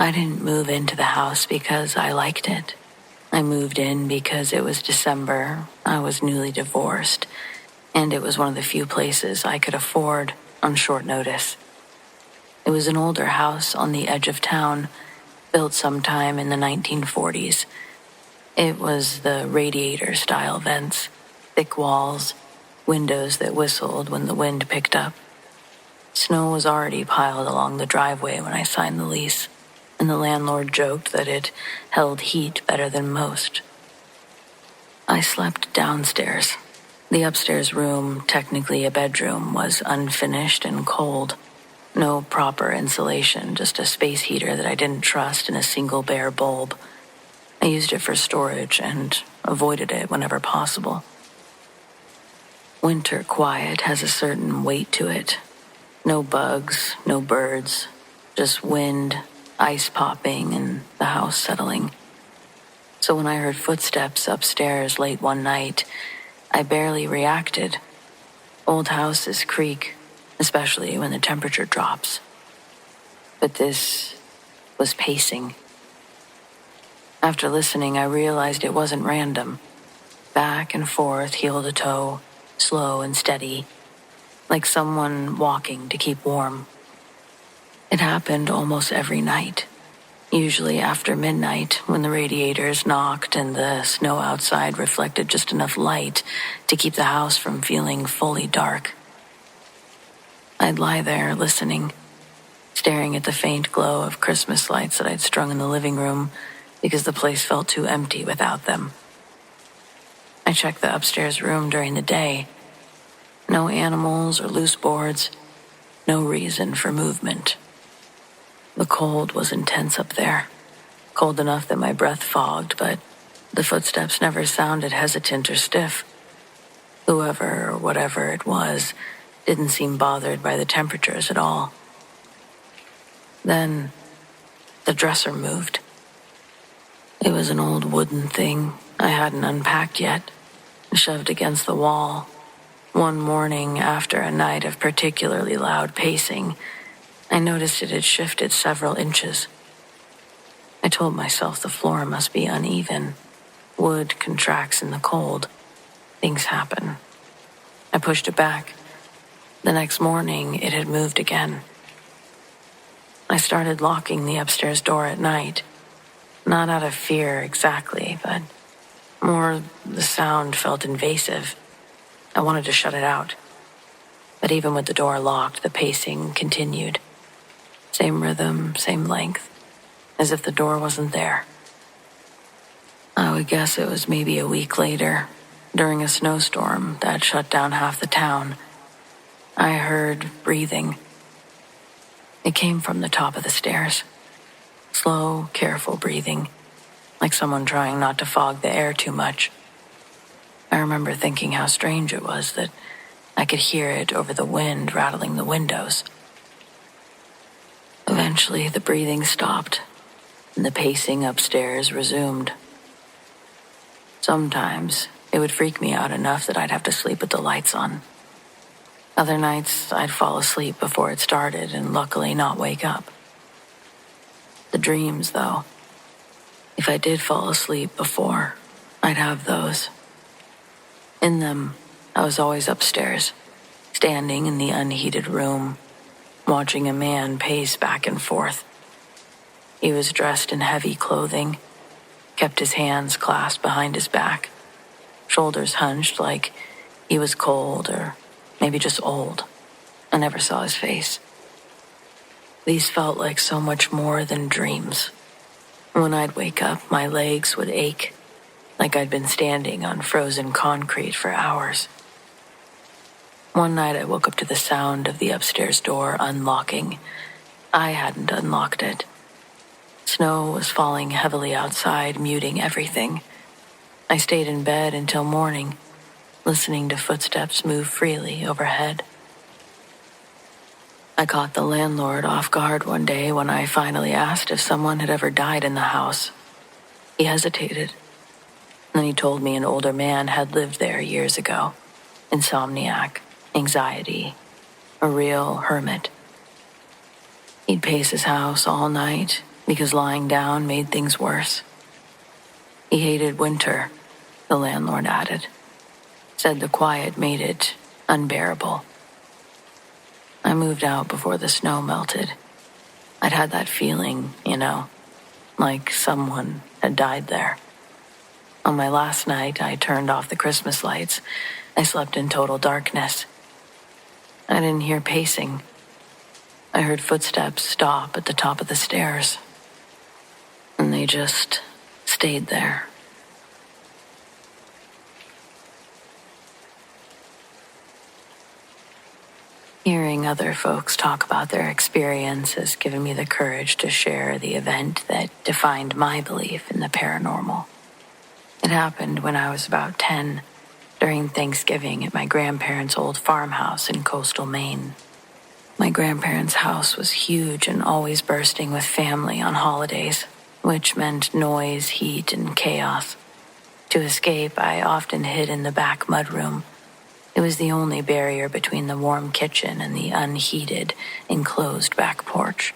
I didn't move into the house because I liked it. I moved in because it was December, I was newly divorced, and it was one of the few places I could afford on short notice. It was an older house on the edge of town, built sometime in the 1940s. It was the radiator-style vents, thick walls, windows that whistled when the wind picked up. Snow was already piled along the driveway when I signed the lease, and the landlord joked that it held heat better than most. I slept downstairs. The upstairs room, technically a bedroom, was unfinished and cold. No proper insulation, just a space heater that I didn't trust and a single bare bulb. I used it for storage and avoided it whenever possible. Winter quiet has a certain weight to it. No bugs, no birds, just wind, ice popping, and the house settling. So when I heard footsteps upstairs late one night, I barely reacted. Old houses creak, especially when the temperature drops. But this was pacing. After listening, I realized it wasn't random. Back and forth, heel to toe, slow and steady, like someone walking to keep warm. It happened almost every night, usually after midnight when the radiators knocked and the snow outside reflected just enough light to keep the house from feeling fully dark. I'd lie there listening, staring at the faint glow of Christmas lights that I'd strung in the living room because the place felt too empty without them. I checked the upstairs room during the day. No animals or loose boards, no reason for movement. The cold was intense up there, cold enough that my breath fogged, but the footsteps never sounded hesitant or stiff. Whoever or whatever it was didn't seem bothered by the temperatures at all. Then, the dresser moved. It was an old wooden thing I hadn't unpacked yet, shoved against the wall. One morning, after a night of particularly loud pacing, I noticed it had shifted several inches. I told myself the floor must be uneven. Wood contracts in the cold. Things happen. I pushed it back. The next morning, it had moved again. I started locking the upstairs door at night. Not out of fear exactly, but more the sound felt invasive. I wanted to shut it out. But even with the door locked, the pacing continued. Same rhythm, same length, as if the door wasn't there. I would guess it was maybe a week later, during a snowstorm that shut down half the town. I heard breathing. It came from the top of the stairs. Slow, careful breathing, like someone trying not to fog the air too much. I remember thinking how strange it was that I could hear it over the wind rattling the windows. Eventually, the breathing stopped, and the pacing upstairs resumed. Sometimes, it would freak me out enough that I'd have to sleep with the lights on. Other nights, I'd fall asleep before it started and luckily not wake up. The dreams, though. If I did fall asleep before, I'd have those. In them, I was always upstairs, standing in the unheated room, watching a man pace back and forth. He was dressed in heavy clothing, kept his hands clasped behind his back, shoulders hunched like he was cold or maybe just old. I never saw his face. These felt like so much more than dreams. When I'd wake up, my legs would ache, like I'd been standing on frozen concrete for hours. One night I woke up to the sound of the upstairs door unlocking. I hadn't unlocked it. Snow was falling heavily outside, muting everything. I stayed in bed until morning, listening to footsteps move freely overhead. I caught the landlord off guard one day when I finally asked if someone had ever died in the house. He hesitated. Then he told me an older man had lived there years ago. Insomniac, anxiety, a real hermit. He'd pace his house all night, because lying down made things worse. He hated winter, the landlord added. Said the quiet made it unbearable. I moved out before the snow melted. I'd had that feeling, like someone had died there. On my last night, I turned off the Christmas lights. I slept in total darkness. I didn't hear pacing. I heard footsteps stop at the top of the stairs. And they just stayed there. Hearing other folks talk about their experience has given me the courage to share the event that defined my belief in the paranormal. It happened when I was about 10, during Thanksgiving at my grandparents' old farmhouse in coastal Maine. My grandparents' house was huge and always bursting with family on holidays, which meant noise, heat, and chaos. To escape, I often hid in the back mudroom. It was the only barrier between the warm kitchen and the unheated, enclosed back porch.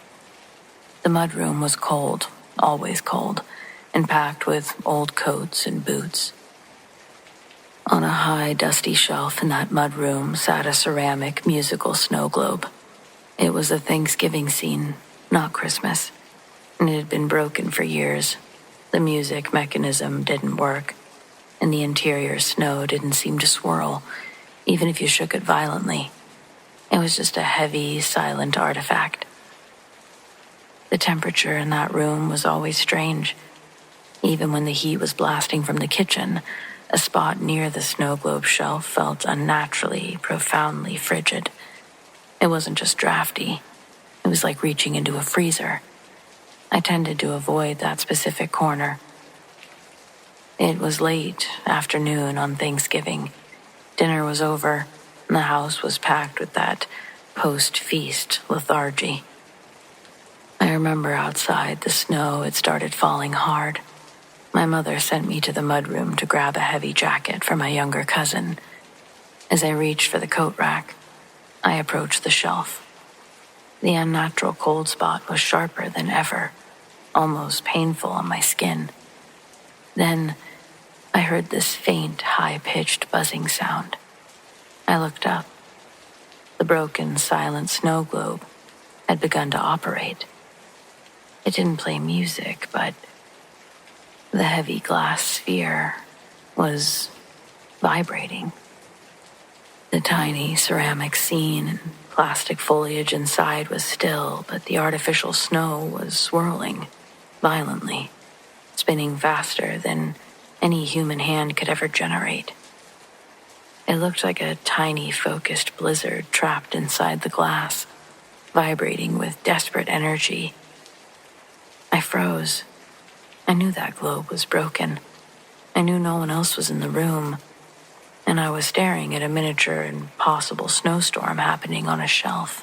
The mudroom was cold, always cold, and packed with old coats and boots. On a high, dusty shelf in that mudroom sat a ceramic musical snow globe. It was a Thanksgiving scene, not Christmas, and it had been broken for years. The music mechanism didn't work, and the interior snow didn't seem to swirl, even if you shook it violently. It was just a heavy, silent artifact. The temperature in that room was always strange. Even when the heat was blasting from the kitchen, a spot near the snow globe shelf felt unnaturally, profoundly frigid. It wasn't just drafty. It was like reaching into a freezer. I tended to avoid that specific corner. It was late afternoon on Thanksgiving. Dinner was over, and the house was packed with that post-feast lethargy. I remember outside the snow had started falling hard. My mother sent me to the mudroom to grab a heavy jacket for my younger cousin. As I reached for the coat rack, I approached the shelf. The unnatural cold spot was sharper than ever, almost painful on my skin. Then I heard this faint, high-pitched buzzing sound. I looked up. The broken, silent snow globe had begun to operate. It didn't play music, but the heavy glass sphere was vibrating. The tiny ceramic scene and plastic foliage inside was still, but the artificial snow was swirling violently, spinning faster than any human hand could ever generate. It looked like a tiny, focused blizzard trapped inside the glass, vibrating with desperate energy. I froze. I knew that globe was broken. I knew no one else was in the room, and I was staring at a miniature impossible snowstorm happening on a shelf.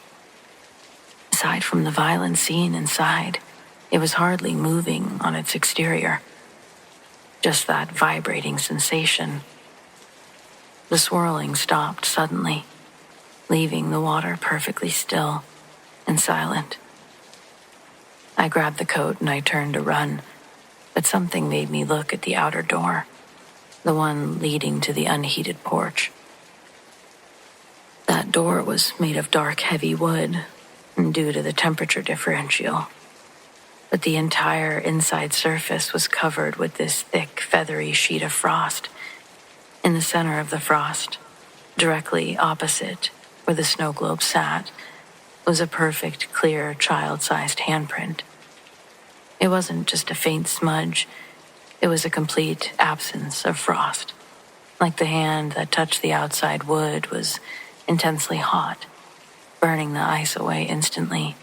Aside from the violent scene inside, it was hardly moving on its exterior. Just that vibrating sensation. The swirling stopped suddenly, leaving the water perfectly still and silent. I grabbed the coat and I turned to run, but something made me look at the outer door, the one leading to the unheated porch. That door was made of dark, heavy wood, due to the temperature differential. But the entire inside surface was covered with this thick, feathery sheet of frost. In the center of the frost, directly opposite where the snow globe sat, was a perfect, clear, child-sized handprint. It wasn't just a faint smudge. It was a complete absence of frost. Like the hand that touched the outside wood was intensely hot, burning the ice away instantly.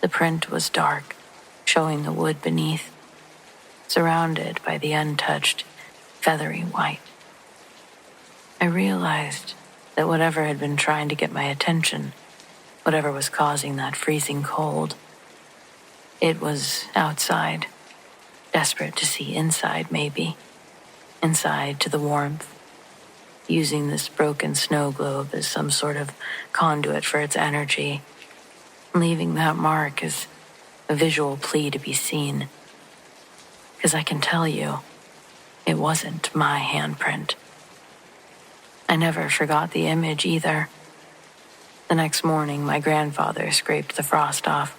The print was dark, showing the wood beneath, surrounded by the untouched, feathery white. I realized that whatever had been trying to get my attention, whatever was causing that freezing cold, it was outside, desperate to see inside maybe, inside to the warmth, using this broken snow globe as some sort of conduit for its energy, leaving that mark as a visual plea to be seen. Because I can tell you, it wasn't my handprint. I never forgot the image either. The next morning, my grandfather scraped the frost off,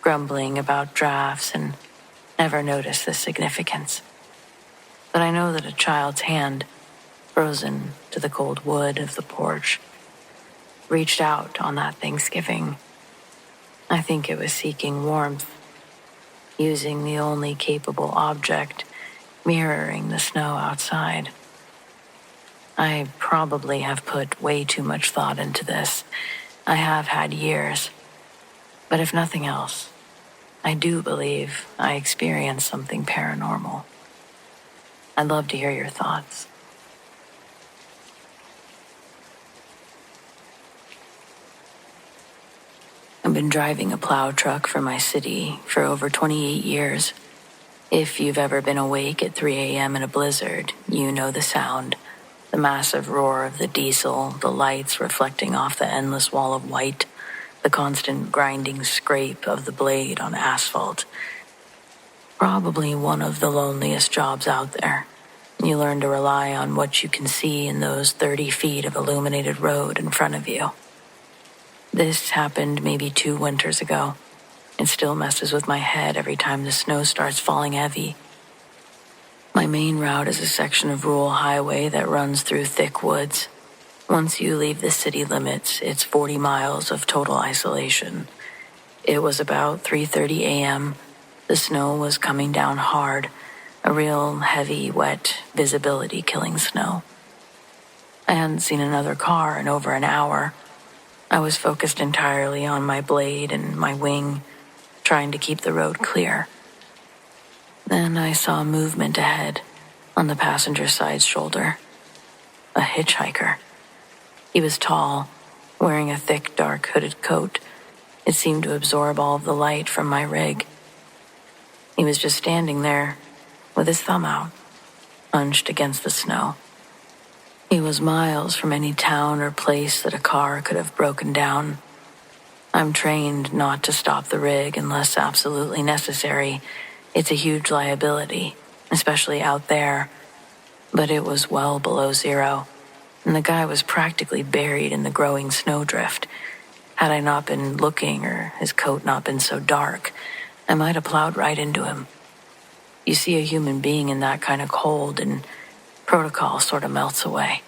grumbling about drafts, and never noticed the significance. But I know that a child's hand, frozen to the cold wood of the porch, reached out on that Thanksgiving. I think it was seeking warmth, using the only capable object mirroring the snow outside. I probably have put way too much thought into this. I have had years. But if nothing else, I do believe I experienced something paranormal. I'd love to hear your thoughts. I've been driving a plow truck for my city for over 28 years. If you've ever been awake at 3 a.m. in a blizzard, you know the sound. The massive roar of the diesel, the lights reflecting off the endless wall of white, the constant grinding scrape of the blade on asphalt. Probably one of the loneliest jobs out there. You learn to rely on what you can see in those 30 feet of illuminated road in front of you. This happened maybe 2 winters ago. It still messes with my head every time the snow starts falling heavy. My main route is a section of rural highway that runs through thick woods. Once you leave the city limits, it's 40 miles of total isolation. It was about 3:30 a.m. The snow was coming down hard, a real heavy, wet, visibility-killing snow. I hadn't seen another car in over an hour. I was focused entirely on my blade and my wing, trying to keep the road clear. Then I saw movement ahead, on the passenger side shoulder. A hitchhiker. He was tall, wearing a thick, dark hooded coat. It seemed to absorb all of the light from my rig. He was just standing there, with his thumb out, hunched against the snow. He was miles from any town or place that a car could have broken down. I'm trained not to stop the rig unless absolutely necessary. It's a huge liability, especially out there. But it was well below zero, and the guy was practically buried in the growing snowdrift. Had I not been looking or his coat not been so dark, I might have plowed right into him. You see a human being in that kind of cold, and protocol sort of melts away.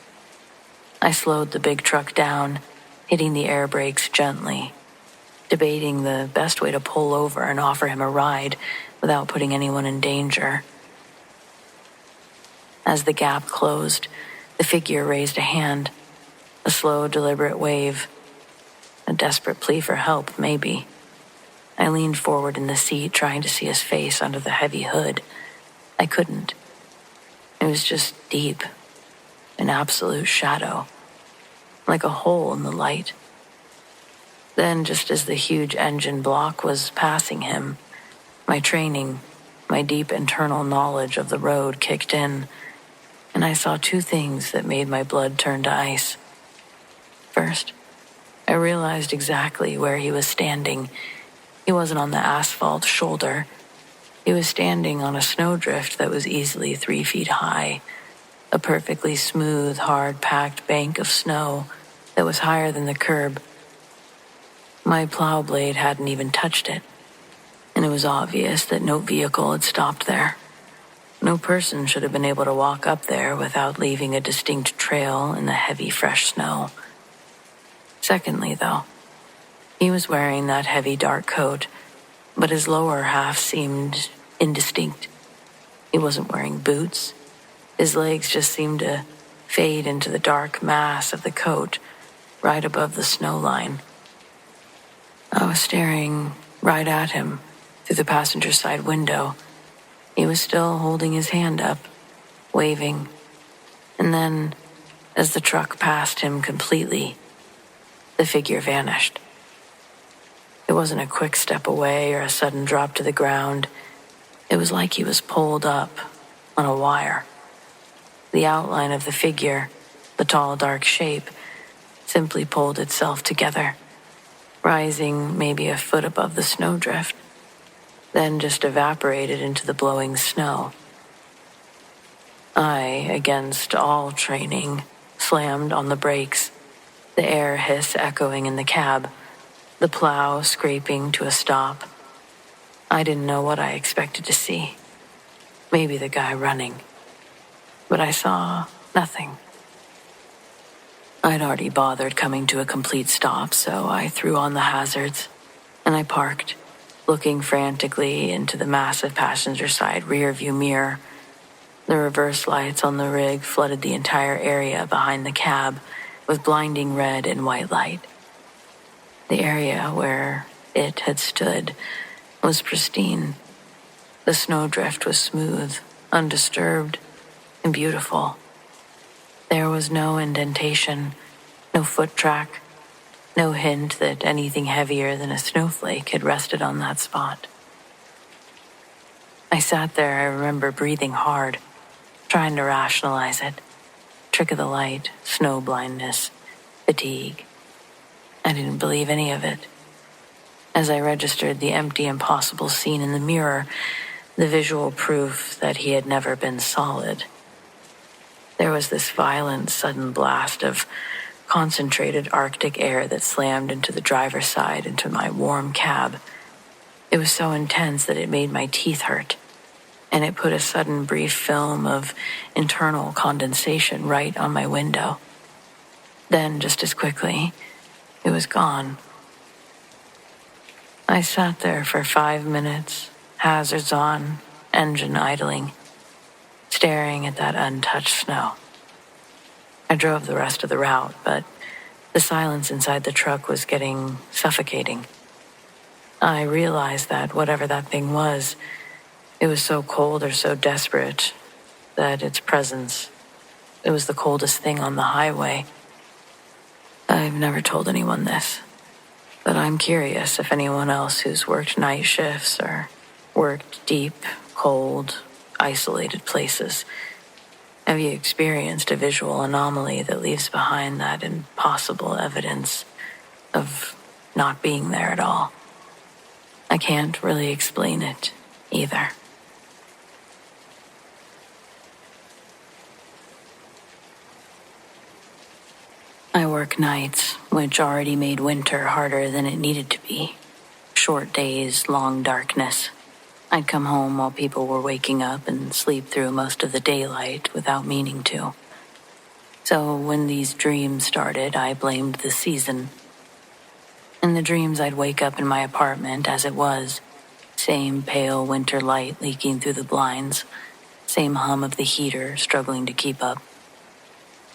I slowed the big truck down, hitting the air brakes gently, debating the best way to pull over and offer him a ride without putting anyone in danger. As the gap closed, the figure raised a hand, a slow, deliberate wave, a desperate plea for help, maybe. I leaned forward in the seat, trying to see his face under the heavy hood. I couldn't. It was just deep, an absolute shadow, like a hole in the light. Then, just as the huge engine block was passing him, my training, my deep internal knowledge of the road kicked in, and I saw 2 things that made my blood turn to ice. First, I realized exactly where he was standing. He wasn't on the asphalt shoulder. He was standing on a snowdrift that was easily 3 feet high, a perfectly smooth, hard-packed bank of snow that was higher than the curb. My plow blade hadn't even touched it, and it was obvious that no vehicle had stopped there. No person should have been able to walk up there without leaving a distinct trail in the heavy, fresh snow. Secondly, though, he was wearing that heavy, dark coat, but his lower half seemed indistinct. He wasn't wearing boots. His legs just seemed to fade into the dark mass of the coat right above the snow line. I was staring right at him through the passenger side window. He was still holding his hand up, waving. And then, as the truck passed him completely, the figure vanished. It wasn't a quick step away or a sudden drop to the ground. It was like he was pulled up on a wire. The outline of the figure, the tall, dark shape, simply pulled itself together, rising maybe a foot above the snowdrift. then just evaporated into the blowing snow. I, against all training, slammed on the brakes, the air hiss echoing in the cab, the plow scraping to a stop. I didn't know what I expected to see. Maybe the guy running. But I saw nothing. I'd already bothered coming to a complete stop, so I threw on the hazards, and I parked, looking frantically into the massive passenger side rearview mirror. The reverse lights on the rig flooded the entire area behind the cab with blinding red and white light. The area where it had stood was pristine. The snowdrift was smooth, undisturbed, and beautiful. There was no indentation, no foot track, no hint that anything heavier than a snowflake had rested on that spot. I sat there, I remember breathing hard, trying to rationalize it. Trick of the light, snow blindness, fatigue. I didn't believe any of it. As I registered the empty, impossible scene in the mirror, the visual proof that he had never been solid. There was this violent, sudden blast of concentrated Arctic air that slammed into the driver's side, into my warm cab. It was so intense that it made my teeth hurt, and it put a sudden brief film of internal condensation right on my window. Then, just as quickly, it was gone. I sat there for 5 minutes, hazards on, engine idling, staring at that untouched snow. I drove the rest of the route, but the silence inside the truck was getting suffocating. I realized that whatever that thing was, it was so cold or so desperate that its presence, it was the coldest thing on the highway. I've never told anyone this, but I'm curious if anyone else who's worked night shifts or worked deep, cold, isolated places, have you experienced a visual anomaly that leaves behind that impossible evidence of not being there at all? I can't really explain it either. I work nights, which already made winter harder than it needed to be. Short days, long darkness. I'd come home while people were waking up and sleep through most of the daylight without meaning to. So when these dreams started, I blamed the season. In the dreams, I'd wake up in my apartment as it was. Same pale winter light leaking through the blinds. Same hum of the heater struggling to keep up.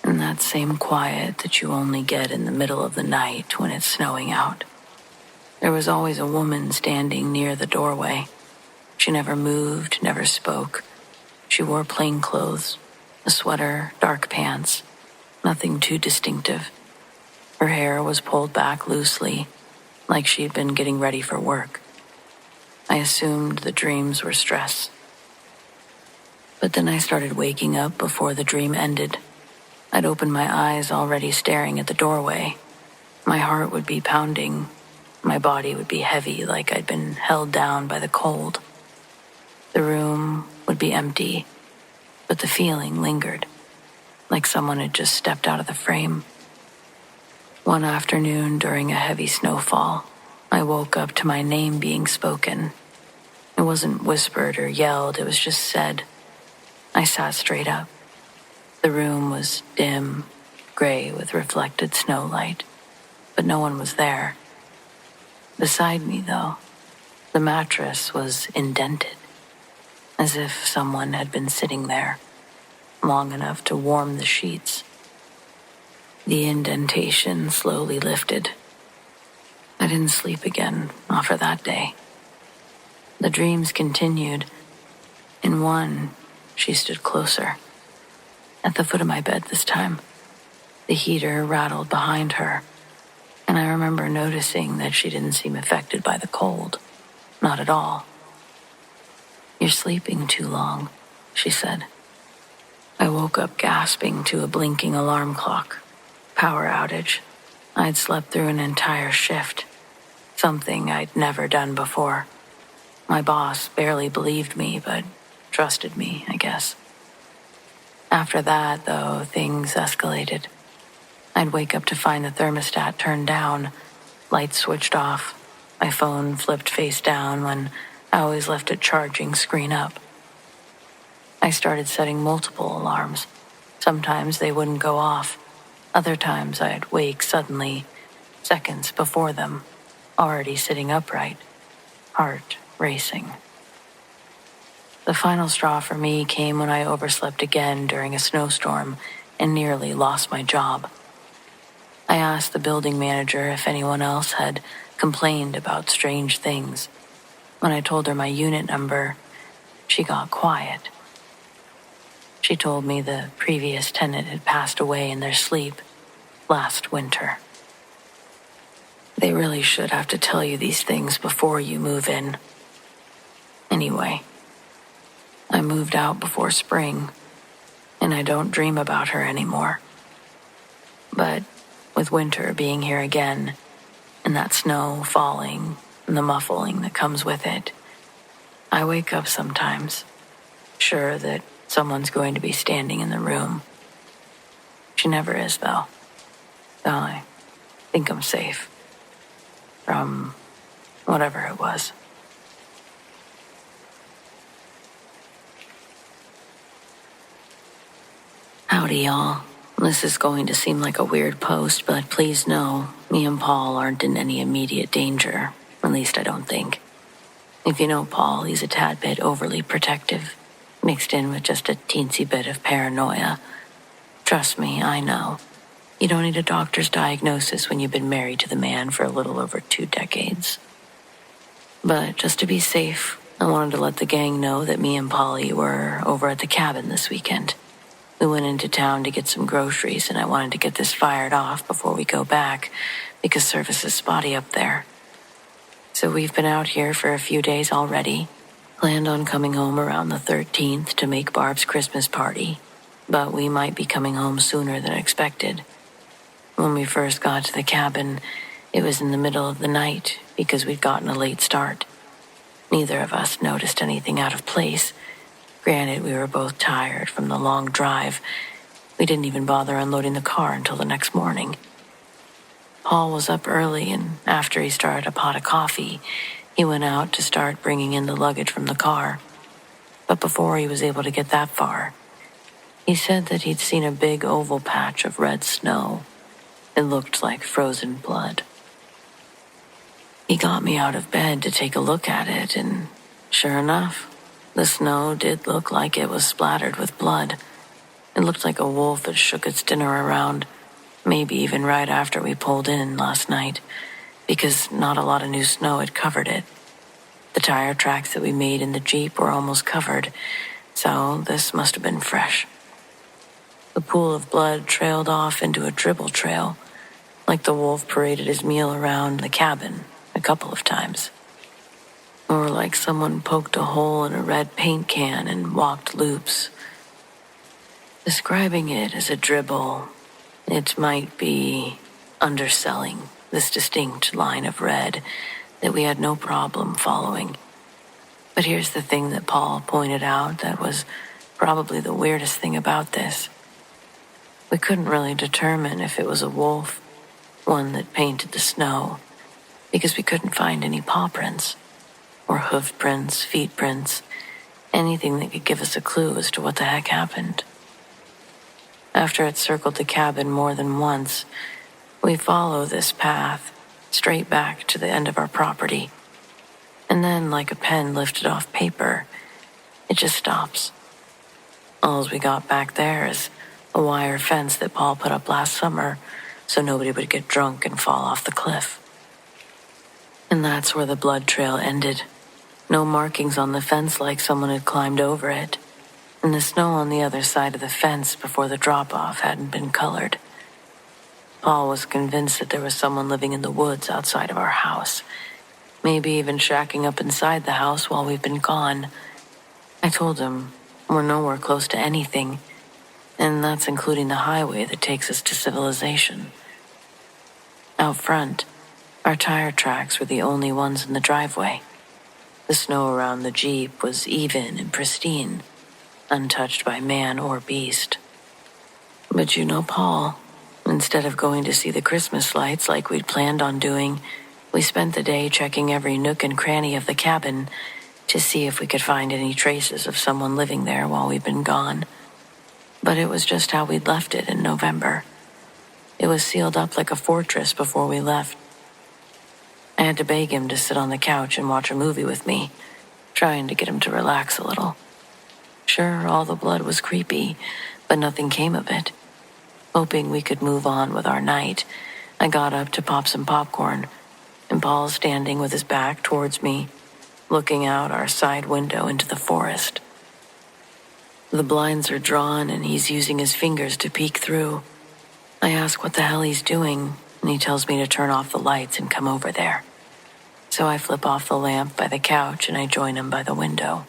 And that same quiet that you only get in the middle of the night when it's snowing out. There was always a woman standing near the doorway. She never moved, never spoke. She wore plain clothes, a sweater, dark pants, nothing too distinctive. Her hair was pulled back loosely, like she'd been getting ready for work. I assumed the dreams were stress. But then I started waking up before the dream ended. I'd open my eyes already staring at the doorway. My heart would be pounding. My body would be heavy like I'd been held down by the cold. The room would be empty, but the feeling lingered, like someone had just stepped out of the frame. One afternoon during a heavy snowfall, I woke up to my name being spoken. It wasn't whispered or yelled, it was just said. I sat straight up. The room was dim, gray with reflected snowlight, but no one was there. Beside me, though, the mattress was indented, as if someone had been sitting there long enough to warm the sheets. The indentation slowly lifted. I didn't sleep again, not for that day. The dreams continued. In one, she stood closer. At the foot of my bed this time, the heater rattled behind her, and I remember noticing that she didn't seem affected by the cold. Not at all. "You're sleeping too long," she said. I woke up gasping to a blinking alarm clock. Power outage. I'd slept through an entire shift, something I'd never done before. My boss barely believed me, but trusted me, I guess. After that, though, things escalated. I'd wake up to find the thermostat turned down, lights switched off, my phone flipped face down when I always left it charging screen up. I started setting multiple alarms. Sometimes they wouldn't go off. Other times I'd wake suddenly, seconds before them, already sitting upright, heart racing. The final straw for me came when I overslept again during a snowstorm and nearly lost my job. I asked the building manager if anyone else had complained about strange things. When I told her my unit number, she got quiet. She told me the previous tenant had passed away in their sleep last winter. They really should have to tell you these things before you move in. Anyway, I moved out before spring, and I don't dream about her anymore. But with winter being here again, and that snow falling, and the muffling that comes with it, I wake up sometimes, sure that someone's going to be standing in the room. She never is, though. I think I'm safe. From whatever it was. Howdy, y'all. This is going to seem like a weird post, but please know, me and Paul aren't in any immediate danger. At least I don't think. If you know Paul, he's a tad bit overly protective, mixed in with just a teensy bit of paranoia. Trust me, I know. You don't need a doctor's diagnosis when you've been married to the man for a little over 2 decades. But just to be safe, I wanted to let the gang know that me and Polly were over at the cabin this weekend. We went into town to get some groceries, and I wanted to get this fired off before we go back, because service is spotty up there. So we've been out here for a few days already. Planned on coming home around the 13th to make Barb's Christmas party, but we might be coming home sooner than expected. When we first got to the cabin, it was in the middle of the night because we'd gotten a late start. Neither of us noticed anything out of place. Granted, we were both tired from the long drive. We didn't even bother unloading the car until the next morning. Paul was up early, and after he started a pot of coffee, he went out to start bringing in the luggage from the car. But before he was able to get that far, he said that he'd seen a big oval patch of red snow. It looked like frozen blood. He got me out of bed to take a look at it, and sure enough, the snow did look like it was splattered with blood. It looked like a wolf had shook its dinner around, maybe even right after we pulled in last night, because not a lot of new snow had covered it. The tire tracks that we made in the Jeep were almost covered, so this must have been fresh. The pool of blood trailed off into a dribble trail, like the wolf paraded his meal around the cabin a couple of times. Or like someone poked a hole in a red paint can and walked loops. Describing it as a dribble, it might be underselling this distinct line of red that we had no problem following. But here's the thing that Paul pointed out that was probably the weirdest thing about this. We couldn't really determine if it was a wolf, one that painted the snow, because we couldn't find any paw prints, or hoof prints, feet prints, anything that could give us a clue as to what the heck happened. After it circled the cabin more than once, we follow this path straight back to the end of our property. And then, like a pen lifted off paper, it just stops. All we got back there is a wire fence that Paul put up last summer so nobody would get drunk and fall off the cliff. And that's where the blood trail ended. No markings on the fence like someone had climbed over it. And the snow on the other side of the fence before the drop-off hadn't been colored. Paul was convinced that there was someone living in the woods outside of our house. Maybe even shacking up inside the house while we've been gone. I told him we're nowhere close to anything. And that's including the highway that takes us to civilization. Out front, our tire tracks were the only ones in the driveway. The snow around the Jeep was even and pristine, untouched by man or beast. But you know Paul. Instead of going to see the Christmas lights like we'd planned on doing, we spent the day checking every nook and cranny of the cabin to see if we could find any traces of someone living there while we'd been gone. But it was just how we'd left it in November. It was sealed up like a fortress before we left. I had to beg him to sit on the couch and watch a movie with me, trying to get him to relax a little. Sure, all the blood was creepy, but nothing came of it. Hoping we could move on with our night, I got up to pop some popcorn, and Paul's standing with his back towards me, looking out our side window into the forest. The blinds are drawn, and he's using his fingers to peek through. I ask what the hell he's doing, and he tells me to turn off the lights and come over there. So I flip off the lamp by the couch, and I join him by the window.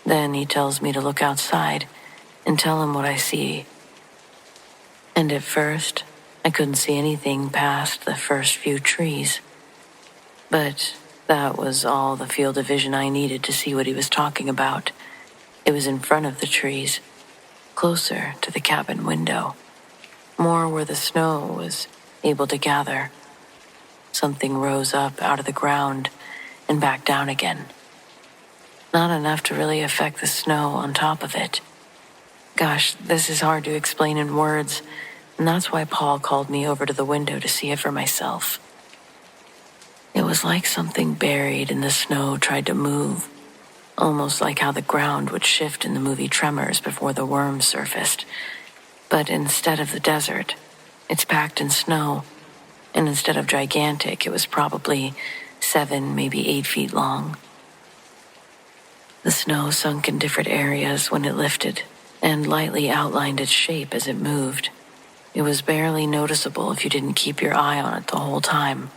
Then he tells me to look outside and tell him what I see. And at first, I couldn't see anything past the first few trees. But that was all the field of vision I needed to see what he was talking about. It was in front of the trees, closer to the cabin window, more where the snow was able to gather. Something rose up out of the ground and back down again. Not enough to really affect the snow on top of it. Gosh, this is hard to explain in words, and that's why Paul called me over to the window to see it for myself. It was like something buried in the snow tried to move, almost like how the ground would shift in the movie Tremors before the worms surfaced. But instead of the desert, it's packed in snow, and instead of gigantic, it was probably 7, maybe 8 feet long. The snow sunk in different areas when it lifted, and lightly outlined its shape as it moved. It was barely noticeable if you didn't keep your eye on it the whole time.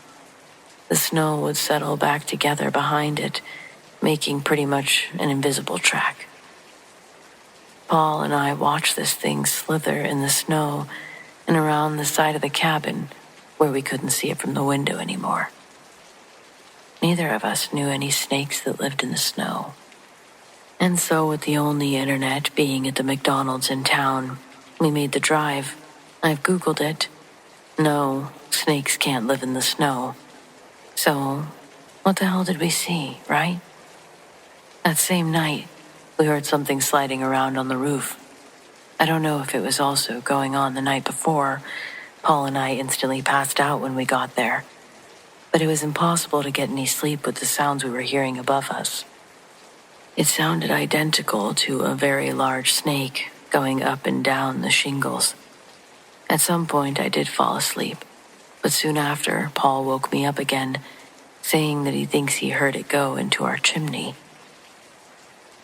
The snow would settle back together behind it, making pretty much an invisible track. Paul and I watched this thing slither in the snow and around the side of the cabin where we couldn't see it from the window anymore. Neither of us knew any snakes that lived in the snow. And so, with the only internet being at the McDonald's in town, we made the drive. I've Googled it. No, snakes can't live in the snow. So, what the hell did we see, right? That same night, we heard something sliding around on the roof. I don't know if it was also going on the night before. Paul and I instantly passed out when we got there. But it was impossible to get any sleep with the sounds we were hearing above us. It sounded identical to a very large snake going up and down the shingles. At some point, I did fall asleep, but soon after, Paul woke me up again, saying that he thinks he heard it go into our chimney.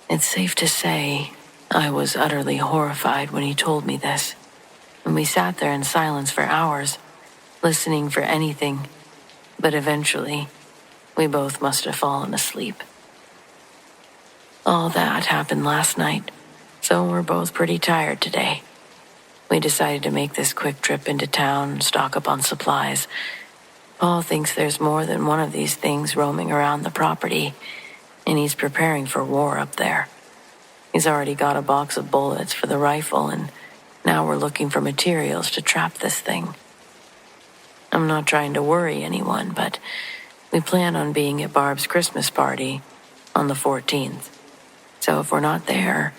It's safe to say I was utterly horrified when he told me this, and we sat there in silence for hours, listening for anything, but eventually, we both must have fallen asleep. All that happened last night, so we're both pretty tired today. We decided to make this quick trip into town and stock up on supplies. Paul thinks there's more than one of these things roaming around the property, and he's preparing for war up there. He's already got a box of bullets for the rifle, and now we're looking for materials to trap this thing. I'm not trying to worry anyone, but we plan on being at Barb's Christmas party on the 14th. So if we're not there,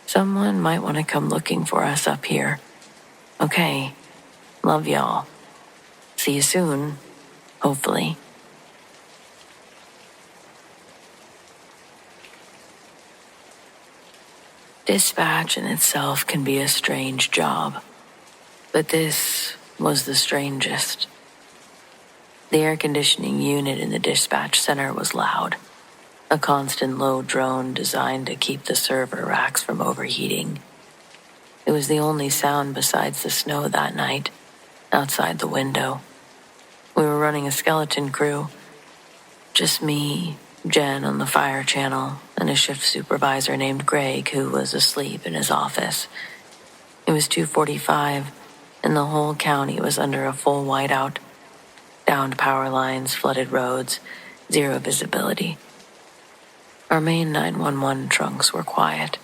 someone might want to come looking for us up here. Okay, love y'all. See you soon, hopefully. Dispatch in itself can be a strange job, but this was the strangest. The air conditioning unit in the dispatch center was loud. A constant low drone designed to keep the server racks from overheating. It was the only sound besides the snow that night, outside the window. We were running a skeleton crew. Just me, Jen on the fire channel, and a shift supervisor named Greg who was asleep in his office. It was 2:45, and the whole county was under a full whiteout. Downed power lines, flooded roads, zero visibility. Our main 911 trunks were quiet.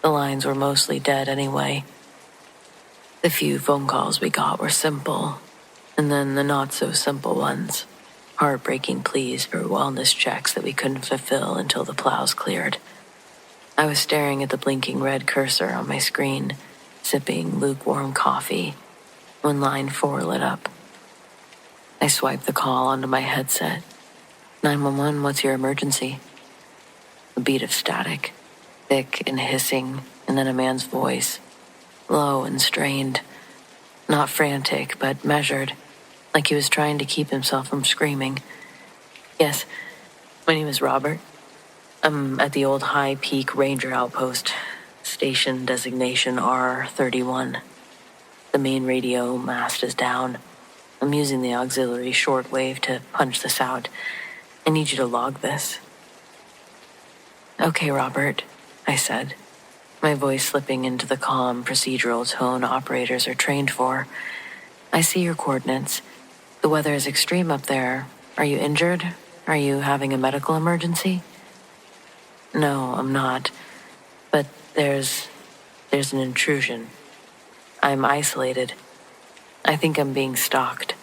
The lines were mostly dead anyway. The few phone calls we got were simple, and then the not-so-simple ones. Heartbreaking pleas for wellness checks that we couldn't fulfill until the plows cleared. I was staring at the blinking red cursor on my screen, sipping lukewarm coffee, when line 4 lit up. I swiped the call onto my headset. 911, what's your emergency? A beat of static, thick and hissing, and then a man's voice, low and strained, not frantic, but measured, like he was trying to keep himself from screaming. Yes, my name is Robert. I'm at the old High Peak Ranger Outpost, station designation R31. The main radio mast is down. I'm using the auxiliary shortwave to punch this out. I need you to log this. Okay, Robert, I said, my voice slipping into the calm, procedural tone operators are trained for. I see your coordinates. The weather is extreme up there. Are you injured? Are you having a medical emergency? No, I'm not. But there's an intrusion. I'm isolated. I think I'm being stalked.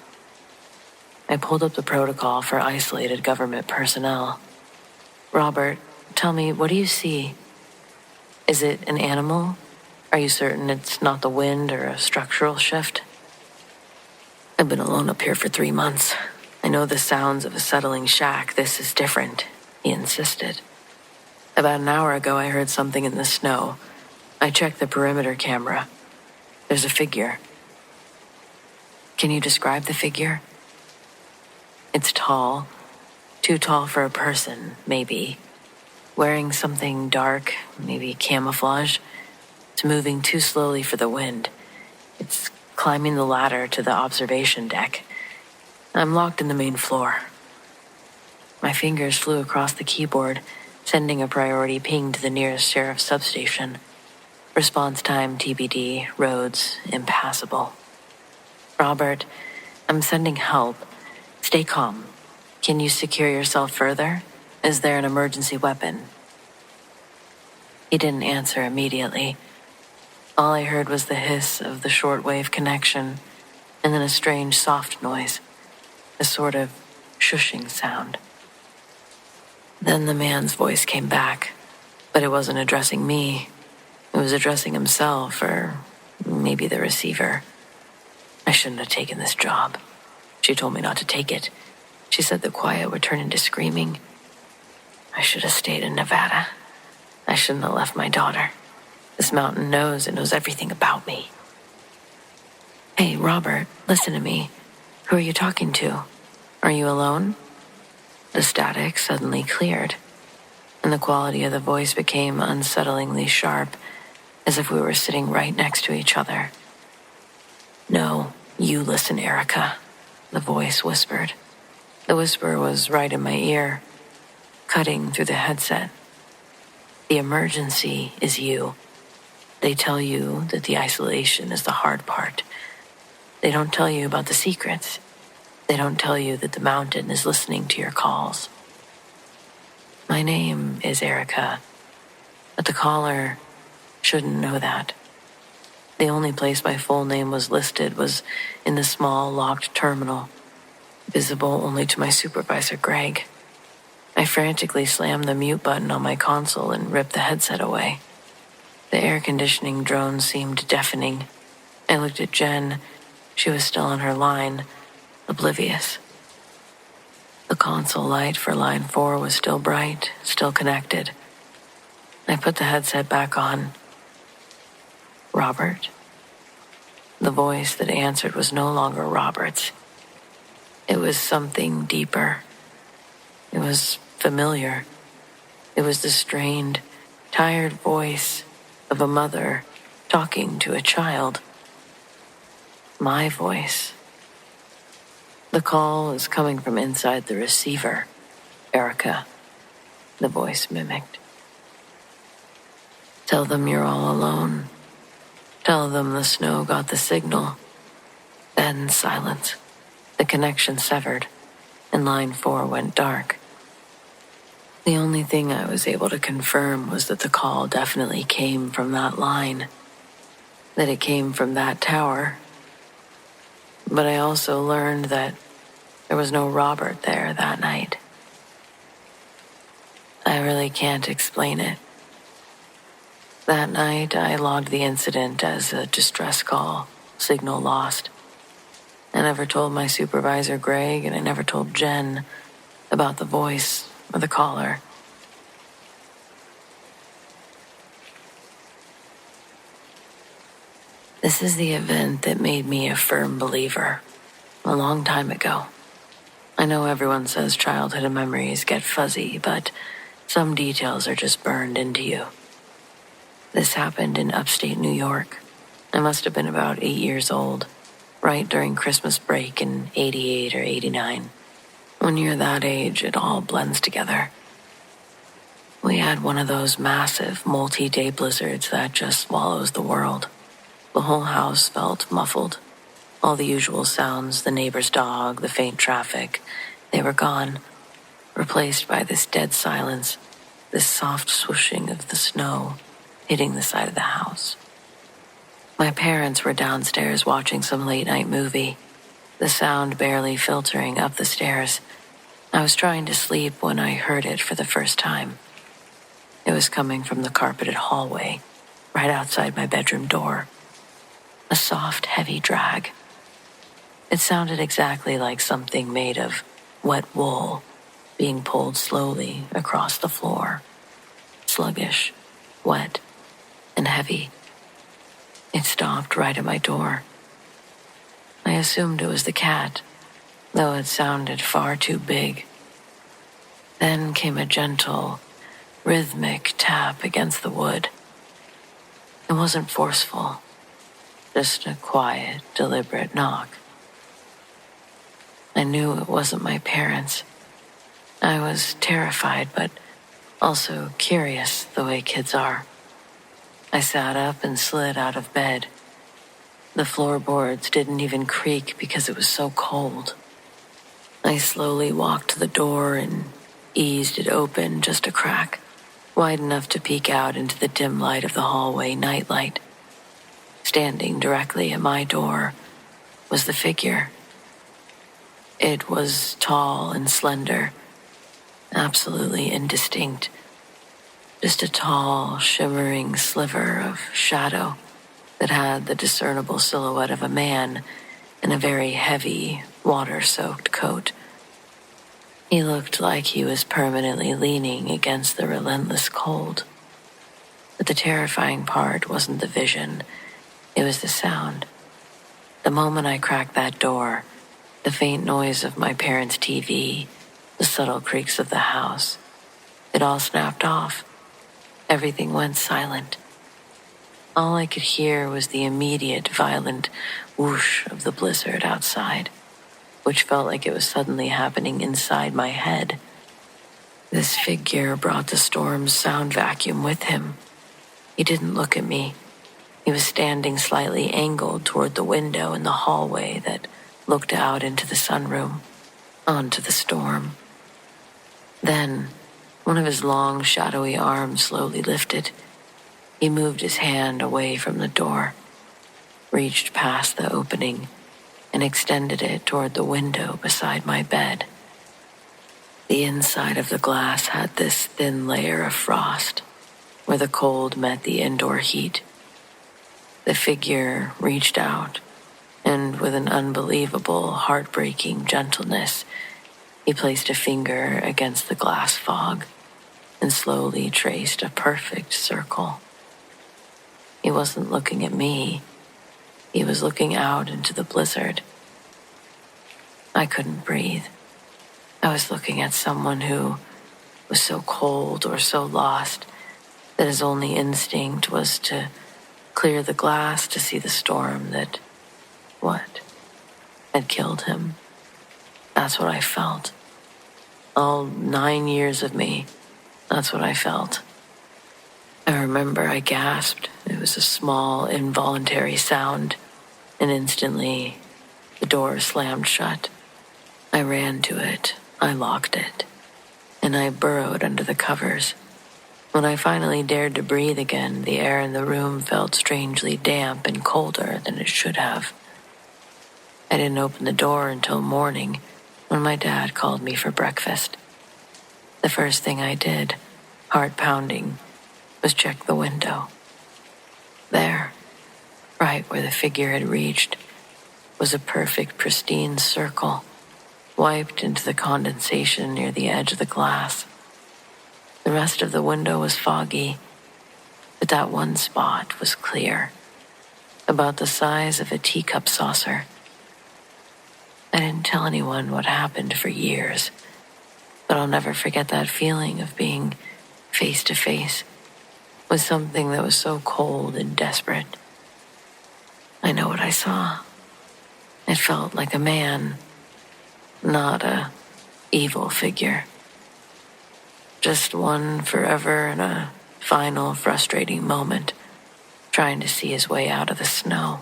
I pulled up the protocol for isolated government personnel. Robert, tell me, what do you see? Is it an animal? Are you certain it's not the wind or a structural shift? I've been alone up here for 3 months. I know the sounds of a settling shack. This is different, he insisted. About an hour ago, I heard something in the snow. I checked the perimeter camera. There's a figure. Can you describe the figure? It's tall. Too tall for a person, maybe. Wearing something dark, maybe camouflage. It's moving too slowly for the wind. It's climbing the ladder to the observation deck. I'm locked in the main floor. My fingers flew across the keyboard, sending a priority ping to the nearest sheriff's substation. Response time TBD, roads impassable. Robert, I'm sending help. Stay calm. Can you secure yourself further? Is there an emergency weapon? He didn't answer immediately. All I heard was the hiss of the shortwave connection, and then a strange soft noise, a sort of shushing sound. Then the man's voice came back, but it wasn't addressing me. It was addressing himself, or maybe the receiver. I shouldn't have taken this job. She told me not to take it. She said the quiet would turn into screaming. I should have stayed in Nevada. I shouldn't have left my daughter. This mountain knows, it knows everything about me. Hey, Robert, listen to me. Who are you talking to? Are you alone? The static suddenly cleared, and the quality of the voice became unsettlingly sharp, as if we were sitting right next to each other. No, you listen, Erica, the voice whispered. The whisper was right in my ear, cutting through the headset. The emergency is you. They tell you that the isolation is the hard part. They don't tell you about the secrets. They don't tell you that the mountain is listening to your calls. My name is Erica, but the caller shouldn't know that. The only place my full name was listed was in the small locked terminal, visible only to my supervisor, Greg. I frantically slammed the mute button on my console and ripped the headset away. The air conditioning drone seemed deafening. I looked at Jen. She was still on her line, oblivious. The console light for line 4 was still bright, still connected. I put the headset back on. Robert? The voice that answered was no longer Robert's. It was something deeper. It was familiar. It was the strained, tired voice of a mother talking to a child. My voice. The call was coming from inside the receiver. Erica, the voice mimicked. Tell them you're all alone. Tell them the snow got the signal. Then silence. The connection severed, and line 4 went dark. The only thing I was able to confirm was that the call definitely came from that line, that it came from that tower. But I also learned that there was no Robert there that night. I really can't explain it. That night, I logged the incident as a distress call, signal lost. I never told my supervisor, Greg, and I never told Jen about the voice or the caller. This is the event that made me a firm believer a long time ago. I know everyone says childhood memories get fuzzy, but some details are just burned into you. This happened in upstate New York. I must have been about 8 years old, right during Christmas break in 88 or 89. When you're that age, it all blends together. We had one of those massive multi-day blizzards that just swallows the world. The whole house felt muffled. All the usual sounds, the neighbor's dog, the faint traffic, they were gone, replaced by this dead silence, this soft swooshing of the snow hitting the side of the house. My parents were downstairs watching some late-night movie, the sound barely filtering up the stairs. I was trying to sleep when I heard it for the first time. It was coming from the carpeted hallway, right outside my bedroom door. A soft, heavy drag. It sounded exactly like something made of wet wool being pulled slowly across the floor. Sluggish, wet, and heavy. It stopped right at my door. I assumed it was the cat, though it sounded far too big. Then came a gentle, rhythmic tap against the wood. It wasn't forceful, just a quiet, deliberate knock. I knew it wasn't my parents. I was terrified, but also curious the way kids are. I sat up and slid out of bed. The floorboards didn't even creak because it was so cold. I slowly walked to the door and eased it open just a crack, wide enough to peek out into the dim light of the hallway nightlight. Standing directly at my door was the figure. It was tall and slender, absolutely indistinct. Just a tall, shimmering sliver of shadow that had the discernible silhouette of a man in a very heavy, water-soaked coat. He looked like he was permanently leaning against the relentless cold. But the terrifying part wasn't the vision, it was the sound. The moment I cracked that door, the faint noise of my parents' TV, the subtle creaks of the house, it all snapped off. Everything went silent. All I could hear was the immediate, violent whoosh of the blizzard outside, which felt like it was suddenly happening inside my head. This figure brought the storm's sound vacuum with him. He didn't look at me. He was standing slightly angled toward the window in the hallway that looked out into the sunroom, onto the storm. Then, one of his long, shadowy arms slowly lifted. He moved his hand away from the door, reached past the opening, and extended it toward the window beside my bed. The inside of the glass had this thin layer of frost, where the cold met the indoor heat. The figure reached out, and with an unbelievable, heartbreaking gentleness, he placed a finger against the glass fog and slowly traced a perfect circle. He wasn't looking at me. He was looking out into the blizzard. I couldn't breathe. I was looking at someone who was so cold or so lost that his only instinct was to clear the glass to see the storm that, had killed him. That's what I felt. All 9 years of me, that's what I felt. I remember I gasped. It was a small, involuntary sound, and instantly the door slammed shut. I ran to it. I locked it. and I burrowed under the covers. When I finally dared to breathe again, the air in the room felt strangely damp and colder than it should have. I didn't open the door until morning, when my dad called me for breakfast. The first thing I did, heart pounding, was check the window. There, right where the figure had reached, was a perfect, pristine circle, wiped into the condensation near the edge of the glass. The rest of the window was foggy, but that one spot was clear, about the size of a teacup saucer. I didn't tell anyone what happened for years, but I'll never forget that feeling of being face to face with something that was so cold and desperate. I know what I saw. It felt like a man, not a evil figure. Just one forever in a final frustrating moment, trying to see his way out of the snow.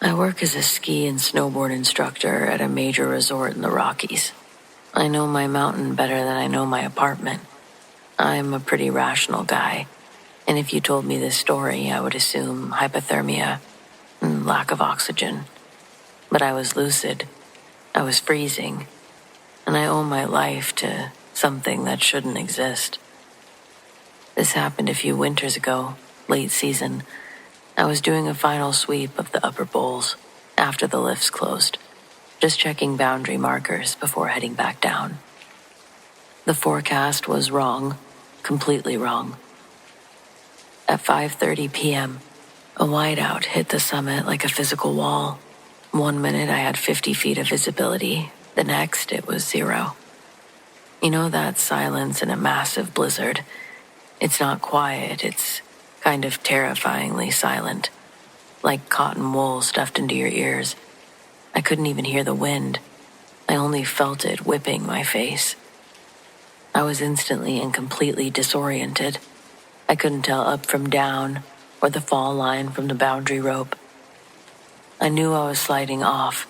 I work as a ski and snowboard instructor at a major resort in the Rockies. I know my mountain better than I know my apartment. I'm a pretty rational guy, and if you told me this story, I would assume hypothermia and lack of oxygen. But I was lucid, I was freezing, and I owe my life to something that shouldn't exist. This happened a few winters ago, late season. I was doing a final sweep of the upper bowls after the lifts closed, just checking boundary markers before heading back down. The forecast was wrong, completely wrong. At 5:30 p.m., a whiteout hit the summit like a physical wall. 1 minute I had 50 feet of visibility, the next it was 0. You know that silence in a massive blizzard? It's not quiet, it's kind of terrifyingly silent, like cotton wool stuffed into your ears. I couldn't even hear the wind. I only felt it whipping my face. I was instantly and completely disoriented. I couldn't tell up from down or the fall line from the boundary rope. I knew I was sliding off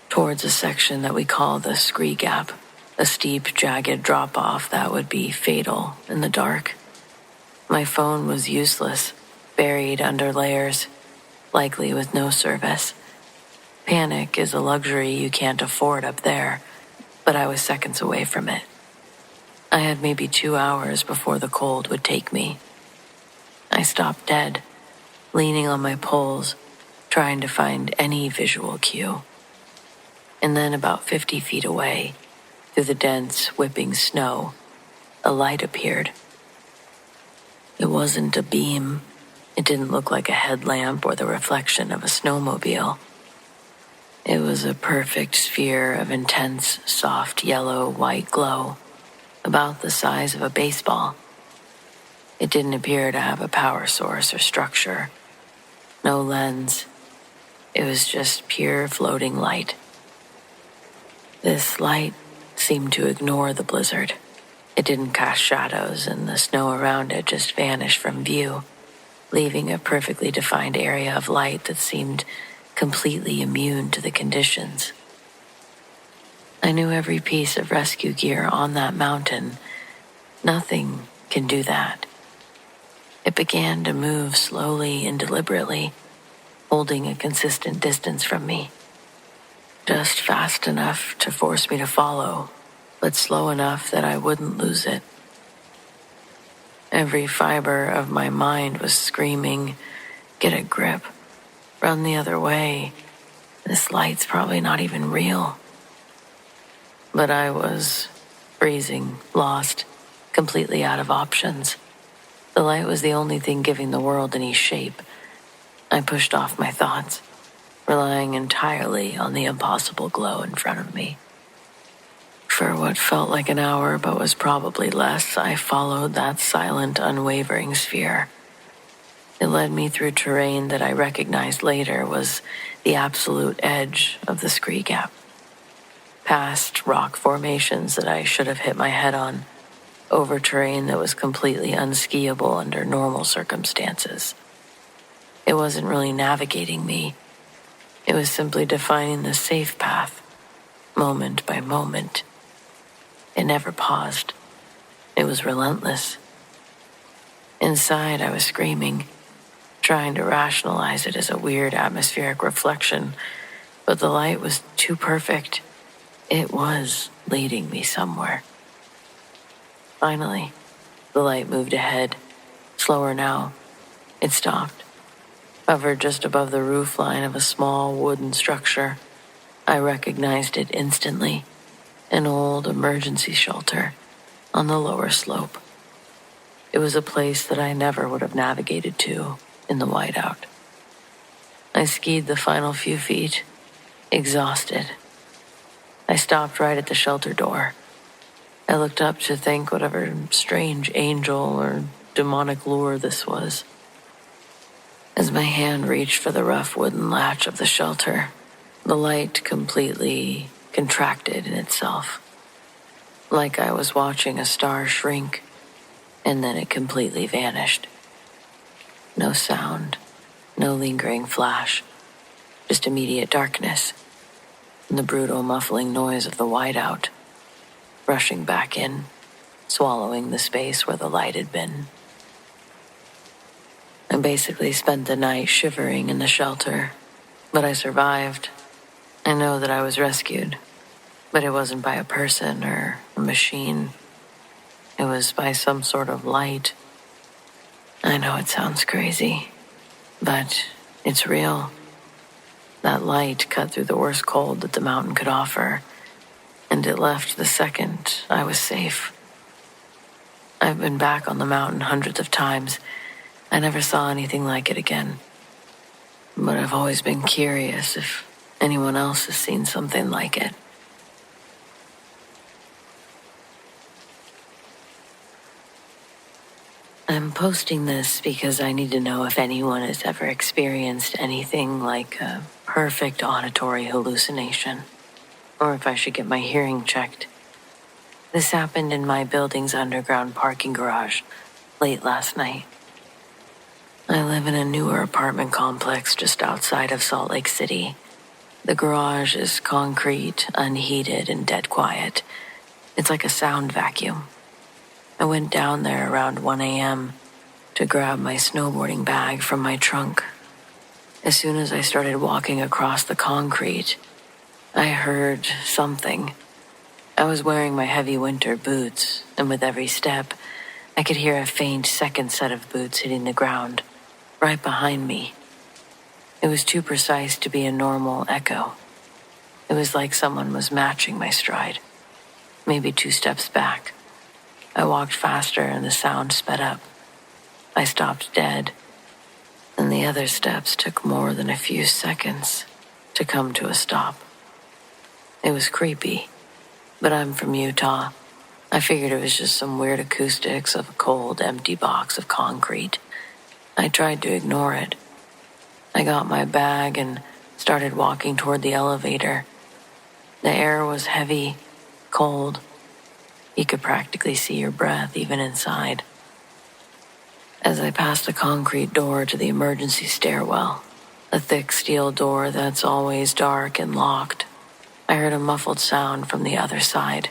towards a section that we call the scree gap, a steep, jagged drop-off that would be fatal in the dark. My phone was useless, buried under layers, likely with no service. Panic is a luxury you can't afford up there, but I was seconds away from it. I had maybe 2 hours before the cold would take me. I stopped dead, leaning on my poles, trying to find any visual cue. And then about 50 feet away, through the dense, whipping snow, a light appeared. It wasn't a beam. It didn't look like a headlamp or the reflection of a snowmobile. It was a perfect sphere of intense, soft yellow-white glow, about the size of a baseball. It didn't appear to have a power source or structure. No lens. It was just pure floating light. This light seemed to ignore the blizzard. It didn't cast shadows, and the snow around it just vanished from view, leaving a perfectly defined area of light that seemed completely immune to the conditions. I knew every piece of rescue gear on that mountain. Nothing can do that. It began to move slowly and deliberately, holding a consistent distance from me. Just fast enough to force me to follow, but slow enough that I wouldn't lose it. Every fiber of my mind was screaming, "Get a grip. Run the other way. This light's probably not even real." But I was freezing, lost, completely out of options. The light was the only thing giving the world any shape. I pushed off my thoughts, relying entirely on the impossible glow in front of me. For what felt like an hour but was probably less, I followed that silent, unwavering sphere. It led me through terrain that I recognized later was the absolute edge of the scree gap. Past rock formations that I should have hit my head on, over terrain that was completely unskiable under normal circumstances. It wasn't really navigating me. It was simply defining the safe path, moment by moment. It never paused. It was relentless. Inside, I was screaming, trying to rationalize it as a weird atmospheric reflection, but the light was too perfect. It was leading me somewhere. Finally, the light moved ahead, slower now. It stopped, hovered just above the roof line of a small wooden structure. I recognized it instantly, an old emergency shelter on the lower slope. It was a place that I never would have navigated to in the whiteout. I skied the final few feet, exhausted. I stopped right at the shelter door. I looked up to thank whatever strange angel or demonic lure this was. As my hand reached for the rough wooden latch of the shelter, the light completely contracted in itself, like I was watching a star shrink, and then it completely vanished. No sound, no lingering flash, just immediate darkness, and the brutal muffling noise of the whiteout, rushing back in, swallowing the space where the light had been. I basically spent the night shivering in the shelter, but I survived. I know that I was rescued, but it wasn't by a person or a machine. It was by some sort of light. I know it sounds crazy, but it's real. That light cut through the worst cold that the mountain could offer, and it left the second I was safe. I've been back on the mountain hundreds of times. I never saw anything like it again. But I've always been curious if anyone else has seen something like it. I'm posting this because I need to know if anyone has ever experienced anything like a perfect auditory hallucination, or if I should get my hearing checked. This happened in my building's underground parking garage late last night. I live in a newer apartment complex just outside of Salt Lake City. The garage is concrete, unheated, and dead quiet. It's like a sound vacuum. I went down there around 1 a.m. to grab my snowboarding bag from my trunk. As soon as I started walking across the concrete, I heard something. I was wearing my heavy winter boots, and with every step, I could hear a faint second set of boots hitting the ground, right behind me. It was too precise to be a normal echo. It was like someone was matching my stride, maybe 2 steps back. I walked faster and the sound sped up. I stopped dead, and the other steps took more than a few seconds to come to a stop. It was creepy, but I'm from Utah. I figured it was just some weird acoustics of a cold, empty box of concrete. I tried to ignore it. I got my bag and started walking toward the elevator. The air was heavy, cold. You could practically see your breath even inside. As I passed the concrete door to the emergency stairwell, a thick steel door that's always dark and locked, I heard a muffled sound from the other side.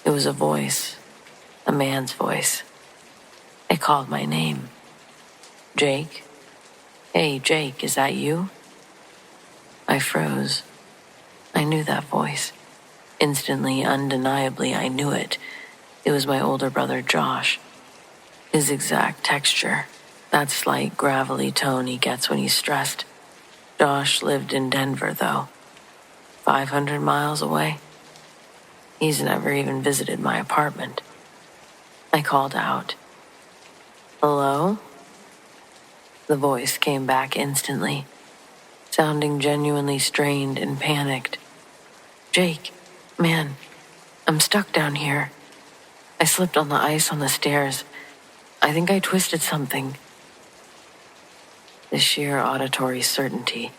It was a voice, a man's voice. It called my name. Jake? Hey, Jake, is that you? I froze. I knew that voice. Instantly, undeniably, I knew it. It was my older brother, Josh. His exact texture, that slight gravelly tone he gets when he's stressed. Josh lived in Denver, though. 500 miles away. He's never even visited my apartment. I called out. Hello? The voice came back instantly, sounding genuinely strained and panicked. Jake, man, I'm stuck down here. I slipped on the ice on the stairs. I think I twisted something. The sheer auditory certainty,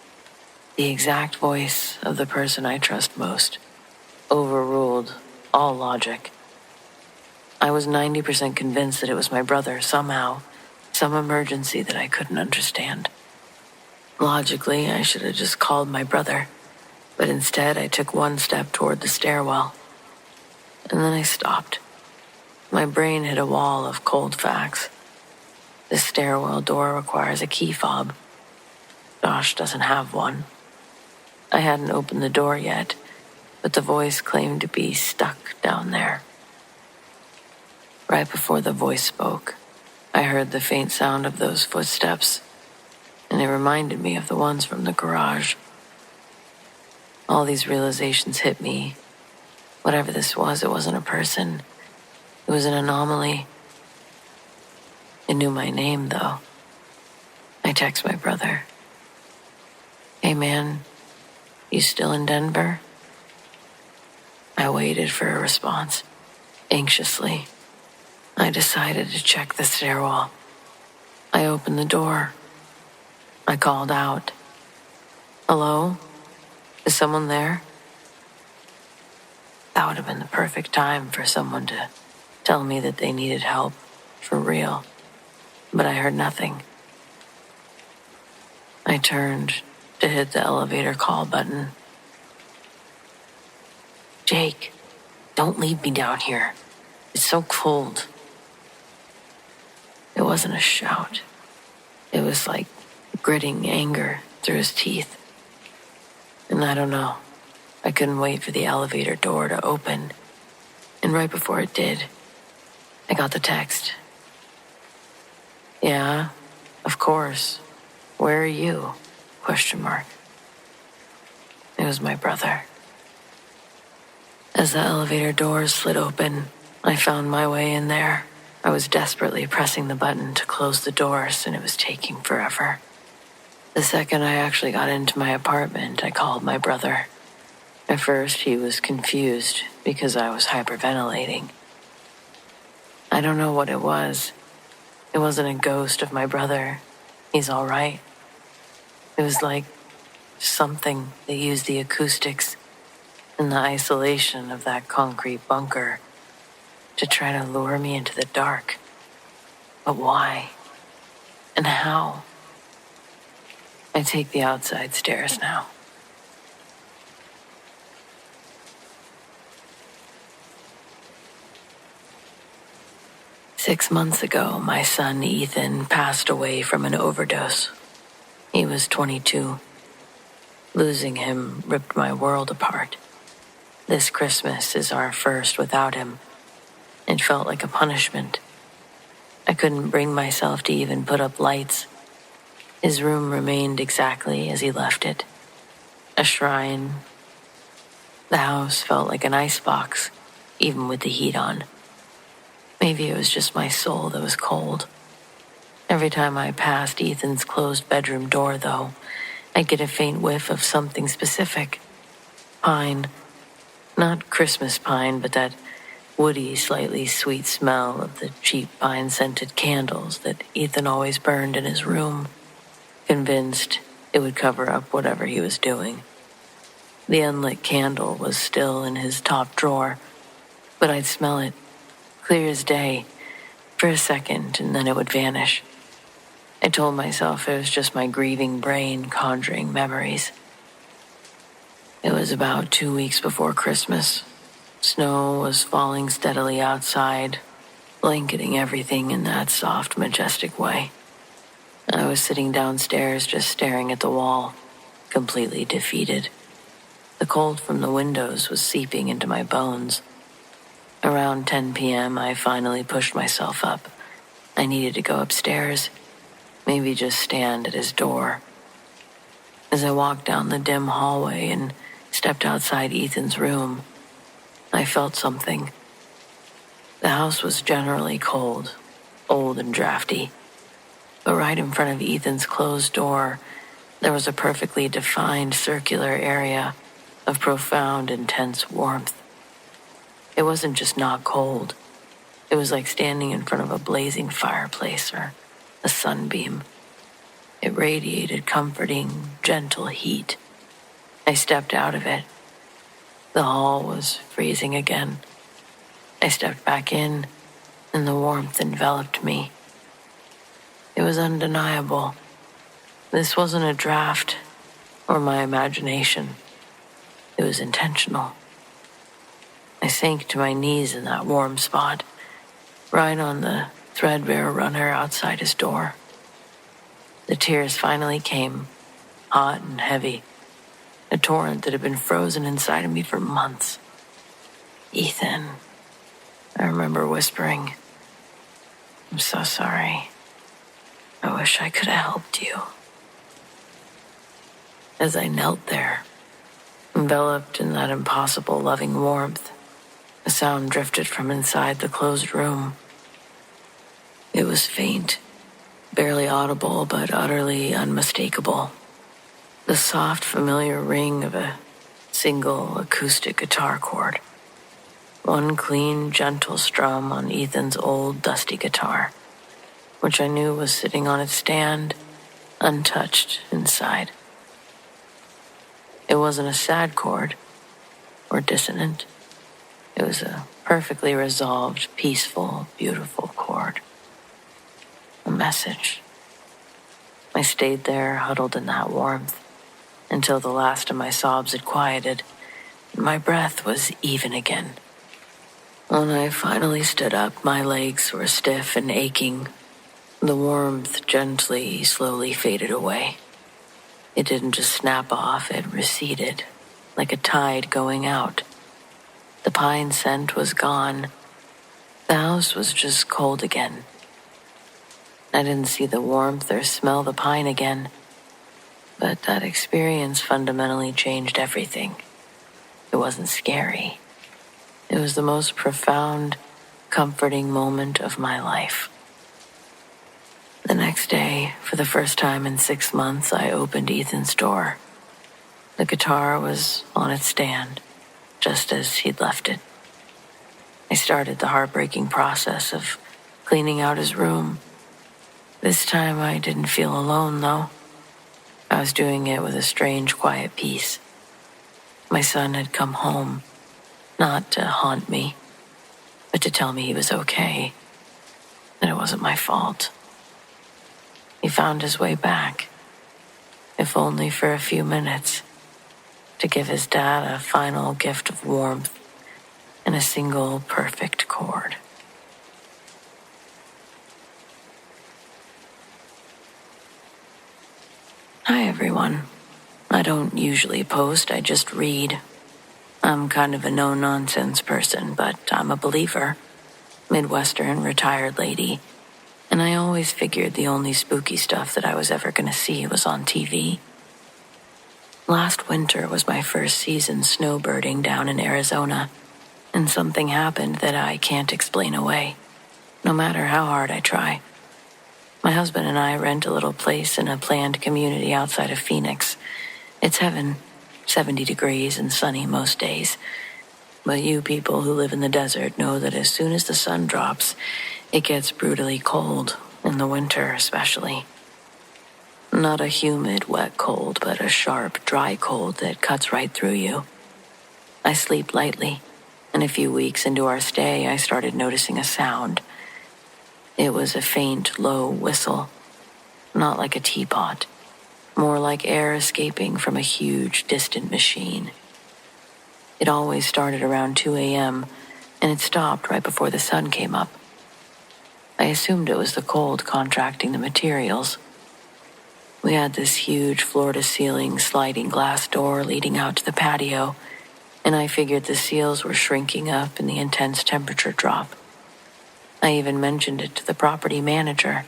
the exact voice of the person I trust most, overruled all logic. I was 90% convinced that it was my brother somehow, some emergency that I couldn't understand. Logically, I should have just called my brother, but instead I took one step toward the stairwell. And then I stopped. My brain hit a wall of cold facts. The stairwell door requires a key fob. Josh doesn't have one. I hadn't opened the door yet, but the voice claimed to be stuck down there. Right before the voice spoke, I heard the faint sound of those footsteps, and it reminded me of the ones from the garage. All these realizations hit me. Whatever this was, it wasn't a person. It was an anomaly. It knew my name, though. I text my brother. "Hey, man, you still in Denver?" I waited for a response, anxiously. I decided to check the stairwell. I opened the door. I called out. "Hello? Is someone there?" That would have been the perfect time for someone to tell me that they needed help, for real. But I heard nothing. I turned to hit the elevator call button. "Jake, don't leave me down here. It's so cold." It wasn't a shout. It was like gritting anger through his teeth. And I don't know. I couldn't wait for the elevator door to open. And right before it did, I got the text. "Yeah, of course. Where are you?" ? It was my brother. As the elevator doors slid open, I found my way in there. I was desperately pressing the button to close the doors, and it was taking forever. The second I actually got into my apartment, I called my brother. At first, he was confused because I was hyperventilating. I don't know what it was. It wasn't a ghost of my brother. He's all right. It was like something that used the acoustics and the isolation of that concrete bunker to try to lure me into the dark. But why? And how? I take the outside stairs now. "6 months ago, my son Ethan passed away from an overdose. He was 22. Losing him ripped my world apart. This Christmas is our first without him. It felt like a punishment. I couldn't bring myself to even put up lights. His room remained exactly as he left it. A shrine. The house felt like an icebox, even with the heat on. Maybe it was just my soul that was cold. Every time I passed Ethan's closed bedroom door, though, I'd get a faint whiff of something specific. Pine. Not Christmas pine, but that woody, slightly sweet smell of the cheap pine-scented candles that Ethan always burned in his room, convinced it would cover up whatever he was doing. The unlit candle was still in his top drawer, but I'd smell it, clear as day, for a second, and then it would vanish. I told myself it was just my grieving brain conjuring memories. It was about 2 weeks before Christmas. Snow was falling steadily outside, blanketing everything in that soft, majestic way. I was sitting downstairs just staring at the wall, completely defeated. The cold from the windows was seeping into my bones. Around 10 p.m., I finally pushed myself up. I needed to go upstairs, maybe just stand at his door. As I walked down the dim hallway and stepped outside Ethan's room, I felt something. The house was generally cold, old and drafty, but right in front of Ethan's closed door, there was a perfectly defined circular area of profound, intense warmth. It wasn't just not cold. It was like standing in front of a blazing fireplace or a sunbeam. It radiated comforting, gentle heat. I stepped out of it. The hall was freezing again. I stepped back in, and the warmth enveloped me. It was undeniable. This wasn't a draft or my imagination. It was intentional. I sank to my knees in that warm spot, right on the threadbare runner outside his door. The tears finally came, hot and heavy, a torrent that had been frozen inside of me for months. Ethan, I remember whispering, I'm so sorry. I wish I could have helped you. As I knelt there, enveloped in that impossible loving warmth, a sound drifted from inside the closed room. It was faint, barely audible, but utterly unmistakable. The soft, familiar ring of a single acoustic guitar chord. One clean, gentle strum on Ethan's old, dusty guitar, which I knew was sitting on its stand, untouched inside. It wasn't a sad chord or dissonant. It was a perfectly resolved, peaceful, beautiful chord. A message. I stayed there, huddled in that warmth, until the last of my sobs had quieted and my breath was even again. When I finally stood up, my legs were stiff and aching. The warmth gently, slowly faded away. It didn't just snap off, it receded, like a tide going out. The pine scent was gone. The house was just cold again. I didn't see the warmth or smell the pine again, but that experience fundamentally changed everything. It wasn't scary. It was the most profound, comforting moment of my life. The next day, for the first time in 6 months, I opened Ethan's door. The guitar was on its stand, just as he'd left it. I started the heartbreaking process of cleaning out his room. This time I didn't feel alone, though. I was doing it with a strange, quiet peace. My son had come home, not to haunt me, but to tell me he was okay, that it wasn't my fault. He found his way back, if only for a few minutes, to give his dad a final gift of warmth in a single perfect chord. Hi, everyone. I don't usually post, I just read. I'm kind of a no-nonsense person, but I'm a believer. Midwestern retired lady. And I always figured the only spooky stuff that I was ever going to see was on TV. Last winter was my first season snowbirding down in Arizona, and something happened that I can't explain away, no matter how hard I try. My husband and I rent a little place in a planned community outside of Phoenix. It's heaven, 70 degrees and sunny most days. But you people who live in the desert know that as soon as the sun drops, it gets brutally cold, in the winter especially. Not a humid, wet cold, but a sharp, dry cold that cuts right through you. I sleep lightly, and a few weeks into our stay, I started noticing a sound. It was a faint, low whistle, not like a teapot, more like air escaping from a huge, distant machine. It always started around 2 a.m., and it stopped right before the sun came up. I assumed it was the cold contracting the materials. We had this huge floor-to-ceiling sliding glass door leading out to the patio, and I figured the seals were shrinking up in the intense temperature drop. I even mentioned it to the property manager,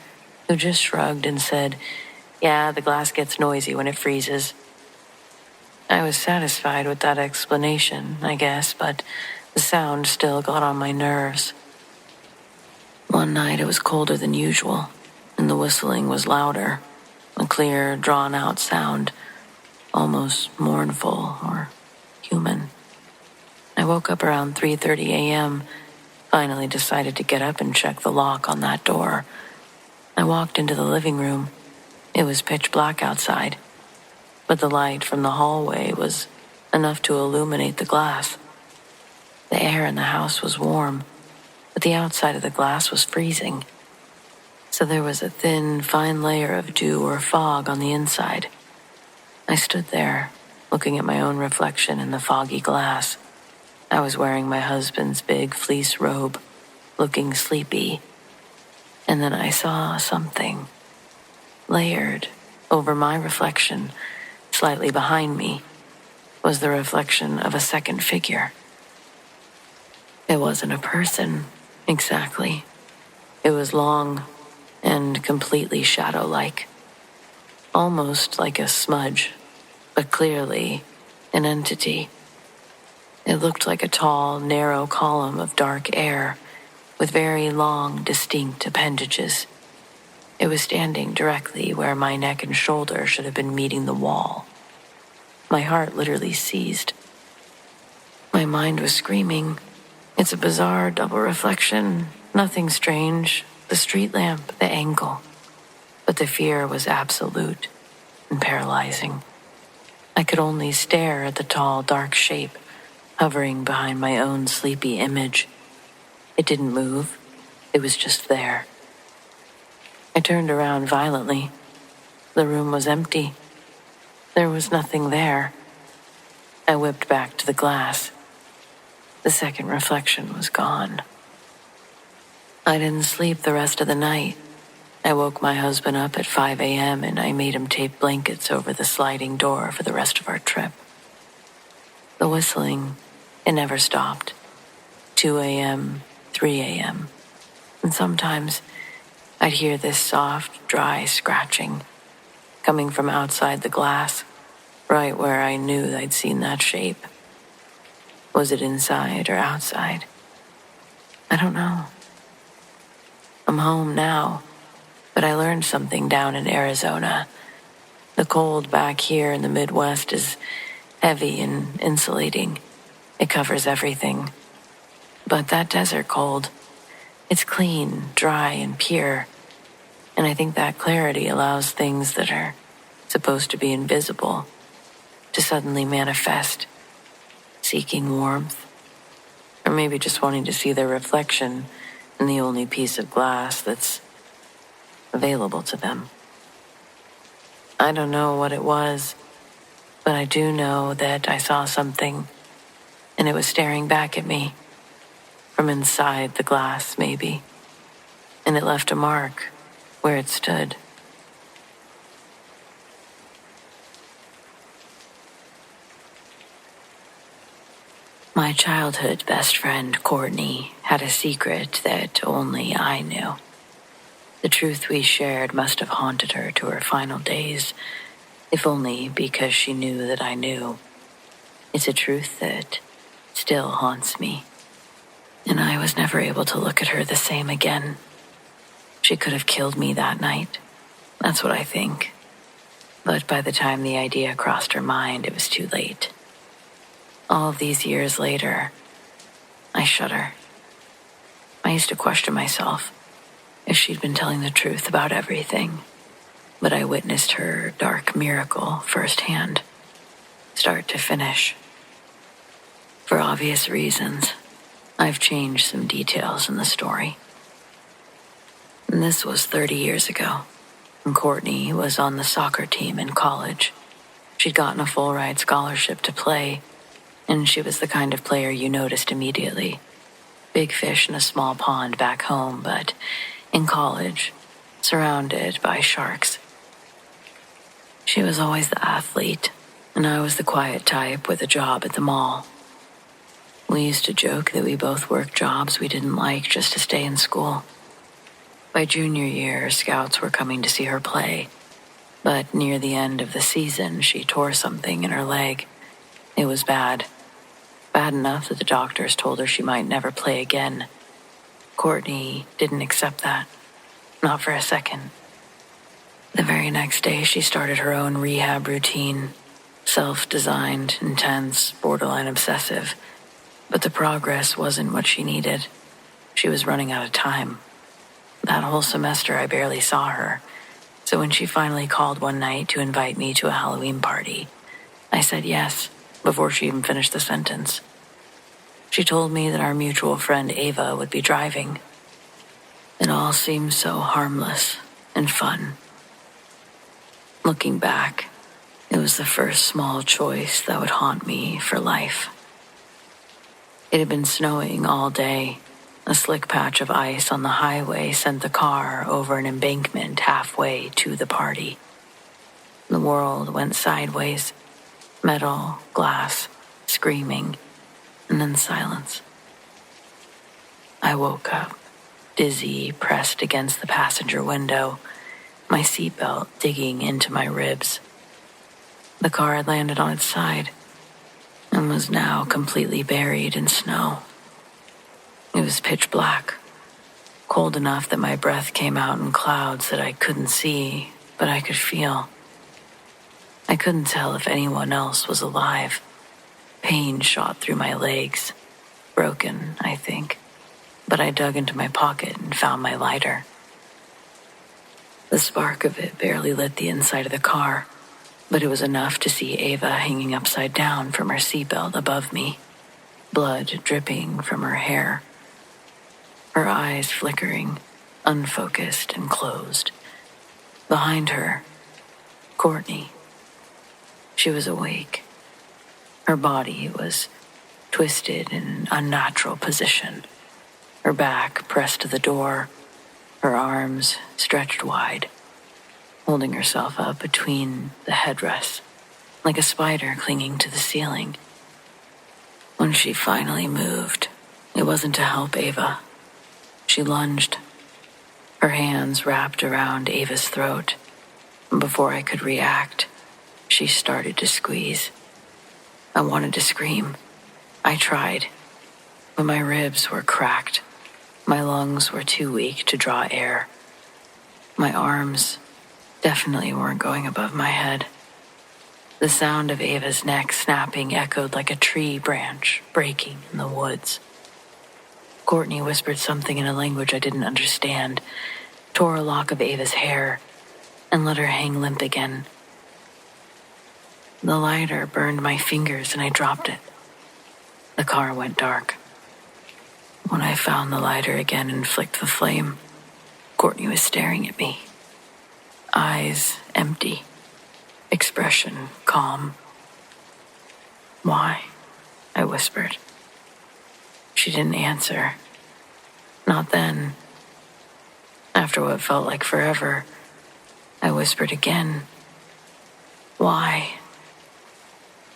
who just shrugged and said, "Yeah, the glass gets noisy when it freezes." I was satisfied with that explanation, I guess, but the sound still got on my nerves. One night it was colder than usual, and the whistling was louder, a clear, drawn-out sound, almost mournful or human. I woke up around 3:30 a.m., finally decided to get up and check the lock on that door. I walked into the living room. It was pitch black outside, but the light from the hallway was enough to illuminate the glass. The air in the house was warm, but the outside of the glass was freezing. so there was a thin, fine layer of dew or fog on the inside. I stood there, looking at my own reflection in the foggy glass. I was wearing my husband's big fleece robe, looking sleepy. And then I saw something. Layered over my reflection, slightly behind me, was the reflection of a second figure. It wasn't a person, exactly. It was long and completely shadow-like, almost like a smudge, but clearly an entity. It looked like a tall, narrow column of dark air with very long, distinct appendages. It was standing directly where my neck and shoulder should have been meeting the wall. My heart literally seized. My mind was screaming. It's a bizarre double reflection, nothing strange, the street lamp, the angle. But the fear was absolute and paralyzing. I could only stare at the tall, dark shape hovering behind my own sleepy image. It didn't move. It was just there. I turned around violently. The room was empty. There was nothing there. I whipped back to the glass. The second reflection was gone. I didn't sleep the rest of the night. I woke my husband up at 5 a.m. and I made him tape blankets over the sliding door for the rest of our trip. The whistling, it never stopped. 2 a.m., 3 a.m. And sometimes I'd hear this soft, dry scratching coming from outside the glass, right where I knew I'd seen that shape. Was it inside or outside? I don't know. I'm home now, but I learned something down in Arizona. The cold back here in the Midwest is heavy and insulating. It covers everything. But that desert cold, it's clean, dry, and pure. And I think that clarity allows things that are supposed to be invisible to suddenly manifest, seeking warmth, or maybe just wanting to see their reflection in the only piece of glass that's available to them. I don't know what it was, but I do know that I saw something, and it was staring back at me, from inside the glass, maybe, and it left a mark where it stood. My childhood best friend, Courtney, had a secret that only I knew. The truth we shared must have haunted her to her final days, if only because she knew that I knew. It's a truth that still haunts me, and I was never able to look at her the same again. She could have killed me that night. That's what I think. But by the time the idea crossed her mind, it was too late. All of these years later, I shudder. I used to question myself if she'd been telling the truth about everything, but I witnessed her dark miracle firsthand, start to finish. For obvious reasons, I've changed some details in the story. And this was 30 years ago, and Courtney was on the soccer team in college. She'd gotten a full-ride scholarship to play, and she was the kind of player you noticed immediately. Big fish in a small pond back home, but in college, surrounded by sharks. She was always the athlete, and I was the quiet type with a job at the mall. We used to joke that we both worked jobs we didn't like just to stay in school. By junior year, scouts were coming to see her play, but near the end of the season, she tore something in her leg. It was bad. Bad enough that the doctors told her she might never play again. Courtney didn't accept that. Not for a second. The very next day, she started her own rehab routine. Self-designed, intense, borderline obsessive. But the progress wasn't what she needed. She was running out of time. That whole semester, I barely saw her. So when she finally called one night to invite me to a Halloween party, I said yes, before she even finished the sentence. She told me that our mutual friend Ava would be driving. It all seemed so harmless and fun. Looking back, it was the first small choice that would haunt me for life. It had been snowing all day. A slick patch of ice on the highway sent the car over an embankment halfway to the party. The world went sideways. Metal, glass, screaming, and then silence. I woke up, dizzy, pressed against the passenger window, my seatbelt digging into my ribs. The car had landed on its side and was now completely buried in snow. It was pitch black, cold enough that my breath came out in clouds that I couldn't see, but I could feel. I couldn't tell if anyone else was alive. Pain shot through my legs. Broken, I think. But I dug into my pocket and found my lighter. The spark of it barely lit the inside of the car, but it was enough to see Ava hanging upside down from her seatbelt above me, blood dripping from her hair. Her eyes flickering, unfocused and closed. Behind her, Courtney. She was awake. Her body was twisted in an unnatural position, her back pressed to the door, her arms stretched wide, holding herself up between the headrests, like a spider clinging to the ceiling. When she finally moved, it wasn't to help Ava. She lunged, her hands wrapped around Ava's throat, and before I could react, she started to squeeze. I wanted to scream. I tried, but my ribs were cracked. My lungs were too weak to draw air. My arms definitely weren't going above my head. The sound of Ava's neck snapping echoed like a tree branch breaking in the woods. Courtney whispered something in a language I didn't understand, tore a lock of Ava's hair, and let her hang limp again. The lighter burned my fingers and I dropped it. The car went dark. When I found the lighter again and flicked the flame, Courtney was staring at me. Eyes empty, expression calm. "Why?" I whispered. She didn't answer. Not then. After what felt like forever, I whispered again. "Why?"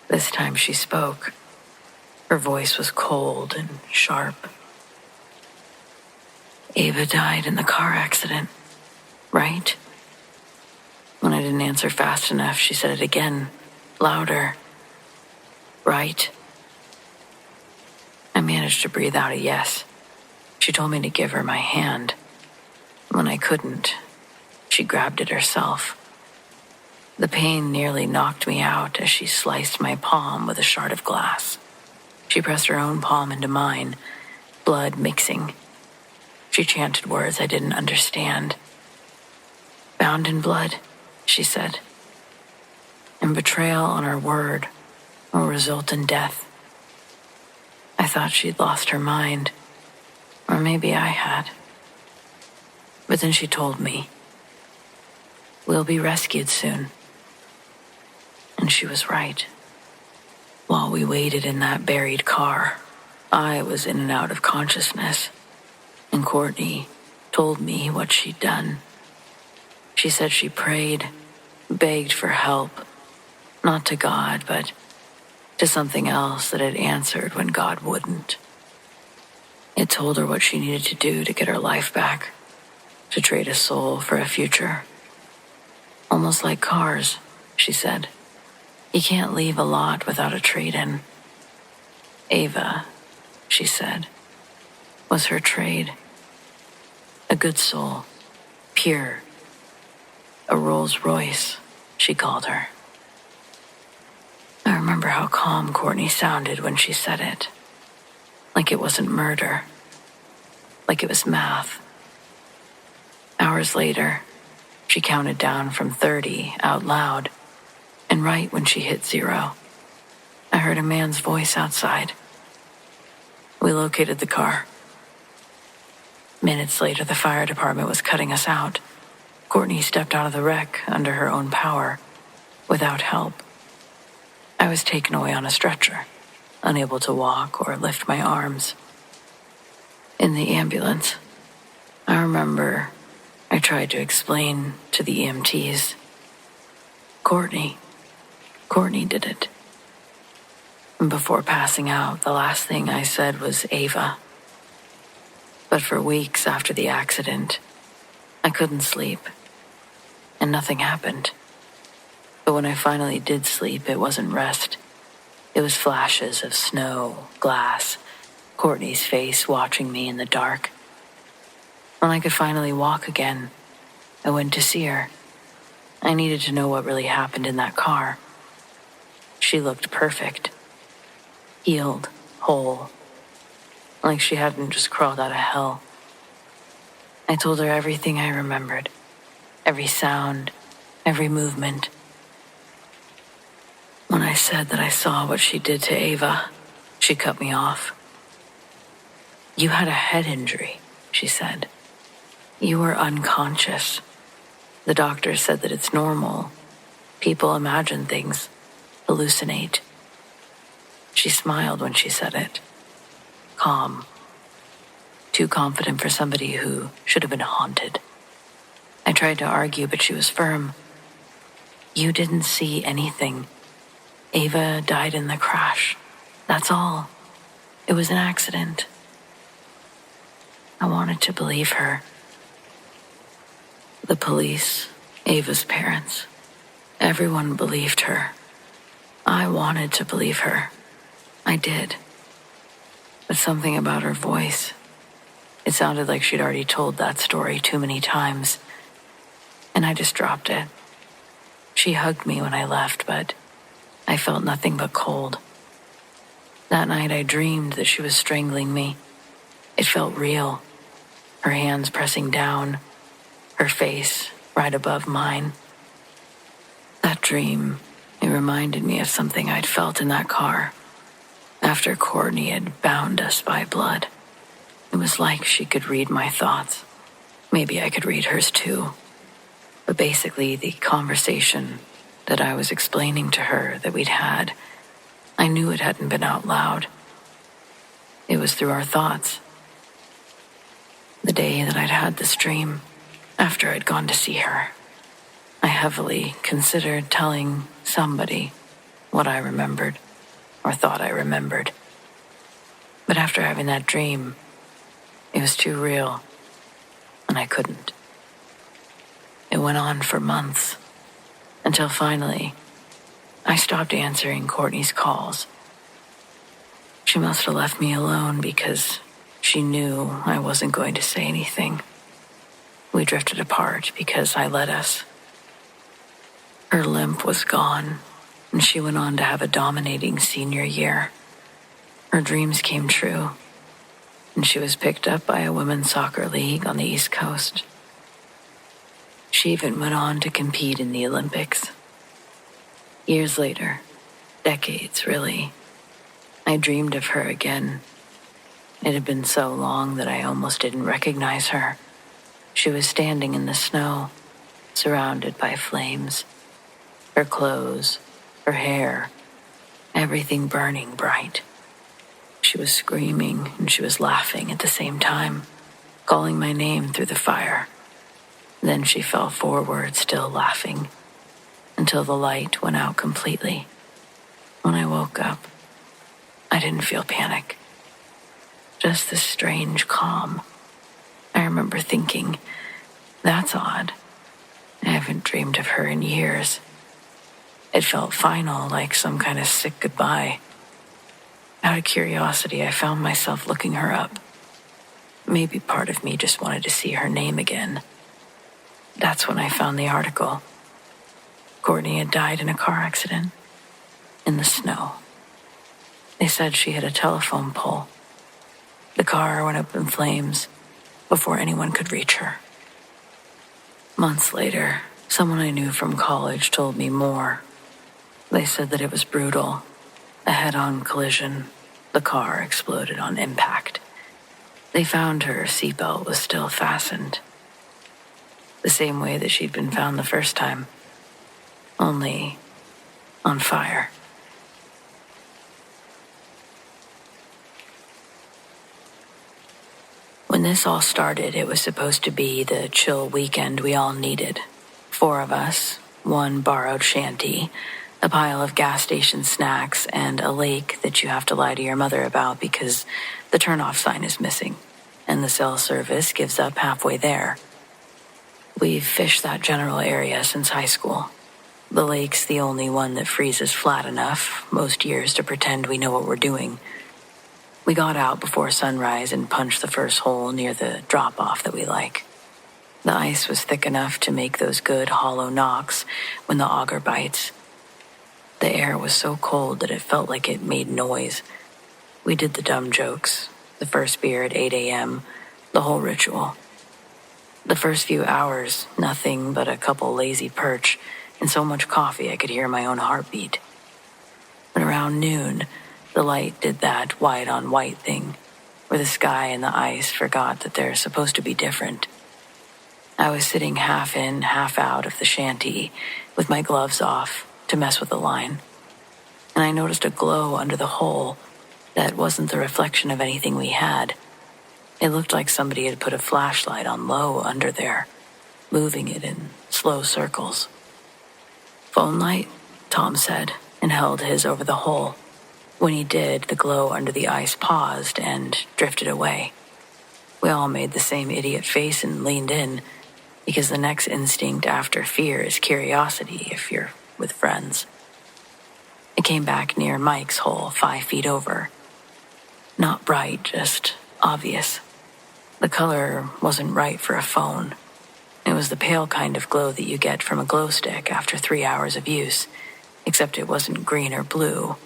This time she spoke. Her voice was cold and sharp. "Ava died in the car accident, right?" When I didn't answer fast enough, she said it again, louder. "Right?" I managed to breathe out a yes. She told me to give her my hand. When I couldn't, she grabbed it herself. The pain nearly knocked me out as she sliced my palm with a shard of glass. She pressed her own palm into mine, blood mixing. She chanted words I didn't understand. "Bound in blood," she said. "And betrayal on our word will result in death." I thought she'd lost her mind, or maybe I had. But then she told me, "We'll be rescued soon." And she was right. While we waited in that buried car, I was in and out of consciousness, and Courtney told me what she'd done. She said she prayed, begged for help, not to God, but to something else that had answered when God wouldn't. It told her what she needed to do to get her life back, to trade a soul for a future. "Almost like cars," she said. "You can't leave a lot without a trade-in." Ava, she said, was her trade. A good soul, pure. A Rolls Royce, she called her. I remember how calm Courtney sounded when she said it. Like it wasn't murder. Like it was math. Hours later, she counted down from 30 out loud, and right when she hit 0, I heard a man's voice outside. We located the car. Minutes later, the fire department was cutting us out. Courtney stepped out of the wreck under her own power, without help. I was taken away on a stretcher, unable to walk or lift my arms. In the ambulance, I remember I tried to explain to the EMTs. Courtney did it. And before passing out, the last thing I said was Ava. But for weeks after the accident, I couldn't sleep, and nothing happened. But when I finally did sleep, it wasn't rest. It was flashes of snow, glass, Courtney's face watching me in the dark. When I could finally walk again, I went to see her. I needed to know what really happened in that car. She looked perfect. Healed, whole, like she hadn't just crawled out of hell. I told her everything I remembered, every sound, every movement. When I said that I saw what she did to Ava, she cut me off. "You had a head injury," she said. "You were unconscious. The doctor said that it's normal. People imagine things, hallucinate." She smiled when she said it. Calm. Too confident for somebody who should have been haunted. I tried to argue, but she was firm. "You didn't see anything. Ava died in the crash. That's all. It was an accident." I wanted to believe her. The police, Ava's parents, everyone believed her. I wanted to believe her. I did. But something about her voice, it sounded like she'd already told that story too many times, and I just dropped it. She hugged me when I left, but I felt nothing but cold. That night I dreamed that she was strangling me. It felt real. Her hands pressing down, her face right above mine. That dream, it reminded me of something I'd felt in that car. After Courtney had bound us by blood, it was like she could read my thoughts. Maybe I could read hers too. But basically, the conversation that I was explaining to her that we'd had, I knew it hadn't been out loud. It was through our thoughts. The day that I'd had this dream, after I'd gone to see her, I heavily considered telling somebody what I remembered, or thought I remembered. But after having that dream, it was too real, and I couldn't. It went on for months, until finally, I stopped answering Courtney's calls. She must have left me alone because she knew I wasn't going to say anything. We drifted apart because I let us. Her limp was gone, and she went on to have a dominating senior year. Her dreams came true, and she was picked up by a women's soccer league on the East Coast. She even went on to compete in the Olympics. Years later, decades really, I dreamed of her again. It had been so long that I almost didn't recognize her. She was standing in the snow, surrounded by flames. Her clothes, her hair, everything burning bright. She was screaming and she was laughing at the same time, calling my name through the fire. Then she fell forward, still laughing, until the light went out completely. When I woke up, I didn't feel panic, just this strange calm. I remember thinking, that's odd. I haven't dreamed of her in years. It felt final, like some kind of sick goodbye. Out of curiosity, I found myself looking her up. Maybe part of me just wanted to see her name again. That's when I found the article. Courtney had died in a car accident. In the snow. They said she hit a telephone pole. The car went up in flames before anyone could reach her. Months later, someone I knew from college told me more. They said that it was brutal. A head-on collision. The car exploded on impact. They found her seatbelt was still fastened, the same way that she'd been found the first time, only on fire. When this all started, it was supposed to be the chill weekend we all needed. 4 of us, 1 borrowed shanty, a pile of gas station snacks, and a lake that you have to lie to your mother about because the turnoff sign is missing, and the cell service gives up halfway there. We've fished that general area since high school. The lake's the only one that freezes flat enough most years to pretend we know what we're doing. We got out before sunrise and punched the first hole near the drop-off that we like. The ice was thick enough to make those good hollow knocks when the auger bites. The air was so cold that it felt like it made noise. We did the dumb jokes, the first beer at 8 a.m., the whole ritual. The first few hours, nothing but a couple lazy perch and so much coffee I could hear my own heartbeat. But around noon, the light did that white-on-white thing, where the sky and the ice forgot that they're supposed to be different. I was sitting half in, half out of the shanty, with my gloves off to mess with the line, and I noticed a glow under the hole that wasn't the reflection of anything we had. It looked like somebody had put a flashlight on low under there, moving it in slow circles. "Phone light," Tom said, and held his over the hole. When he did, the glow under the ice paused and drifted away. We all made the same idiot face and leaned in, because the next instinct after fear is curiosity if you're with friends. It came back near Mike's hole, 5 feet over. Not bright, just obvious. The color wasn't right for a phone. It was the pale kind of glow that you get from a glow stick after 3 hours of use, except it wasn't green or blue.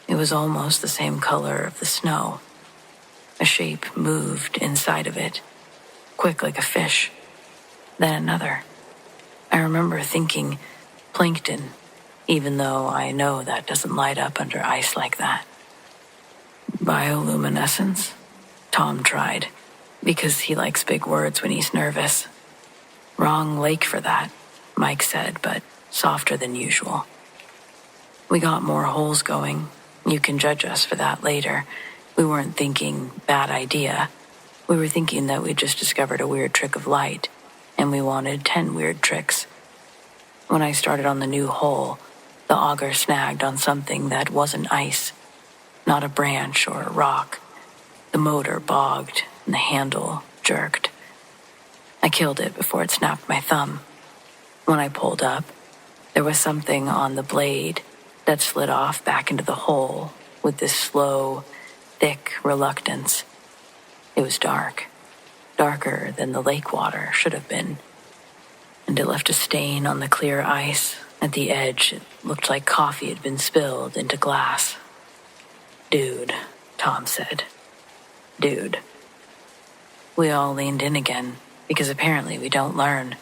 It was almost the same color of the snow. A shape moved inside of it, quick like a fish. Then another. I remember thinking plankton, even though I know that doesn't light up under ice like that. Bioluminescence? Tom tried, because he likes big words when he's nervous. Wrong lake for that, Mike said, but softer than usual. We got more holes going. You can judge us for that later. We weren't thinking bad idea. We were thinking that we just discovered a weird trick of light, and we wanted 10 weird tricks. When I started on the new hole, the auger snagged on something that wasn't ice, not a branch or a rock. The motor bogged and the handle jerked. I killed it before it snapped my thumb. When I pulled up, there was something on the blade that slid off back into the hole with this slow, thick reluctance. It was dark, darker than the lake water should have been, and it left a stain on the clear ice. At the edge, it looked like coffee had been spilled into glass. "Dude," Tom said. "Dude." We all leaned in again, because apparently we don't learn.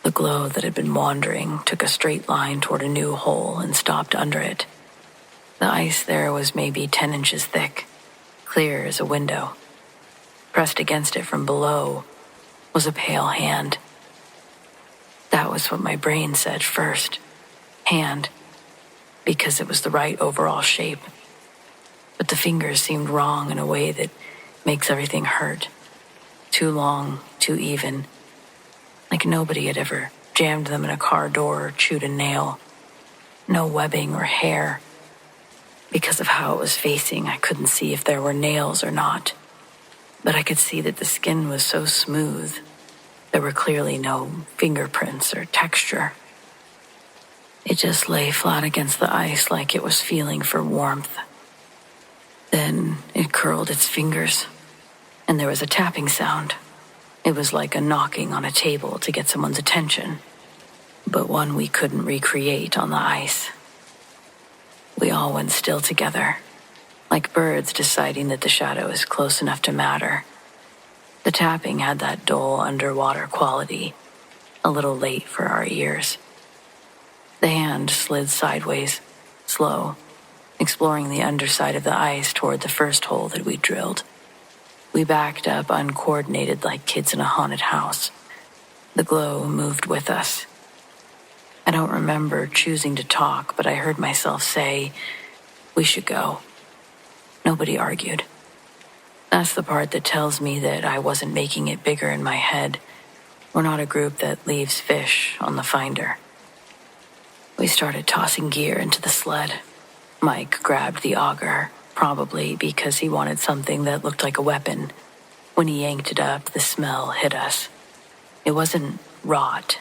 The glow that had been wandering took a straight line toward a new hole and stopped under it. The ice there was maybe 10 inches thick, clear as a window. Pressed against it from below was a pale hand. That was what my brain said first. Hand. Because it was the right overall shape. But the fingers seemed wrong in a way that makes everything hurt. Too long, too even. Like nobody had ever jammed them in a car door or chewed a nail. No webbing or hair. Because of how it was facing, I couldn't see if there were nails or not. But I could see that the skin was so smooth. There were clearly no fingerprints or texture. It just lay flat against the ice like it was feeling for warmth. Then it curled its fingers, and there was a tapping sound. It was like a knocking on a table to get someone's attention, but one we couldn't recreate on the ice. We all went still together, like birds deciding that the shadow is close enough to matter. The tapping had that dull underwater quality, a little late for our ears. The hand slid sideways, slow, exploring the underside of the ice toward the first hole that we drilled. We backed up uncoordinated like kids in a haunted house. The glow moved with us. I don't remember choosing to talk, but I heard myself say, "We should go." Nobody argued. That's the part that tells me that I wasn't making it bigger in my head. We're not a group that leaves fish on the finder. We started tossing gear into the sled. Mike grabbed the auger, probably because he wanted something that looked like a weapon. When he yanked it up, the smell hit us. It wasn't rot,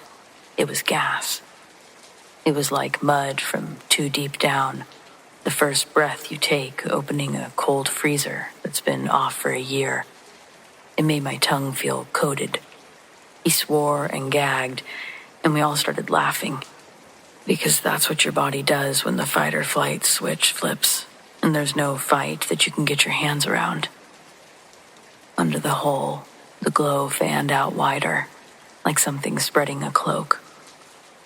it was gas. It was like mud from too deep down, the first breath you take opening a cold freezer that's been off for a year. It made my tongue feel coated. He swore and gagged, and we all started laughing, because that's what your body does when the fight or flight switch flips, and there's no fight that you can get your hands around. Under the hole, the glow fanned out wider, like something spreading a cloak.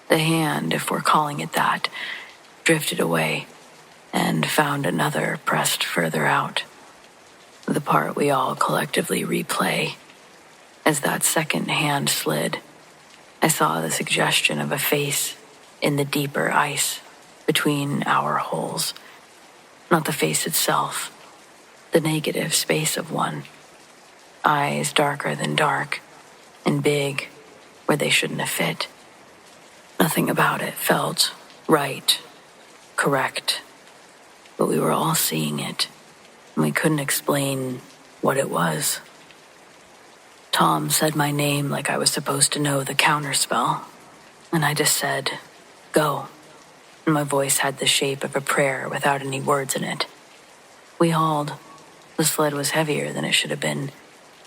The hand, if we're calling it that, drifted away and found another pressed further out. The part we all collectively replay. As that second hand slid, I saw the suggestion of a face in the deeper ice between our holes. Not the face itself, the negative space of one. Eyes darker than dark, and big where they shouldn't have fit. Nothing about it felt right, correct, but we were all seeing it, and we couldn't explain what it was. Tom said my name like I was supposed to know the counterspell, and I just said, "Go." And my voice had the shape of a prayer without any words in it. We hauled. The sled was heavier than it should have been,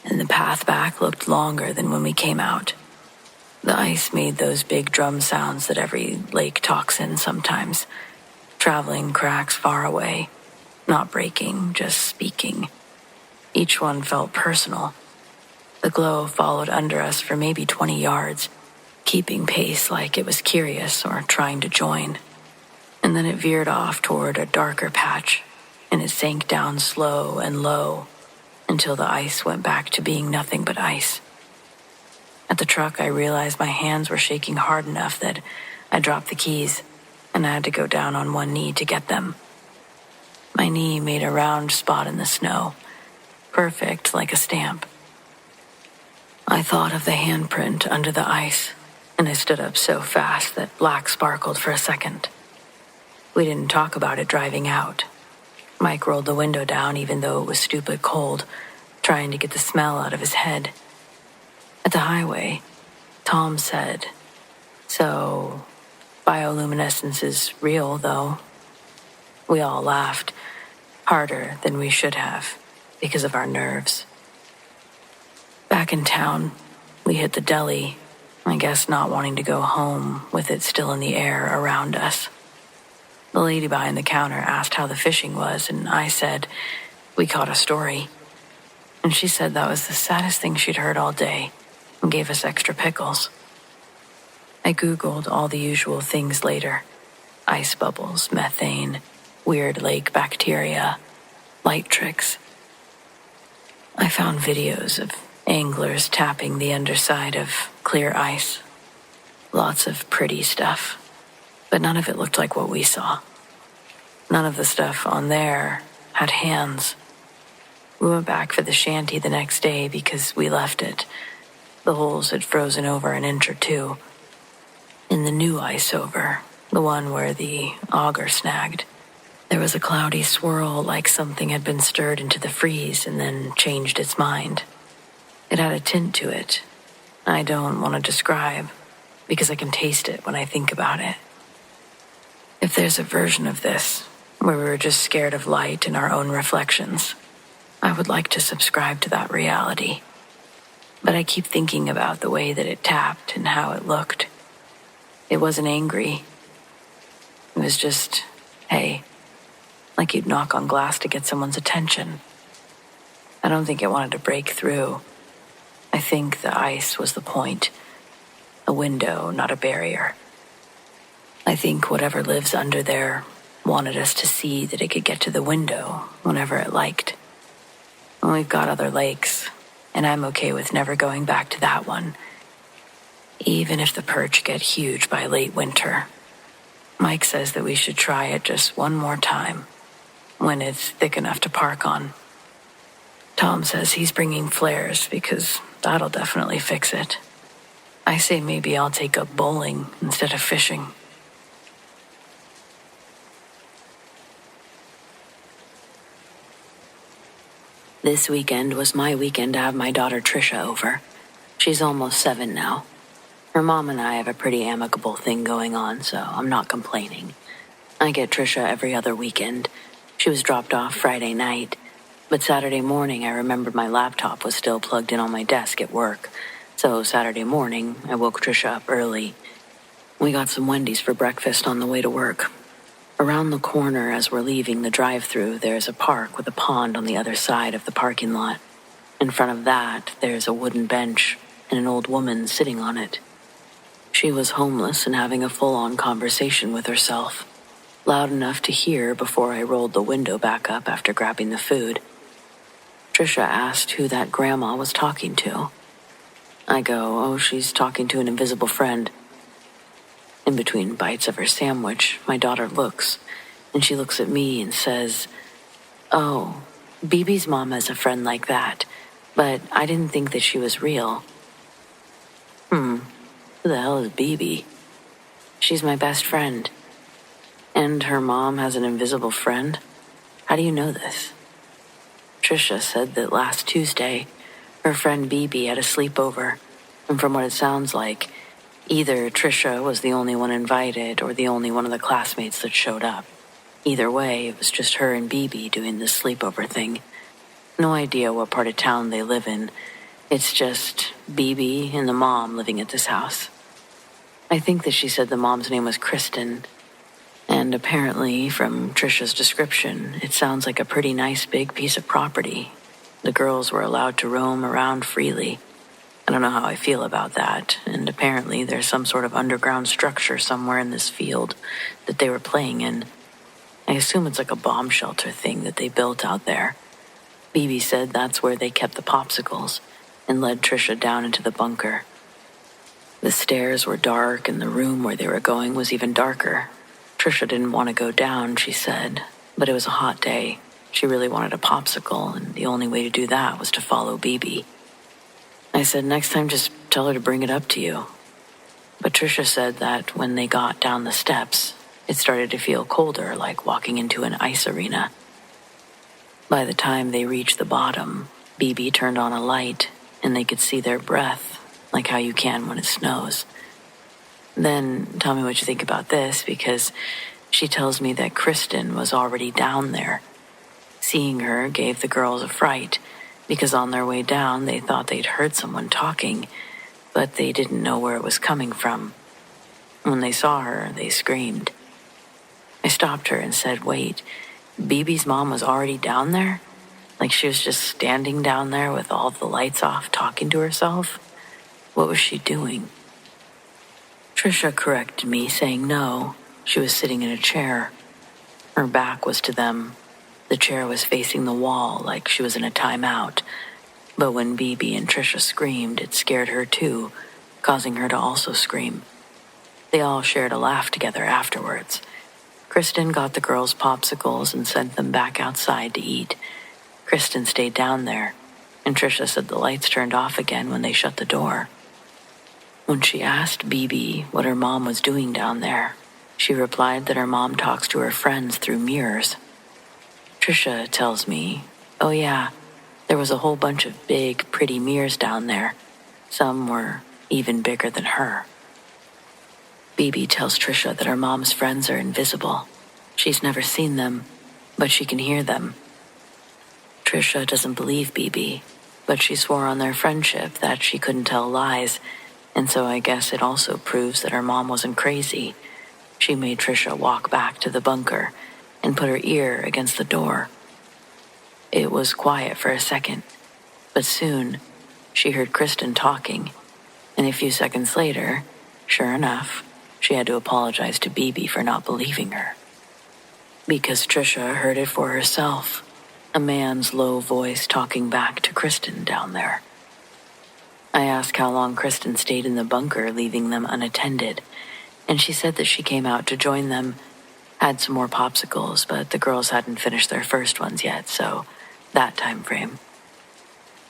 and the path back looked longer than when we came out. The ice made those big drum sounds that every lake talks in sometimes, traveling cracks far away, not breaking, just speaking. Each one felt personal. The glow followed under us for maybe 20 yards, keeping pace like it was curious or trying to join. And then it veered off toward a darker patch, and it sank down slow and low until the ice went back to being nothing but ice. At the truck, I realized my hands were shaking hard enough that I dropped the keys, and I had to go down on one knee to get them. My knee made a round spot in the snow, perfect like a stamp. I thought of the handprint under the ice, and I stood up so fast that black sparkled for a second. We didn't talk about it driving out. Mike rolled the window down even though it was stupid cold, trying to get the smell out of his head. At the highway, Tom said, "So, bioluminescence is real, though." We all laughed, harder than we should have, because of our nerves. Back in town, we hit the deli, I guess not wanting to go home with it still in the air around us. The lady behind the counter asked how the fishing was, and I said, "We caught a story." And she said that was the saddest thing she'd heard all day, and gave us extra pickles. I Googled all the usual things later. Ice bubbles, methane, weird lake bacteria, light tricks. I found videos of anglers tapping the underside of clear ice. Lots of pretty stuff, but none of it looked like what we saw. None of the stuff on there had hands. We went back for the shanty the next day because we left it. The holes had frozen over an inch or two. In the new ice over, the one where the auger snagged, there was a cloudy swirl like something had been stirred into the freeze and then changed its mind. It had a tint to it I don't want to describe because I can taste it when I think about it. If there's a version of this where we were just scared of light and our own reflections, I would like to subscribe to that reality. But I keep thinking about the way that it tapped and how it looked. It wasn't angry. It was just, hey, like you'd knock on glass to get someone's attention. I don't think it wanted to break through. I think the ice was the point. A window, not a barrier. I think whatever lives under there wanted us to see that it could get to the window whenever it liked. And we've got other lakes, and I'm okay with never going back to that one, even if the perch get huge by late winter. Mike says that we should try it just one more time, when it's thick enough to park on. Tom says he's bringing flares because that'll definitely fix it. I say maybe I'll take up bowling instead of fishing. This weekend was my weekend to have my daughter Trisha over. She's almost 7 now. Her mom and I have a pretty amicable thing going on, so I'm not complaining. I get Trisha every other weekend. She was dropped off Friday night, but Saturday morning I remembered my laptop was still plugged in on my desk at work. So Saturday morning, I woke Trisha up early. We got some Wendy's for breakfast on the way to work. Around the corner as we're leaving the drive-thru, there's a park with a pond on the other side of the parking lot. In front of that, there's a wooden bench and an old woman sitting on it. She was homeless and having a full-on conversation with herself, loud enough to hear before I rolled the window back up after grabbing the food. Trisha asked who that grandma was talking to. I go, oh, she's talking to an invisible friend. In between bites of her sandwich, my daughter looks, and she looks at me and says, oh, BB's mom has a friend like that, but I didn't think that she was real. Who the hell is BB? She's my best friend. And her mom has an invisible friend? How do you know this? Trisha said that last Tuesday, her friend BB had a sleepover, and from what it sounds like, either Trisha was the only one invited or the only one of the classmates that showed up. Either way, it was just her and BB doing this sleepover thing. No idea what part of town they live in. It's just BB and the mom living at this house. I think that she said the mom's name was Kristen. And apparently, from Trisha's description, it sounds like a pretty nice big piece of property. The girls were allowed to roam around freely. I don't know how I feel about that, and apparently there's some sort of underground structure somewhere in this field that they were playing in. I assume it's like a bomb shelter thing that they built out there. BB said that's where they kept the popsicles and led Trisha down into the bunker. The stairs were dark and the room where they were going was even darker. Trisha didn't want to go down, she said, but it was a hot day. She really wanted a popsicle, and the only way to do that was to follow BB. I said, next time just tell her to bring it up to you. But Trisha said that when they got down the steps, it started to feel colder, like walking into an ice arena. By the time they reached the bottom, BB turned on a light, and they could see their breath, like how you can when it snows. Then tell me what you think about this, because she tells me that Kristen was already down there. Seeing her gave the girls a fright, because on their way down they thought they'd heard someone talking, but they didn't know where it was coming from. When they saw her, they screamed. I stopped her and said, wait, BB's mom was already down there? Like she was just standing down there with all the lights off talking to herself? What was she doing? Trisha corrected me, saying no, she was sitting in a chair. Her back was to them. The chair was facing the wall like she was in a timeout. But when BB and Trisha screamed, it scared her too, causing her to also scream. They all shared a laugh together afterwards. Kristen got the girls popsicles and sent them back outside to eat. Kristen stayed down there, and Trisha said the lights turned off again when they shut the door. When she asked BB what her mom was doing down there, she replied that her mom talks to her friends through mirrors. Trisha tells me, oh yeah, there was a whole bunch of big, pretty mirrors down there. Some were even bigger than her. BB tells Trisha that her mom's friends are invisible. She's never seen them, but she can hear them. Trisha doesn't believe BB, but she swore on their friendship that she couldn't tell lies, and so I guess it also proves that her mom wasn't crazy. She made Trisha walk back to the bunker and put her ear against the door. It was quiet for a second, but soon she heard Kristen talking, and a few seconds later, sure enough, she had to apologize to BB for not believing her. Because Trisha heard it for herself, a man's low voice talking back to Kristen down there. I asked how long Kristen stayed in the bunker, leaving them unattended, and she said that she came out to join them, had some more popsicles, but the girls hadn't finished their first ones yet, so that time frame.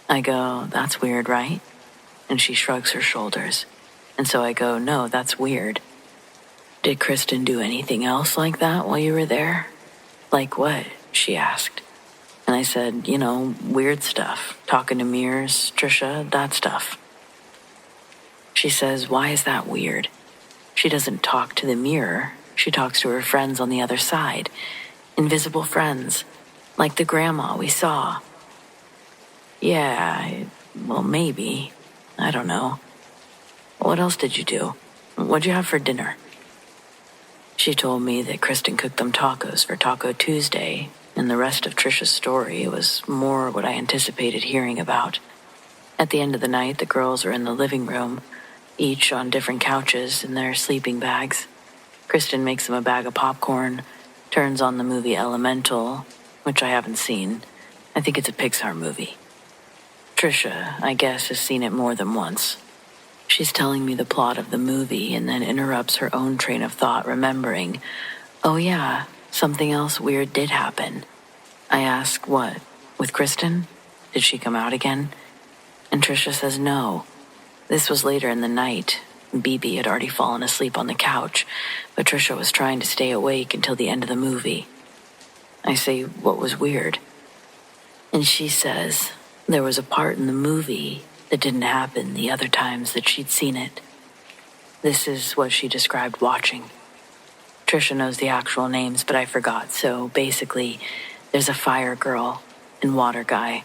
I go, "That's weird, right?" And she shrugs her shoulders. And so I go, "No, that's weird. Did Kristen do anything else like that while you were there?" "Like what?" she asked. And I said, weird stuff. Talking to mirrors, Trisha, that stuff. She says, "Why is that weird? She doesn't talk to the mirror. She talks to her friends on the other side. Invisible friends. Like the grandma we saw." "Yeah, well, maybe. I don't know. What else did you do? What'd you have for dinner?" She told me that Kristen cooked them tacos for Taco Tuesday, and the rest of Trisha's story was more what I anticipated hearing about. At the end of the night, the girls are in the living room, each on different couches in their sleeping bags. Kristen makes them a bag of popcorn, turns on the movie Elemental, which I haven't seen. I think it's a Pixar movie. Trisha, I guess, has seen it more than once. She's telling me the plot of the movie and then interrupts her own train of thought, remembering, "Oh yeah, something else weird did happen." I ask, "What? With Kristen? Did she come out again?" And Trisha says no. This was later in the night. BB had already fallen asleep on the couch, but Trisha was trying to stay awake until the end of the movie. I say, "What was weird?" And she says there was a part in the movie that didn't happen the other times that she'd seen it. This is what she described watching. Trisha knows the actual names, but I forgot, so basically, there's a fire girl and water guy.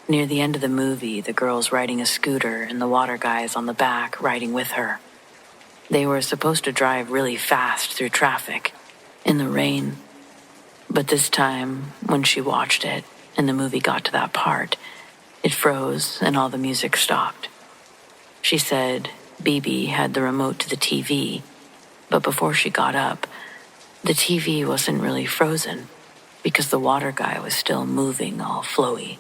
Near the end of the movie, the girl's riding a scooter and the water guy is on the back riding with her. They were supposed to drive really fast through traffic, in the rain. But this time, when she watched it and the movie got to that part, it froze and all the music stopped. She said BB had the remote to the TV, but before she got up, the TV wasn't really frozen because the water guy was still moving all flowy.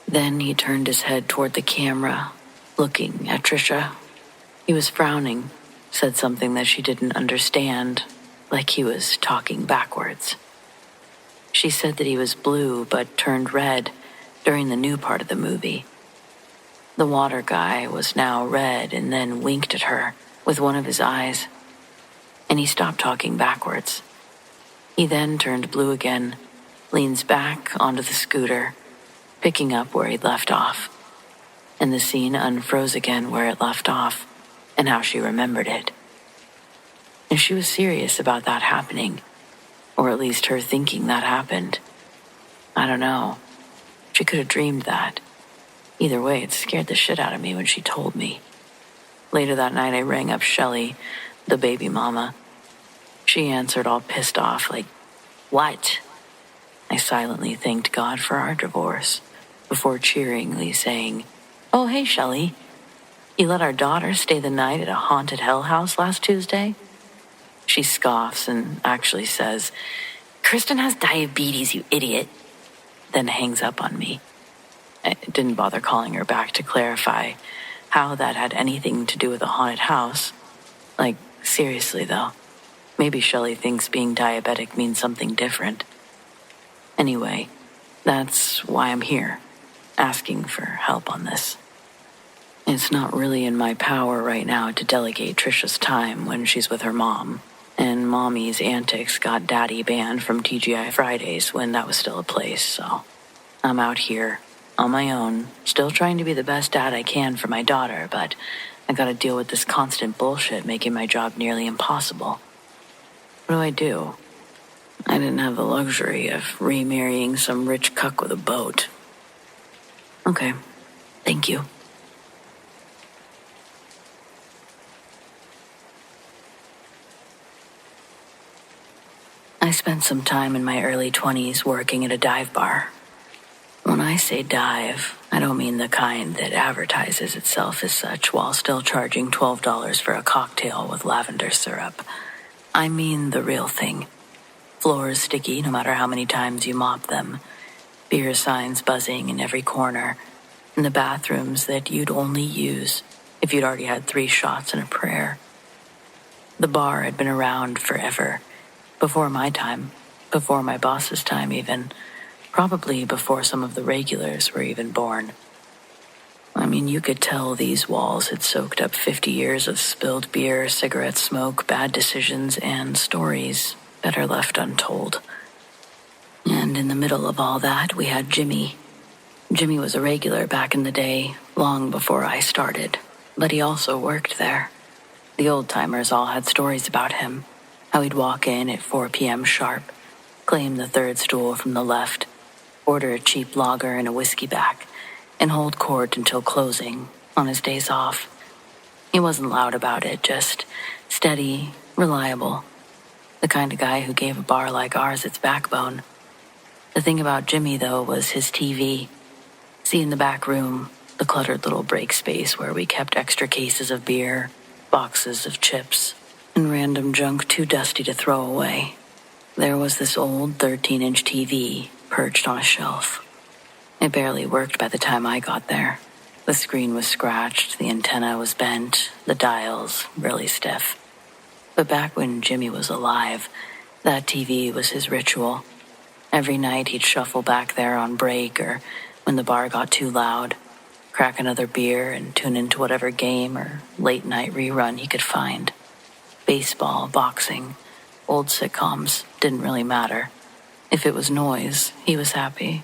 Then he turned his head toward the camera, looking at Trisha. He was frowning, said something that she didn't understand, like he was talking backwards. She said that he was blue but turned red during the new part of the movie. The water guy was now red and then winked at her with one of his eyes, and he stopped talking backwards. He then turned blue again, leans back onto the scooter, picking up where he'd left off, and the scene unfroze again where it left off and how she remembered it. And she was serious about that happening, or at least her thinking that happened. I don't know. She could have dreamed that. Either way, it scared the shit out of me when she told me. Later that night, I rang up Shelley, the baby mama. She answered all pissed off, like, "What?" I silently thanked God for our divorce, before cheeringly saying, "Oh, hey, Shelley. You let our daughter stay the night at a haunted hell house last Tuesday?" She scoffs and actually says, "Kristen has diabetes, you idiot," then hangs up on me. I didn't bother calling her back to clarify how that had anything to do with a haunted house. Like, seriously, though. Maybe Shelley thinks being diabetic means something different. Anyway, that's why I'm here, asking for help on this. It's not really in my power right now to delegate Trisha's time when she's with her mom, and Mommy's antics got Daddy banned from TGI Fridays when that was still a place, so I'm out here on my own, still trying to be the best dad I can for my daughter, but I gotta deal with this constant bullshit making my job nearly impossible. What do I do? I didn't have the luxury of remarrying some rich cuck with a boat. Okay, thank you. I spent some time in my early 20s working at a dive bar. When I say dive, I don't mean the kind that advertises itself as such while still charging $12 for a cocktail with lavender syrup. I mean the real thing. Floors sticky no matter how many times you mop them. Beer signs buzzing in every corner. in the bathrooms that you'd only use if you'd already had 3 shots and a prayer. The bar had been around forever, before my time, before my boss's time even, probably before some of the regulars were even born. I mean, you could tell these walls had soaked up 50 years of spilled beer, cigarette smoke, bad decisions, and stories better left untold. And in the middle of all that, we had Jimmy. Jimmy was a regular back in the day, long before I started, but he also worked there. The old-timers all had stories about him, how he'd walk in at 4 p.m. sharp, claim the third stool from the left, order a cheap lager and a whiskey back, and hold court until closing on his days off. He wasn't loud about it, just steady, reliable. The kind of guy who gave a bar like ours its backbone. The thing about Jimmy, though, was his TV. See, in the back room, the cluttered little break space where we kept extra cases of beer, boxes of chips, and random junk too dusty to throw away, there was this old 13-inch TV perched on a shelf. It barely worked by the time I got there. The screen was scratched, the antenna was bent, the dials really stiff. But back when Jimmy was alive, that TV was his ritual. Every night he'd shuffle back there on break or when the bar got too loud, crack another beer and tune into whatever game or late-night rerun he could find. Baseball, boxing, old sitcoms didn't really matter. If it was noise, he was happy.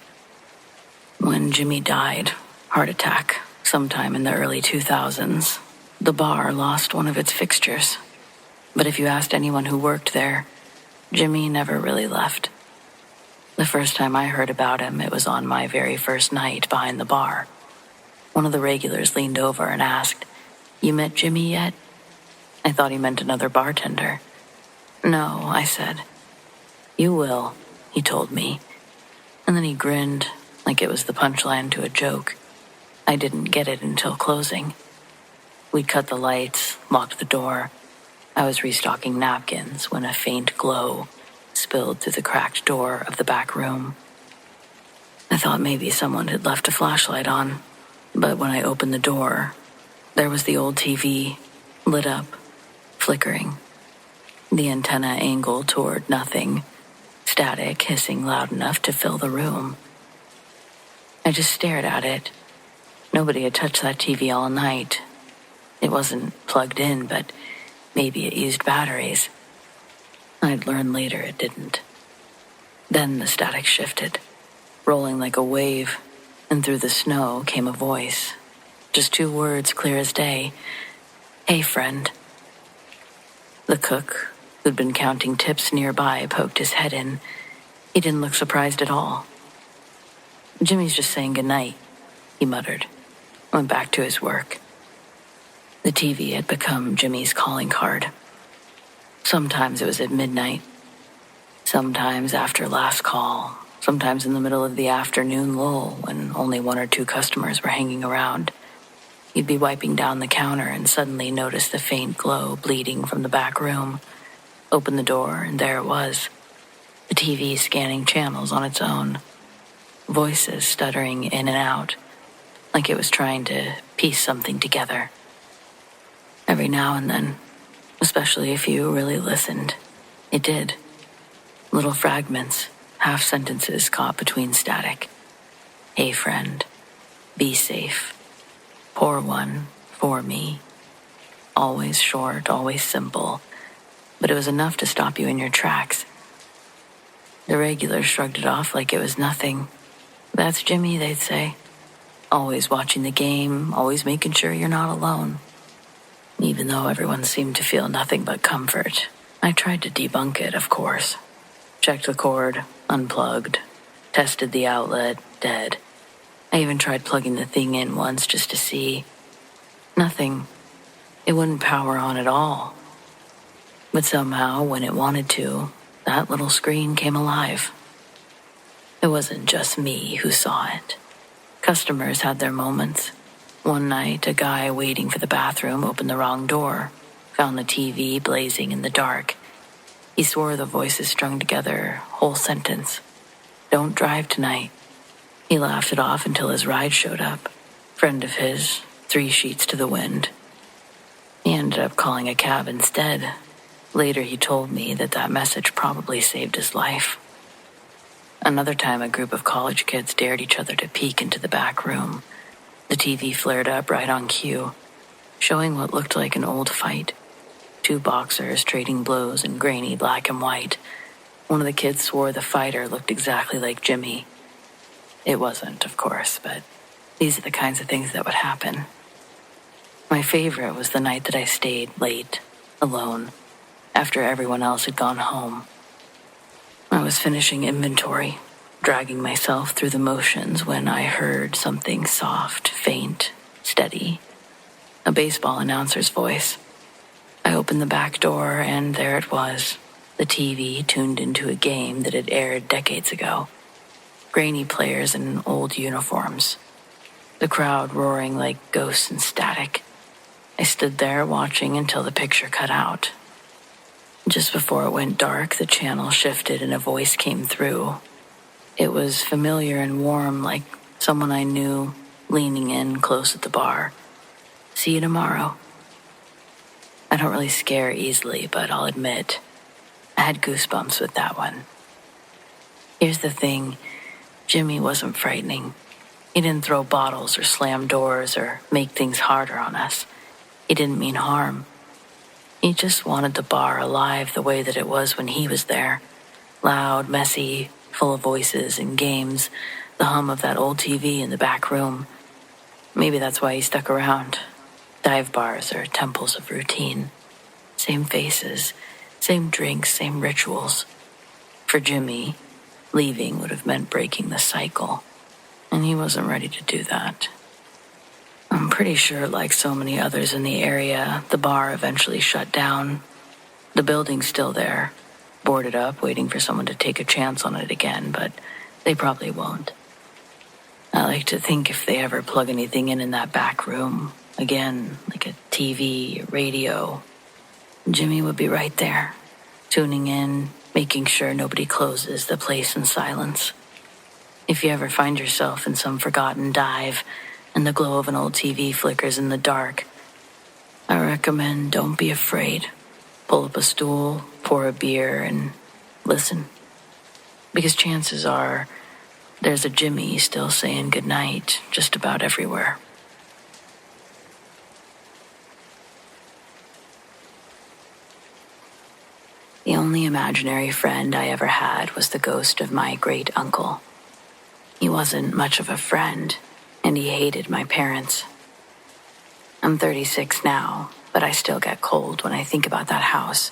When Jimmy died, heart attack, sometime in the early 2000s, the bar lost one of its fixtures. But if you asked anyone who worked there, Jimmy never really left. The first time I heard about him, it was on my very first night behind the bar. One of the regulars leaned over and asked, "You met Jimmy yet?" I thought he meant another bartender. "No," I said. "You will," he told me. And then he grinned, like it was the punchline to a joke. I didn't get it until closing. We'd cut the lights, locked the door. I was restocking napkins when a faint glow spilled through the cracked door of the back room. I thought maybe someone had left a flashlight on, but when I opened the door, there was the old TV, lit up, flickering. The antenna angled toward nothing, static hissing loud enough to fill the room. I just stared at it. Nobody had touched that TV all night. It wasn't plugged in, but maybe it used batteries. I'd learn later it didn't. Then the static shifted, rolling like a wave, and through the snow came a voice. Just 2 words clear as day. "Hey, friend." The cook, who'd been counting tips nearby, poked his head in. He didn't look surprised at all. "Jimmy's just saying goodnight," he muttered, went back to his work. The TV had become Jimmy's calling card. Sometimes it was at midnight, sometimes after last call, sometimes in the middle of the afternoon lull when only 1 or 2 customers were hanging around. You'd be wiping down the counter and suddenly notice the faint glow bleeding from the back room. Open the door, and there it was, the TV scanning channels on its own, voices stuttering in and out, like it was trying to piece something together. Every now and then, especially if you really listened, it did. Little fragments, half sentences caught between static. "Hey, friend. Be safe. Pour one for me." Always short, always simple, but it was enough to stop you in your tracks. The regulars shrugged it off like it was nothing. "That's Jimmy," they'd say. "Always watching the game, always making sure you're not alone." Even though everyone seemed to feel nothing but comfort, I tried to debunk it, of course. Checked the cord, unplugged, tested the outlet, dead. I even tried plugging the thing in once just to see. Nothing. It wouldn't power on at all. But somehow, when it wanted to, that little screen came alive. It wasn't just me who saw it. Customers had their moments. One night, a guy waiting for the bathroom opened the wrong door, found the TV blazing in the dark. He swore the voices strung together, whole sentence. "Don't drive tonight." He laughed it off until his ride showed up. Friend of his, 3 sheets to the wind. He ended up calling a cab instead. Later he told me that message probably saved his life. Another time a group of college kids dared each other to peek into the back room. The TV flared up right on cue, showing what looked like an old fight. 2 boxers trading blows in grainy black and white. One of the kids swore the fighter looked exactly like Jimmy. It wasn't, of course, but these are the kinds of things that would happen. My favorite was the night that I stayed late, alone, after everyone else had gone home. I was finishing inventory, dragging myself through the motions when I heard something soft, faint, steady. A baseball announcer's voice. I opened the back door and there it was, the TV tuned into a game that had aired decades ago. Grainy players in old uniforms. The crowd roaring like ghosts in static. I stood there watching until the picture cut out. Just before it went dark, the channel shifted and a voice came through. It was familiar and warm, like someone I knew, leaning in close at the bar. See you tomorrow. I don't really scare easily, but I'll admit, I had goosebumps with that one. Here's the thing, Jimmy wasn't frightening. He didn't throw bottles or slam doors or make things harder on us. He didn't mean harm. He just wanted the bar alive the way that it was when he was there. Loud, messy, full of voices and games, the hum of that old TV in the back room. Maybe that's why he stuck around. Dive bars are temples of routine. Same faces, same drinks, same rituals. For Jimmy, leaving would have meant breaking the cycle, and he wasn't ready to do that. I'm pretty sure, like so many others in the area, the bar eventually shut down. The building's still there, boarded up, waiting for someone to take a chance on it again, but they probably won't. I like to think if they ever plug anything in that back room, again, like a TV, a radio, Jimmy would be right there, tuning in, making sure nobody closes the place in silence. If you ever find yourself in some forgotten dive and the glow of an old TV flickers in the dark, I recommend don't be afraid. Pull up a stool, pour a beer, and listen. Because chances are there's a Jimmy still saying goodnight just about everywhere. The only imaginary friend I ever had was the ghost of my great uncle. He wasn't much of a friend, and he hated my parents. I'm 36 now, but I still get cold when I think about that house.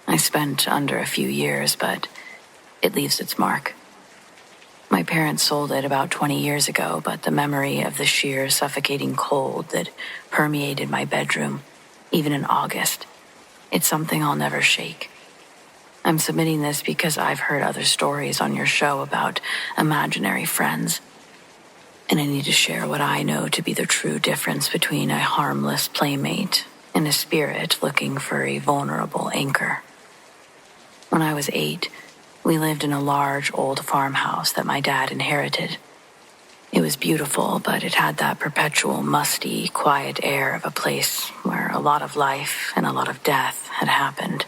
I spent under a few years, but it leaves its mark. My parents sold it about 20 years ago, but the memory of the sheer suffocating cold that permeated my bedroom, even in August, it's something I'll never shake. I'm submitting this because I've heard other stories on your show about imaginary friends, and I need to share what I know to be the true difference between a harmless playmate and a spirit looking for a vulnerable anchor. When I was 8, we lived in a large old farmhouse that my dad inherited. It was beautiful, but it had that perpetual, musty, quiet air of a place where a lot of life and a lot of death had happened.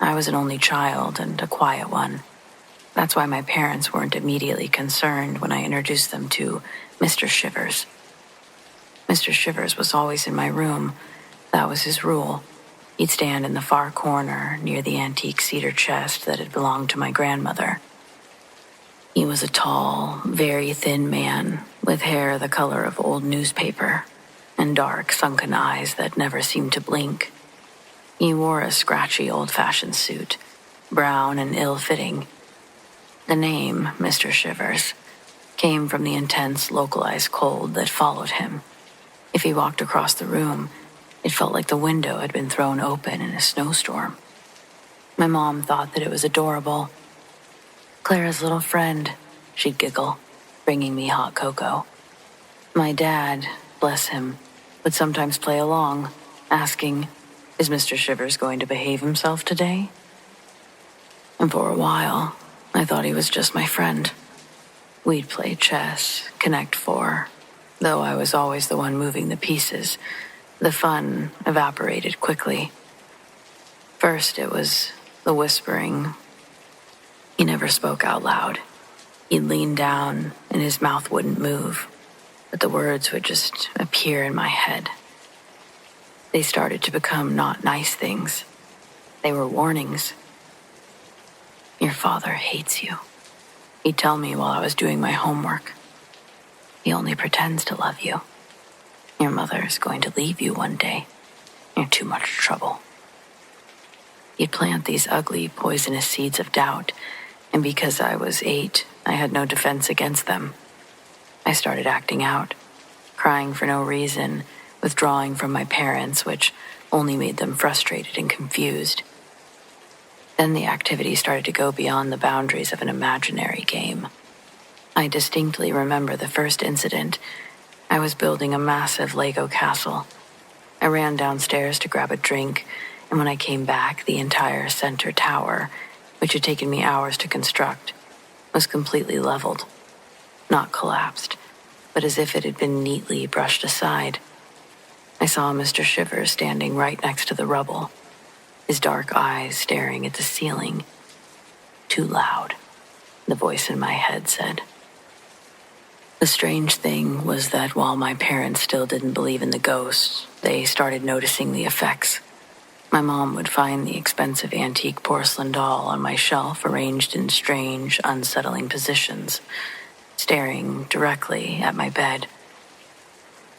I was an only child and a quiet one. That's why my parents weren't immediately concerned when I introduced them to Mr. Shivers. Mr. Shivers was always in my room. That was his rule. He'd stand in the far corner near the antique cedar chest that had belonged to my grandmother. He was a tall, very thin man with hair the color of old newspaper and dark, sunken eyes that never seemed to blink. He wore a scratchy, old-fashioned suit, brown and ill-fitting. The name, Mr. Shivers, came from the intense, localized cold that followed him. If he walked across the room, it felt like the window had been thrown open in a snowstorm. My mom thought that it was adorable. Clara's little friend, she'd giggle, bringing me hot cocoa. My dad, bless him, would sometimes play along, asking, "Is Mr. Shivers going to behave himself today?" And for a while, I thought he was just my friend. We'd play chess, Connect Four, Though I was always the one moving the pieces, the fun evaporated quickly. First, it was the whispering. He never spoke out loud. He'd lean down, and his mouth wouldn't move, but the words would just appear in my head. They started to become not nice things. They were warnings. Your father hates you. He'd tell me while I was doing my homework. He only pretends to love you. Your mother is going to leave you one day. You're too much trouble. He'd plant these ugly, poisonous seeds of doubt, and because I was 8, I had no defense against them. I started acting out, crying for no reason, withdrawing from my parents, which only made them frustrated and confused. Then the activity started to go beyond the boundaries of an imaginary game. I distinctly remember the first incident. I was building a massive Lego castle. I ran downstairs to grab a drink, and when I came back, the entire center tower, which had taken me hours to construct, was completely leveled. Not collapsed, but as if it had been neatly brushed aside. I saw Mr. Shivers standing right next to the rubble, his dark eyes staring at the ceiling. Too loud, the voice in my head said. The strange thing was that while my parents still didn't believe in the ghosts, they started noticing the effects. My mom would find the expensive antique porcelain doll on my shelf arranged in strange, unsettling positions, staring directly at my bed.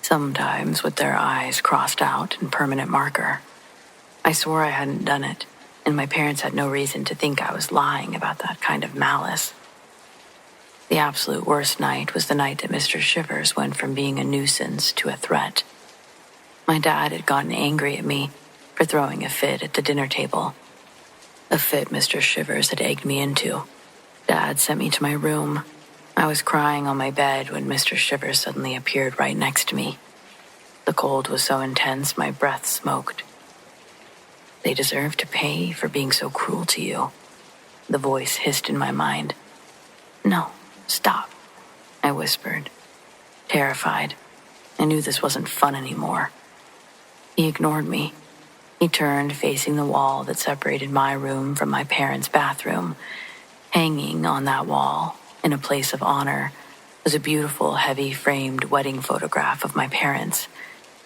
Sometimes with their eyes crossed out in permanent marker. I swore I hadn't done it, and my parents had no reason to think I was lying about that kind of malice. The absolute worst night was the night that Mr. Shivers went from being a nuisance to a threat. My dad had gotten angry at me for throwing a fit at the dinner table. A fit Mr. Shivers had egged me into. Dad sent me to my room. I was crying on my bed when Mr. Shivers suddenly appeared right next to me. The cold was so intense my breath smoked. They deserve to pay for being so cruel to you, the voice hissed in my mind. No. Stop, I whispered, terrified. I knew this wasn't fun anymore. He ignored me. He turned, facing the wall that separated my room from my parents' bathroom. Hanging on that wall, in a place of honor, was a beautiful, heavy-framed wedding photograph of my parents.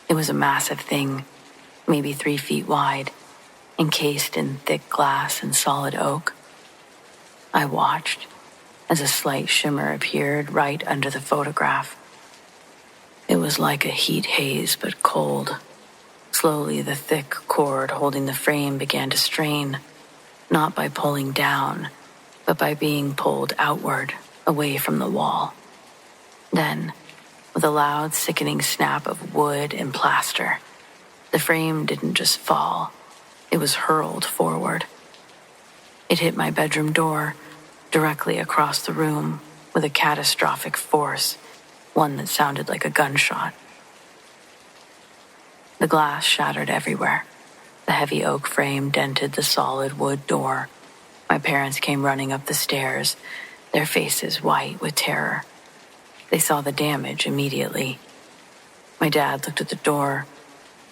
It was a massive thing, maybe 3 feet wide, encased in thick glass and solid oak. I watched as a slight shimmer appeared right under the photograph. It was like a heat haze, but cold. Slowly, the thick cord holding the frame began to strain, not by pulling down, but by being pulled outward, away from the wall. Then, with a loud, sickening snap of wood and plaster, the frame didn't just fall, it was hurled forward. It hit my bedroom door, directly across the room, with a catastrophic force, one that sounded like a gunshot. The glass shattered everywhere. The heavy oak frame dented the solid wood door. My parents came running up the stairs, their faces white with terror. They saw the damage immediately. My dad looked at the door,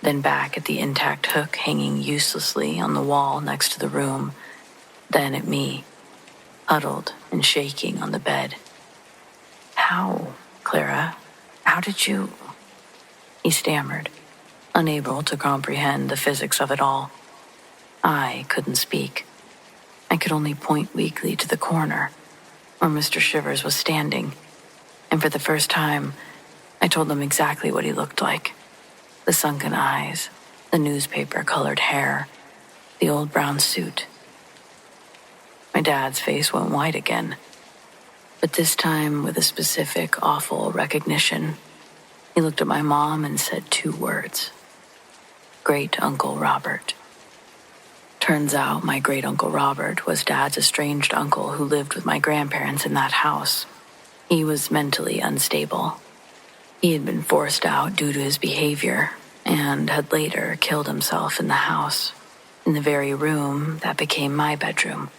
then back at the intact hook hanging uselessly on the wall next to the room, then at me, huddled and shaking on the bed. How, Clara? How did you? He stammered, unable to comprehend the physics of it all. I couldn't speak. I could only point weakly to the corner where Mr. Shivers was standing, and for the first time, I told them exactly what he looked like. The sunken eyes, the newspaper-colored hair, the old brown suit. My dad's face went white again, but this time with a specific, awful recognition. He looked at my mom and said 2 words. Great Uncle Robert. Turns out my great Uncle Robert was Dad's estranged uncle who lived with my grandparents in that house. He was mentally unstable. He had been forced out due to his behavior and had later killed himself in the house, in the very room that became my bedroom.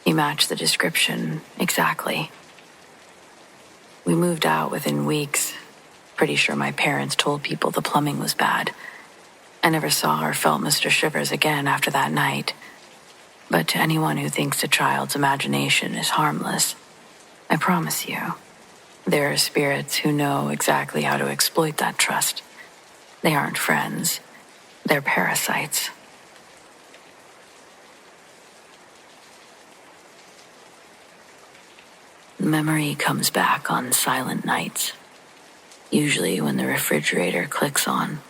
He matched the description exactly. We moved out within weeks. Pretty sure my parents told people the plumbing was bad. I never saw or felt Mr. Shivers again after that night. But to anyone who thinks a child's imagination is harmless, I promise you, there are spirits who know exactly how to exploit that trust. They aren't friends. They're parasites. The memory comes back on silent nights, usually when the refrigerator clicks on.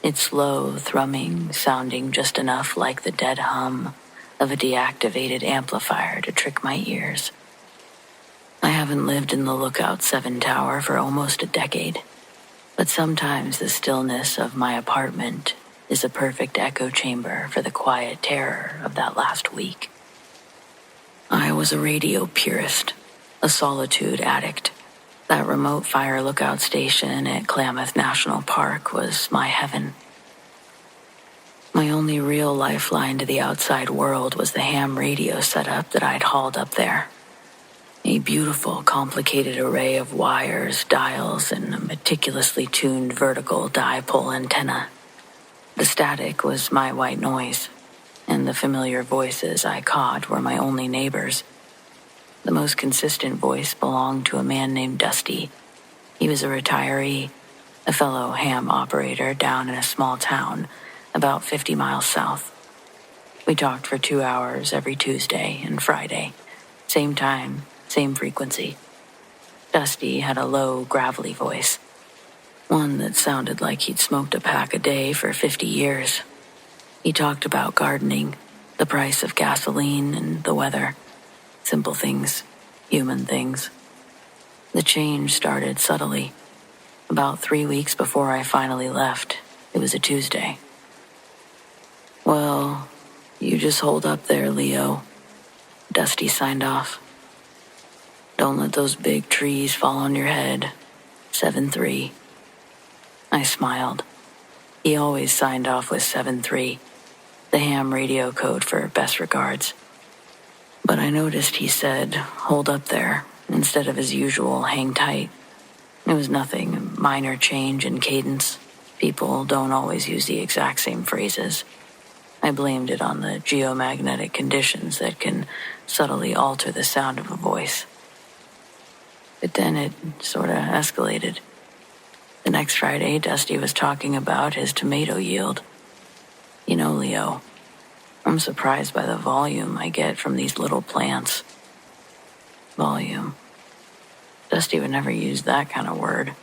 Its low thrumming sounding just enough like the dead hum of a deactivated amplifier to trick my ears. I haven't lived in the Lookout 7 tower for almost a decade, but sometimes the stillness of my apartment is a perfect echo chamber for the quiet terror of that last week. I was a radio purist, a solitude addict. That remote fire lookout station at Klamath National Park was my heaven. My only real lifeline to the outside world was the ham radio setup that I'd hauled up there. A beautiful, complicated array of wires, dials, and a meticulously tuned vertical dipole antenna. The static was my white noise, and the familiar voices I caught were my only neighbors. The most consistent voice belonged to a man named Dusty. He was a retiree, a fellow ham operator down in a small town about 50 miles south. We talked for 2 hours every Tuesday and Friday. Same time, same frequency. Dusty had a low, gravelly voice, one that sounded like he'd smoked a pack a day for 50 years. He talked about gardening, the price of gasoline, and the weather. Simple things, human things. The change started subtly. About 3 weeks before I finally left, it was a Tuesday. "Well, you just hold up there, Leo," Dusty signed off. "Don't let those big trees fall on your head. 7-3. I smiled. He always signed off with 7-3, the ham radio code for best regards. But I noticed he said, "Hold up there," instead of his usual "hang tight." It was nothing, a minor change in cadence. People don't always use the exact same phrases. I blamed it on the geomagnetic conditions that can subtly alter the sound of a voice. But then it sort of escalated. The next Friday, Dusty was talking about his tomato yield. "You know, Leo, I'm surprised by the volume I get from these little plants." Volume. Dusty would never use that kind of word.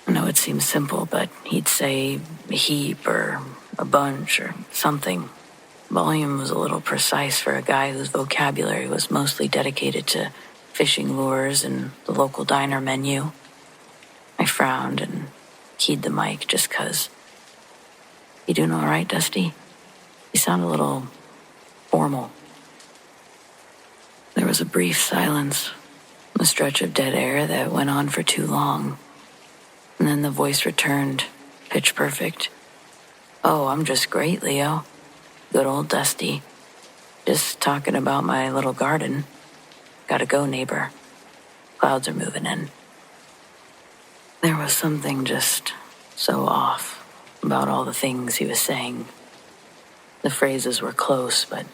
I know it seems simple, but he'd say a heap or a bunch or something. Volume was a little precise for a guy whose vocabulary was mostly dedicated to fishing lures and the local diner menu. I frowned and keyed the mic just 'cause. "You doing all right, Dusty?" He sounded a little formal. There was a brief silence, a stretch of dead air that went on for too long. And then the voice returned, pitch perfect. "Oh, I'm just great, Leo. Good old Dusty. Just talking about my little garden. Gotta go, neighbor. Clouds are moving in." There was something just so off about all the things he was saying. The phrases were close, but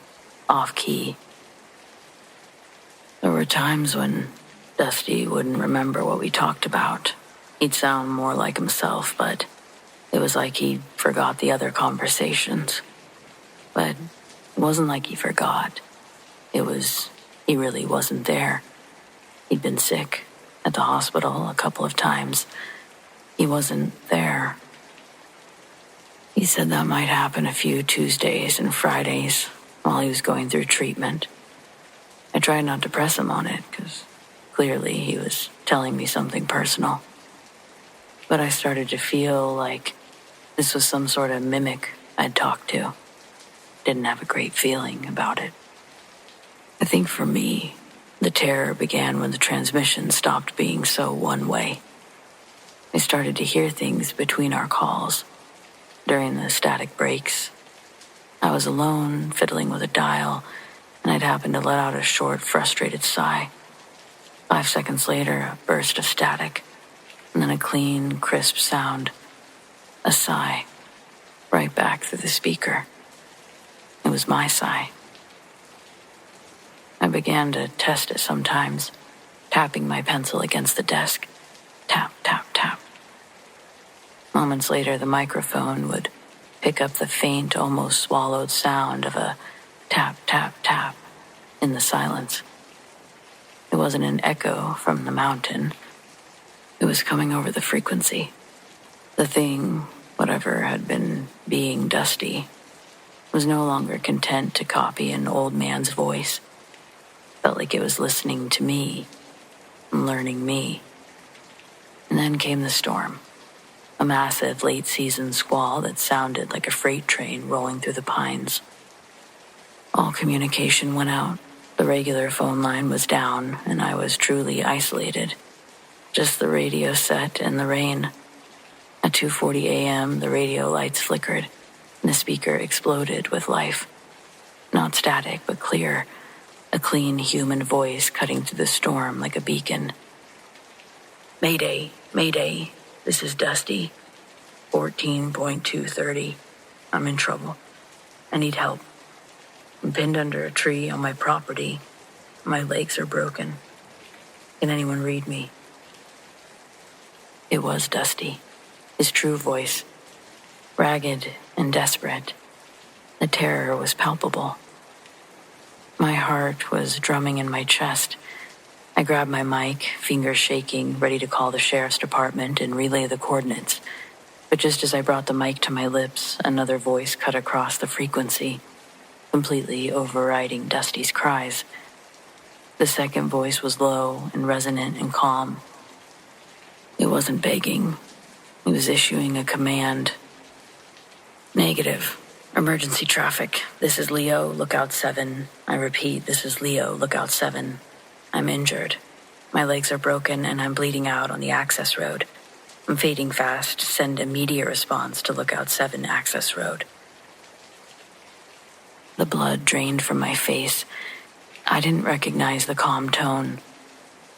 off-key. There were times when Dusty wouldn't remember what we talked about. He'd sound more like himself, but it was like he forgot the other conversations. But it wasn't like he forgot. It was he really wasn't there. He'd been sick at the hospital a couple of times. He wasn't there. He said that might happen a few Tuesdays and Fridays while he was going through treatment. I tried not to press him on it, because clearly he was telling me something personal. But I started to feel like this was some sort of mimic I'd talked to. Didn't have a great feeling about it. I think for me, the terror began when the transmission stopped being so one-way. I started to hear things between our calls. During the static breaks, I was alone, fiddling with a dial, and I'd happen to let out a short, frustrated sigh. 5 seconds later, a burst of static. and then a clean, crisp sound, a sigh, right back through the speaker. It was my sigh. I began to test it sometimes, tapping my pencil against the desk. Tap, tap, tap. Moments later, the microphone would pick up the faint, almost swallowed sound of a tap, tap, tap in the silence. It wasn't an echo from the mountain. It was coming over the frequency. The thing, whatever had been being Dusty, was no longer content to copy an old man's voice. Felt like it was listening to me and learning me. And then came the storm, a massive late-season squall that sounded like a freight train rolling through the pines. All communication went out. The regular phone line was down, and I was truly isolated. Just the radio set and the rain. At 2:40 a.m., the radio lights flickered, and the speaker exploded with life. Not static, but clear. A clean human voice cutting through the storm like a beacon. Mayday, Mayday, this is Dusty. 14.230. I'm in trouble. I need help. I'm pinned under a tree on my property. My legs are broken. Can anyone read me? It was Dusty, his true voice, ragged and desperate. The terror was palpable. My heart was drumming in my chest. I grabbed my mic, fingers shaking, ready to call the sheriff's department and relay the coordinates. But just as I brought the mic to my lips, another voice cut across the frequency, completely overriding Dusty's cries. The second voice was low and resonant and calm. It wasn't begging. It was issuing a command. Negative. Emergency traffic. This is Leo, lookout 7. I repeat, this is Leo, lookout 7. I'm injured. My legs are broken and I'm bleeding out on the access road. I'm fading fast. Send immediate response to lookout 7 access road. The blood drained from my face. I didn't recognize the calm tone,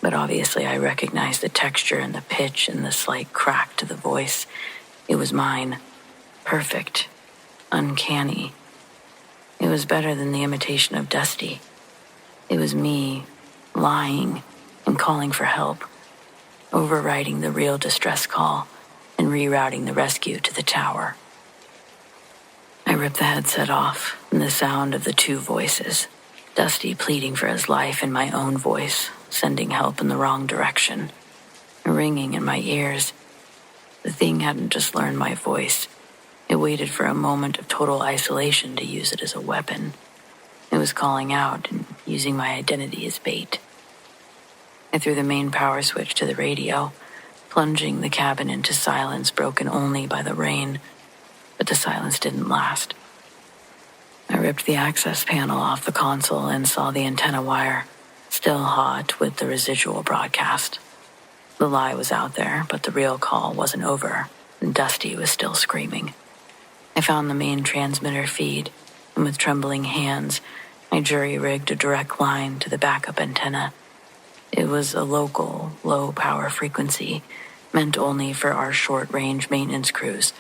but obviously I recognized the texture and the pitch and the slight crack to the voice. It was mine. Perfect. Uncanny. It was better than the imitation of Dusty. It was me, lying and calling for help, overriding the real distress call and rerouting the rescue to the tower. I ripped the headset off, and the sound of the two voices, Dusty pleading for his life in my own voice, sending help in the wrong direction, ringing in my ears. The thing hadn't just learned my voice. It waited for a moment of total isolation to use it as a weapon. It was calling out and using my identity as bait. I threw the main power switch to the radio, plunging the cabin into silence broken only by the rain. But the silence didn't last. I ripped the access panel off the console and saw the antenna wire, still hot with the residual broadcast. The lie was out there, but the real call wasn't over, and Dusty was still screaming. I found the main transmitter feed, and with trembling hands, I jury-rigged a direct line to the backup antenna. It was a local, low-power frequency, meant only for our short-range maintenance crews,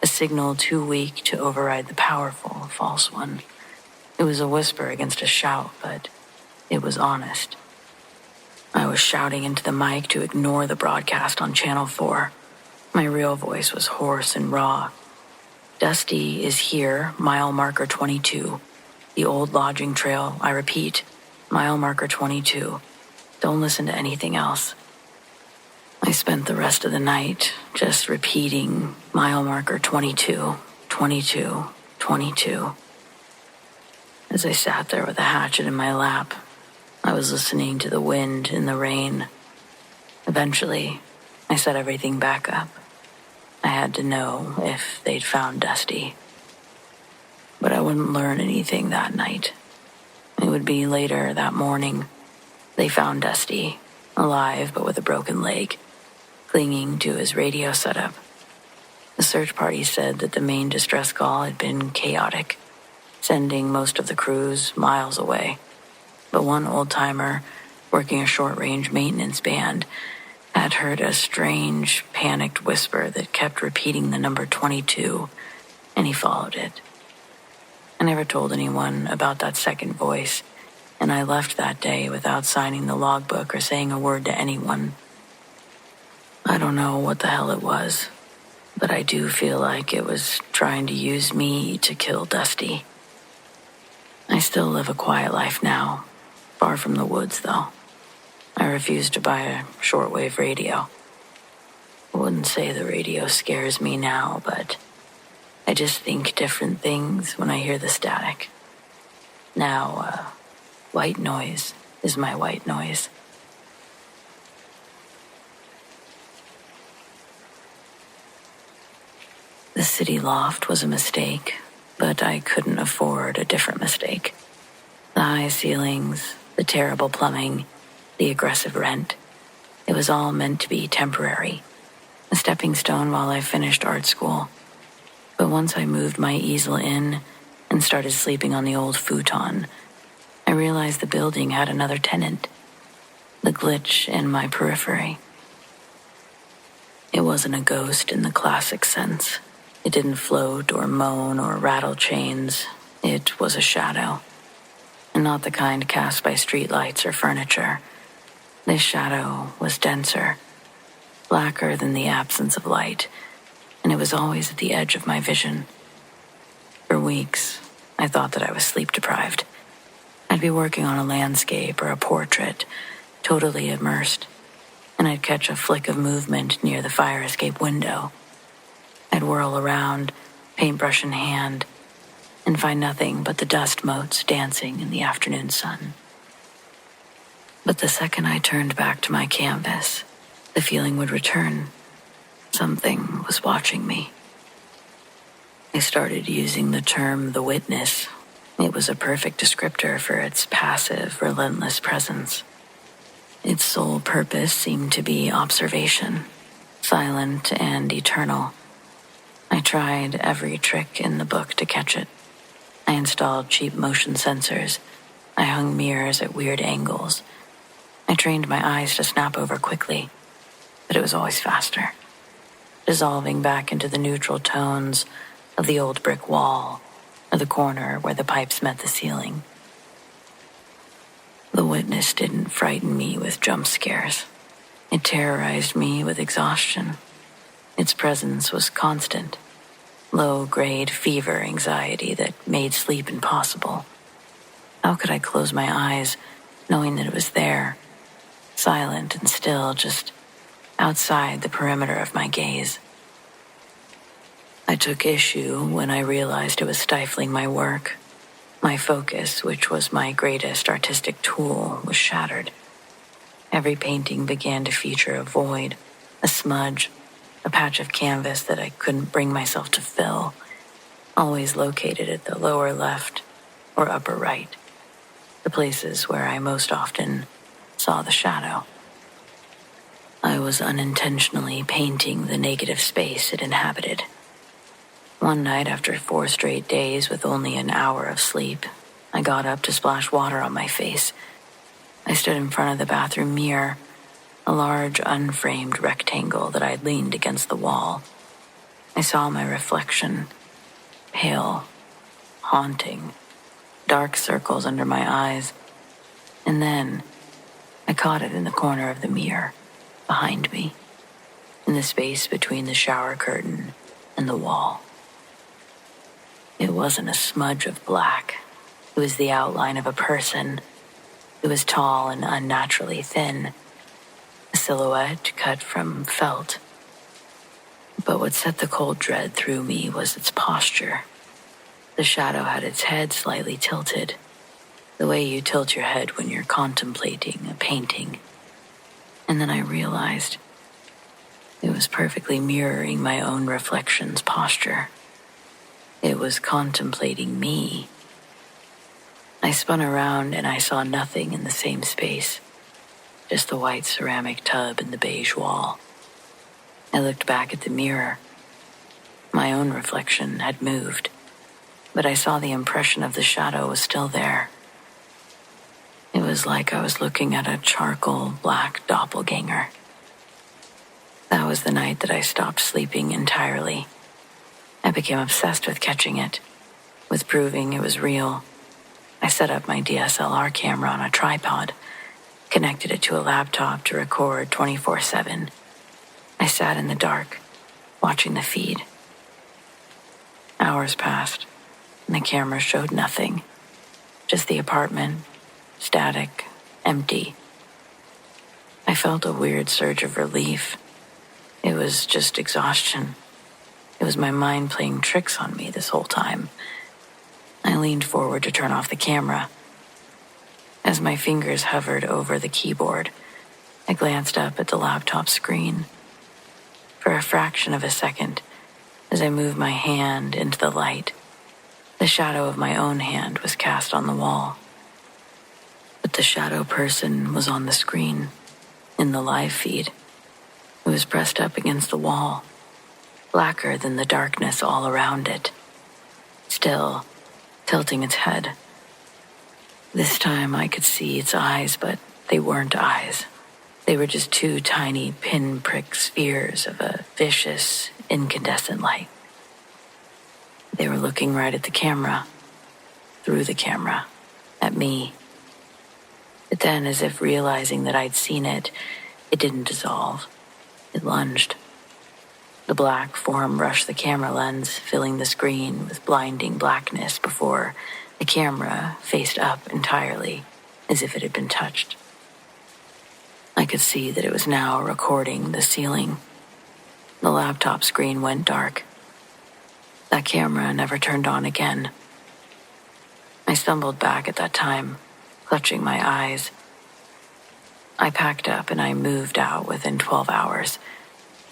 a signal too weak to override the powerful, false one. It was a whisper against a shout, but it was honest. I was shouting into the mic to ignore the broadcast on Channel 4. My real voice was hoarse and raw. Dusty is here, mile marker 22. The old lodging trail, I repeat, mile marker 22. Don't listen to anything else. I spent the rest of the night just repeating mile marker 22, 22, 22. As I sat there with a hatchet in my lap, I was listening to the wind and the rain. Eventually, I set everything back up. I had to know if they'd found Dusty. But I wouldn't learn anything that night. It would be later that morning. They found Dusty, alive but with a broken leg, clinging to his radio setup. The search party said that the main distress call had been chaotic, sending most of the crews miles away. But one old-timer, working a short-range maintenance band, had heard a strange, panicked whisper that kept repeating the number 22, and he followed it. I never told anyone about that second voice, and I left that day without signing the logbook or saying a word to anyone. I don't know what the hell it was, but I do feel like it was trying to use me to kill Dusty. I still live a quiet life now, far from the woods, though. I refuse to buy a shortwave radio. I wouldn't say the radio scares me now, but I just think different things when I hear the static. Now, white noise is my white noise. The city loft was a mistake, but I couldn't afford a different mistake. The high ceilings, the terrible plumbing, the aggressive rent. It was all meant to be temporary, a stepping stone while I finished art school. But once I moved my easel in and started sleeping on the old futon, I realized the building had another tenant, the glitch in my periphery. It wasn't a ghost in the classic sense. It didn't float or moan or rattle chains. It was a shadow, and not the kind cast by streetlights or furniture. This shadow was denser, blacker than the absence of light, and it was always at the edge of my vision. For weeks, I thought that I was sleep-deprived. I'd be working on a landscape or a portrait, totally immersed, and I'd catch a flick of movement near the fire escape window. I'd whirl around, paintbrush in hand, and find nothing but the dust motes dancing in the afternoon sun. But the second I turned back to my canvas, the feeling would return. Something was watching me. I started using the term the witness. It was a perfect descriptor for its passive, relentless presence. Its sole purpose seemed to be observation, silent and eternal. I tried every trick in the book to catch it. I installed cheap motion sensors. I hung mirrors at weird angles. I trained my eyes to snap over quickly, but it was always faster, dissolving back into the neutral tones of the old brick wall or the corner where the pipes met the ceiling. The witness didn't frighten me with jump scares. It terrorized me with exhaustion. Its presence was constant, low-grade fever anxiety that made sleep impossible. How could I close my eyes knowing that it was there, silent and still, just outside the perimeter of my gaze? I took issue when I realized it was stifling my work. My focus, which was my greatest artistic tool, was shattered. Every painting began to feature a void, a smudge, a patch of canvas that I couldn't bring myself to fill, always located at the lower left or upper right, the places where I most often saw the shadow. I was unintentionally painting the negative space it inhabited. One night, after 4 straight days with only an hour of sleep, I got up to splash water on my face. I stood in front of the bathroom mirror, a large unframed rectangle that I'd leaned against the wall. I saw my reflection, pale, haunting, dark circles under my eyes, and then I caught it in the corner of the mirror, behind me, in the space between the shower curtain and the wall. It wasn't a smudge of black. It was the outline of a person. It was tall and unnaturally thin, a silhouette cut from felt. But what set the cold dread through me was its posture. The shadow had its head slightly tilted, the way you tilt your head when you're contemplating a painting. And then I realized it was perfectly mirroring my own reflection's posture. It was contemplating me. I spun around and I saw nothing in the same space, just the white ceramic tub and the beige wall. I looked back at the mirror. My own reflection had moved, but I saw the impression of the shadow was still there. It was like I was looking at a charcoal black doppelganger. was the night that I stopped sleeping entirely. I became obsessed with catching it, with proving it was real. I set up my DSLR camera on a tripod, connected it to a laptop to record 24/7. I sat in the dark, watching the feed. Hours passed, and the camera showed nothing. Just the apartment, static, empty. I felt a weird surge of relief. It was just exhaustion. It was my mind playing tricks on me this whole time. I leaned forward to turn off the camera. As my fingers hovered over the keyboard, I glanced up at the laptop screen. For a fraction of a second, as I moved my hand into the light, the shadow of my own hand was cast on the wall. But the shadow person was on the screen, in the live feed. It was pressed up against the wall, blacker than the darkness all around it, still tilting its head. This time I could see its eyes, but they weren't eyes. They were just two tiny pinprick spheres of a vicious, incandescent light. They were looking right at the camera, through the camera, at me. But then, as if realizing that I'd seen it, it didn't dissolve. It lunged. The black form rushed the camera lens, filling the screen with blinding blackness before the camera faced up entirely, as if it had been touched. I could see that it was now recording the ceiling. The laptop screen went dark. That camera never turned on again. I stumbled back at that time, clutching my eyes. I packed up and I moved out within 12 hours.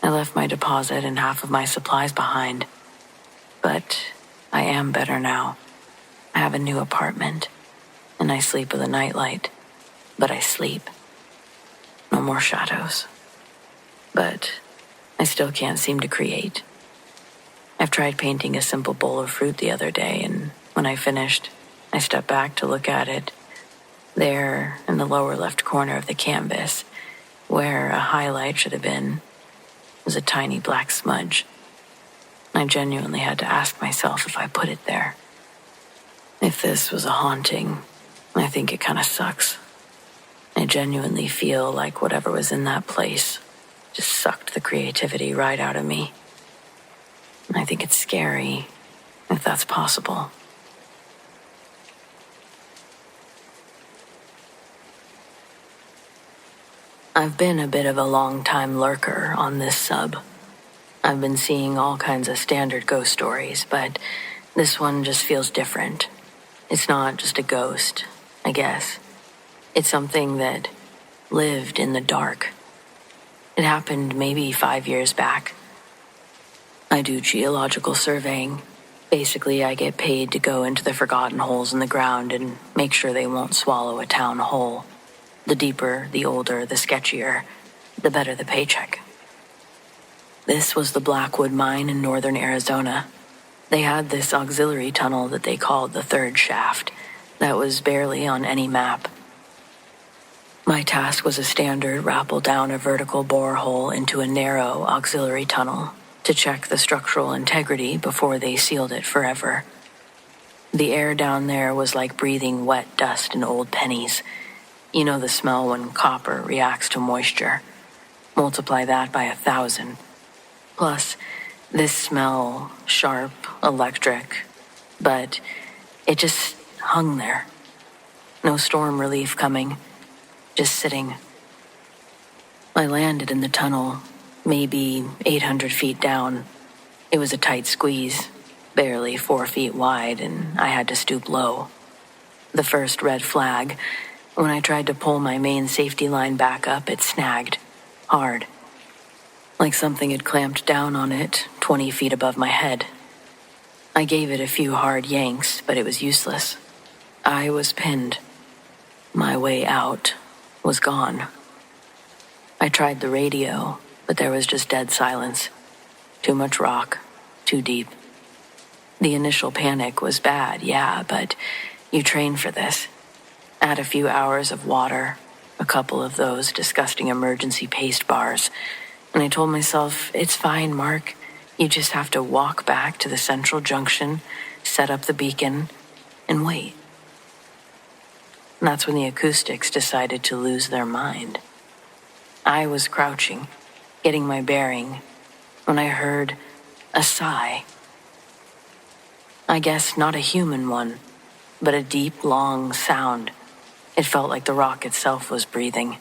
I left my deposit and half of my supplies behind. But I am better now. I have a new apartment, and I sleep with a nightlight. But I sleep. No more shadows. But I still can't seem to create. I've tried painting a simple bowl of fruit the other day, and when I finished, I stepped back to look at it. There, in the lower left corner of the canvas, where a highlight should have been, was a tiny black smudge. I genuinely had to ask myself if I put it there. If this was a haunting, I think it kind of sucks. I genuinely feel like whatever was in that place just sucked the creativity right out of me. And I think it's scary, if that's possible. I've been a bit of a long-time lurker on this sub. I've been seeing all kinds of standard ghost stories, but this one just feels different. It's not just a ghost, I guess. It's something that lived in the dark. It happened maybe 5 years back. I do geological surveying. Basically, I get paid to go into the forgotten holes in the ground and make sure they won't swallow a town whole. The deeper, the older, the sketchier, the better the paycheck. This was the Blackwood mine in northern Arizona. They had this auxiliary tunnel that they called the third shaft that was barely on any map. My task was a standard rappel down a vertical borehole into a narrow auxiliary tunnel to check the structural integrity before they sealed it forever. The air down there was like breathing wet dust and old pennies. You know the smell when copper reacts to moisture. Multiply that by 1,000. Plus, this smell, sharp, electric, but it just hung there. No storm relief coming, just sitting. I landed in the tunnel, maybe 800 feet down. It was a tight squeeze, barely 4 feet wide, and I had to stoop low. The first red flag. When I tried to pull my main safety line back up, it snagged, hard. Like something had clamped down on it 20 feet above my head. I gave it a few hard yanks, but it was useless. I was pinned. My way out was gone. I tried the radio, but there was just dead silence. Too much rock, too deep. The initial panic was bad, yeah, but you train for this. Add a few hours of water, a couple of those disgusting emergency paste bars, And I told myself, it's fine, Mark. You just have to walk back to the central junction, set up the beacon, and wait. And that's when the acoustics decided to lose their mind. I was crouching, getting my bearing, when I heard a sigh. I guess not a human one, but a deep, long sound. It felt like the rock itself was breathing.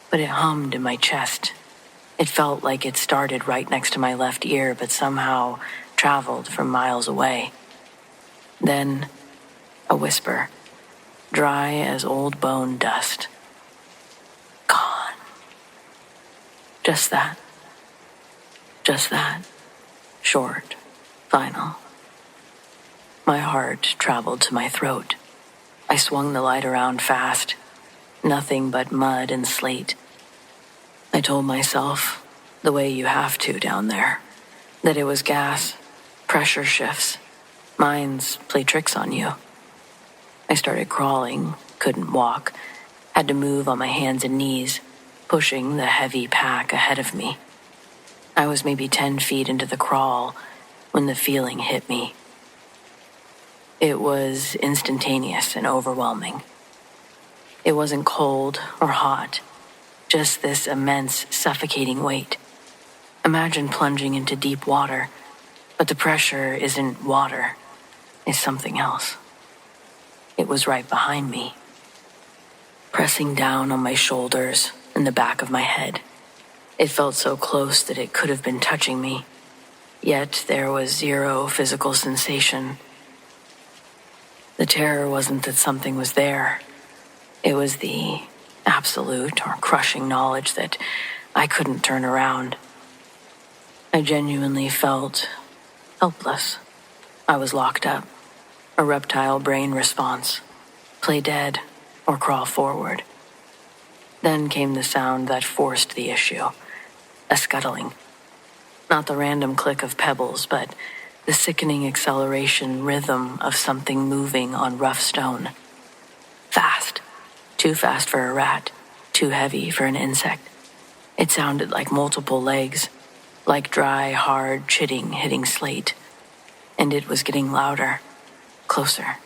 But it hummed in my chest. It felt like it started right next to my left ear, but somehow traveled from miles away. Then, a whisper, dry as old bone dust. Gone. Just that. Just that. Short. Final. My heart traveled to my throat. I swung the light around fast. Nothing but mud and slate. I told myself, the way you have to down there, that it was gas, pressure shifts, mines play tricks on you. I started crawling, couldn't walk, had to move on my hands and knees, pushing the heavy pack ahead of me. I was maybe 10 feet into the crawl when the feeling hit me. It was instantaneous and overwhelming. It wasn't cold or hot, just this immense, suffocating weight. Imagine plunging into deep water, but the pressure isn't water, it's something else. It was right behind me, pressing down on my shoulders and the back of my head. It felt so close that it could have been touching me, yet there was zero physical sensation. The terror wasn't that something was there. It was the absolute or crushing knowledge that I couldn't turn around. I genuinely felt helpless. I was locked up, a reptile brain response, play dead or crawl forward. Then came the sound that forced the issue, a scuttling. Not the random click of pebbles, but the sickening acceleration rhythm of something moving on rough stone. Fast. Too fast for a rat, too heavy for an insect. It sounded like multiple legs, like dry, hard chitting hitting slate. And it was getting louder, closer.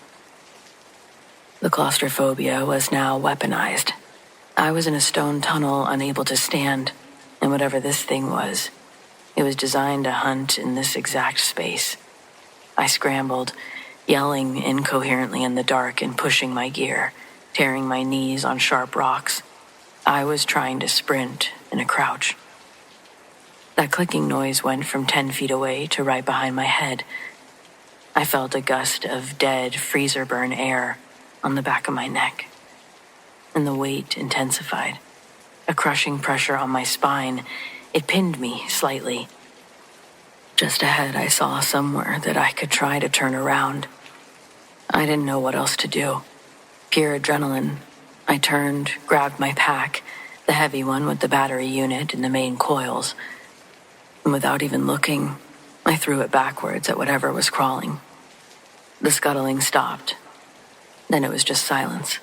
The claustrophobia was now weaponized. I was in a stone tunnel, unable to stand, and whatever this thing was, it was designed to hunt in this exact space. I scrambled, yelling incoherently in the dark and pushing my gear, tearing my knees on sharp rocks. I was trying to sprint in a crouch. That clicking noise went from 10 feet away to right behind my head. I felt a gust of dead freezer burn air on the back of my neck, and the weight intensified. A crushing pressure on my spine. It pinned me slightly. Just ahead, I saw somewhere that I could try to turn around. I didn't know what else to do. Pure adrenaline. I turned, grabbed my pack, the heavy one with the battery unit and the main coils, and without even looking, I threw it backwards at whatever was crawling. The scuttling stopped. Then it was just silence.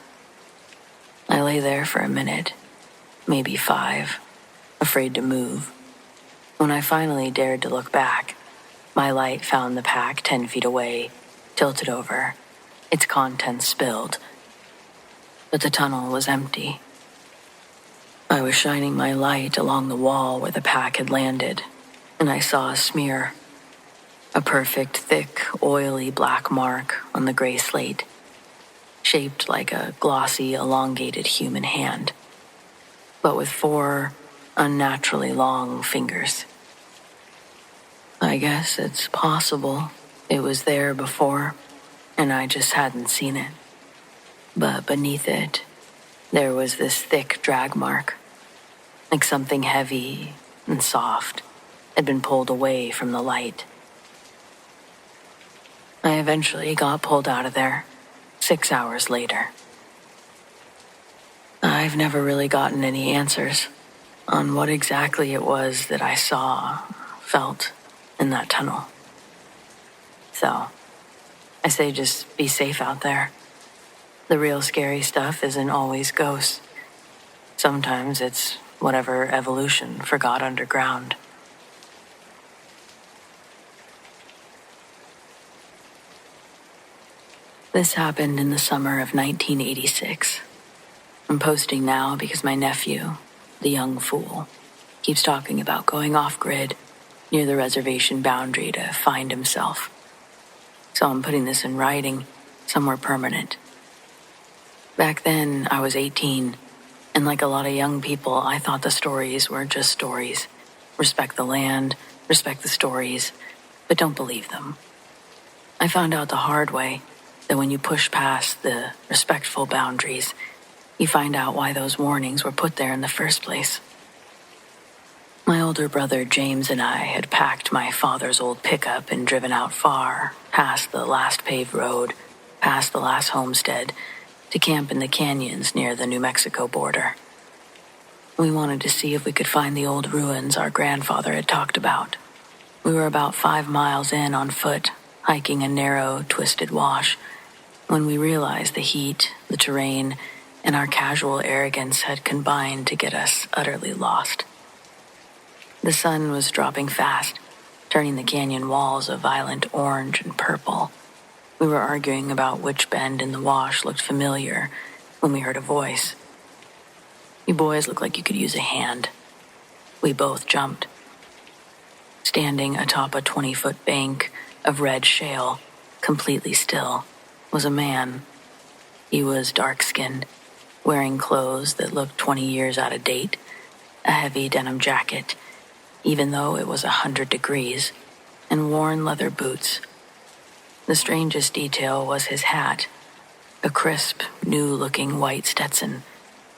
I lay there for a minute, maybe 5, afraid to move. When I finally dared to look back, my light found the pack 10 feet away, tilted over, its contents spilled. But the tunnel was empty. I was shining my light along the wall where the pack had landed, and I saw a smear. A perfect, thick, oily black mark on the gray slate, shaped like a glossy, elongated human hand, but with 4 unnaturally long fingers. I guess it's possible it was there before, and I just hadn't seen it. But beneath it, there was this thick drag mark, like something heavy and soft had been pulled away from the light. I eventually got pulled out of there, 6 hours later. I've never really gotten any answers on what exactly it was that I saw, felt in that tunnel. So, I say just be safe out there. The real scary stuff isn't always ghosts. Sometimes it's whatever evolution forgot underground. This happened in the summer of 1986. I'm posting now because my nephew, the young fool, keeps talking about going off-grid near the reservation boundary to find himself. So I'm putting this in writing, somewhere permanent. Back then, I was 18, and like a lot of young people, I thought the stories were just stories. Respect the land, respect the stories, but don't believe them. I found out the hard way that when you push past the respectful boundaries, you find out why those warnings were put there in the first place. My older brother James and I had packed my father's old pickup and driven out far, past the last paved road, past the last homestead, to camp in the canyons near the New Mexico border. We wanted to see if we could find the old ruins our grandfather had talked about. We were about 5 miles in on foot, hiking a narrow, twisted wash, when we realized the heat, the terrain, and our casual arrogance had combined to get us utterly lost. The sun was dropping fast, turning the canyon walls a violent orange and purple. We were arguing about which bend in the wash looked familiar when we heard a voice. "You boys look like you could use a hand." We both jumped. Standing atop a 20-foot bank of red shale, completely still, was a man. He was dark-skinned, wearing clothes that looked 20 years out of date, a heavy denim jacket, even though it was 100 degrees, and worn leather boots. The strangest detail was his hat, a crisp, new-looking white Stetson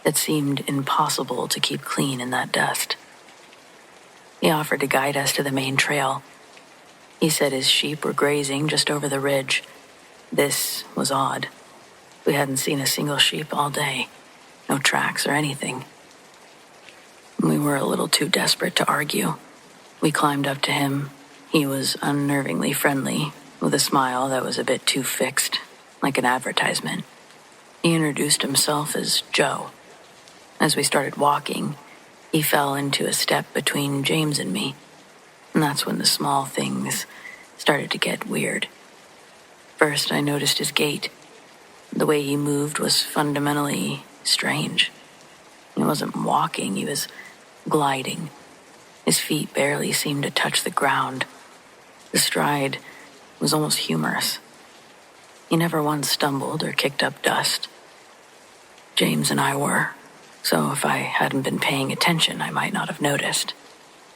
that seemed impossible to keep clean in that dust. He offered to guide us to the main trail. He said his sheep were grazing just over the ridge. This was odd. We hadn't seen a single sheep all day. No tracks or anything. We were a little too desperate to argue. We climbed up to him. He was unnervingly friendly, with a smile that was a bit too fixed, like an advertisement. He introduced himself as Joe. As we started walking, he fell into a step between James and me, and that's when the small things started to get weird. First, I noticed his gait. The way he moved was fundamentally strange. He wasn't walking, he was gliding. His feet barely seemed to touch the ground. The stride was almost humorous. He never once stumbled or kicked up dust. James and I were, so if I hadn't been paying attention, I might not have noticed.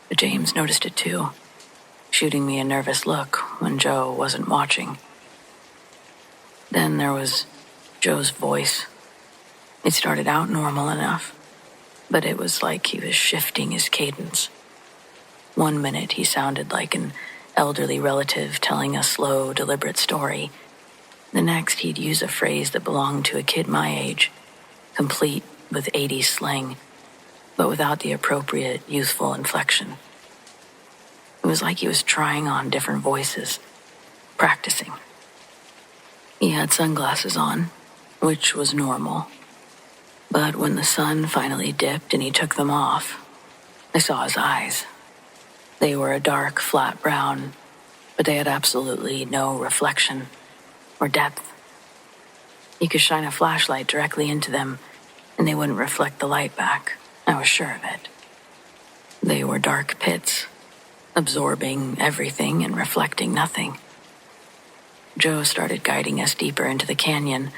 But James noticed it too, shooting me a nervous look when Joe wasn't watching. Then there was Joe's voice. It started out normal enough, but it was like he was shifting his cadence. One minute he sounded like an elderly relative telling a slow, deliberate story. The next he'd use a phrase that belonged to a kid my age, complete with 80s slang, but without the appropriate youthful inflection. It was like he was trying on different voices, practicing. He had sunglasses on, which was normal. But when the sun finally dipped and he took them off, I saw his eyes. They were a dark, flat brown, but they had absolutely no reflection or depth. You could shine a flashlight directly into them, and they wouldn't reflect the light back. I was sure of it. They were dark pits, absorbing everything and reflecting nothing. Joe started guiding us deeper into the canyon,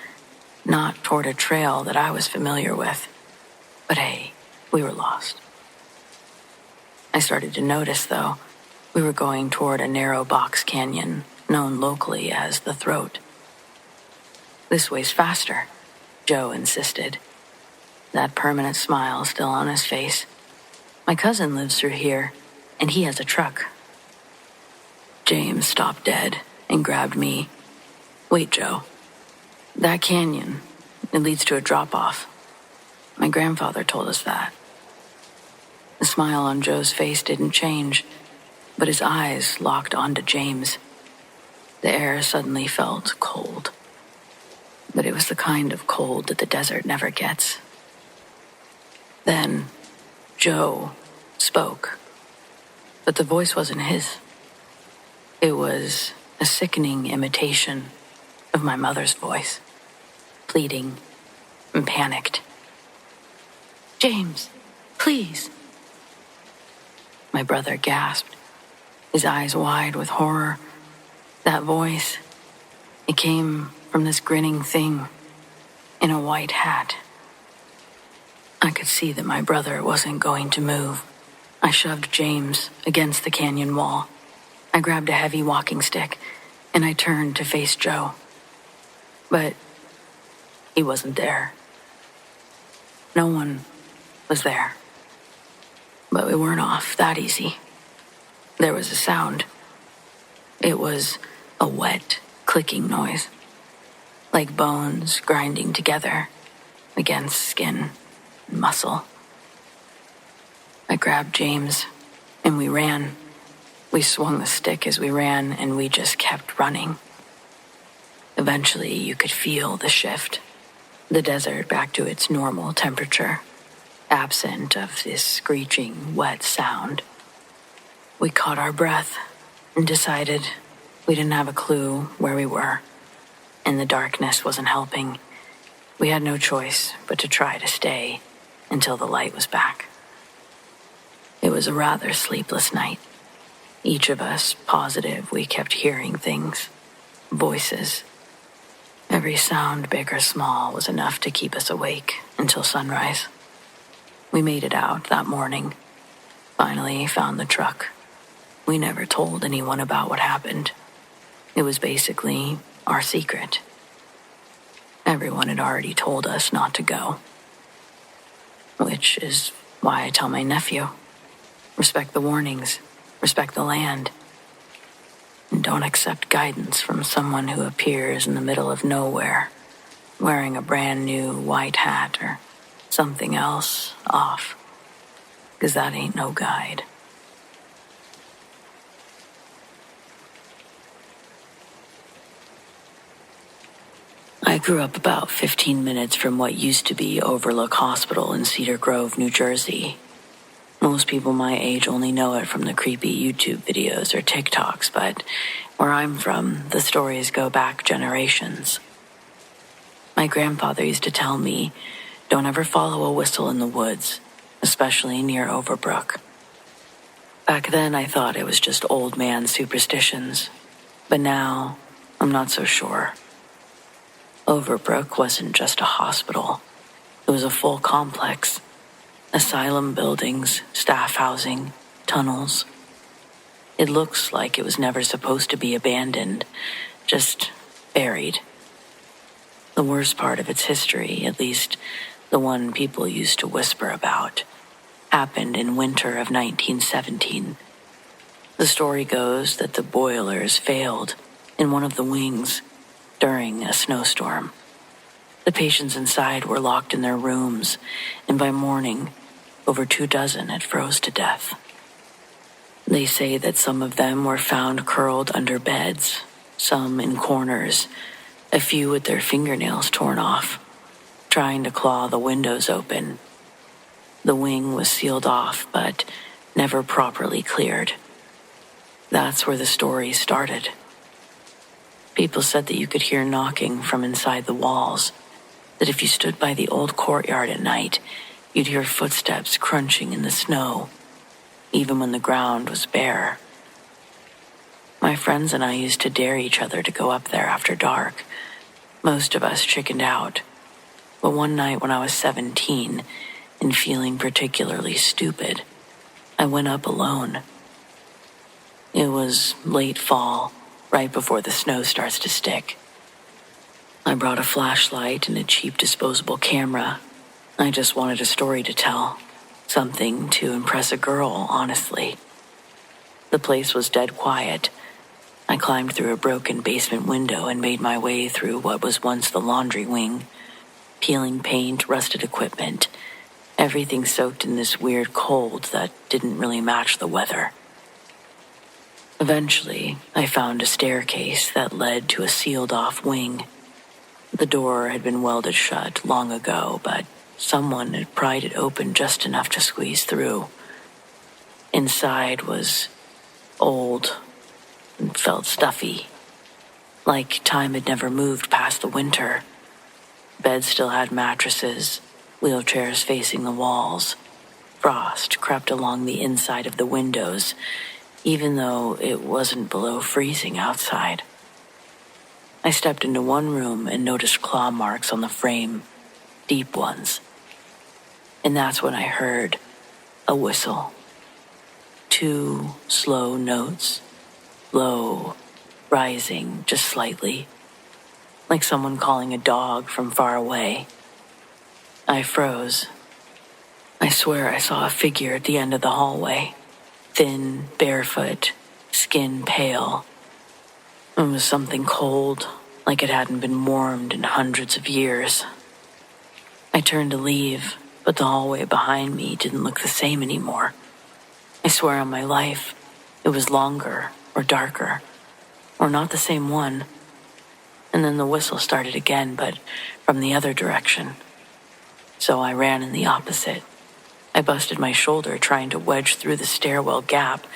not toward a trail that I was familiar with. But hey, we were lost. I started to notice, though, we were going toward a narrow box canyon, known locally as the Throat. "This way's faster," Joe insisted, that permanent smile still on his face. "My cousin lives through here, and he has a truck." James stopped dead and grabbed me. "Wait, Joe. That canyon, it leads to a drop-off. My grandfather told us that." The smile on Joe's face didn't change, but his eyes locked onto James. The air suddenly felt cold. But it was the kind of cold that the desert never gets. Then, Joe spoke, but the voice wasn't his. It was a sickening imitation of my mother's voice, pleading and panicked. "James, please." My brother gasped, his eyes wide with horror. That voice, it came from this grinning thing in a white hat. I could see that my brother wasn't going to move. I shoved James against the canyon wall. I grabbed a heavy walking stick, and I turned to face Joe. But he wasn't there. No one was there. But we weren't off that easy. There was a sound. It was a wet, clicking noise, like bones grinding together against skin and muscle. I grabbed James, and we ran. We swung the stick as we ran, and we just kept running. Eventually, you could feel the shift, the desert back to its normal temperature, absent of this screeching, wet sound. We caught our breath and decided we didn't have a clue where we were, and the darkness wasn't helping. We had no choice but to try to stay until the light was back. It was a rather sleepless night. Each of us positive we kept hearing things, voices. Every sound, big or small, was enough to keep us awake until sunrise. We made it out that morning, finally found the truck. We never told anyone about what happened. It was basically our secret. Everyone had already told us not to go. Which is why I tell my nephew, respect the warnings, respect the land, and don't accept guidance from someone who appears in the middle of nowhere, wearing a brand new white hat or something else off, 'cause that ain't no guide. I grew up about 15 minutes from what used to be Overlook Hospital in Cedar Grove, New Jersey. Most people my age only know it from the creepy YouTube videos or TikToks, but where I'm from, the stories go back generations. My grandfather used to tell me, don't ever follow a whistle in the woods, especially near Overbrook. Back then, I thought it was just old man superstitions, but now I'm not so sure. Overbrook wasn't just a hospital. It was a full complex. Asylum buildings, staff housing, tunnels. It looks like it was never supposed to be abandoned, just buried. The worst part of its history, at least the one people used to whisper about, happened in winter of 1917. The story goes that the boilers failed in one of the wings during a snowstorm. The patients inside were locked in their rooms, and by morning, over 24 had froze to death. They say that some of them were found curled under beds, some in corners, a few with their fingernails torn off, trying to claw the windows open. The wing was sealed off, but never properly cleared. That's where the story started. People said that you could hear knocking from inside the walls, that if you stood by the old courtyard at night, you'd hear footsteps crunching in the snow, even when the ground was bare. My friends and I used to dare each other to go up there after dark. Most of us chickened out. But one night when I was 17 and feeling particularly stupid, I went up alone. It was late fall, right before the snow starts to stick. I brought a flashlight and a cheap disposable camera. I just wanted a story to tell, something to impress a girl, honestly. The place was dead quiet. I climbed through a broken basement window and made my way through what was once the laundry wing, peeling paint, rusted equipment, everything soaked in this weird cold that didn't really match the weather. Eventually, I found a staircase that led to a sealed-off wing. The door had been welded shut long ago, but someone had pried it open just enough to squeeze through. Inside was old and felt stuffy, like time had never moved past the winter. Beds still had mattresses, wheelchairs facing the walls. Frost crept along the inside of the windows, even though it wasn't below freezing outside. I stepped into one room and noticed claw marks on the frame, deep ones. And that's when I heard a whistle. 2 slow notes, low, rising just slightly, like someone calling a dog from far away. I froze. I swear I saw a figure at the end of the hallway, thin, barefoot, skin pale. It was something cold, like it hadn't been warmed in hundreds of years. I turned to leave, but the hallway behind me didn't look the same anymore. I swear on my life, it was longer or darker, or not the same one. And then the whistle started again, but from the other direction. So I ran in the opposite. I busted my shoulder trying to wedge through the stairwell gap,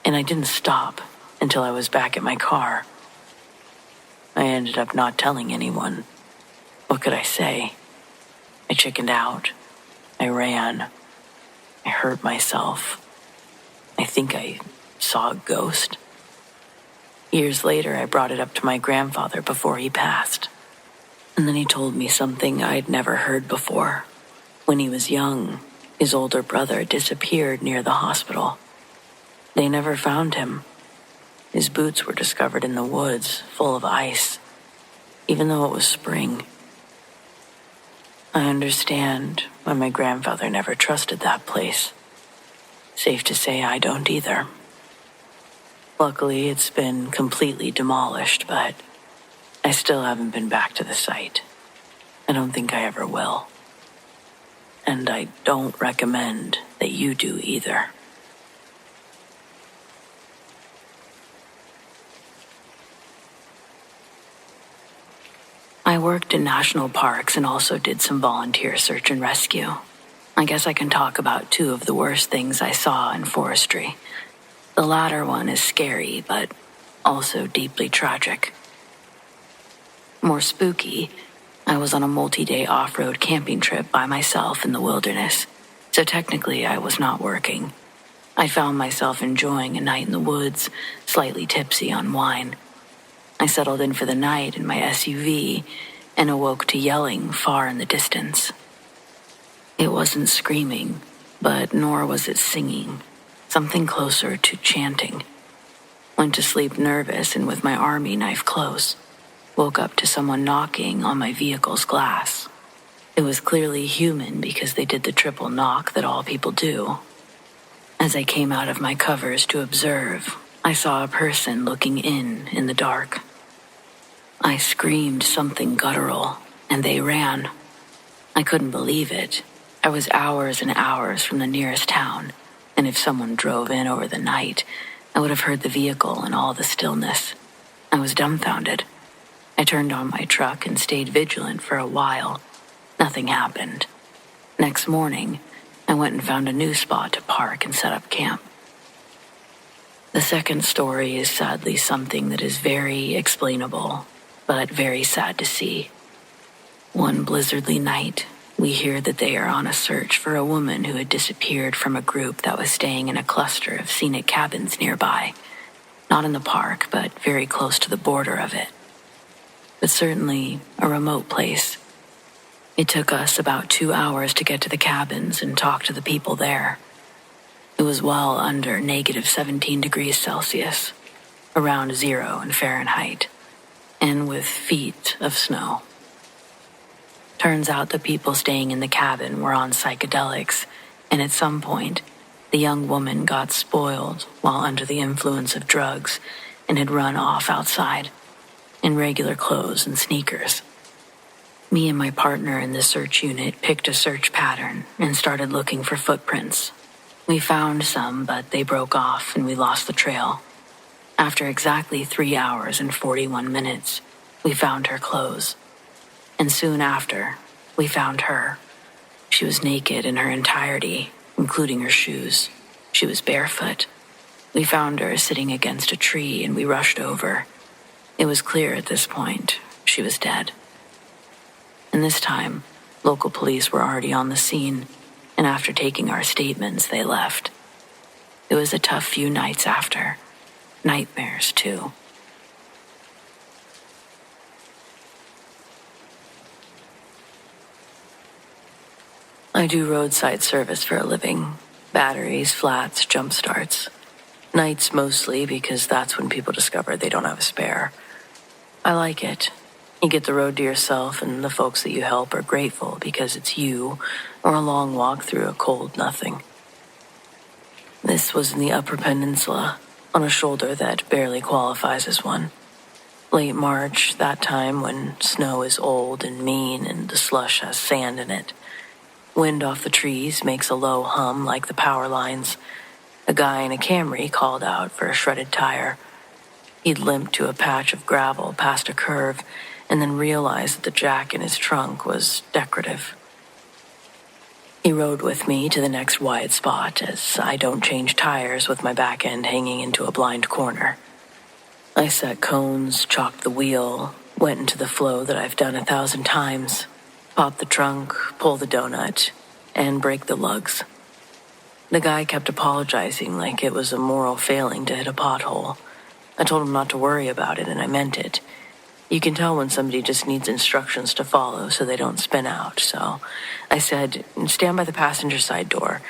and I didn't stop until I was back at my car. I ended up not telling anyone. What could I say? I chickened out. I ran. I hurt myself. I think I saw a ghost. Years later, I brought it up to my grandfather before he passed. And then he told me something I'd never heard before. When he was young, his older brother disappeared near the hospital. They never found him. His boots were discovered in the woods, full of ice, even though it was spring. I understand why my grandfather never trusted that place. Safe to say I don't either. Luckily, it's been completely demolished, but I still haven't been back to the site. I don't think I ever will. And I don't recommend that you do either. I worked in national parks and also did some volunteer search and rescue. I guess I can talk about 2 of the worst things I saw in forestry. The latter one is scary, but also deeply tragic. More spooky, I was on a multi-day off-road camping trip by myself in the wilderness, so technically I was not working. I found myself enjoying a night in the woods, slightly tipsy on wine. I settled in for the night in my SUV and awoke to yelling far in the distance. It wasn't screaming, but nor was it singing, something closer to chanting. Went to sleep nervous and with my army knife close. Woke up to someone knocking on my vehicle's glass. It was clearly human because they did the triple knock that all people do. As I came out of my covers to observe, I saw a person looking in the dark. I screamed something guttural, and they ran. I couldn't believe it. I was hours and hours from the nearest town, and if someone drove in over the night, I would have heard the vehicle in all the stillness. I was dumbfounded. I turned on my truck and stayed vigilant for a while. Nothing happened. Next morning, I went and found a new spot to park and set up camp. The second story is sadly something that is very explainable, but very sad to see. One blizzardly night, we hear that they are on a search for a woman who had disappeared from a group that was staying in a cluster of scenic cabins nearby. Not in the park, but very close to the border of it. But certainly a remote place. It took us about 2 hours to get to the cabins and talk to the people there. It was well under negative 17 degrees Celsius, around 0 in Fahrenheit, and with feet of snow. Turns out the people staying in the cabin were on psychedelics, and at some point, the young woman got spoiled while under the influence of drugs and had run off outside, in regular clothes and sneakers. Me and my partner in the search unit picked a search pattern and started looking for footprints. We found some, but they broke off and we lost the trail. After exactly 3 hours and 41 minutes, we found her clothes. And soon after, we found her. She was naked in her entirety, including her shoes. She was barefoot. We found her sitting against a tree and we rushed over. It was clear at this point she was dead. And this time, local police were already on the scene, and after taking our statements, they left. It was a tough few nights after. Nightmares, too. I do roadside service for a living. Batteries, flats, jump starts. Nights mostly because that's when people discover they don't have a spare. I like it. You get the road to yourself, and the folks that you help are grateful because it's you or a long walk through a cold nothing. This was in the Upper Peninsula, on a shoulder that barely qualifies as one. Late March, that time when snow is old and mean and the slush has sand in it. Wind off the trees makes a low hum like the power lines. A guy in a Camry called out for a shredded tire. He'd limped to a patch of gravel past a curve and then realized that the jack in his trunk was decorative. He rode with me to the next wide spot as I don't change tires with my back end hanging into a blind corner. I set cones, chalked the wheel, went into the flow that I've done 1,000 times, pop the trunk, pull the donut, and break the lugs. The guy kept apologizing like it was a moral failing to hit a pothole. I told him not to worry about it, and I meant it. You can tell when somebody just needs instructions to follow so they don't spin out. So I said, stand by the passenger side door,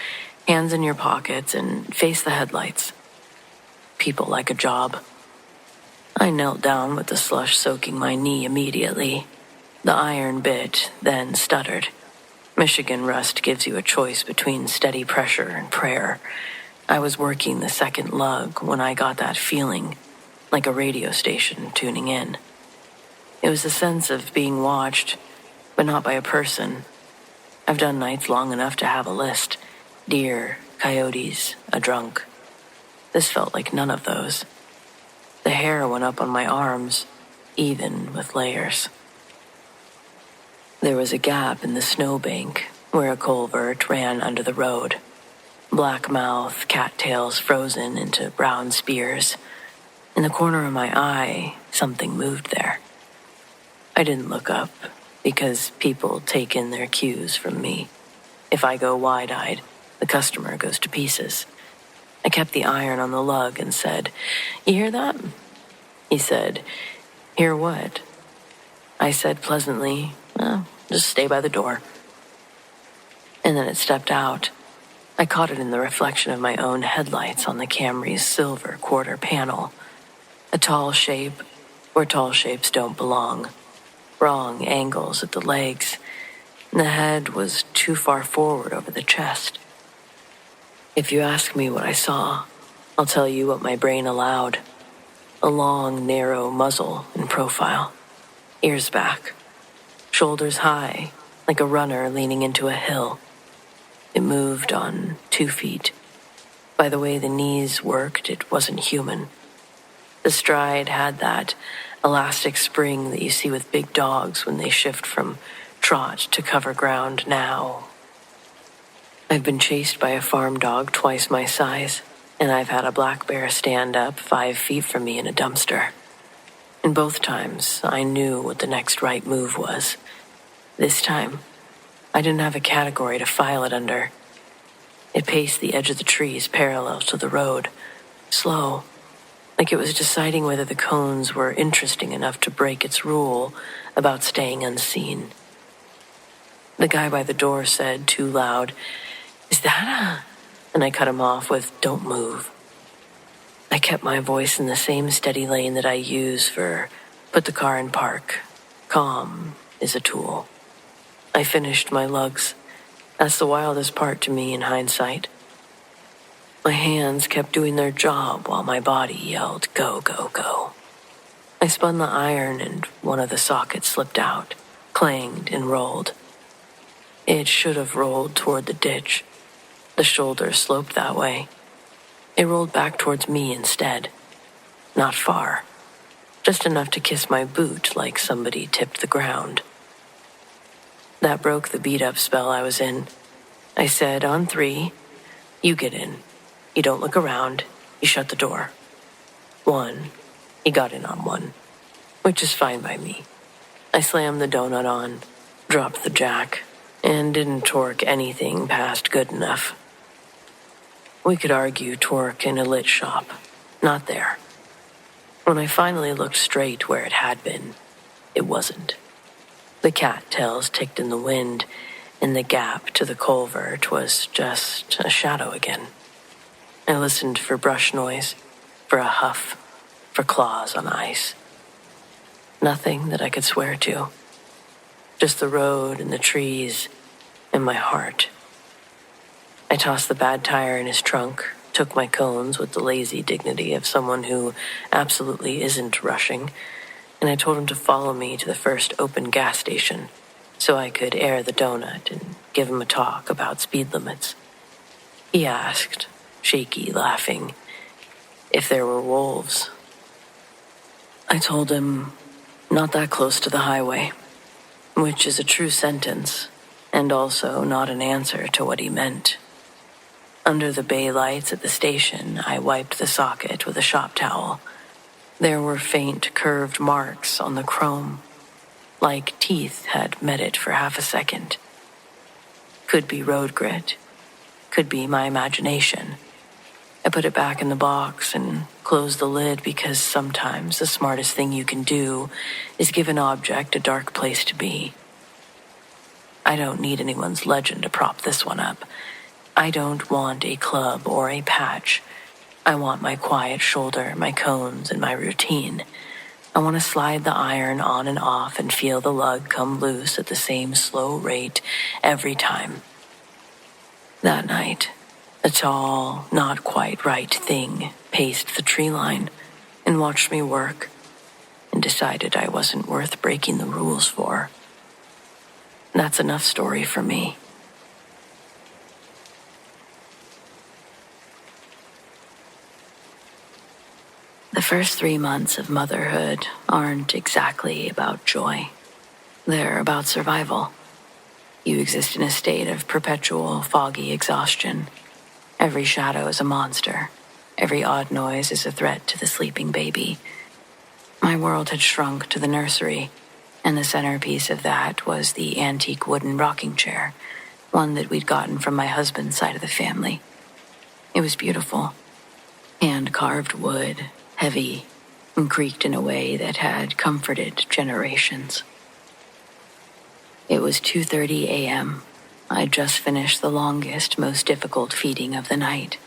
hands in your pockets, and face the headlights. People like a job. I knelt down with the slush soaking my knee immediately. The iron bit, then stuttered. Michigan rust gives you a choice between steady pressure and prayer. I was working the second lug when I got that feeling, like a radio station tuning in. It was a sense of being watched, but not by a person. I've done nights long enough to have a list. Deer, coyotes, a drunk. This felt like none of those. The hair went up on my arms, even with layers. There was a gap in the snowbank where a culvert ran under the road. Black mouth, cattails frozen into brown spears. In the corner of my eye, something moved there. I didn't look up because people take in their cues from me. If I go wide-eyed, the customer goes to pieces. I kept the iron on the lug and said, "You hear that?" He said, "Hear what?" I said pleasantly, "Just stay by the door." And then it stepped out. I caught it in the reflection of my own headlights on the Camry's silver quarter panel. A tall shape where tall shapes don't belong. Wrong angles at the legs. The head was too far forward over the chest. If you ask me what I saw, I'll tell you what my brain allowed. A long, narrow muzzle in profile. Ears back. Shoulders high, like a runner leaning into a hill. It moved on 2 feet. By the way the knees worked, it wasn't human. The stride had that elastic spring that you see with big dogs when they shift from trot to cover ground now. I've been chased by a farm dog twice my size, and I've had a black bear stand up 5 feet from me in a dumpster. And both times, I knew what the next right move was. This time, I didn't have a category to file it under. It paced the edge of the trees parallel to the road, slow, like it was deciding whether the cones were interesting enough to break its rule about staying unseen. The guy by the door said, too loud, "Is that a..." And I cut him off with, "Don't move." I kept my voice in the same steady lane that I use for put the car in park. Calm is a tool. I finished my lugs. That's the wildest part to me in hindsight. My hands kept doing their job while my body yelled, "Go, go, go." I spun the iron and one of the sockets slipped out, clanged and rolled. It should have rolled toward the ditch. The shoulder sloped that way. It rolled back towards me instead. Not far. Just enough to kiss my boot like somebody tipped the ground. That broke the beat-up spell I was in. I said, on 3, you get in. You don't look around. You shut the door. 1. He got in on 1, which is fine by me. I slammed the donut on, dropped the jack, and didn't torque anything past good enough. We could argue torque in a lit shop. Not there. When I finally looked straight where it had been, it wasn't. The cattails ticked in the wind, and the gap to the culvert was just a shadow again. I listened for brush noise, for a huff, for claws on ice. Nothing that I could swear to. Just the road and the trees and my heart. I tossed the bad tire in his trunk, took my cones with the lazy dignity of someone who absolutely isn't rushing, and I told him to follow me to the first open gas station so I could air the donut and give him a talk about speed limits. He asked, shaky, laughing, if there were wolves. I told him, not that close to the highway, which is a true sentence, and also not an answer to what he meant. Under the bay lights at the station, I wiped the socket with a shop towel. There were faint, curved marks on the chrome, like teeth had met it for half a second. Could be road grit, could be my imagination. I put it back in the box and closed the lid because sometimes the smartest thing you can do is give an object a dark place to be. I don't need anyone's legend to prop this one up. I don't want a club or a patch. I want my quiet shoulder, my cones, and my routine. I want to slide the iron on and off and feel the lug come loose at the same slow rate every time. That night, a tall, not quite right thing paced the tree line and watched me work and decided I wasn't worth breaking the rules for. That's enough story for me. The first 3 months of motherhood aren't exactly about joy. They're about survival. You exist in a state of perpetual, foggy exhaustion. Every shadow is a monster. Every odd noise is a threat to the sleeping baby. My world had shrunk to the nursery, and the centerpiece of that was the antique wooden rocking chair, one that we'd gotten from my husband's side of the family. It was beautiful. Hand-carved wood, heavy, and creaked in a way that had comforted generations. It was 2:30 a.m. I'd just finished the longest, most difficult feeding of the night.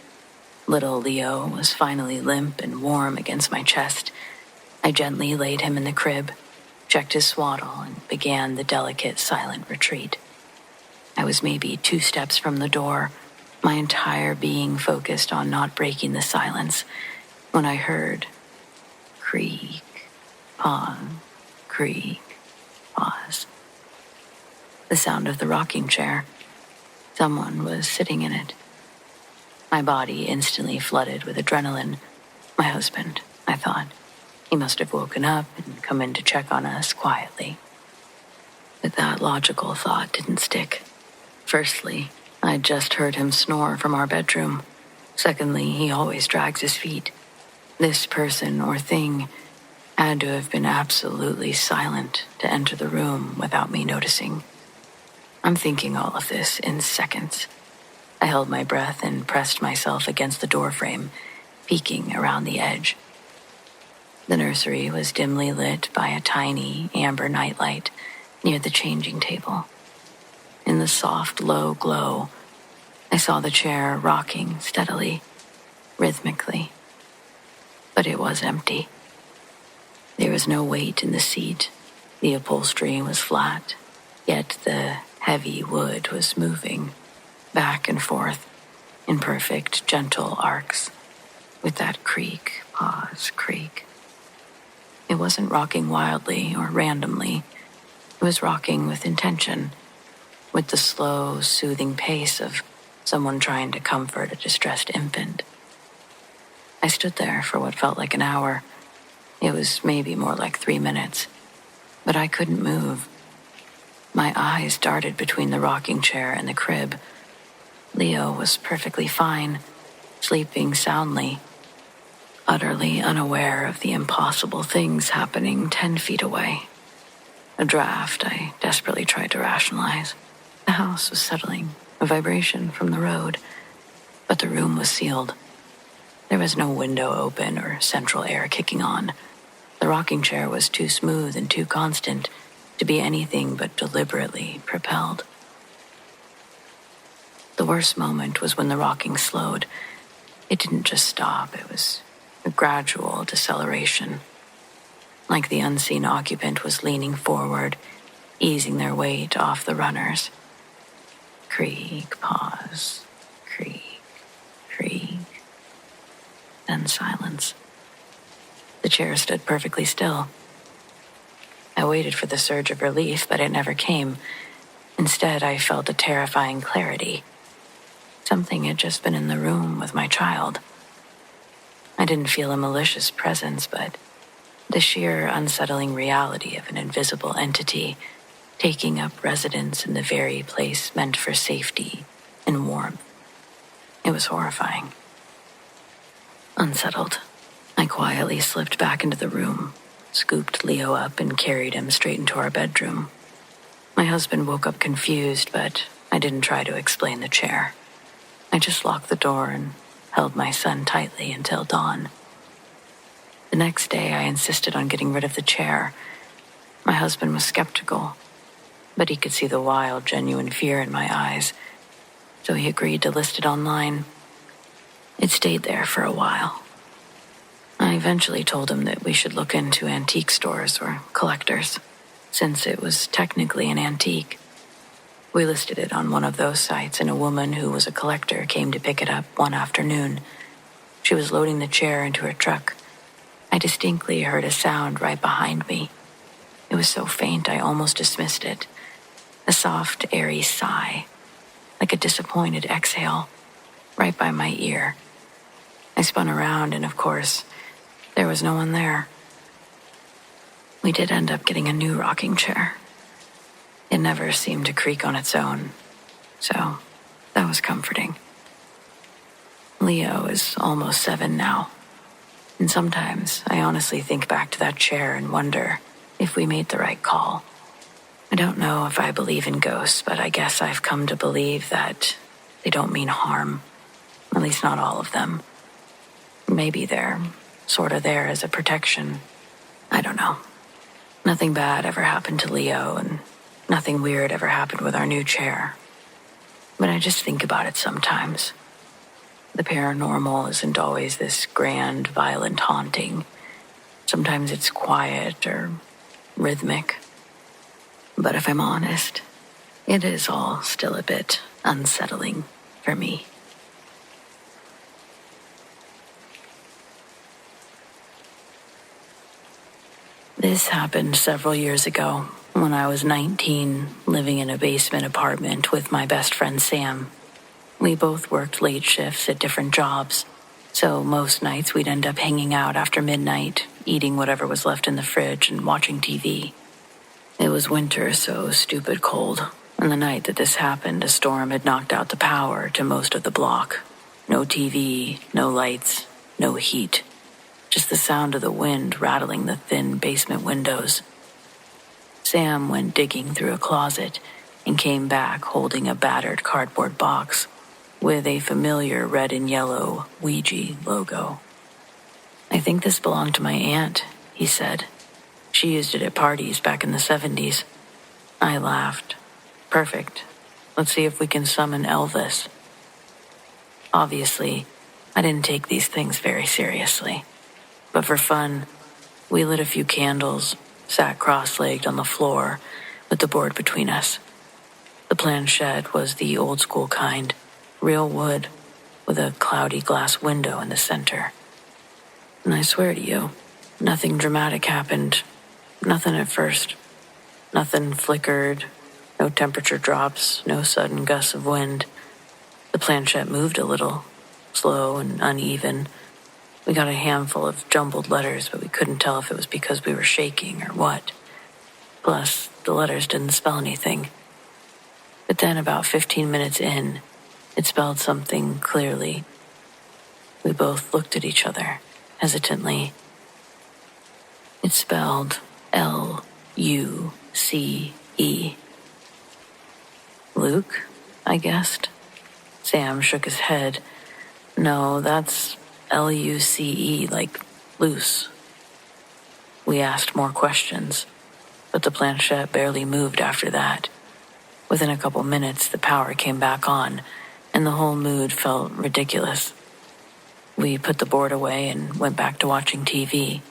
Little Leo was finally limp and warm against my chest. I gently laid him in the crib, checked his swaddle, and began the delicate, silent retreat. I was maybe 2 steps from the door, my entire being focused on not breaking the silence, when I heard creak, pause, creak, pause. The sound of the rocking chair. Someone was sitting in it. My body instantly flooded with adrenaline. My husband, I thought. He must have woken up and come in to check on us quietly. But that logical thought didn't stick. Firstly, I'd just heard him snore from our bedroom. Secondly, he always drags his feet. This person or thing had to have been absolutely silent to enter the room without me noticing. I'm thinking all of this in seconds. I held my breath and pressed myself against the doorframe, peeking around the edge. The nursery was dimly lit by a tiny amber nightlight near the changing table. In the soft, low glow, I saw the chair rocking steadily, rhythmically. But it was empty. There was no weight in the seat. The upholstery was flat, yet the heavy wood was moving back and forth in perfect, gentle arcs, with that creak, pause, creak. It wasn't rocking wildly or randomly. It was rocking with intention, with the slow, soothing pace of someone trying to comfort a distressed infant. I stood there for what felt like an hour. It was maybe more like 3 minutes, but I couldn't move. My eyes darted between the rocking chair and the crib. Leo was perfectly fine, sleeping soundly, utterly unaware of the impossible things happening 10 feet away. A draft I desperately tried to rationalize. The house was settling, a vibration from the road, but the room was sealed. There was no window open or central air kicking on. The rocking chair was too smooth and too constant to be anything but deliberately propelled. The worst moment was when the rocking slowed. It didn't just stop, it was a gradual deceleration. Like the unseen occupant was leaning forward, easing their weight off the runners. Creak, pause, creak, creak, then silence. The chair stood perfectly still. I waited for the surge of relief, but it never came. Instead, I felt a terrifying clarity. Something had just been in the room with my child. I didn't feel a malicious presence, but the sheer unsettling reality of an invisible entity taking up residence in the very place meant for safety and warmth. It was horrifying. Unsettled, I quietly slipped back into the room, scooped Leo up and carried him straight into our bedroom. My husband woke up confused, but I didn't try to explain the chair. I just locked the door and held my son tightly until dawn. The next day, I insisted on getting rid of the chair. My husband was skeptical, but he could see the wild, genuine fear in my eyes, so he agreed to list it online. It stayed there for a while. I eventually told him that we should look into antique stores or collectors, since it was technically an antique. We listed it on one of those sites, and a woman who was a collector came to pick it up one afternoon. She was loading the chair into her truck. I distinctly heard a sound right behind me. It was so faint I almost dismissed it. A soft, airy sigh, like a disappointed exhale, right by my ear. I spun around and, of course, there was no one there. We did end up getting a new rocking chair. It never seemed to creak on its own, so that was comforting. Leo is almost 7 now, and sometimes I honestly think back to that chair and wonder if we made the right call. I don't know if I believe in ghosts, but I guess I've come to believe that they don't mean harm, at least not all of them. Maybe they're sort of there as a protection. I don't know. Nothing bad ever happened to Leo, and nothing weird ever happened with our new chair. But I just think about it sometimes. The paranormal isn't always this grand, violent haunting. Sometimes it's quiet or rhythmic. But if I'm honest, it is all still a bit unsettling for me. This happened several years ago when I was 19, living in a basement apartment with my best friend Sam. We both worked late shifts at different jobs, so most nights we'd end up hanging out after midnight, eating whatever was left in the fridge and watching TV. It was winter, so stupid cold, and the night that this happened, a storm had knocked out the power to most of the block. No TV, no lights, no heat. Just the sound of the wind rattling the thin basement windows. Sam went digging through a closet and came back holding a battered cardboard box with a familiar red and yellow Ouija logo. "I think this belonged to my aunt," he said. "She used it at parties back in the 70s. I laughed. "Perfect. Let's see if we can summon Elvis." Obviously, I didn't take these things very seriously. But for fun, we lit a few candles, sat cross-legged on the floor with the board between us. The planchette was the old-school kind, real wood, with a cloudy glass window in the center. And I swear to you, nothing dramatic happened. Nothing at first. Nothing flickered, no temperature drops, no sudden gusts of wind. The planchette moved a little, slow and uneven. We got a handful of jumbled letters, but we couldn't tell if it was because we were shaking or what. Plus, the letters didn't spell anything. But then about 15 minutes in, it spelled something clearly. We both looked at each other, hesitantly. It spelled L-U-C-E. Luke, I guessed. Sam shook his head. No, that's L-U-C-E, like loose. We asked more questions, but the planchette barely moved after that. Within a couple minutes, the power came back on, and the whole mood felt ridiculous. We put the board away and went back to watching TV.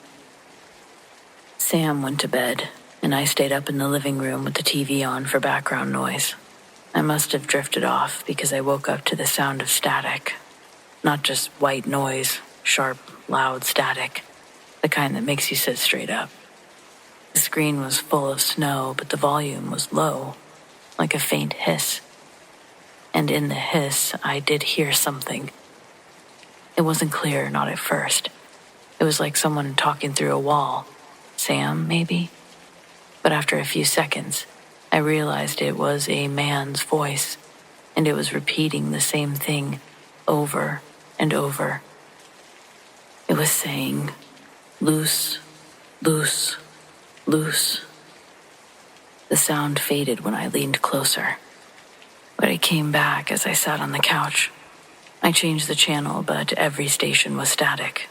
Sam went to bed, and I stayed up in the living room with the TV on for background noise. I must have drifted off because I woke up to the sound of static. Not just white noise, sharp, loud static, the kind that makes you sit straight up. The screen was full of snow, but the volume was low, like a faint hiss. And in the hiss, I did hear something. It wasn't clear, not at first. It was like someone talking through a wall. Sam, maybe? But after a few seconds, I realized it was a man's voice, and it was repeating the same thing over and over. It was saying, loose, loose, loose. The sound faded when I leaned closer, but it came back as I sat on the couch. I changed the channel, but every station was static.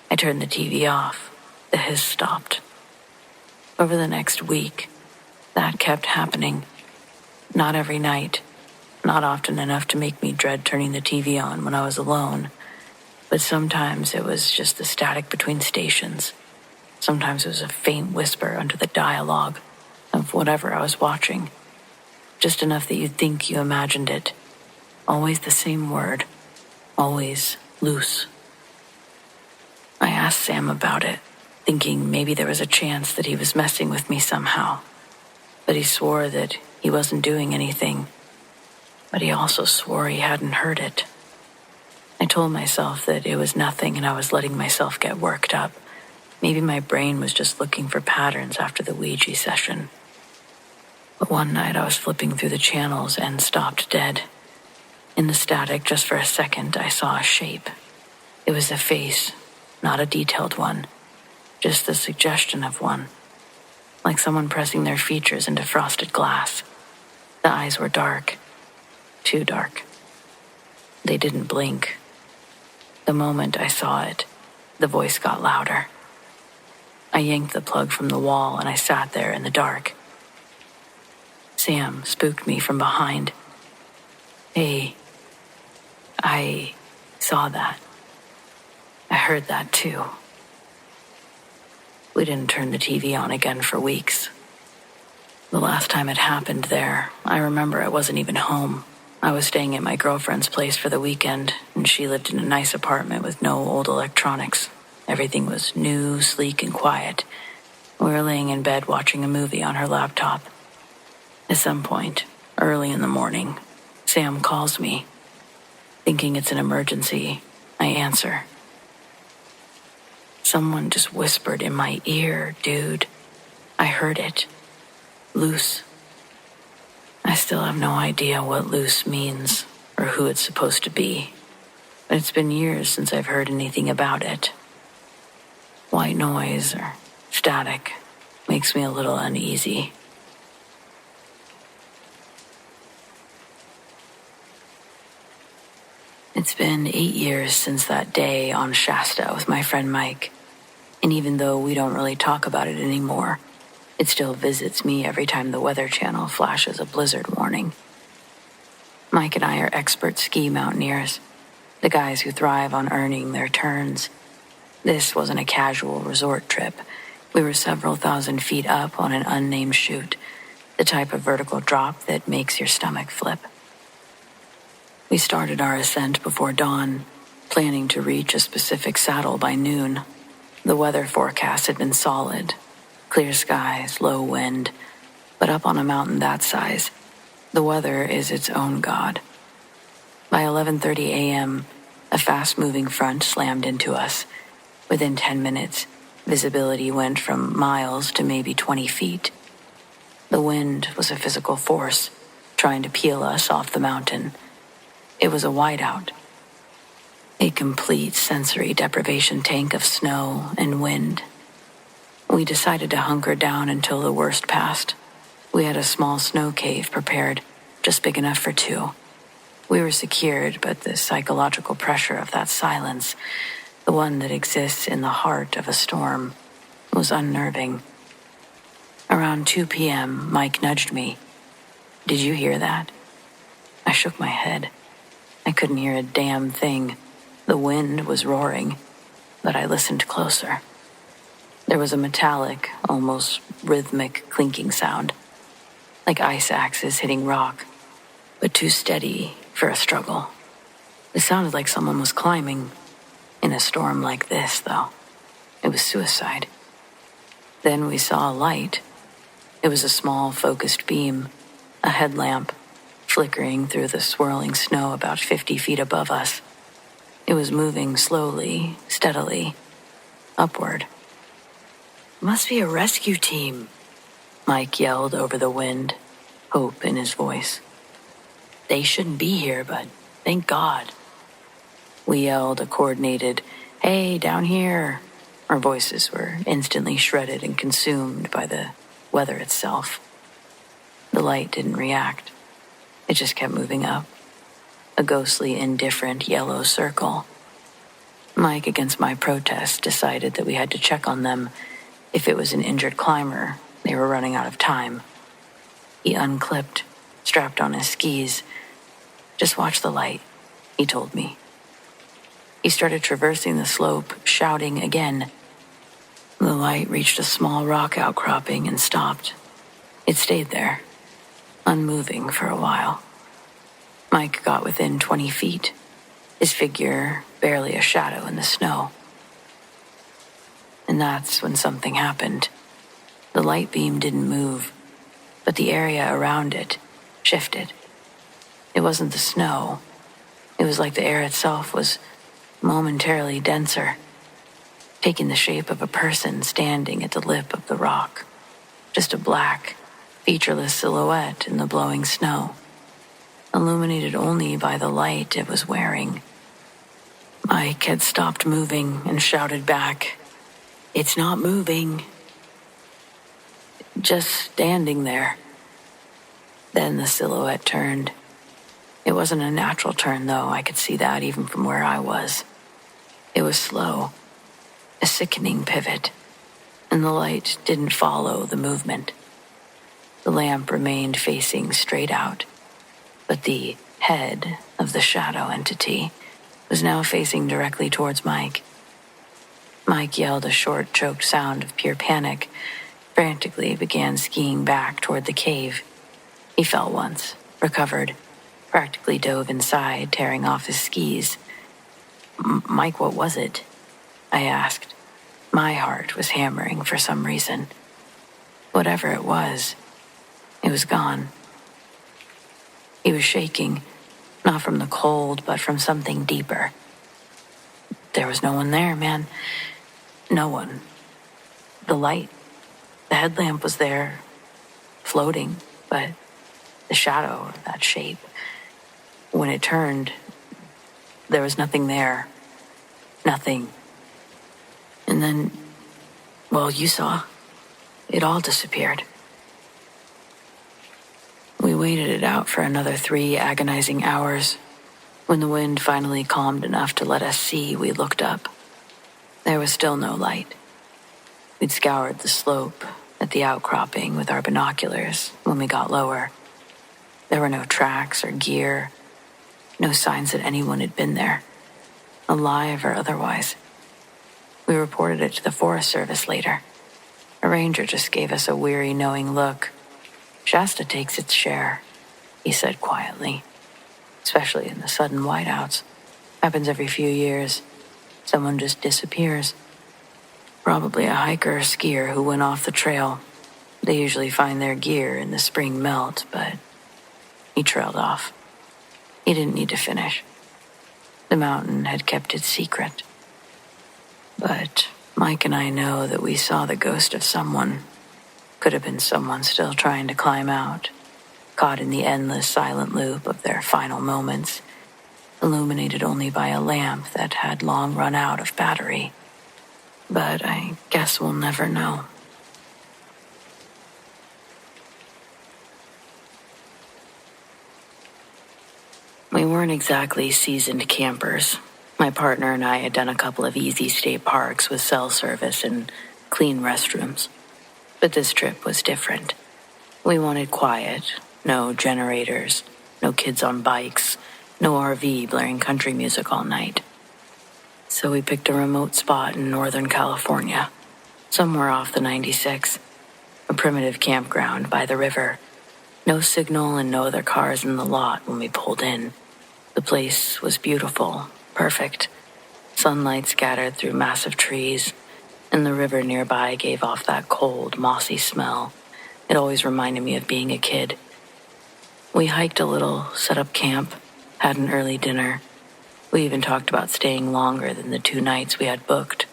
I turned the TV off. The hiss stopped. Over the next week, that kept happening. Not every night, not often enough to make me dread turning the TV on when I was alone, but sometimes it was just the static between stations. Sometimes it was a faint whisper under the dialogue of whatever I was watching, just enough that you'd think you imagined it. Always the same word, always loose. I asked Sam about it, thinking maybe there was a chance that he was messing with me somehow. But he swore that he wasn't doing anything. But he also swore he hadn't heard it. I told myself that it was nothing and I was letting myself get worked up. Maybe my brain was just looking for patterns after the Ouija session. But one night I was flipping through the channels and stopped dead. In the static, just for a second, I saw a shape. It was a face, not a detailed one, just the suggestion of one. Like someone pressing their features into frosted glass. The eyes were dark. Too dark. They didn't blink. The moment I saw it, the voice got louder. I yanked the plug from the wall and I sat there in the dark. Sam spooked me from behind. Hey, I saw that. I heard that too. We didn't turn the TV on again for weeks. The last time it happened there, I remember I wasn't even home. I was staying at my girlfriend's place for the weekend, and she lived in a nice apartment with no old electronics. Everything was new, sleek, and quiet. We were laying in bed watching a movie on her laptop. At some point, early in the morning, Sam calls me. Thinking it's an emergency, I answer. Someone just whispered in my ear, dude. I heard it. Loose. I still have no idea what loose means or who it's supposed to be, but it's been years since I've heard anything about it. White noise or static makes me a little uneasy. It's been 8 years since that day on Shasta with my friend Mike, and even though we don't really talk about it anymore, it still visits me every time the Weather Channel flashes a blizzard warning. Mike and I are expert ski mountaineers, the guys who thrive on earning their turns. This wasn't a casual resort trip. We were several thousand feet up on an unnamed chute, the type of vertical drop that makes your stomach flip. We started our ascent before dawn, planning to reach a specific saddle by noon. The weather forecast had been solid. Clear skies, low wind, but up on a mountain that size, the weather is its own god. By 11:30 a.m., a fast-moving front slammed into us. Within 10 minutes, visibility went from miles to maybe 20 feet. The wind was a physical force, trying to peel us off the mountain. It was a whiteout, a complete sensory deprivation tank of snow and wind. We decided to hunker down until the worst passed. We had a small snow cave prepared, just big enough for two. We were secured, but the psychological pressure of that silence, the one that exists in the heart of a storm, was unnerving. Around 2 p.m., Mike nudged me. "Did you hear that?" I shook my head. I couldn't hear a damn thing. The wind was roaring, but I listened closer. There was a metallic, almost rhythmic clinking sound, like ice axes hitting rock, but too steady for a struggle. It sounded like someone was climbing. In a storm like this, though, it was suicide. Then we saw a light. It was a small, focused beam, a headlamp, flickering through the swirling snow about 50 feet above us. It was moving slowly, steadily, upward. "Must be a rescue team," Mike yelled over the wind, hope in his voice. "They shouldn't be here, but thank God." We yelled a coordinated, "Hey, down here." Our voices were instantly shredded and consumed by the weather itself. The light didn't react. It just kept moving up, a ghostly, indifferent yellow circle. Mike, against my protest, decided that we had to check on them. If it was an injured climber, they were running out of time. He unclipped, strapped on his skis. "Just watch the light," he told me. He started traversing the slope, shouting again. The light reached a small rock outcropping and stopped. It stayed there, unmoving for a while. Mike got within 20 feet, his figure barely a shadow in the snow. And that's when something happened. The light beam didn't move, but the area around it shifted. It wasn't the snow. It was like the air itself was momentarily denser, taking the shape of a person standing at the lip of the rock. Just a black, featureless silhouette in the blowing snow, illuminated only by the light it was wearing. Mike had stopped moving and shouted back, "It's not moving." Just standing there. Then the silhouette turned. It wasn't a natural turn, though. I could see that even from where I was. It was slow, a sickening pivot, and the light didn't follow the movement. The lamp remained facing straight out, but the head of the shadow entity was now facing directly towards Mike. Mike yelled a short, choked sound of pure panic, frantically began skiing back toward the cave. He fell once, recovered, practically dove inside, tearing off his skis. "Mike, what was it?" I asked. My heart was hammering for some reason. Whatever it was gone. He was shaking, not from the cold, but from something deeper. There was no one there, man. No one. The light, the headlamp was there, floating, but the shadow of that shape, when it turned, there was nothing there. Nothing. And then, well, you saw. It all disappeared. We waited it out for another 3 agonizing hours. When the wind finally calmed enough to let us see, we looked up. There was still no light. We'd scoured the slope at the outcropping with our binoculars when we got lower. There were no tracks or gear, no signs that anyone had been there, alive or otherwise. We reported it to the Forest Service later. A ranger just gave us a weary, knowing look. "Shasta takes its share," he said quietly. "Especially in the sudden whiteouts. Happens every few years. Someone just disappears. Probably a hiker or skier who went off the trail. They usually find their gear in the spring melt, but..." He trailed off. He didn't need to finish. The mountain had kept its secret. But Mike and I know that we saw the ghost of someone Could have been someone still trying to climb out, caught in the endless silent loop of their final moments, illuminated only by a lamp that had long run out of battery. But I guess we'll never know. We weren't exactly seasoned campers. My partner and I had done a couple of easy state parks with cell service and clean restrooms. But this trip was different. We wanted quiet, no generators, no kids on bikes, no RV blaring country music all night. So we picked a remote spot in Northern California, somewhere off the 96, a primitive campground by the river. No signal and no other cars in the lot when we pulled in. The place was beautiful, perfect. Sunlight scattered through massive trees, and the river nearby gave off that cold, mossy smell. It always reminded me of being a kid. We hiked a little, set up camp, had an early dinner. We even talked about staying longer than the 2 nights we had booked.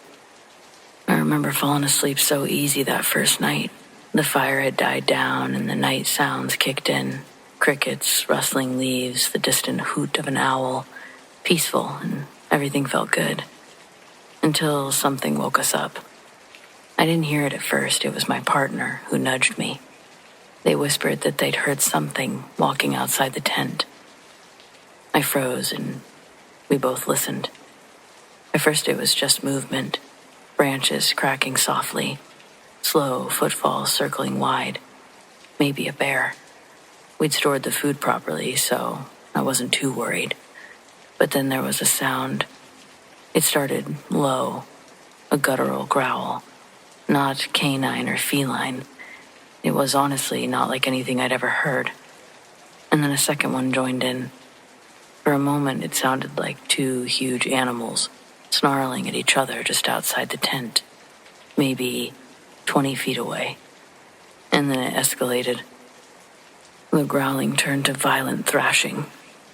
I remember falling asleep so easy that first night. The fire had died down and the night sounds kicked in. Crickets, rustling leaves, the distant hoot of an owl. Peaceful, and everything felt good. Until something woke us up. I didn't hear it at first. It was my partner who nudged me. They whispered that they'd heard something walking outside the tent. I froze and we both listened. At first it was just movement, branches cracking softly, slow footfalls circling wide, maybe a bear. We'd stored the food properly, so I wasn't too worried. But then there was a sound. It started low, a guttural growl, not canine or feline. It was honestly not like anything I'd ever heard. And then a second one joined in. For a moment, it sounded like 2 huge animals snarling at each other just outside the tent, maybe 20 feet away. And then it escalated. The growling turned to violent thrashing.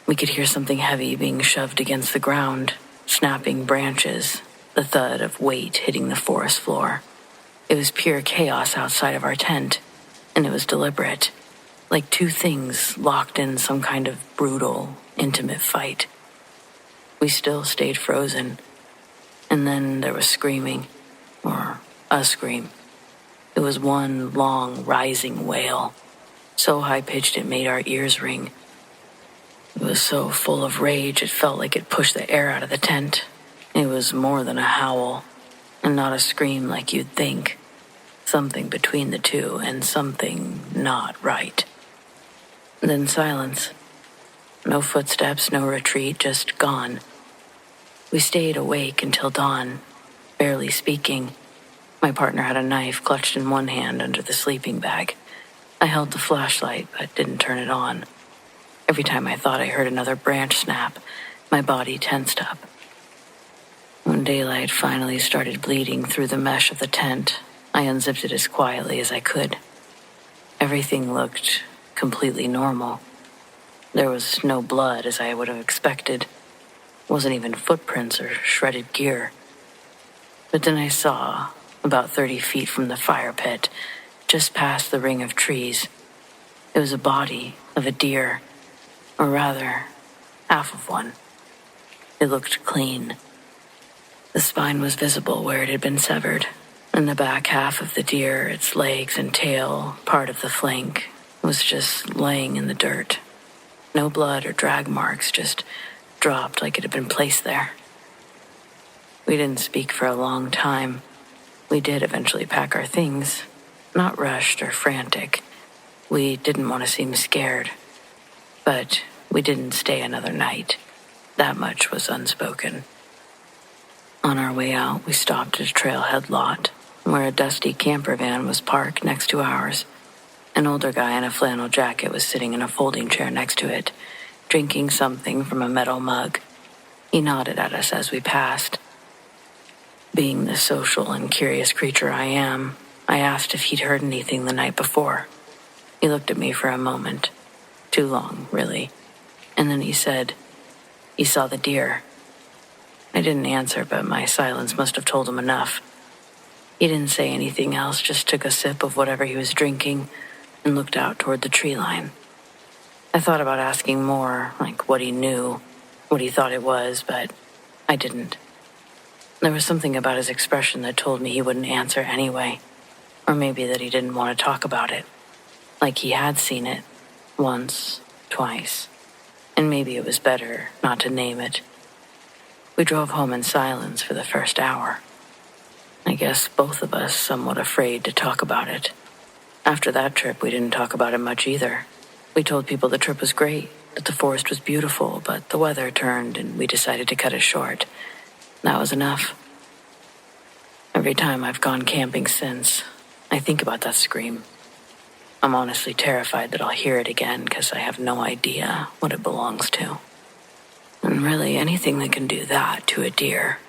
We could hear something heavy being shoved against the ground, snapping branches, the thud of weight hitting the forest floor. It was pure chaos outside of our tent, and it was deliberate, like 2 things locked in some kind of brutal, intimate fight. We still stayed frozen, and then there was screaming, or a scream. It was one long, rising wail, so high-pitched it made our ears ring. It was so full of rage it felt like it pushed the air out of the tent. It was more than a howl, and not a scream like you'd think. Something between the 2 and something not right. Then silence. No footsteps, no retreat, just gone. We stayed awake until dawn, barely speaking. My partner had a knife clutched in one hand under the sleeping bag. I held the flashlight, but didn't turn it on. Every time I thought I heard another branch snap, my body tensed up. When daylight finally started bleeding through the mesh of the tent, I unzipped it as quietly as I could. Everything looked completely normal. There was no blood, as I would have expected. Wasn't even footprints or shredded gear. But then I saw, about 30 feet from the fire pit, just past the ring of trees, it was a body of a deer, or rather, half of one. It looked clean. The spine was visible where it had been severed, and the back half of the deer, its legs and tail, part of the flank, was just laying in the dirt. No blood or drag marks, just dropped like it had been placed there. We didn't speak for a long time. We did eventually pack our things, not rushed or frantic. We didn't want to seem scared, but we didn't stay another night. That much was unspoken. On our way out, we stopped at a trailhead lot where a dusty camper van was parked next to ours. An older guy in a flannel jacket was sitting in a folding chair next to it, drinking something from a metal mug. He nodded at us as we passed. Being the social and curious creature I am, I asked if he'd heard anything the night before. He looked at me for a moment. Too long, really. And then he said, "He saw the deer." I didn't answer, but my silence must have told him enough. He didn't say anything else, just took a sip of whatever he was drinking and looked out toward the tree line. I thought about asking more, like what he knew, what he thought it was, but I didn't. There was something about his expression that told me he wouldn't answer anyway, or maybe that he didn't want to talk about it. Like he had seen it, once, twice, and maybe it was better not to name it. We drove home in silence for the first hour. I guess both of us somewhat afraid to talk about it. After that trip, we didn't talk about it much either. We told people the trip was great, that the forest was beautiful, but the weather turned and we decided to cut it short. That was enough. Every time I've gone camping since, I think about that scream. I'm honestly terrified that I'll hear it again because I have no idea what it belongs to. And really, anything that can do that to a deer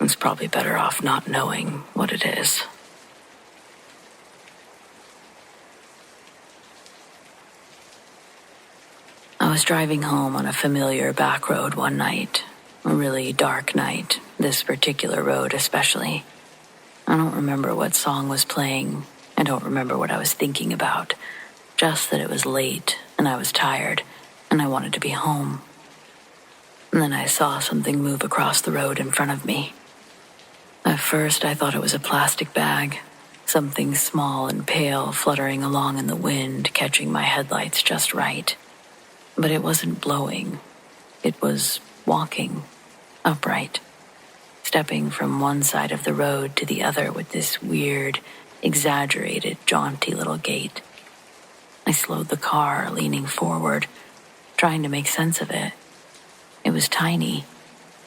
is probably better off not knowing what it is. I was driving home on a familiar back road one night. A really dark night, this particular road especially. I don't remember what song was playing. I don't remember what I was thinking about. Just that it was late, and I was tired, and I wanted to be home. And then I saw something move across the road in front of me. At first, I thought it was a plastic bag, something small and pale fluttering along in the wind, catching my headlights just right. But it wasn't blowing. It was walking, upright, stepping from one side of the road to the other with this weird, exaggerated, jaunty little gait. I slowed the car, leaning forward, trying to make sense of it. It was tiny,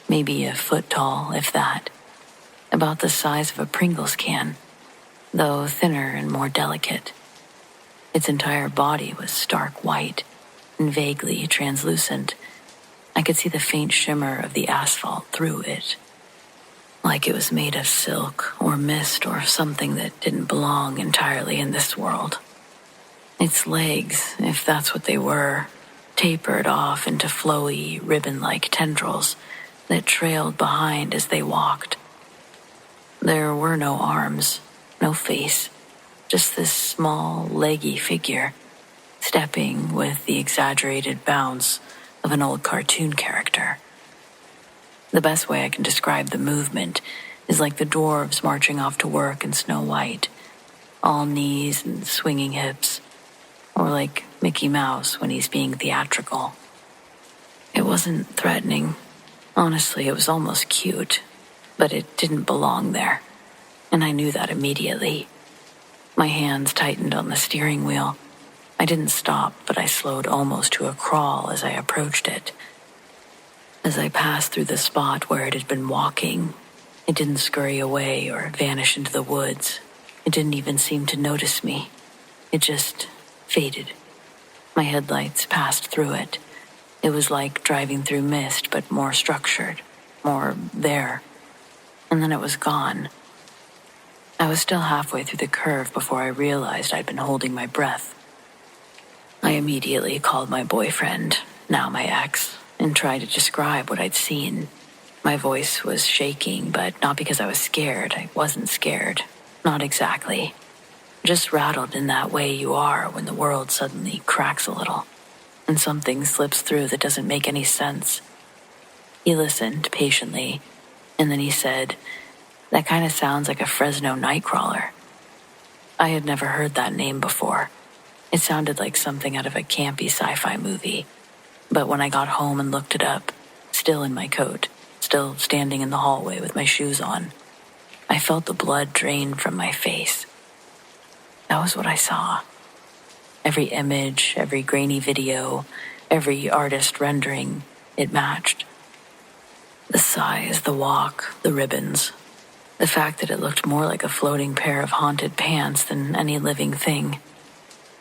maybe a foot tall, if that. About the size of a Pringles can, though thinner and more delicate. Its entire body was stark white and vaguely translucent. I could see the faint shimmer of the asphalt through it, like it was made of silk or mist or something that didn't belong entirely in this world. Its legs, if that's what they were, tapered off into flowy, ribbon-like tendrils that trailed behind as they walked. There were no arms, no face, just this small, leggy figure, stepping with the exaggerated bounce of an old cartoon character. The best way I can describe the movement is like the dwarves marching off to work in Snow White, all knees and swinging hips, or like Mickey Mouse when he's being theatrical. It wasn't threatening. Honestly, it was almost cute, but it didn't belong there, and I knew that immediately. My hands tightened on the steering wheel. I didn't stop, but I slowed almost to a crawl as I approached it. As I passed through the spot where it had been walking, it didn't scurry away or vanish into the woods. It didn't even seem to notice me. It just faded. My headlights passed through it. It was like driving through mist, but more structured, more there. And then it was gone. I was still halfway through the curve before I realized I'd been holding my breath. I immediately called my boyfriend, now my ex, and tried to describe what I'd seen. My voice was shaking, but not because I was scared. I wasn't scared. Not exactly. Just rattled in that way you are when the world suddenly cracks a little, and something slips through that doesn't make any sense. He listened patiently, and then he said, "That kind of sounds like a Fresno nightcrawler." I had never heard that name before. It sounded like something out of a campy sci-fi movie. But when I got home and looked it up, still in my coat, still standing in the hallway with my shoes on, I felt the blood drain from my face. That was what I saw. Every image, every grainy video, every artist rendering, it matched. The size, the walk, the ribbons. The fact that it looked more like a floating pair of haunted pants than any living thing.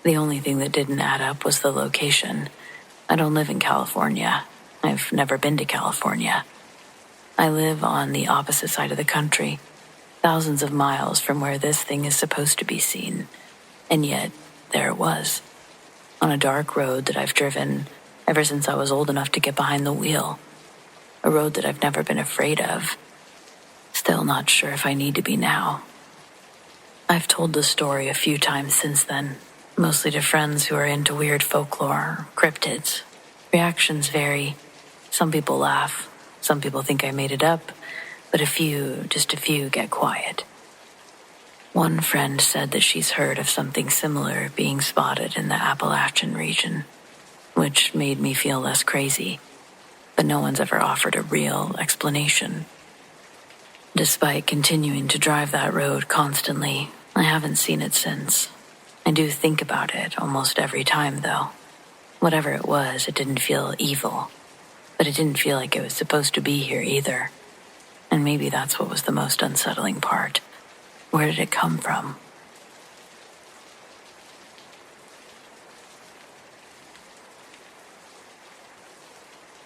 The only thing that didn't add up was the location. I don't live in California. I've never been to California. I live on the opposite side of the country, thousands of miles from where this thing is supposed to be seen. And yet, there it was, on a dark road that I've driven ever since I was old enough to get behind the wheel. A road that I've never been afraid of. Still not sure if I need to be now. I've told the story a few times since then, mostly to friends who are into weird folklore, cryptids. Reactions vary. Some people laugh, some people think I made it up, but just a few get quiet. One friend said that she's heard of something similar being spotted in the Appalachian region, which made me feel less crazy, but no one's ever offered a real explanation. Despite continuing to drive that road constantly, I haven't seen it since. I do think about it almost every time, though. Whatever it was, it didn't feel evil, but it didn't feel like it was supposed to be here either. And maybe that's what was the most unsettling part. Where did it come from?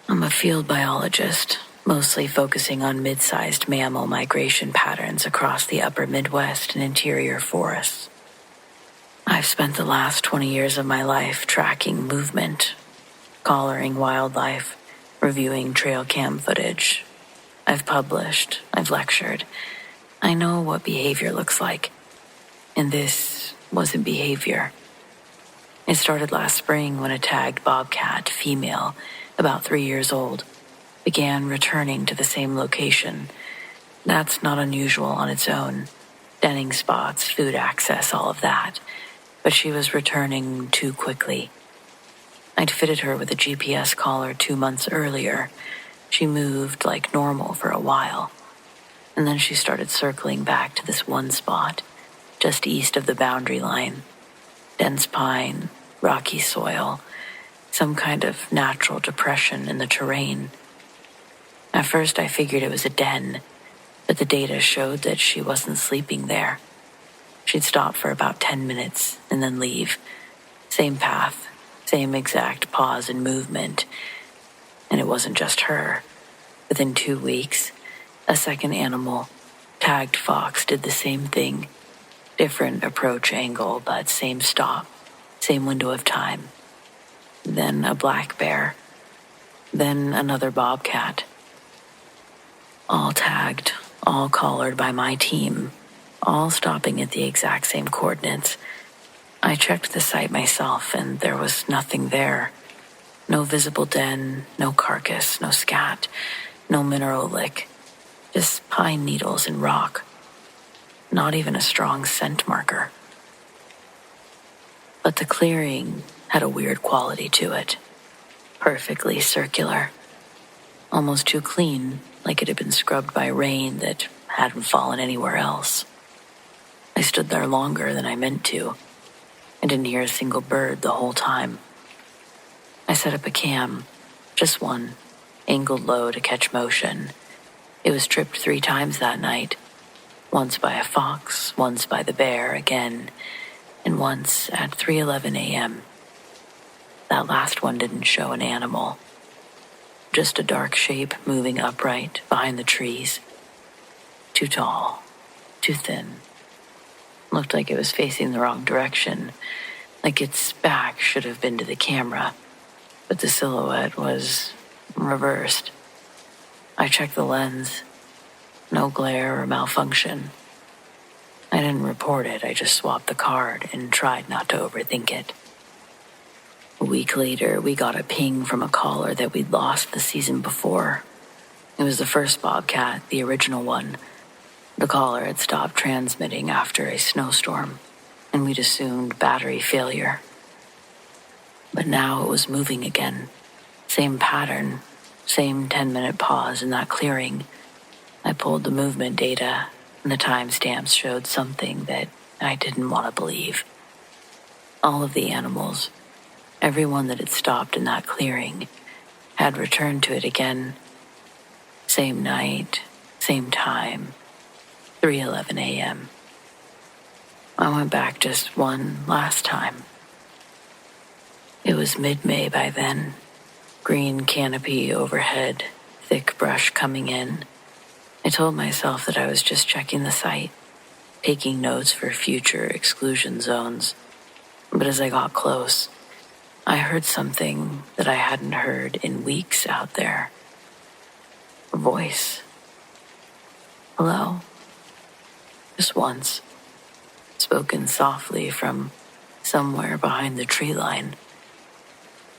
I'm a field biologist, mostly focusing on mid-sized mammal migration patterns across the upper Midwest and interior forests. I've spent the last 20 years of my life tracking movement, collaring wildlife, reviewing trail cam footage. I've published, I've lectured. I know what behavior looks like. And this wasn't behavior. It started last spring when a tagged bobcat female, about 3 years old, began returning to the same location. That's not unusual on its own. Denning spots, food access, all of that. But she was returning too quickly. I'd fitted her with a GPS collar 2 months earlier. She moved like normal for a while. And then she started circling back to this one spot, just east of the boundary line. Dense pine, rocky soil, some kind of natural depression in the terrain. At first I figured it was a den, but the data showed that she wasn't sleeping there. She'd stop for about 10 minutes and then leave. Same path, same exact pause and movement. And it wasn't just her. Within 2 weeks, a second animal, tagged fox, did the same thing. Different approach angle, but same stop, same window of time. Then a black bear. Then another bobcat. All tagged, all collared by my team, all stopping at the exact same coordinates. I checked the site myself, and there was nothing there. No visible den, no carcass, no scat, no mineral lick. Just pine needles and rock. Not even a strong scent marker. But the clearing had a weird quality to it. Perfectly circular. Almost too clean, like it had been scrubbed by rain that hadn't fallen anywhere else. I stood there longer than I meant to. I didn't hear a single bird the whole time. I set up a cam, just one, angled low to catch motion. It was tripped 3 times that night. Once by a fox, once by the bear again, and once at 3:11 a.m. That last one didn't show an animal. Just a dark shape moving upright behind the trees. Too tall, too thin. Looked like it was facing the wrong direction, like its back should have been to the camera, but the silhouette was reversed. I checked the lens. No glare or malfunction. I didn't report it, I just swapped the card and tried not to overthink it. A week later, we got a ping from a caller that we'd lost the season before. It was the first bobcat, the original one. The caller had stopped transmitting after a snowstorm, and we'd assumed battery failure. But now it was moving again. Same pattern, same 10-minute pause in that clearing. I pulled the movement data, and the timestamps showed something that I didn't want to believe. All of the animals, everyone that had stopped in that clearing, had returned to it again. Same night, same time, 3:11 a.m. I went back just one last time. It was mid-May by then. Green canopy overhead, thick brush coming in. I told myself that I was just checking the site, taking notes for future exclusion zones. But as I got close, I heard something that I hadn't heard in weeks out there. A voice. Hello. Just once. spoken softly from somewhere behind the tree line.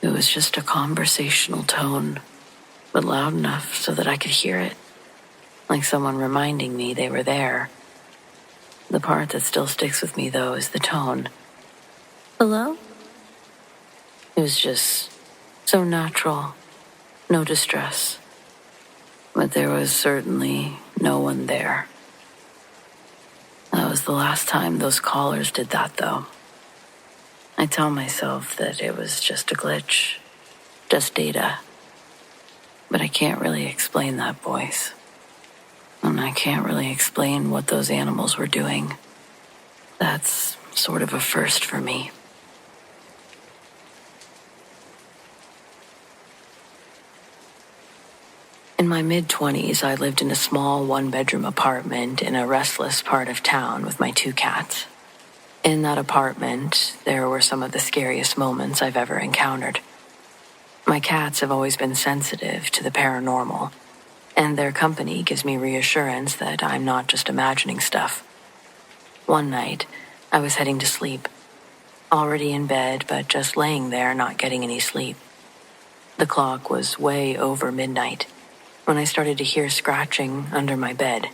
It was just a conversational tone, but loud enough so that I could hear it, like someone reminding me they were there. The part that still sticks with me, though, is the tone. Hello? It was just so natural, no distress. But there was certainly no one there. That was the last time those callers did that, though. I tell myself that it was just a glitch, just data. But I can't really explain that voice. And I can't really explain what those animals were doing. That's sort of a first for me. In my mid-20s, I lived in a small one-bedroom apartment in a restless part of town with my 2 cats. In that apartment, there were some of the scariest moments I've ever encountered. My cats have always been sensitive to the paranormal, and their company gives me reassurance that I'm not just imagining stuff. One night, I was heading to sleep, already in bed, but just laying there not getting any sleep. The clock was way over midnight when I started to hear scratching under my bed.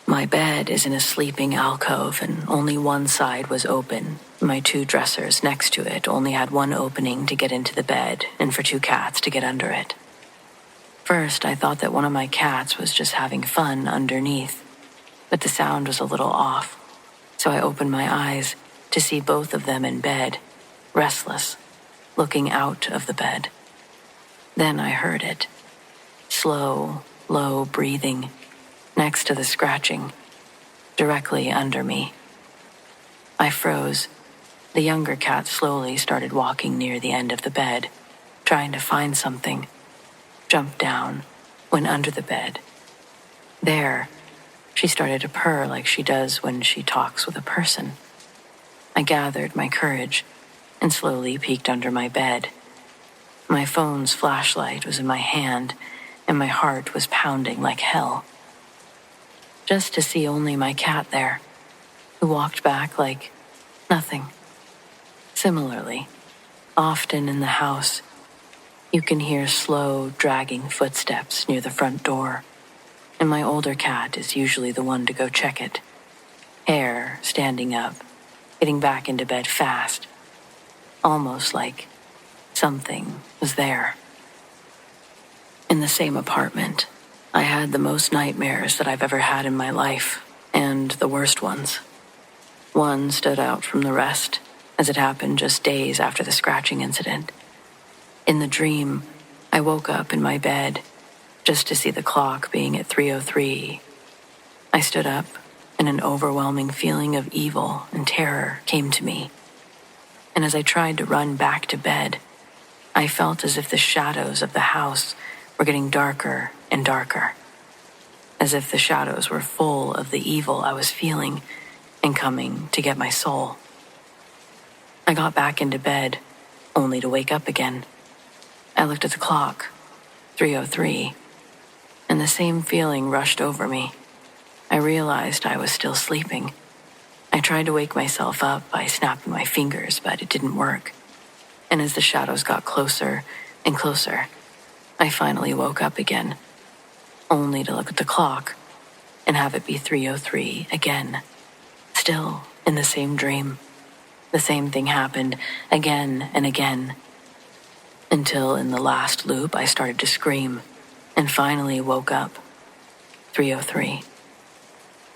My bed is in a sleeping alcove and only one side was open. My 2 dressers next to it only had one opening to get into the bed and for 2 cats to get under it. First, I thought that one of my cats was just having fun underneath, but the sound was a little off, so I opened my eyes to see both of them in bed, restless, looking out of the bed. Then I heard it. Slow, low breathing, next to the scratching, directly under me. I froze. The younger cat slowly started walking near the end of the bed, trying to find something. Jumped down, went under the bed. There, she started to purr like she does when she talks with a person. I gathered my courage and slowly peeked under my bed. My phone's flashlight was in my hand, and my heart was pounding like hell. Just to see only my cat there, who walked back like nothing. Similarly, often in the house, you can hear slow, dragging footsteps near the front door, and my older cat is usually the one to go check it. Hair standing up, getting back into bed fast, almost like something was there. In the same apartment, I had the most nightmares that I've ever had in my life, and the worst ones. One stood out from the rest, as it happened just days after the scratching incident. In the dream, I woke up in my bed just to see the clock being at 3:03. I stood up, and an overwhelming feeling of evil and terror came to me. And as I tried to run back to bed, I felt as if the shadows of the house were getting darker and darker, as if the shadows were full of the evil I was feeling and coming to get my soul. I got back into bed, only to wake up again. I looked at the clock, 3:03, and the same feeling rushed over me. I realized I was still sleeping. I tried to wake myself up by snapping my fingers, but it didn't work. And as the shadows got closer and closer, I finally woke up again, only to look at the clock and have it be 3:03 again. Still in the same dream. The same thing happened again and again, until in the last loop I started to scream and finally woke up. 3:03.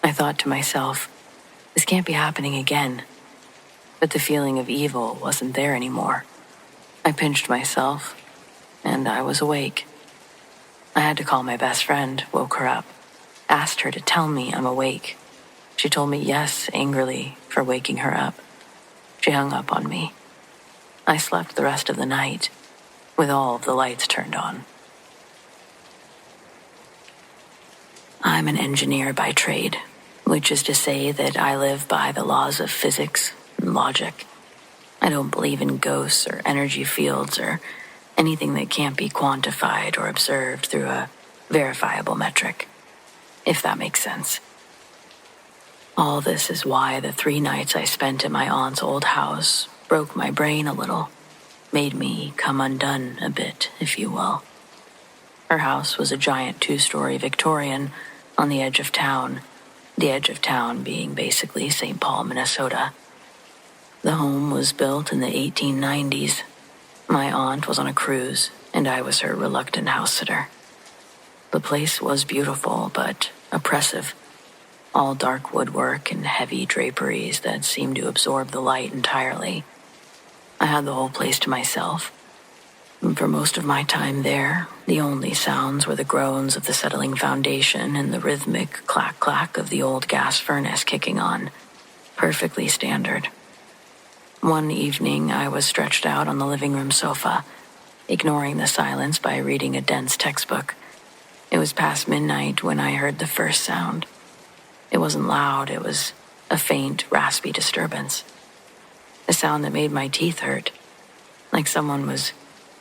I thought to myself, this can't be happening again. But the feeling of evil wasn't there anymore. I pinched myself, and I was awake. I had to call my best friend, woke her up, asked her to tell me I'm awake. She told me yes angrily for waking her up. She hung up on me. I slept the rest of the night, with all of the lights turned on. I'm an engineer by trade, which is to say that I live by the laws of physics and logic. I don't believe in ghosts or energy fields or anything that can't be quantified or observed through a verifiable metric, if that makes sense. All this is why the 3 nights I spent in my aunt's old house broke my brain a little, made me come undone a bit, if you will. Her house was a giant 2-story Victorian on the edge of town, the edge of town being basically St. Paul, Minnesota. The home was built in the 1890s. My aunt was on a cruise, and I was her reluctant house sitter. The place was beautiful, but oppressive. All dark woodwork and heavy draperies that seemed to absorb the light entirely. I had the whole place to myself. And for most of my time there, the only sounds were the groans of the settling foundation and the rhythmic clack-clack of the old gas furnace kicking on. Perfectly standard. One evening, I was stretched out on the living room sofa, ignoring the silence by reading a dense textbook. It was past midnight when I heard the first sound. It wasn't loud, it was a faint, raspy disturbance. A sound that made my teeth hurt, like someone was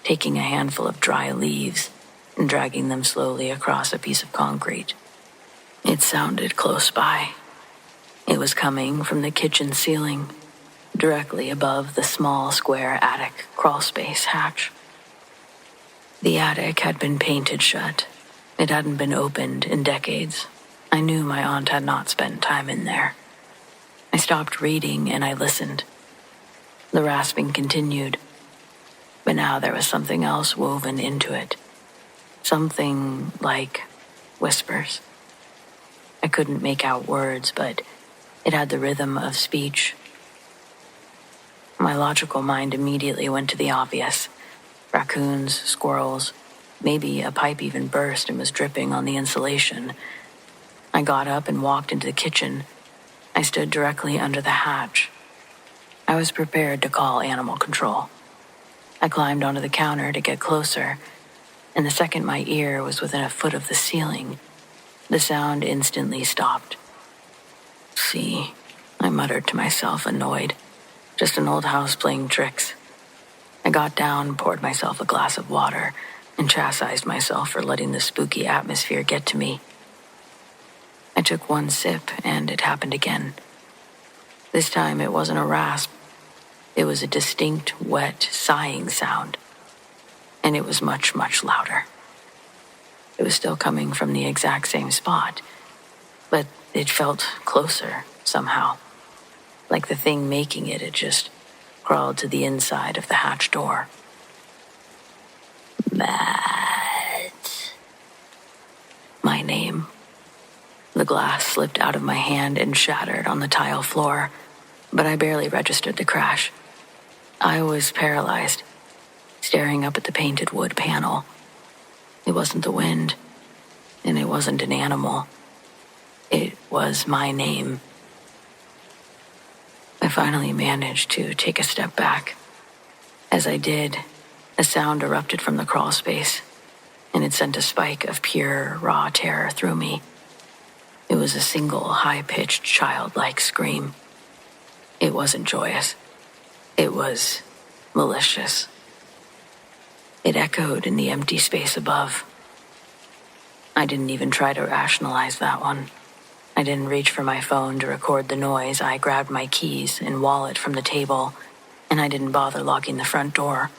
taking a handful of dry leaves and dragging them slowly across a piece of concrete. It sounded close by. It was coming from the kitchen ceiling, directly above the small square attic crawlspace hatch. The attic had been painted shut. It hadn't been opened in decades. I knew my aunt had not spent time in there. I stopped reading and I listened. The rasping continued, but now there was something else woven into it. Something like whispers. I couldn't make out words, but it had the rhythm of speech. My logical mind immediately went to the obvious. Raccoons, squirrels, maybe a pipe even burst and was dripping on the insulation. I got up and walked into the kitchen. I stood directly under the hatch. I was prepared to call animal control. I climbed onto the counter to get closer, and the second my ear was within a foot of the ceiling, the sound instantly stopped. See, I muttered to myself, annoyed. Just an old house playing tricks. I got down, poured myself a glass of water, and chastised myself for letting the spooky atmosphere get to me. I took one sip, and it happened again. This time it wasn't a rasp. It was a distinct, wet, sighing sound. And it was much, much louder. It was still coming from the exact same spot, but it felt closer, somehow. Like the thing making it had just crawled to the inside of the hatch door. Matt. My name. The glass slipped out of my hand and shattered on the tile floor, but I barely registered the crash. I was paralyzed, staring up at the painted wood panel. It wasn't the wind, and it wasn't an animal. It was my name. I finally managed to take a step back. As I did, a sound erupted from the crawl space, and it sent a spike of pure, raw terror through me. It was a single, high-pitched, childlike scream. It wasn't joyous. It was malicious. It echoed in the empty space above. I didn't even try to rationalize that one. I didn't reach for my phone to record the noise. I grabbed my keys and wallet from the table, and I didn't bother locking the front door.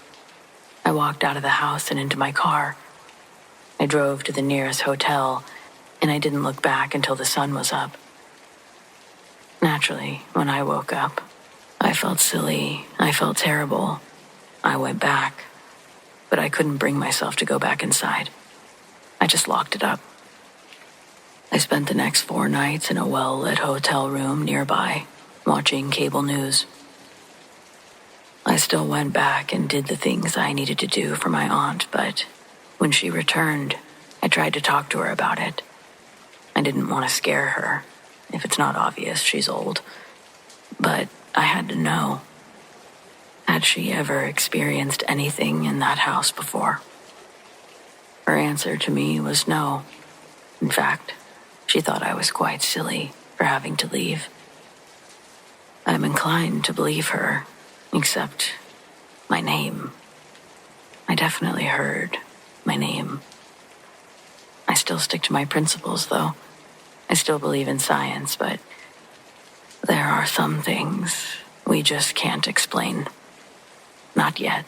I walked out of the house and into my car. I drove to the nearest hotel, and I didn't look back until the sun was up. Naturally, when I woke up, I felt silly. I felt terrible. I went back, but I couldn't bring myself to go back inside. I just locked it up. I spent the next 4 nights in a well-lit hotel room nearby, watching cable news. I still went back and did the things I needed to do for my aunt, but when she returned, I tried to talk to her about it. I didn't want to scare her. If it's not obvious, she's old. But I had to know. Had she ever experienced anything in that house before? Her answer to me was no. In fact, she thought I was quite silly for having to leave. I'm inclined to believe her, except my name. I definitely heard my name. I still stick to my principles, though. I still believe in science, but are some things we just can't explain. Not yet.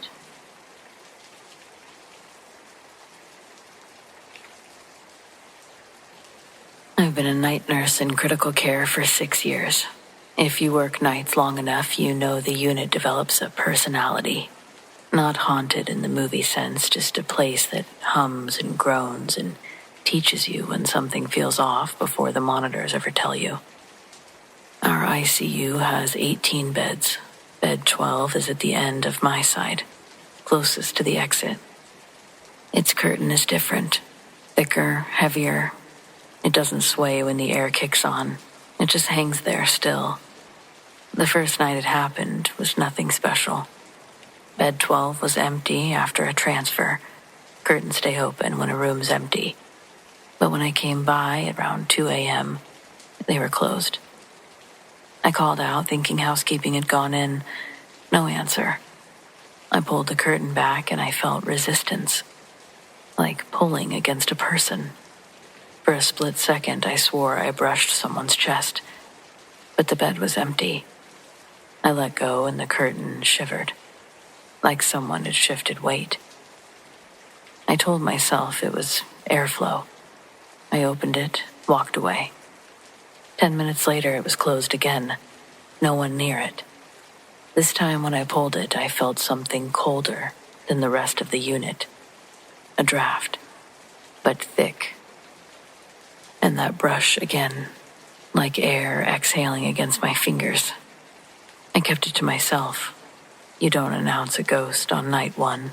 I've been a night nurse in critical care for 6 years. If you work nights long enough, you know the unit develops a personality. Not haunted in the movie sense, just a place that hums and groans and teaches you when something feels off before the monitors ever tell you. Our ICU has 18 beds. Bed 12 is at the end of my side, closest to the exit. Its curtain is different, thicker, heavier. It doesn't sway when the air kicks on. It just hangs there still. The first night it happened was nothing special. Bed 12 was empty after a transfer. Curtains stay open when a room's empty. But when I came by at around 2 a.m., they were closed. I called out thinking housekeeping had gone in. No answer. I pulled the curtain back and I felt resistance, like pulling against a person. For a split second, I swore I brushed someone's chest, but the bed was empty. I let go and the curtain shivered, like someone had shifted weight. I told myself it was airflow. I opened it, walked away. 10 minutes later, it was closed again. No one near it. This time when I pulled it, I felt something colder than the rest of the unit. A draft, but thick. And that brush again, like air exhaling against my fingers. I kept it to myself. You don't announce a ghost on night 1.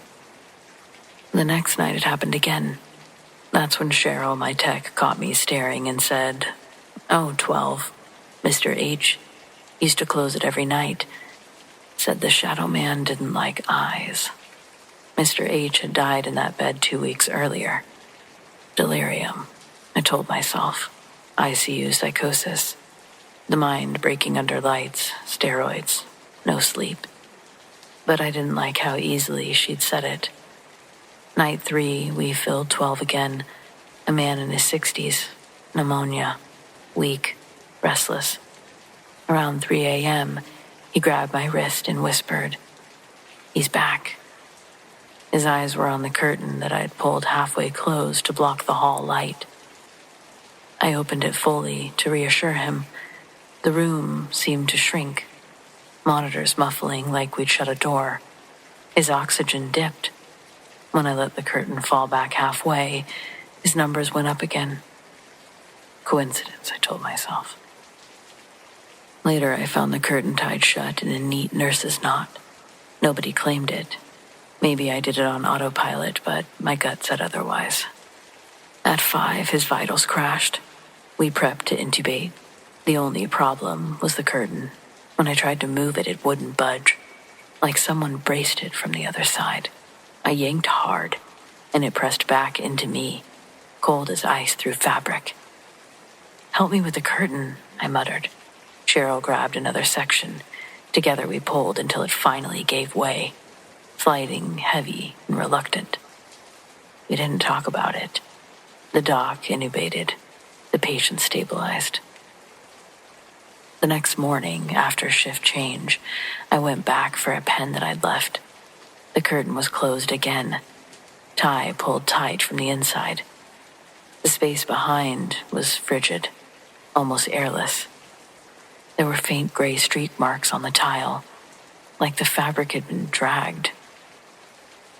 The next night it happened again. That's when Cheryl, my tech, caught me staring and said, "Oh, 12. Mr. H used to close it every night. Said the shadow man didn't like eyes." Mr. H had died in that bed 2 weeks earlier. Delirium, I told myself. ICU psychosis. The mind breaking under lights, steroids, no sleep. But I didn't like how easily she'd said it. Night 3, we filled 12 again. A man in his 60s, pneumonia, weak, restless. Around 3 a.m., he grabbed my wrist and whispered, "He's back." His eyes were on the curtain that I'd pulled halfway closed to block the hall light. I opened it fully to reassure him. The room seemed to shrink, monitors muffling like we'd shut a door. His oxygen dipped. When I let the curtain fall back halfway, his numbers went up again. Coincidence, I told myself. Later, I found the curtain tied shut in a neat nurse's knot. Nobody claimed it. Maybe I did it on autopilot, but my gut said otherwise. At 5, his vitals crashed. We prepped to intubate. The only problem was the curtain. When I tried to move it, it wouldn't budge, like someone braced it from the other side. I yanked hard, and it pressed back into me, cold as ice through fabric. "Help me with the curtain," I muttered. Cheryl grabbed another section. Together we pulled until it finally gave way, sliding heavy and reluctant. We didn't talk about it. The doc intubated. The patient stabilized. The next morning, after shift change, I went back for a pen that I'd left. The curtain was closed again. Tie pulled tight from the inside. The space behind was frigid, almost airless. There were faint gray streak marks on the tile, like the fabric had been dragged.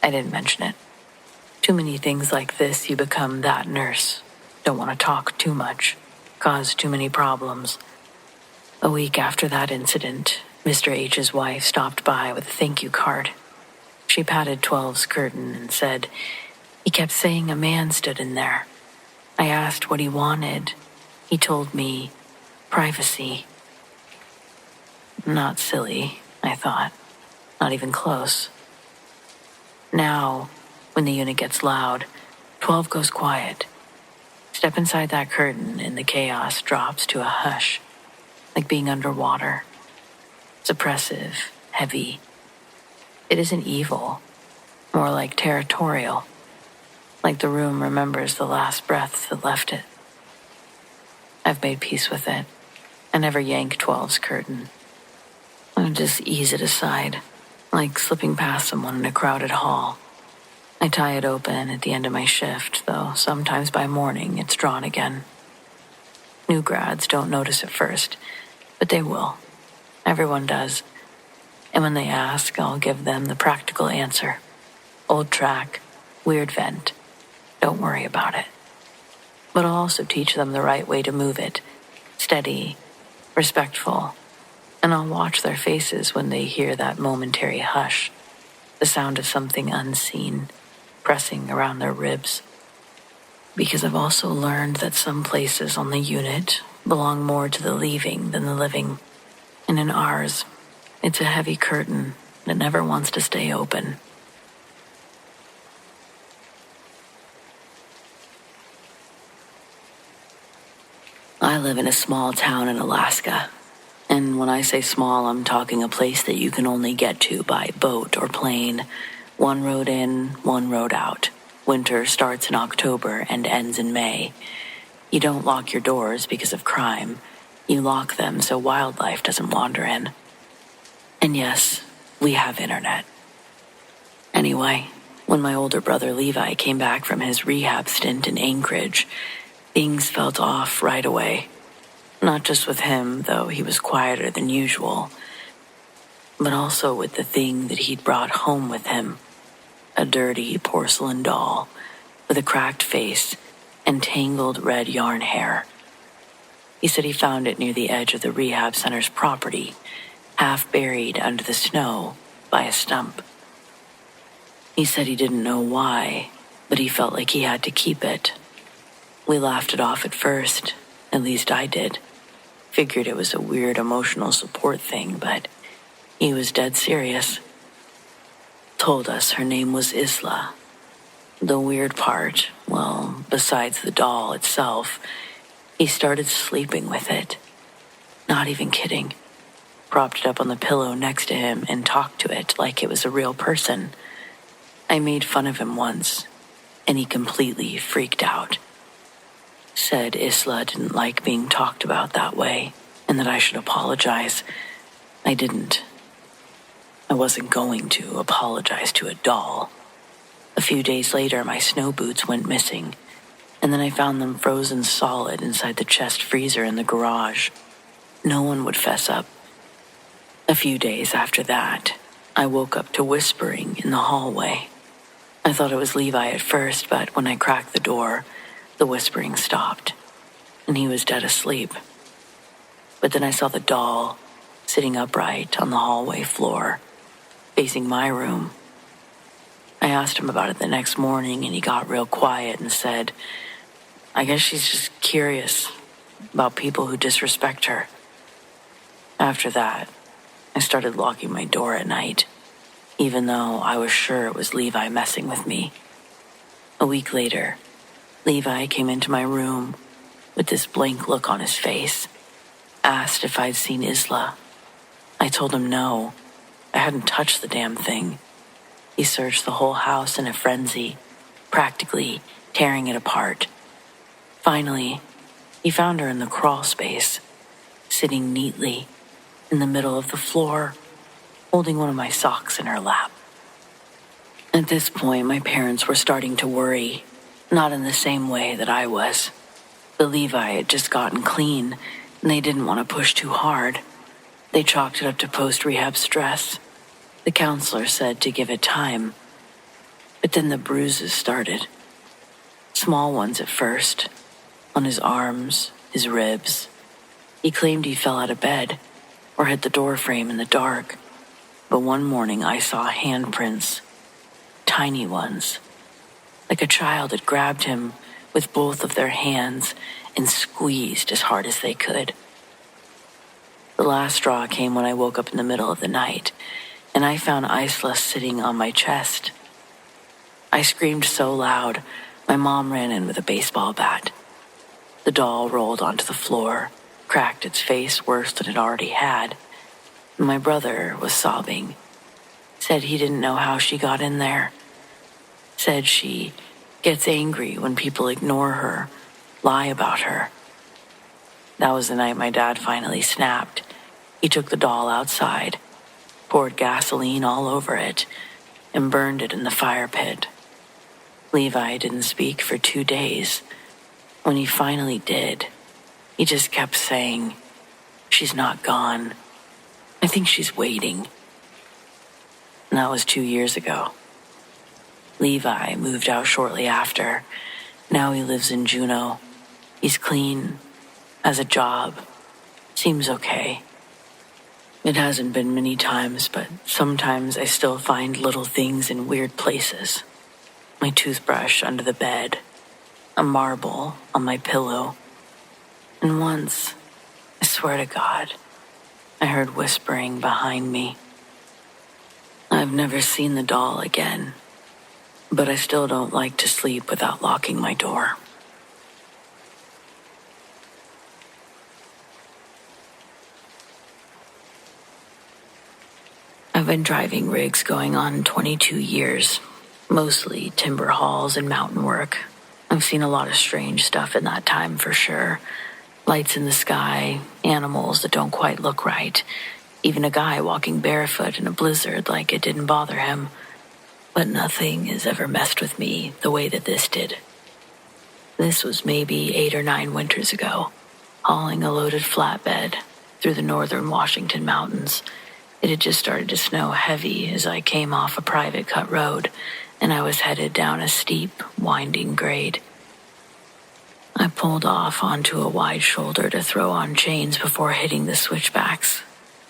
I didn't mention it. Too many things like this, you become that nurse. Don't want to talk too much, cause too many problems. A week after that incident, Mr. H's wife stopped by with a thank you card. She patted 12's curtain and said, "He kept saying a man stood in there. I asked what he wanted. He told me, privacy." Not silly, I thought. Not even close. Now, when the unit gets loud, 12 goes quiet. Step inside that curtain and the chaos drops to a hush, like being underwater. Suppressive, heavy. It isn't evil, more like territorial, like the room remembers the last breaths that left it. I've made peace with it. I never yank 12's curtain. I just ease it aside, like slipping past someone in a crowded hall. I tie it open at the end of my shift, though sometimes by morning it's drawn again. New grads don't notice at first, but they will. Everyone does. And when they ask, I'll give them the practical answer. Old track, weird vent. Don't worry about it. But I'll also teach them the right way to move it. Steady, respectful. And I'll watch their faces when they hear that momentary hush, the sound of something unseen pressing around their ribs. Because I've also learned that some places on the unit belong more to the leaving than the living. And in ours, it's a heavy curtain that never wants to stay open. I live in a small town in Alaska. And when I say small, I'm talking a place that you can only get to by boat or plane. One road in, one road out. Winter starts in October and ends in May. You don't lock your doors because of crime. You lock them so wildlife doesn't wander in. And yes, we have internet. Anyway, when my older brother Levi came back from his rehab stint in Anchorage, things felt off right away. Not just with him, though he was quieter than usual, but also with the thing that he'd brought home with him. A dirty porcelain doll with a cracked face and tangled red yarn hair. He said he found it near the edge of the rehab center's property, half buried under the snow by a stump. He said he didn't know why, but he felt like he had to keep it. We laughed it off at first, at least I did. Figured it was a weird emotional support thing, but he was dead serious. Told us her name was Isla. The weird part, well, besides the doll itself, he started sleeping with it. Not even kidding. Propped it up on the pillow next to him and talked to it like it was a real person. I made fun of him once, and he completely freaked out. Said Isla didn't like being talked about that way, and that I should apologize. I didn't. I wasn't going to apologize to a doll. A few days later, my snow boots went missing, and then I found them frozen solid inside the chest freezer in the garage. No one would fess up. A few days after that, I woke up to whispering in the hallway. I thought it was Levi at first, but when I cracked the door, the whispering stopped, and he was dead asleep. But then I saw the doll sitting upright on the hallway floor, facing my room. I asked him about it the next morning, and he got real quiet and said, I guess she's just curious about people who disrespect her. After that, I started locking my door at night, even though I was sure it was Levi messing with me. A week later, Levi came into my room with this blank look on his face, asked if I'd seen Isla. I told him no, I hadn't touched the damn thing. He searched the whole house in a frenzy, practically tearing it apart. Finally, he found her in the crawl space, sitting neatly in the middle of the floor, holding one of my socks in her lap. At this point, my parents were starting to worry. Not in the same way that I was. The Levi had just gotten clean, and they didn't want to push too hard. They chalked it up to post-rehab stress. The counselor said to give it time. But then the bruises started. Small ones at first, on his arms, his ribs. He claimed he fell out of bed or hit the door frame in the dark. But one morning I saw handprints, tiny ones. Like a child had grabbed him with both of their hands and squeezed as hard as they could. The last straw came when I woke up in the middle of the night, and I found Isla sitting on my chest. I screamed so loud, my mom ran in with a baseball bat. The doll rolled onto the floor, cracked its face worse than it already had. My brother was sobbing. Said he didn't know how she got in there. Said she gets angry when people ignore her, lie about her. That was the night my dad finally snapped. He took the doll outside, poured gasoline all over it, and burned it in the fire pit. Levi didn't speak for 2 days. When he finally did, he just kept saying, "She's not gone. I think she's waiting." And that was 2 years ago. Levi moved out shortly after. Now he lives in Juneau. He's clean, has a job, seems okay. It hasn't been many times, but sometimes I still find little things in weird places. My toothbrush under the bed, a marble on my pillow. And once, I swear to God, I heard whispering behind me. I've never seen the doll again, but I still don't like to sleep without locking my door. I've been driving rigs going on 22 years, mostly timber hauls and mountain work. I've seen a lot of strange stuff in that time for sure. Lights in the sky, animals that don't quite look right, even a guy walking barefoot in a blizzard like it didn't bother him. But nothing has ever messed with me the way that this did. This was maybe 8 or 9 winters ago, hauling a loaded flatbed through the northern Washington mountains. It had just started to snow heavy as I came off a private cut road, and I was headed down a steep, winding grade. I pulled off onto a wide shoulder to throw on chains before hitting the switchbacks.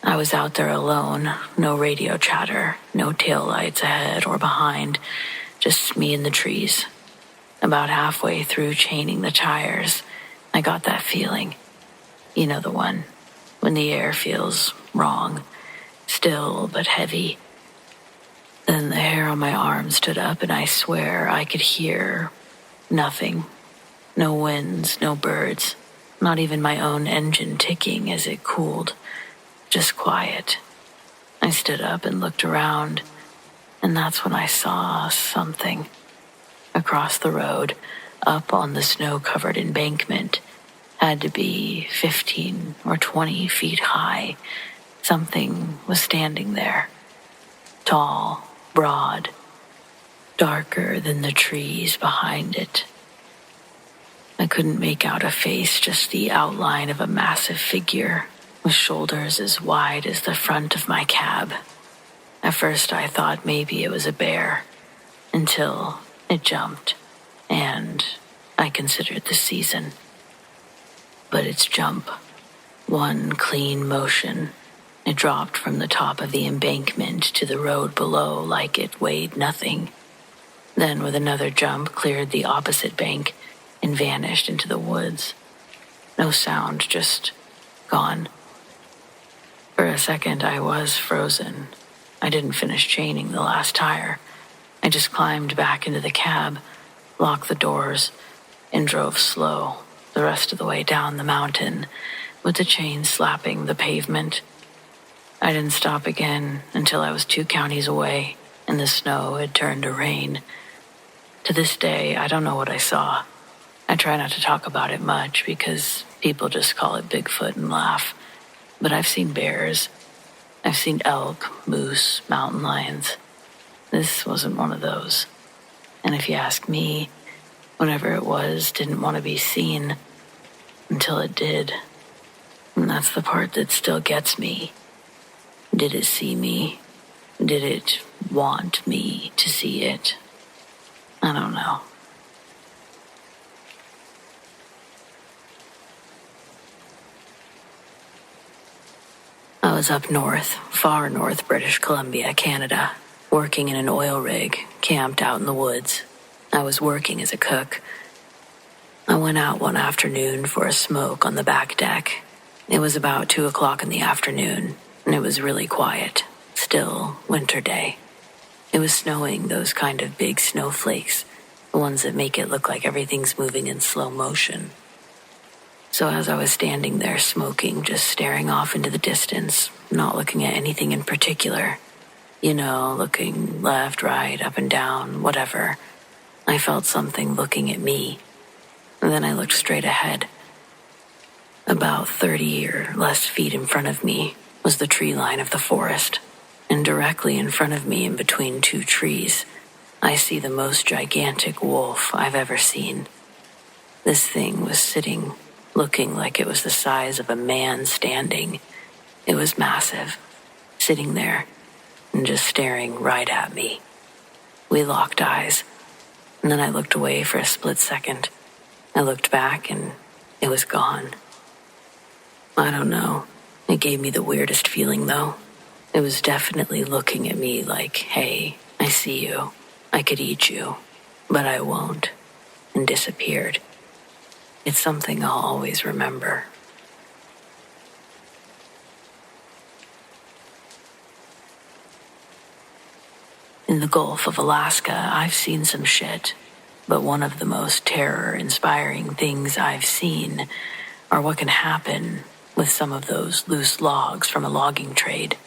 I was out there alone, no radio chatter, no taillights ahead or behind, just me and the trees. About halfway through chaining the tires, I got that feeling. You know the one, when the air feels wrong, still but heavy. Then the hair on my arm stood up and I swear I could hear nothing. No winds, no birds, not even my own engine ticking as it cooled. Just quiet. I stood up and looked around, and that's when I saw something. Across the road, up on the snow-covered embankment, had to be 15 or 20 feet high. Something was standing there. Tall, broad, darker than the trees behind it. I couldn't make out a face, just the outline of a massive figure, with shoulders as wide as the front of my cab. At first I thought maybe it was a bear, until it jumped, and I considered the season. But its jump, one clean motion, it dropped from the top of the embankment to the road below like it weighed nothing. Then with another jump cleared the opposite bank and vanished into the woods. No sound, just gone. For a second I was frozen. I didn't finish chaining the last tire. I just climbed back into the cab, locked the doors, and drove slow the rest of the way down the mountain with the chain slapping the pavement. I didn't stop again until I was 2 counties away and the snow had turned to rain. To this day, I don't know what I saw. I try not to talk about it much because people just call it Bigfoot and laugh. But I've seen bears. I've seen elk, moose, mountain lions. This wasn't one of those. And if you ask me, whatever it was didn't want to be seen until it did. And that's the part that still gets me. Did it see me? Did it want me to see it? I don't know. I was up north, far north British Columbia, Canada, working in an oil rig, camped out in the woods. I was working as a cook. I went out one afternoon for a smoke on the back deck. It was about 2 o'clock in the afternoon, and it was really quiet, still winter day. It was snowing, those kind of big snowflakes, the ones that make it look like everything's moving in slow motion. So as I was standing there smoking, just staring off into the distance, not looking at anything in particular, looking left, right, up and down, whatever, I felt something looking at me. And then I looked straight ahead. About 30 or less feet in front of me was the tree line of the forest, and directly in front of me, in between two trees, I see the most gigantic wolf I've ever seen. This thing was sitting, looking like it was the size of a man standing. It was massive, sitting there, and just staring right at me. We locked eyes, and then I looked away for a split second. I looked back, and it was gone. I don't know. It gave me the weirdest feeling, though. It was definitely looking at me like, hey, I see you. I could eat you, but I won't, and disappeared. It's something I'll always remember. In the Gulf of Alaska, I've seen some shit, but one of the most terror-inspiring things I've seen are what can happen with some of those loose logs from a logging trade.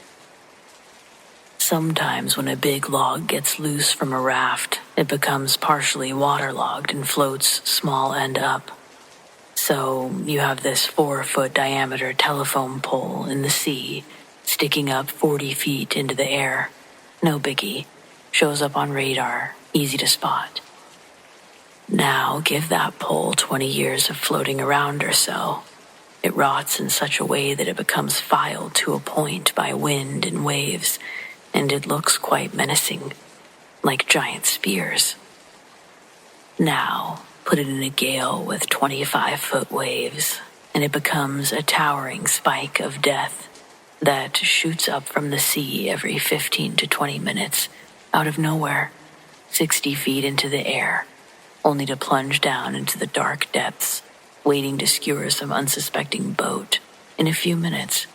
Sometimes when a big log gets loose from a raft, it becomes partially waterlogged and floats small end up. So you have this 4-foot diameter telephone pole in the sea, sticking up 40 feet into the air. No biggie. Shows up on radar, easy to spot. Now give that pole 20 years of floating around or so. It rots in such a way that it becomes filed to a point by wind and waves, and it looks quite menacing, like giant spears. Now, put it in a gale with 25-foot waves, and it becomes a towering spike of death that shoots up from the sea every 15 to 20 minutes, out of nowhere, 60 feet into the air, only to plunge down into the dark depths, waiting to skewer some unsuspecting boat in a few minutes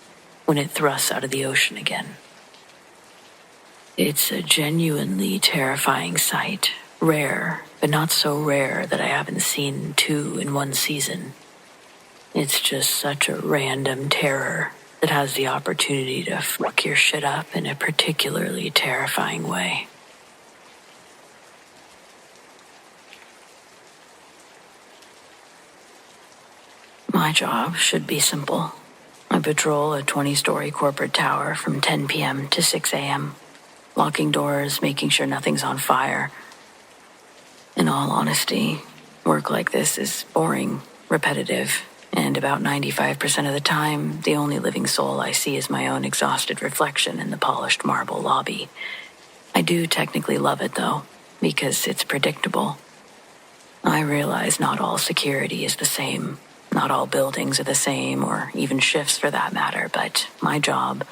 when it thrusts out of the ocean again. It's a genuinely terrifying sight, rare, but not so rare that I haven't seen two in one season. It's just such a random terror that has the opportunity to fuck your shit up in a particularly terrifying way. My job should be simple. I patrol a 20-story corporate tower from 10 p.m. to 6 a.m., locking doors, making sure nothing's on fire. In all honesty, work like this is boring, repetitive, and about 95% of the time, the only living soul I see is my own exhausted reflection in the polished marble lobby. I do technically love it, though, because it's predictable. I realize not all security is the same. Not all buildings are the same, or even shifts for that matter, but my job,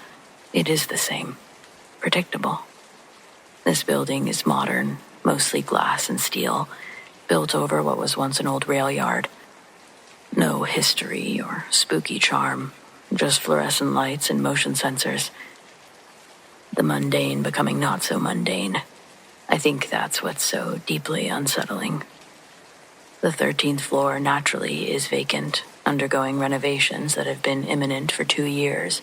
it is the same. Predictable. This building is modern, mostly glass and steel, built over what was once an old rail yard. No history or spooky charm, just fluorescent lights and motion sensors. The mundane becoming not so mundane. I think that's what's so deeply unsettling. The 13th floor naturally is vacant, undergoing renovations that have been imminent for 2 years.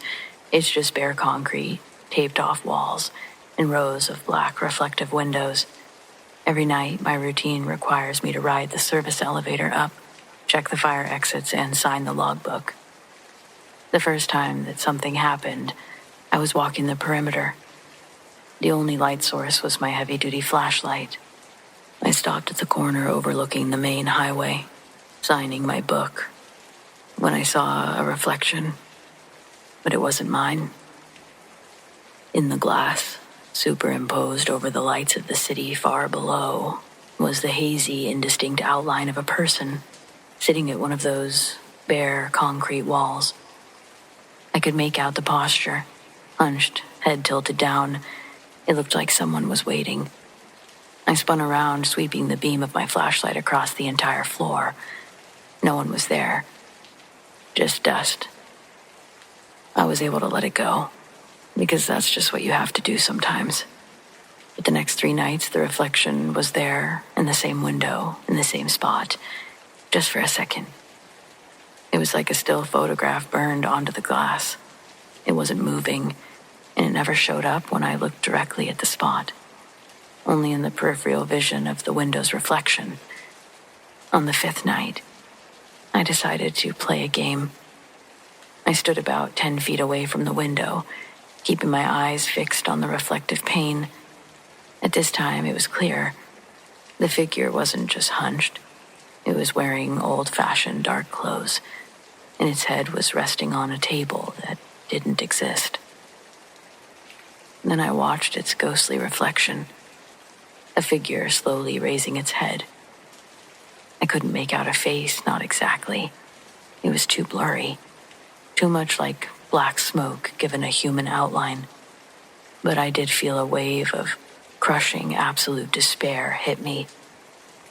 It's just bare concrete, taped off walls, and rows of black reflective windows. Every night, my routine requires me to ride the service elevator up, check the fire exits, and sign the logbook. The first time that something happened, I was walking the perimeter. The only light source was my heavy-duty flashlight. I stopped at the corner overlooking the main highway, signing my book, when I saw a reflection, but it wasn't mine. In the glass, superimposed over the lights of the city far below, was the hazy, indistinct outline of a person sitting at one of those bare concrete walls. I could make out the posture, hunched, head tilted down. It looked like someone was waiting. I spun around, sweeping the beam of my flashlight across the entire floor. No one was there. Just dust. I was able to let it go, because that's just what you have to do sometimes. But the next 3 nights, the reflection was there, in the same window, in the same spot, just for a second. It was like a still photograph burned onto the glass. It wasn't moving, and it never showed up when I looked directly at the spot. Only in the peripheral vision of the window's reflection. On the 5th night, I decided to play a game. I stood about 10 feet away from the window, keeping my eyes fixed on the reflective pane. At this time, it was clear. The figure wasn't just hunched. It was wearing old-fashioned dark clothes, and its head was resting on a table that didn't exist. Then I watched its ghostly reflection, a figure slowly raising its head. I couldn't make out a face, not exactly. It was too blurry, too much like black smoke given a human outline. But I did feel a wave of crushing, absolute despair hit me,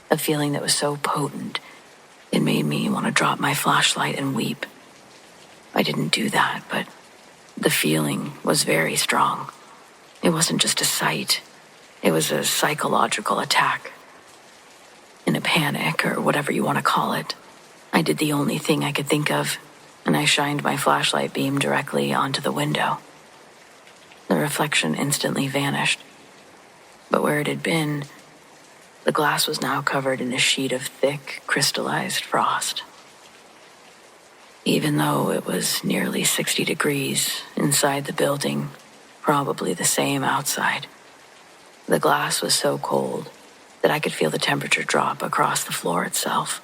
a feeling that was so potent, it made me want to drop my flashlight and weep. I didn't do that, but the feeling was very strong. It wasn't just a sight. It was a psychological attack. In a panic, or whatever you want to call it, I did the only thing I could think of, and I shined my flashlight beam directly onto the window. The reflection instantly vanished. But where it had been, the glass was now covered in a sheet of thick, crystallized frost. Even though it was nearly 60 degrees inside the building, probably the same outside, the glass was so cold that I could feel the temperature drop across the floor itself.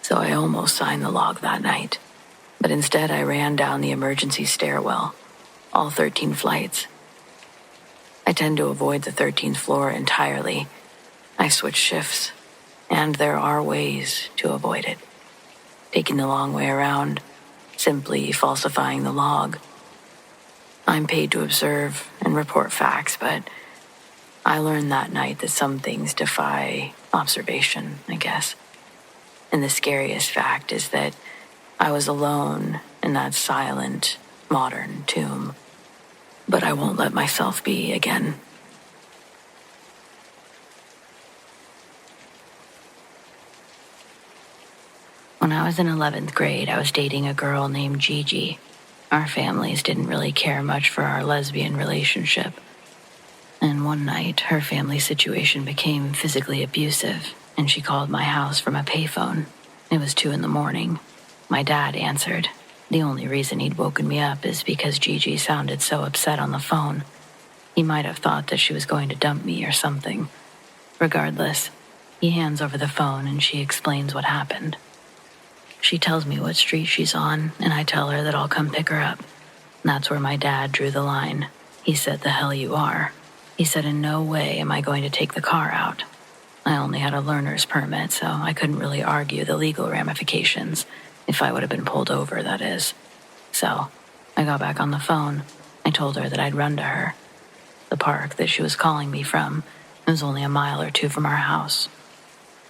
So I almost signed the log that night, but instead I ran down the emergency stairwell, all 13 flights. I tend to avoid the 13th floor entirely. I switch shifts, and there are ways to avoid it. Taking the long way around, simply falsifying the log. I'm paid to observe and report facts, but I learned that night that some things defy observation, I guess. And the scariest fact is that I was alone in that silent, modern tomb. But I won't let myself be again. When I was in 11th grade, I was dating a girl named Gigi. Our families didn't really care much for our lesbian relationship. And one night, her family situation became physically abusive, and she called my house from a payphone. It was 2 a.m. My dad answered. The only reason he'd woken me up is because Gigi sounded so upset on the phone. He might have thought that she was going to dump me or something. Regardless, he hands over the phone and she explains what happened. She tells me what street she's on, and I tell her that I'll come pick her up. That's where my dad drew the line. He said, "The hell you are." He said, "In no way am I going to take the car out." I only had a learner's permit, so I couldn't really argue the legal ramifications. If I would have been pulled over, that is. So, I got back on the phone. I told her that I'd run to her. The park that she was calling me from was only a mile or 2 from our house.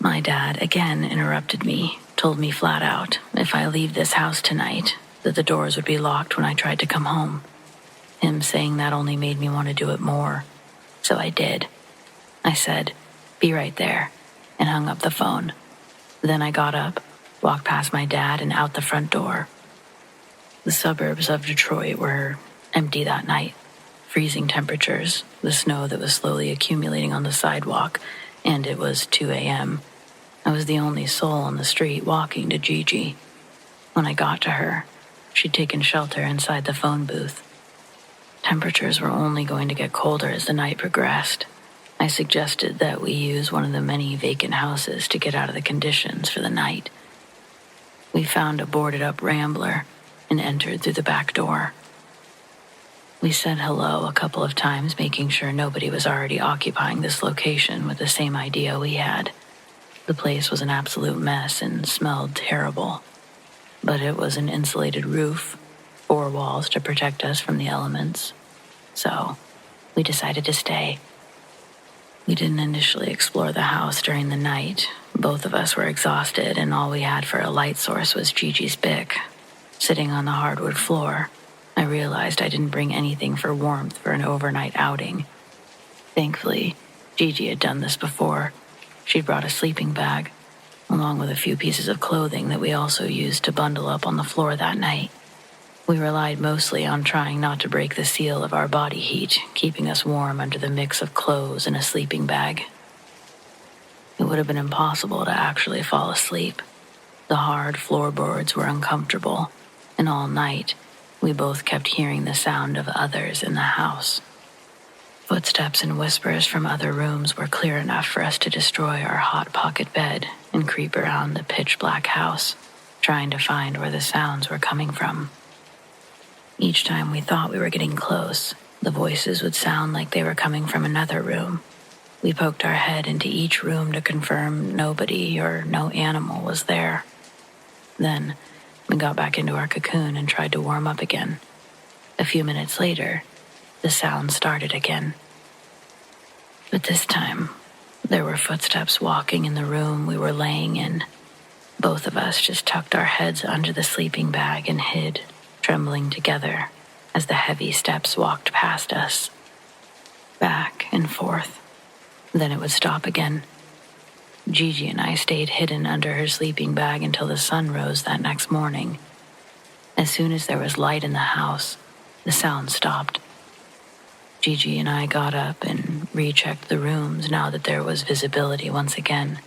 My dad again interrupted me, told me flat out, if I leave this house tonight, that the doors would be locked when I tried to come home. Him saying that only made me want to do it more. So I did. I said, "Be right there," and hung up the phone. Then I got up, walked past my dad and out the front door. The suburbs of Detroit were empty that night. Freezing temperatures, the snow that was slowly accumulating on the sidewalk, and it was 2 a.m. I was the only soul on the street walking to Gigi. When I got to her, she'd taken shelter inside the phone booth. Temperatures were only going to get colder as the night progressed. I suggested that we use one of the many vacant houses to get out of the conditions for the night. We found a boarded-up Rambler and entered through the back door. We said hello a couple of times, making sure nobody was already occupying this location with the same idea we had. The place was an absolute mess and smelled terrible. But it was an insulated roof, 4 walls to protect us from the elements. So, we decided to stay. We didn't initially explore the house during the night. Both of us were exhausted, and all we had for a light source was Gigi's Bic. Sitting on the hardwood floor, I realized I didn't bring anything for warmth for an overnight outing. Thankfully, Gigi had done this before. She'd brought a sleeping bag, along with a few pieces of clothing that we also used to bundle up on the floor that night. We relied mostly on trying not to break the seal of our body heat, keeping us warm under the mix of clothes and a sleeping bag. It would have been impossible to actually fall asleep. The hard floorboards were uncomfortable, and all night, we both kept hearing the sound of others in the house. Footsteps and whispers from other rooms were clear enough for us to destroy our hot pocket bed and creep around the pitch-black house, trying to find where the sounds were coming from. Each time we thought we were getting close, the voices would sound like they were coming from another room. We poked our head into each room to confirm nobody or no animal was there. Then, we got back into our cocoon and tried to warm up again. A few minutes later, the sound started again. But this time, there were footsteps walking in the room we were laying in. Both of us just tucked our heads under the sleeping bag and hid, trembling together as the heavy steps walked past us. Back and forth. Then it would stop again. Gigi and I stayed hidden under her sleeping bag until the sun rose that next morning. As soon as there was light in the house, the sound stopped. Gigi and I got up and rechecked the rooms now that there was visibility once again,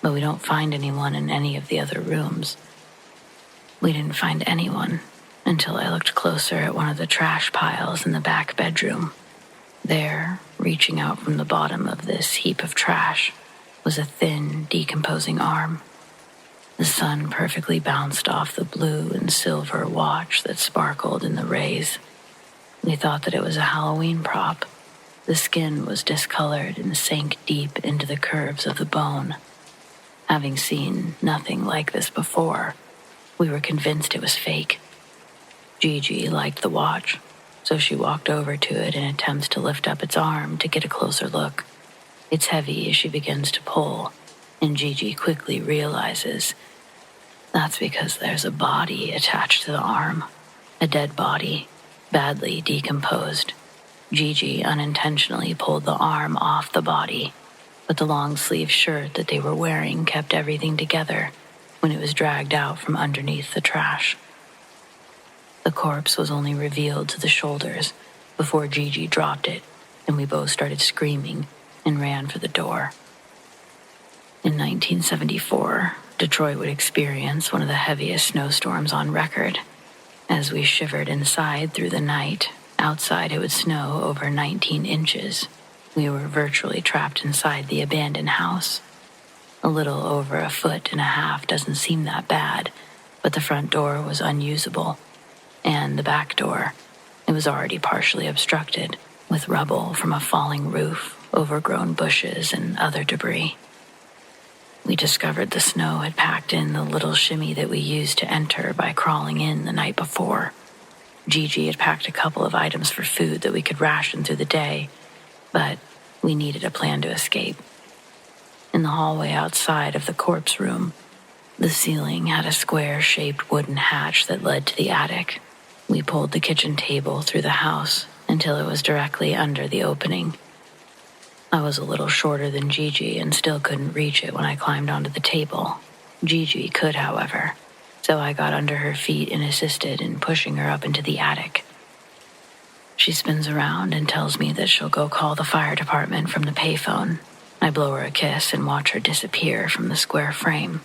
but we don't find anyone in any of the other rooms. We didn't find anyone until I looked closer at one of the trash piles in the back bedroom. There, reaching out from the bottom of this heap of trash, was a thin, decomposing arm. The sun perfectly bounced off the blue and silver watch that sparkled in the rays. We thought that it was a Halloween prop. The skin was discolored and sank deep into the curves of the bone. Having seen nothing like this before, we were convinced it was fake. Gigi liked the watch, so she walked over to it and attempts to lift up its arm to get a closer look. It's heavy as she begins to pull, and Gigi quickly realizes that's because there's a body attached to the arm, a dead body, badly decomposed. Gigi unintentionally pulled the arm off the body, but the long-sleeve shirt that they were wearing kept everything together when it was dragged out from underneath the trash. The corpse was only revealed to the shoulders before Gigi dropped it, and we both started screaming and ran for the door. In 1974, Detroit would experience one of the heaviest snowstorms on record. As we shivered inside through the night, outside it would snow over 19 inches. We were virtually trapped inside the abandoned house. A little over 1.5 feet doesn't seem that bad, but the front door was unusable. And the back door, it was already partially obstructed, with rubble from a falling roof, overgrown bushes, and other debris. We discovered the snow had packed in the little shimmy that we used to enter by crawling in the night before. Gigi had packed a couple of items for food that we could ration through the day, but we needed a plan to escape. In the hallway outside of the corpse room, the ceiling had a square-shaped wooden hatch that led to the attic. We pulled the kitchen table through the house until it was directly under the opening. I was a little shorter than Gigi and still couldn't reach it when I climbed onto the table. Gigi could, however, so I got under her feet and assisted in pushing her up into the attic. She spins around and tells me that she'll go call the fire department from the payphone. I blow her a kiss and watch her disappear from the square frame.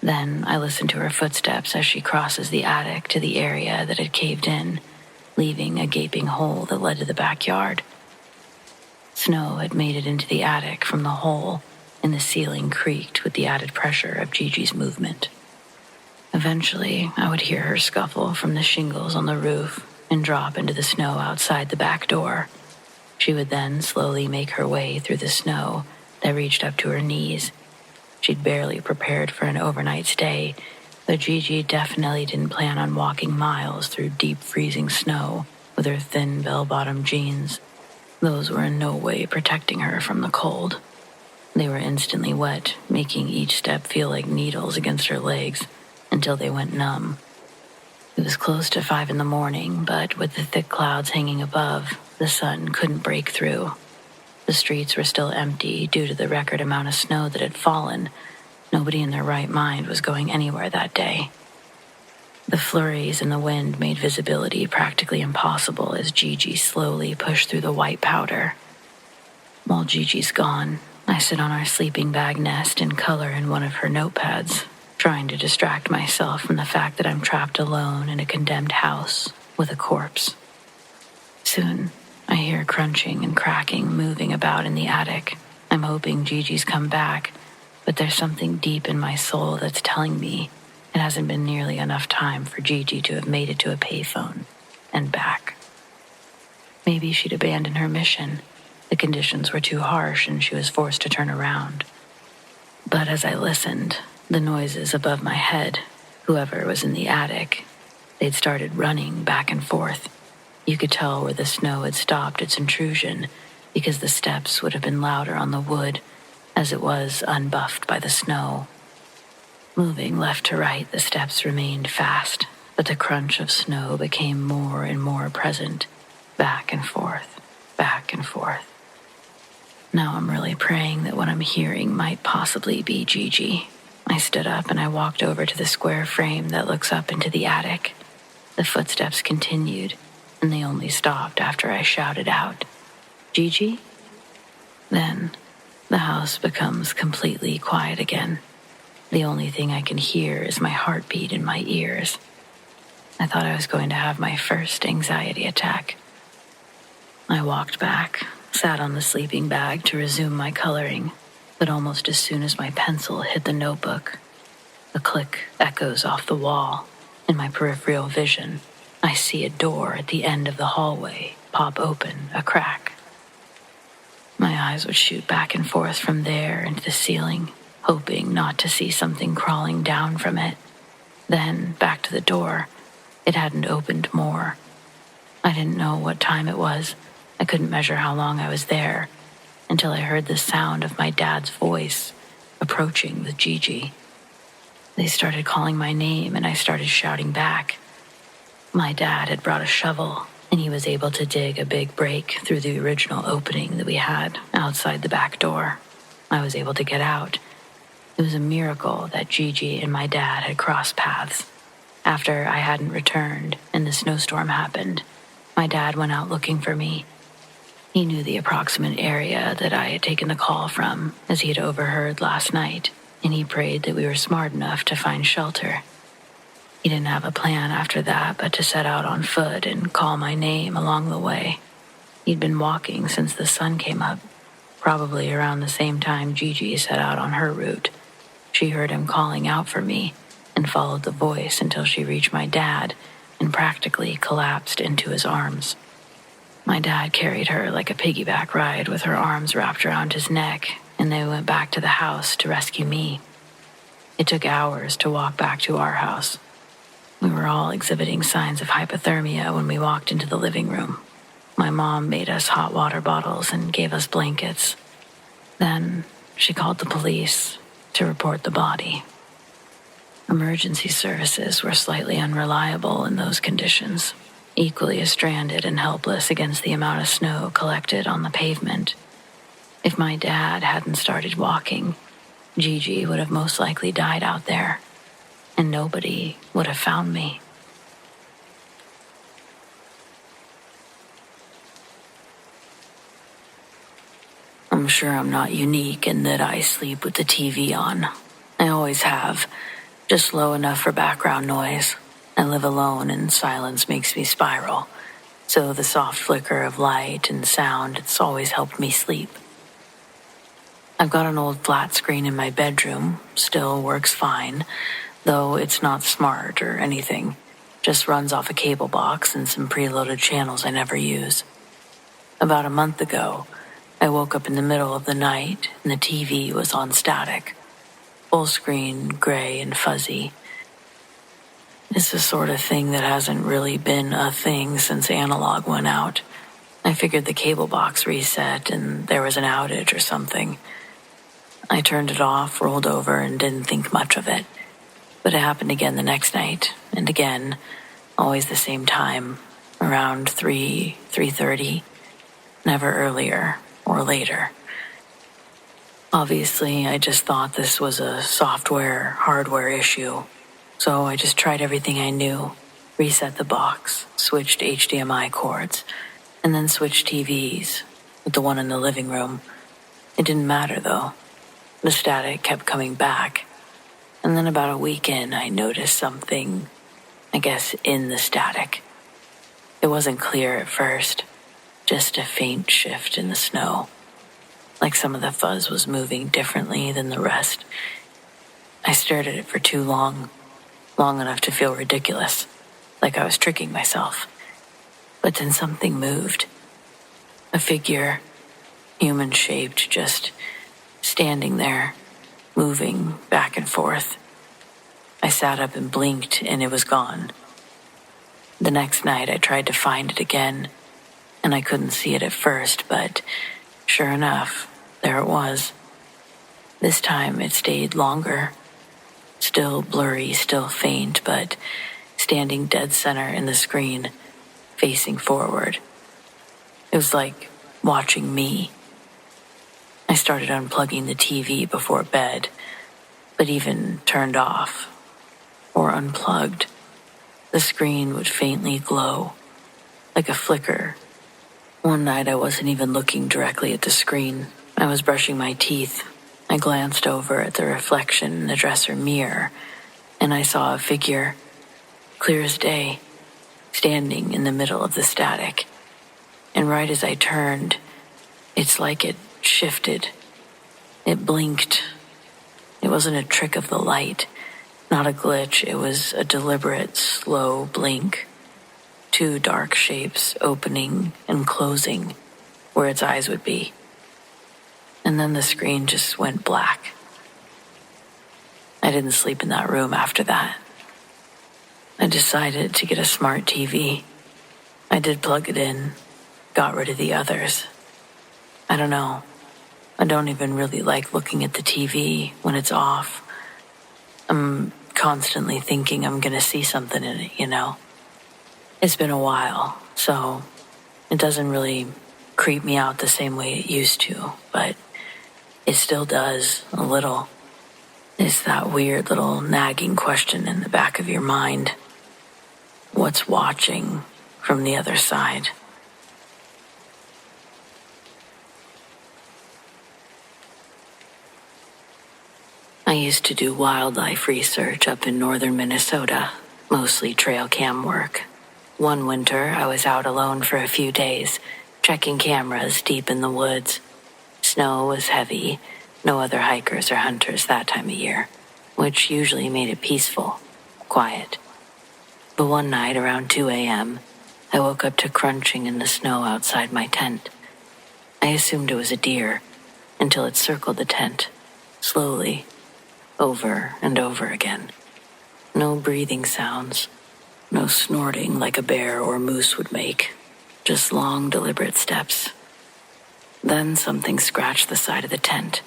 Then I listen to her footsteps as she crosses the attic to the area that had caved in, leaving a gaping hole that led to the backyard. Snow had made it into the attic from the hole, and the ceiling creaked with the added pressure of Gigi's movement. Eventually, I would hear her scuffle from the shingles on the roof and drop into the snow outside the back door. She would then slowly make her way through the snow that reached up to her knees. She'd barely prepared for an overnight stay, but Gigi definitely didn't plan on walking miles through deep freezing snow with her thin bell-bottom jeans. Those were in no way protecting her from the cold. They were instantly wet, making each step feel like needles against her legs until they went numb. It was close to 5 a.m, but with the thick clouds hanging above, the sun couldn't break through. The streets were still empty due to the record amount of snow that had fallen. Nobody in their right mind was going anywhere that day. The flurries and the wind made visibility practically impossible as Gigi slowly pushed through the white powder. While Gigi's gone, I sit on our sleeping bag nest and color in one of her notepads. trying to distract myself from the fact that I'm trapped alone in a condemned house with a corpse. Soon, I hear crunching and cracking moving about in the attic. I'm hoping Gigi's come back, but there's something deep in my soul that's telling me it hasn't been nearly enough time for Gigi to have made it to a payphone and back. Maybe she'd abandoned her mission. The conditions were too harsh and she was forced to turn around. But as I listened, the noises above my head, whoever was in the attic, they'd started running back and forth. You could tell where the snow had stopped its intrusion because the steps would have been louder on the wood as it was unbuffed by the snow. Moving left to right, the steps remained fast, but the crunch of snow became more and more present, back and forth, back and forth. Now I'm really praying that what I'm hearing might possibly be Gigi. I stood up and I walked over to the square frame that looks up into the attic. The footsteps continued, and they only stopped after I shouted out, "Gigi?" Then, the house becomes completely quiet again. The only thing I can hear is my heartbeat in my ears. I thought I was going to have my first anxiety attack. I walked back, sat on the sleeping bag to resume my coloring, but almost as soon as my pencil hit the notebook, a click echoes off the wall. In my peripheral vision, I see a door at the end of the hallway pop open a crack. My eyes would shoot back and forth from there into the ceiling, hoping not to see something crawling down from it. Then back to the door. It hadn't opened more. I didn't know what time it was. I couldn't measure how long I was there until I heard the sound of my dad's voice approaching with Gigi. They started calling my name and I started shouting back. My dad had brought a shovel and he was able to dig a big break through the original opening that we had outside the back door. I was able to get out. It was a miracle that Gigi and my dad had crossed paths. After I hadn't returned and the snowstorm happened, my dad went out looking for me. He knew the approximate area that I had taken the call from, as he had overheard last night, and he prayed that we were smart enough to find shelter. He didn't have a plan after that but to set out on foot and call my name along the way. He'd been walking since the sun came up, probably around the same time Gigi set out on her route. She heard him calling out for me and followed the voice until she reached my dad and practically collapsed into his arms. My dad carried her like a piggyback ride with her arms wrapped around his neck, and they went back to the house to rescue me. It took hours to walk back to our house. We were all exhibiting signs of hypothermia when we walked into the living room. My mom made us hot water bottles and gave us blankets. Then she called the police to report the body. Emergency services were slightly unreliable in those conditions, equally as stranded and helpless against the amount of snow collected on the pavement. If my dad hadn't started walking, Gigi would have most likely died out there, and nobody would have found me. I'm sure I'm not unique in that I sleep with the TV on. I always have, just low enough for background noise. I live alone and silence makes me spiral, so the soft flicker of light and sound, it's always helped me sleep. I've got an old flat screen in my bedroom, still works fine, though it's not smart or anything, just runs off a cable box and some preloaded channels I never use. About a month ago, I woke up in the middle of the night and the TV was on static, full screen, gray and fuzzy. It's the sort of thing that hasn't really been a thing since analog went out. I figured the cable box reset and there was an outage or something. I turned it off, rolled over, and didn't think much of it. But it happened again the next night, and again, always the same time, around 3:30, never earlier or later. Obviously, I just thought this was a software, hardware issue. So I just tried everything I knew, reset the box, switched HDMI cords, and then switched TVs with the one in the living room. It didn't matter though. The static kept coming back. And then about a week in, I noticed something, I guess, in the static. It wasn't clear at first, just a faint shift in the snow, like some of the fuzz was moving differently than the rest. I stared at it for too long enough to feel ridiculous, like I was tricking myself. But then something moved. A figure, human-shaped, just standing there, moving back and forth. I sat up and blinked, and it was gone. The next night, I tried to find it again, and I couldn't see it at first, but sure enough, there it was. This time, it stayed longer. Still blurry, still faint, but standing dead center in the screen, facing forward. It was like watching me. I started unplugging the TV before bed, but even turned off or unplugged, the screen would faintly glow, like a flicker. One night I wasn't even looking directly at the screen. I was brushing my teeth. I glanced over at the reflection in the dresser mirror, and I saw a figure, clear as day, standing in the middle of the static. And right as I turned, it's like it shifted. It blinked. It wasn't a trick of the light, not a glitch. It was a deliberate, slow blink. Two dark shapes opening and closing where its eyes would be. And then the screen just went black. I didn't sleep in that room after that. I decided to get a smart TV. I did plug it in, got rid of the others. I don't know. I don't even really like looking at the TV when it's off. I'm constantly thinking I'm gonna see something in it, you know? It's been a while, so it doesn't really creep me out the same way it used to, but it still does, a little. It's that weird little nagging question in the back of your mind. What's watching from the other side? I used to do wildlife research up in northern Minnesota, mostly trail cam work. One winter, I was out alone for a few days, checking cameras deep in the woods. Snow was heavy, no other hikers or hunters that time of year, which usually made it peaceful, quiet. But one night around 2 a.m., I woke up to crunching in the snow outside my tent. I assumed it was a deer until it circled the tent, slowly, over and over again. No breathing sounds, no snorting like a bear or moose would make, just long, deliberate steps. Then something scratched the side of the tent,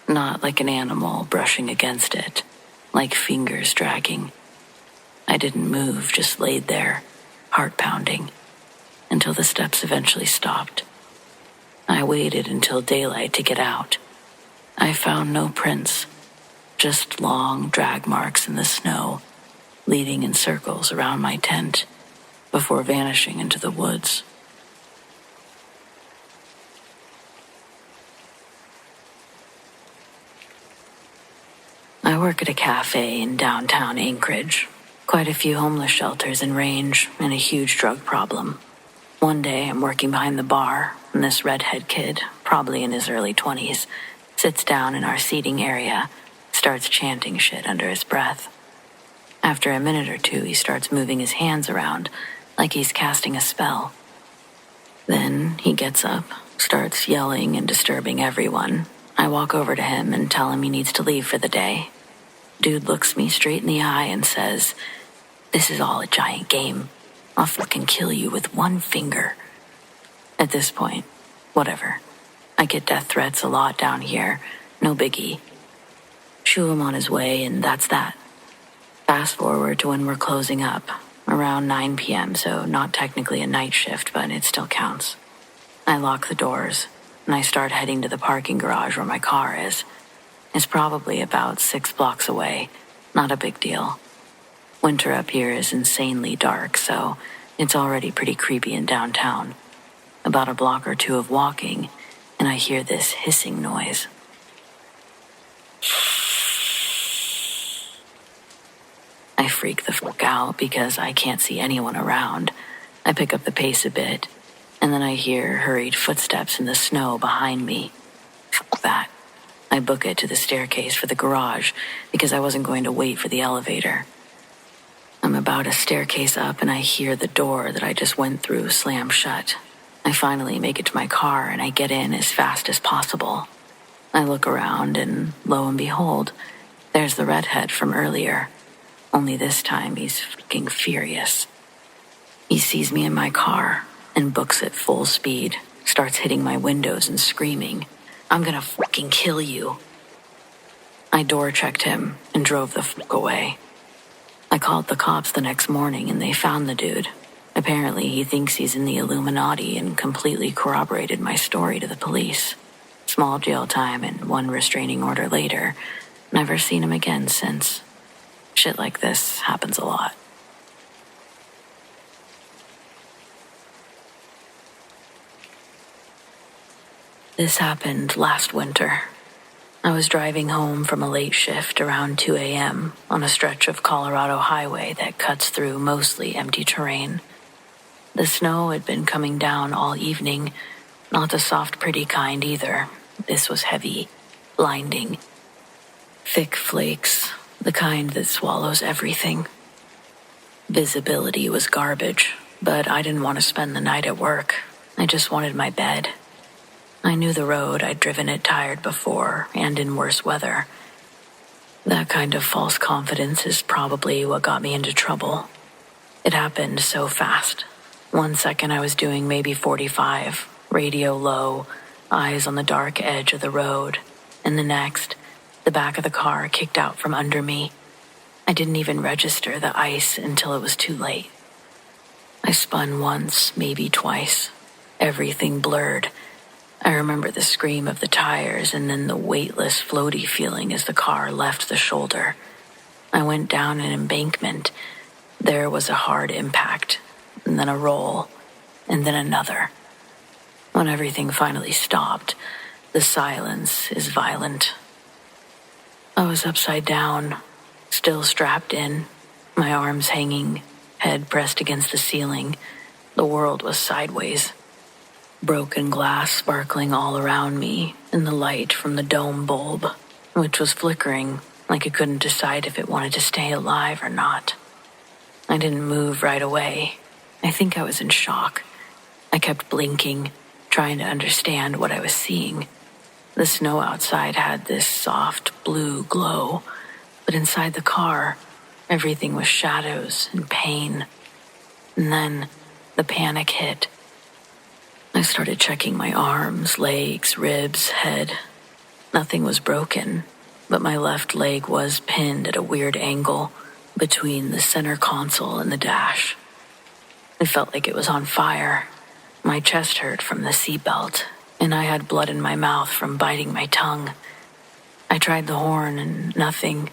not like an animal brushing against it, like fingers dragging. I didn't move, just laid there, heart pounding, until the steps eventually stopped. I waited until daylight to get out. I found no prints, just long drag marks in the snow, leading in circles around my tent before vanishing into the woods. I work at a cafe in downtown Anchorage. Quite a few homeless shelters in range and a huge drug problem. One day I'm working behind the bar, and this redhead kid, probably in his early 20s, sits down in our seating area, starts chanting shit under his breath. After a minute or two, he starts moving his hands around like he's casting a spell. Then he gets up, starts yelling and disturbing everyone. I walk over to him and tell him he needs to leave for the day. Dude looks me straight in the eye and says, "This is all a giant game. I'll fucking kill you with one finger." At this point, whatever. I get death threats a lot down here. No biggie. Shoo him on his way, and that's that. Fast forward to when we're closing up, around 9 p.m., so not technically a night shift, but it still counts. I lock the doors, and I start heading to the parking garage where my car is. It's probably about 6 blocks away. Not a big deal. Winter up here is insanely dark, so it's already pretty creepy in downtown. About a block or two of walking, and I hear this hissing noise. I freak the fuck out because I can't see anyone around. I pick up the pace a bit, and then I hear hurried footsteps in the snow behind me. Fuck that. I book it to the staircase for the garage because I wasn't going to wait for the elevator. I'm about a staircase up and I hear the door that I just went through slam shut. I finally make it to my car and I get in as fast as possible. I look around and lo and behold, there's the redhead from earlier. Only this time he's fucking furious. He sees me in my car and books it full speed, starts hitting my windows and screaming, "I'm gonna fucking kill you." I door checked him and drove the fuck away. I called the cops the next morning and they found the dude. Apparently he thinks he's in the Illuminati and completely corroborated my story to the police. Small jail time and 1 restraining order later. Never seen him again since. Shit like this happens a lot. This happened last winter. I was driving home from a late shift around 2 a.m. on a stretch of Colorado highway that cuts through mostly empty terrain. The snow had been coming down all evening, not the soft, pretty kind either. This was heavy, blinding. Thick flakes, the kind that swallows everything. Visibility was garbage, but I didn't want to spend the night at work. I just wanted my bed. I knew the road. I'd driven it tired before and in worse weather. That kind of false confidence is probably what got me into trouble. It happened so fast. 1 second I was doing maybe 45, radio low, eyes on the dark edge of the road, and the next, the back of the car kicked out from under me. I didn't even register the ice until it was too late. I spun once, maybe twice. Everything blurred. I remember the scream of the tires and then the weightless, floaty feeling as the car left the shoulder. I went down an embankment. There was a hard impact, and then a roll, and then another. When everything finally stopped, the silence is violent. I was upside down, still strapped in, my arms hanging, head pressed against the ceiling. The world was sideways. Broken glass sparkling all around me in the light from the dome bulb, which was flickering like it couldn't decide if it wanted to stay alive or not. I didn't move right away. I think I was in shock. I kept blinking, trying to understand what I was seeing. The snow outside had this soft blue glow, but inside the car, everything was shadows and pain. And then the panic hit. I started checking my arms, legs, ribs, head. Nothing was broken, but my left leg was pinned at a weird angle between the center console and the dash. It felt like it was on fire. My chest hurt from the seatbelt, and I had blood in my mouth from biting my tongue. I tried the horn and nothing.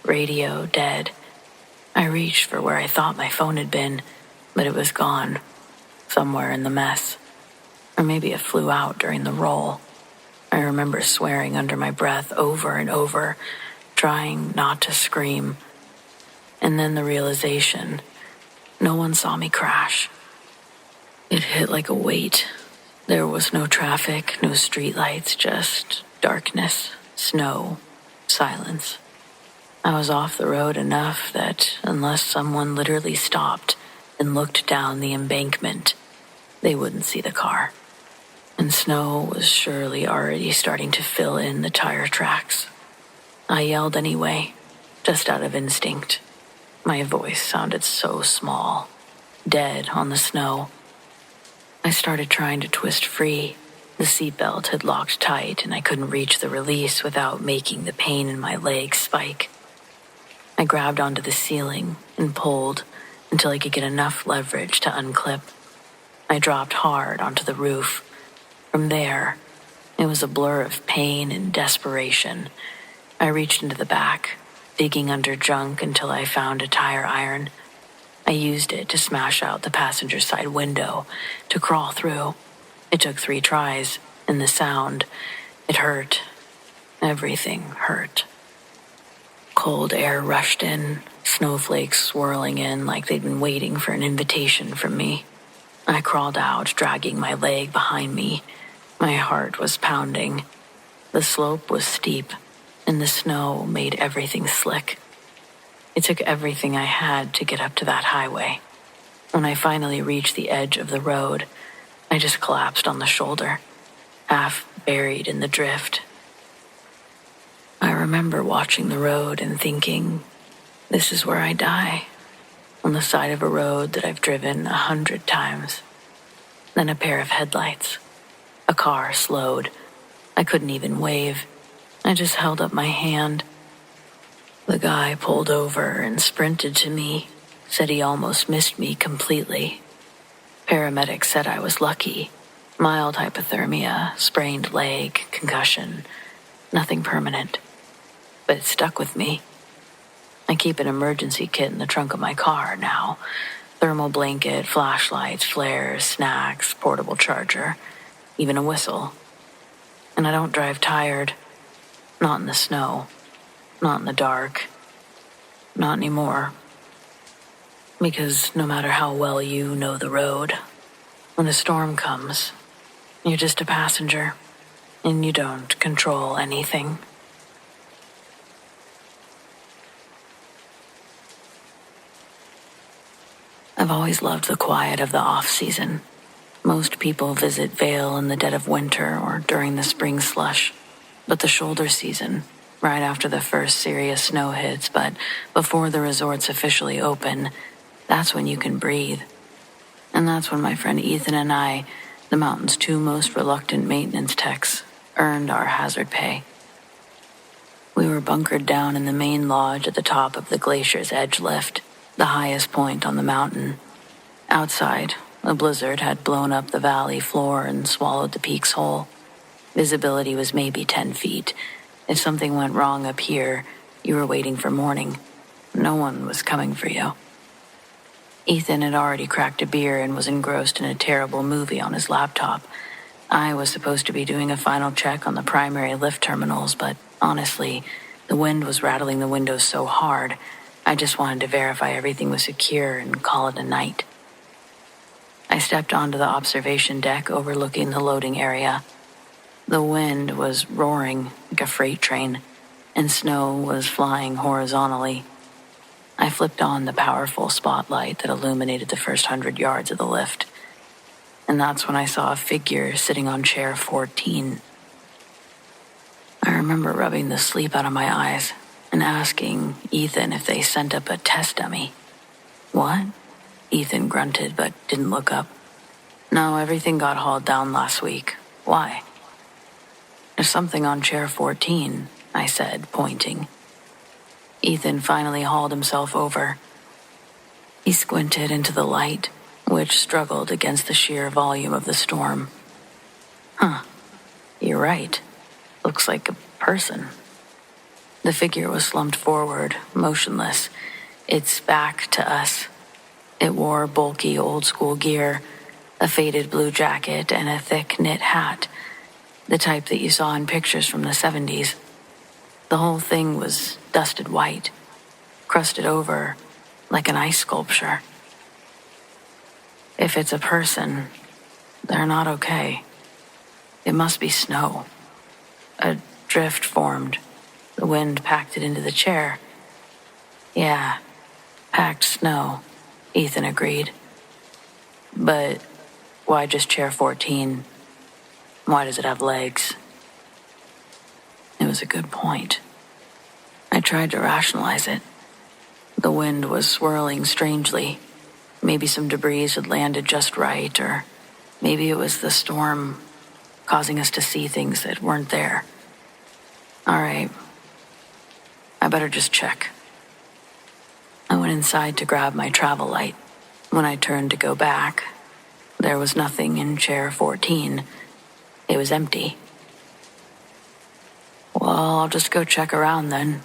Radio dead. I reached for where I thought my phone had been, but it was gone, somewhere in the mess. Or maybe it flew out during the roll. I remember swearing under my breath over and over, trying not to scream. And then the realization, no one saw me crash. It hit like a weight. There was no traffic, no streetlights, just darkness, snow, silence. I was off the road enough that unless someone literally stopped and looked down the embankment, they wouldn't see the car. And snow was surely already starting to fill in the tire tracks. I yelled anyway, just out of instinct. My voice sounded so small, dead on the snow. I started trying to twist free. The seatbelt had locked tight and I couldn't reach the release without making the pain in my legs spike. I grabbed onto the ceiling and pulled until I could get enough leverage to unclip. I dropped hard onto the roof. From there, it was a blur of pain and desperation. I reached into the back, digging under junk until I found a tire iron. I used it to smash out the passenger side window, to crawl through. It took 3 tries, and the sound, it hurt. Everything hurt. cold air rushed in, snowflakes swirling in like they'd been waiting for an invitation from me. I crawled out, dragging my leg behind me. My heart was pounding. The slope was steep, and the snow made everything slick. It took everything I had to get up to that highway. When I finally reached the edge of the road, I just collapsed on the shoulder, half buried in the drift. I remember watching the road and thinking, this is where I die, on the side of a road that I've driven 100 times. Then a pair of headlights. A car slowed. I couldn't even wave. I just held up my hand. The guy pulled over and sprinted to me, said he almost missed me completely. Paramedics said I was lucky. Mild hypothermia, sprained leg, concussion, nothing permanent. But it stuck with me. I keep an emergency kit in the trunk of my car now. Thermal blanket, flashlights, flares, snacks, portable charger, even a whistle. And I don't drive tired. Not in the snow. Not in the dark. Not anymore. Because no matter how well you know the road, when a storm comes, you're just a passenger, and you don't control anything. I've always loved the quiet of the off-season. Most people visit Vail in the dead of winter or during the spring slush. But the shoulder season, right after the first serious snow hits, but before the resorts officially open, that's when you can breathe. And that's when my friend Ethan and I, the mountain's two most reluctant maintenance techs, earned our hazard pay. We were bunkered down in the main lodge at the top of the glacier's edge lift, the highest point on the mountain. Outside, a blizzard had blown up the valley floor and swallowed the peaks whole. Visibility was maybe 10 feet. If something went wrong up here, you were waiting for morning. No one was coming for you. Ethan had already cracked a beer and was engrossed in a terrible movie on his laptop. I was supposed to be doing a final check on the primary lift terminals, but honestly, the wind was rattling the windows so hard, I just wanted to verify everything was secure and call it a night. I stepped onto the observation deck overlooking the loading area. The wind was roaring like a freight train, and snow was flying horizontally. I flipped on the powerful spotlight that illuminated the first 100 yards of the lift, and that's when I saw a figure sitting on chair 14. I remember rubbing the sleep out of my eyes and asking Ethan if they sent up a test dummy. What? Ethan grunted but didn't look up. No, everything got hauled down last week. Why? There's something on chair 14, I said, pointing. Ethan finally hauled himself over. He squinted into the light, which struggled against the sheer volume of the storm. You're right. Looks like a person. The figure was slumped forward, motionless, its back to us. It wore bulky old-school gear, a faded blue jacket and a thick knit hat, the type that you saw in pictures from the 70s. The whole thing was dusted white, crusted over like an ice sculpture. If it's a person, they're not okay. It must be snow. A drift formed. The wind packed it into the chair. Yeah, packed snow, Ethan agreed. But why just chair 14? Why does it have legs? It was a good point. I tried to rationalize it. The wind was swirling strangely. Maybe some debris had landed just right, or maybe it was the storm causing us to see things that weren't there. All right. I better just check. I went inside to grab my travel light. When I turned to go back, there was nothing in chair 14. It was empty. Well, I'll just go check around then.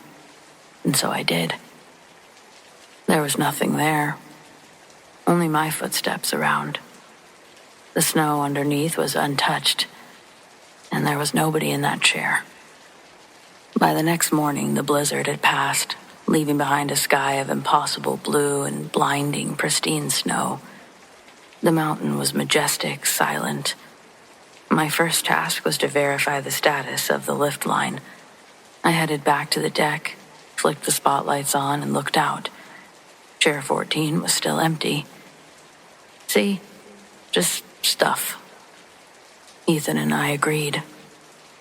And so I did. There was nothing there. Only my footsteps around. The snow underneath was untouched, and there was nobody in that chair. By the next morning, the blizzard had passed, leaving behind a sky of impossible blue and blinding, pristine snow. The mountain was majestic, silent. My first task was to verify the status of the lift line. I headed back to the deck, flicked the spotlights on, and looked out. Chair 14 was still empty. See? Just stuff. Ethan and I agreed.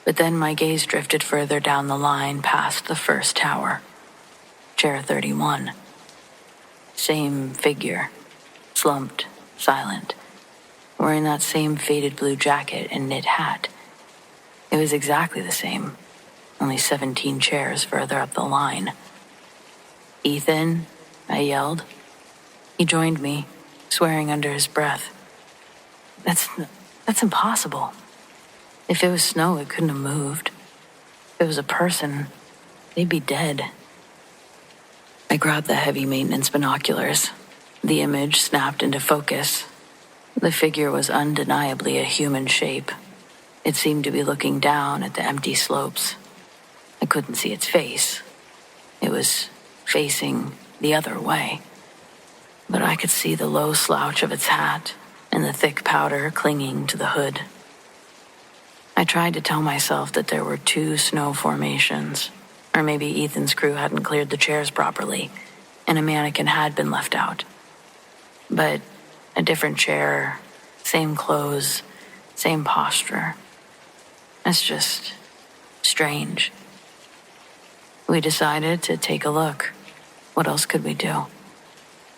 But then my gaze drifted further down the line past the first tower. Chair 31. Same figure. Slumped, silent, wearing that same faded blue jacket and knit hat. It was exactly the same, only 17 chairs further up the line. "Ethan," I yelled. He joined me, swearing under his breath. That's impossible. If it was snow, it couldn't have moved. If it was a person, they'd be dead. I grabbed the heavy maintenance binoculars. The image snapped into focus. The figure was undeniably a human shape. It seemed to be looking down at the empty slopes. I couldn't see its face. It was facing the other way. But I could see the low slouch of its hat and the thick powder clinging to the hood. I tried to tell myself that there were 2 snow formations, or maybe Ethan's crew hadn't cleared the chairs properly, and a mannequin had been left out. But a different chair, same clothes, same posture. That's just strange. We decided to take a look. What else could we do?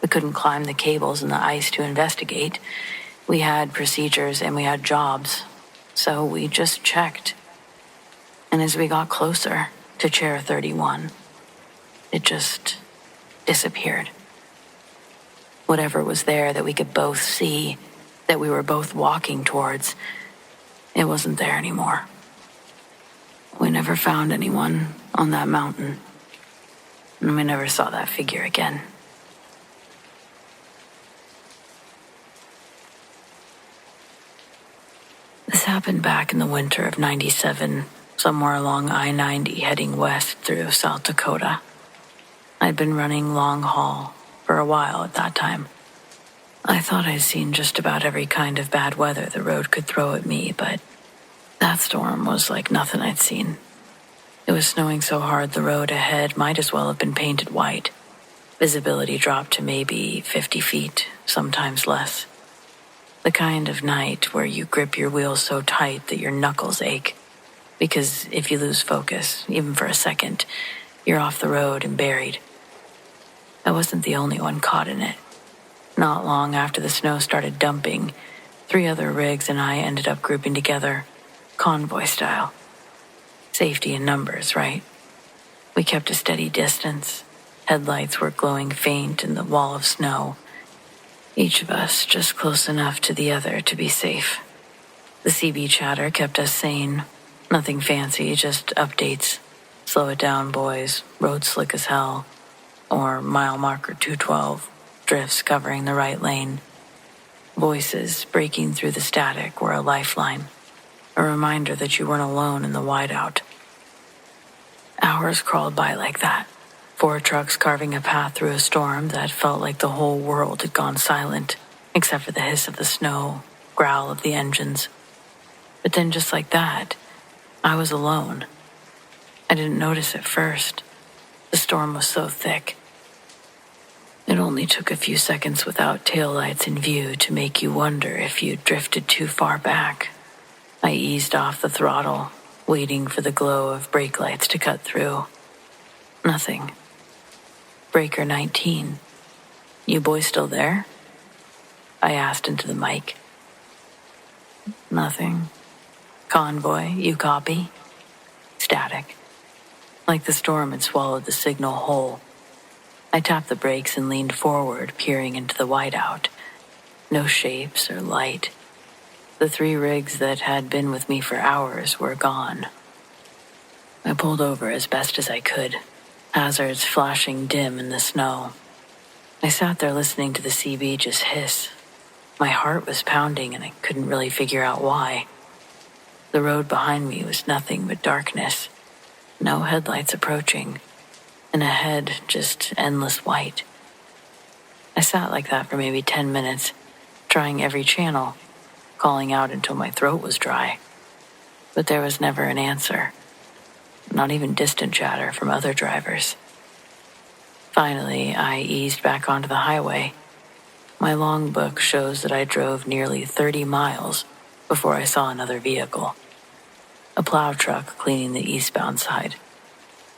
We couldn't climb the cables in the ice to investigate. We had procedures and we had jobs, so we just checked. And as we got closer to chair 31, it just disappeared. Whatever was there that we could both see, that we were both walking towards, it wasn't there anymore. We never found anyone on that mountain, and we never saw that figure again. This happened back in the winter of '97, somewhere along I-90 heading west through South Dakota. I'd been running long haul for a while at that time. I thought I'd seen just about every kind of bad weather the road could throw at me, but that storm was like nothing I'd seen. It was snowing so hard the road ahead might as well have been painted white. Visibility dropped to maybe 50 feet, sometimes less. The kind of night where you grip your wheels so tight that your knuckles ache. Because if you lose focus, even for a second, you're off the road and buried. I wasn't the only one caught in it. Not long after the snow started dumping, 3 other rigs and I ended up grouping together, convoy style. Safety in numbers, right? We kept a steady distance. Headlights were glowing faint in the wall of snow. Each of us just close enough to the other to be safe. The CB chatter kept us sane. Nothing fancy, just updates. Slow it down, boys. Road slick as hell. Or mile marker 212. Drifts covering the right lane. Voices breaking through the static were a lifeline. A reminder that you weren't alone in the whiteout. Hours crawled by like that. 4 trucks carving a path through a storm that felt like the whole world had gone silent, except for the hiss of the snow, growl of the engines. But then just like that, I was alone. I didn't notice at first. The storm was so thick. It only took a few seconds without taillights in view to make you wonder if you'd drifted too far back. I eased off the throttle, waiting for the glow of brake lights to cut through. Nothing. Breaker 19. "You boys still there?" I asked into the mic. "Nothing." "Convoy, you copy?" Static. Like the storm had swallowed the signal whole. I tapped the brakes and leaned forward, peering into the whiteout. No shapes or light. The 3 rigs that had been with me for hours were gone. I pulled over as best as I could, hazards flashing dim in the snow. I sat there listening to the CB just hiss. My heart was pounding and I couldn't really figure out why. The road behind me was nothing but darkness. No headlights approaching. and ahead just endless white. I sat like that for maybe 10 minutes, trying every channel, calling out until my throat was dry. But there was never an answer, not even distant chatter from other drivers. Finally, I eased back onto the highway. My logbook shows that I drove nearly 30 miles before I saw another vehicle. A plow truck cleaning the eastbound side.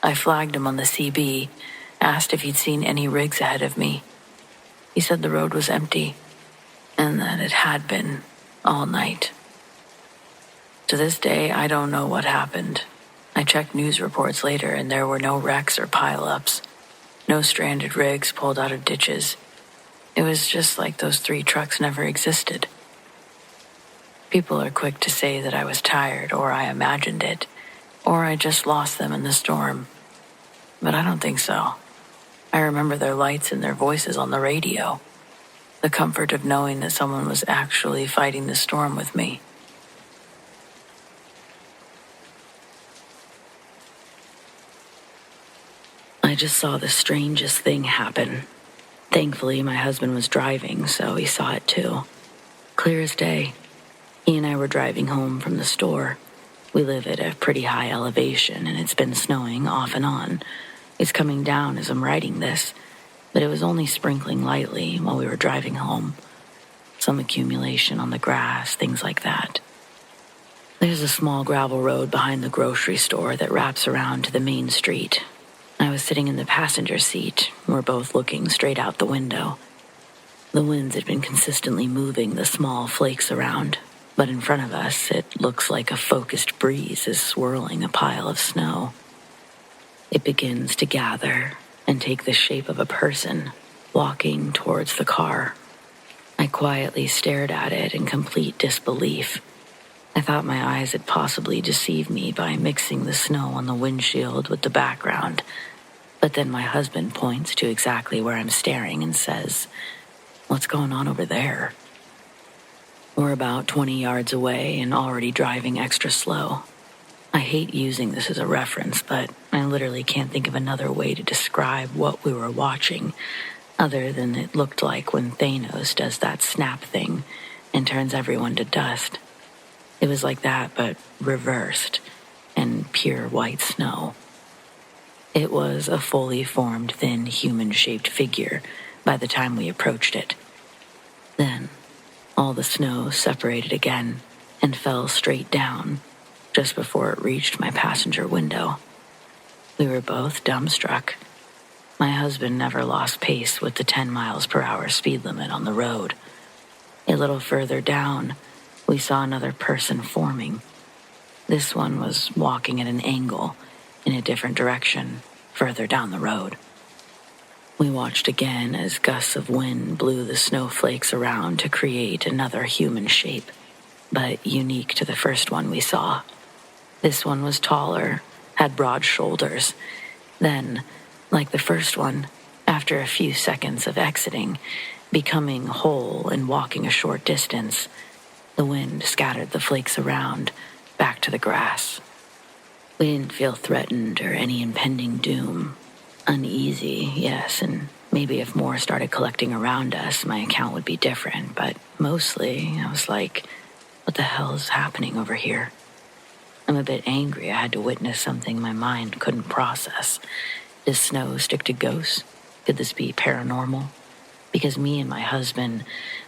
I flagged him on the CB, asked if he'd seen any rigs ahead of me. He said the road was empty, and that it had been all night. To this day, I don't know what happened. I checked news reports later, and there were no wrecks or pileups, no stranded rigs pulled out of ditches. It was just like those 3 trucks never existed. People are quick to say that I was tired, or I imagined it, or I just lost them in the storm. But I don't think so. I remember their lights and their voices on the radio. The comfort of knowing that someone was actually fighting the storm with me. I just saw the strangest thing happen. Thankfully, my husband was driving, so he saw it too. Clear as day. He and I were driving home from the store. We live at a pretty high elevation, and it's been snowing off and on. It's coming down as I'm writing this, but it was only sprinkling lightly while we were driving home. Some accumulation on the grass, things like that. There's a small gravel road behind the grocery store that wraps around to the main street. I was sitting in the passenger seat. We're both looking straight out the window. The winds had been consistently moving the small flakes around, but in front of us, it looks like a focused breeze is swirling a pile of snow. It begins to gather and take the shape of a person walking towards the car. I quietly stared at it in complete disbelief. I thought my eyes had possibly deceived me by mixing the snow on the windshield with the background. But then my husband points to exactly where I'm staring and says, "What's going on over there?" We're about 20 yards away and already driving extra slow. I hate using this as a reference, but I literally can't think of another way to describe what we were watching, other than it looked like when Thanos does that snap thing and turns everyone to dust. It was like that, but reversed, and pure white snow. It was a fully formed, thin, human-shaped figure by the time we approached it. Then, all the snow separated again and fell straight down just before it reached my passenger window. We were both dumbstruck. My husband never lost pace with the 10 miles per hour speed limit on the road. A little further down, we saw another person forming. This one was walking at an angle in a different direction, further down the road. We watched again as gusts of wind blew the snowflakes around to create another human shape, but unique to the first one we saw. This one was taller, had broad shoulders. Then, like the first one, after a few seconds of exiting, becoming whole and walking a short distance, the wind scattered the flakes around, back to the grass. We didn't feel threatened or any impending doom. Uneasy, yes, and maybe if more started collecting around us, my account would be different, but mostly I was like, what the hell is happening over here? I'm a bit angry I had to witness something my mind couldn't process. Does snow stick to ghosts? Could this be paranormal? Because me and my husband,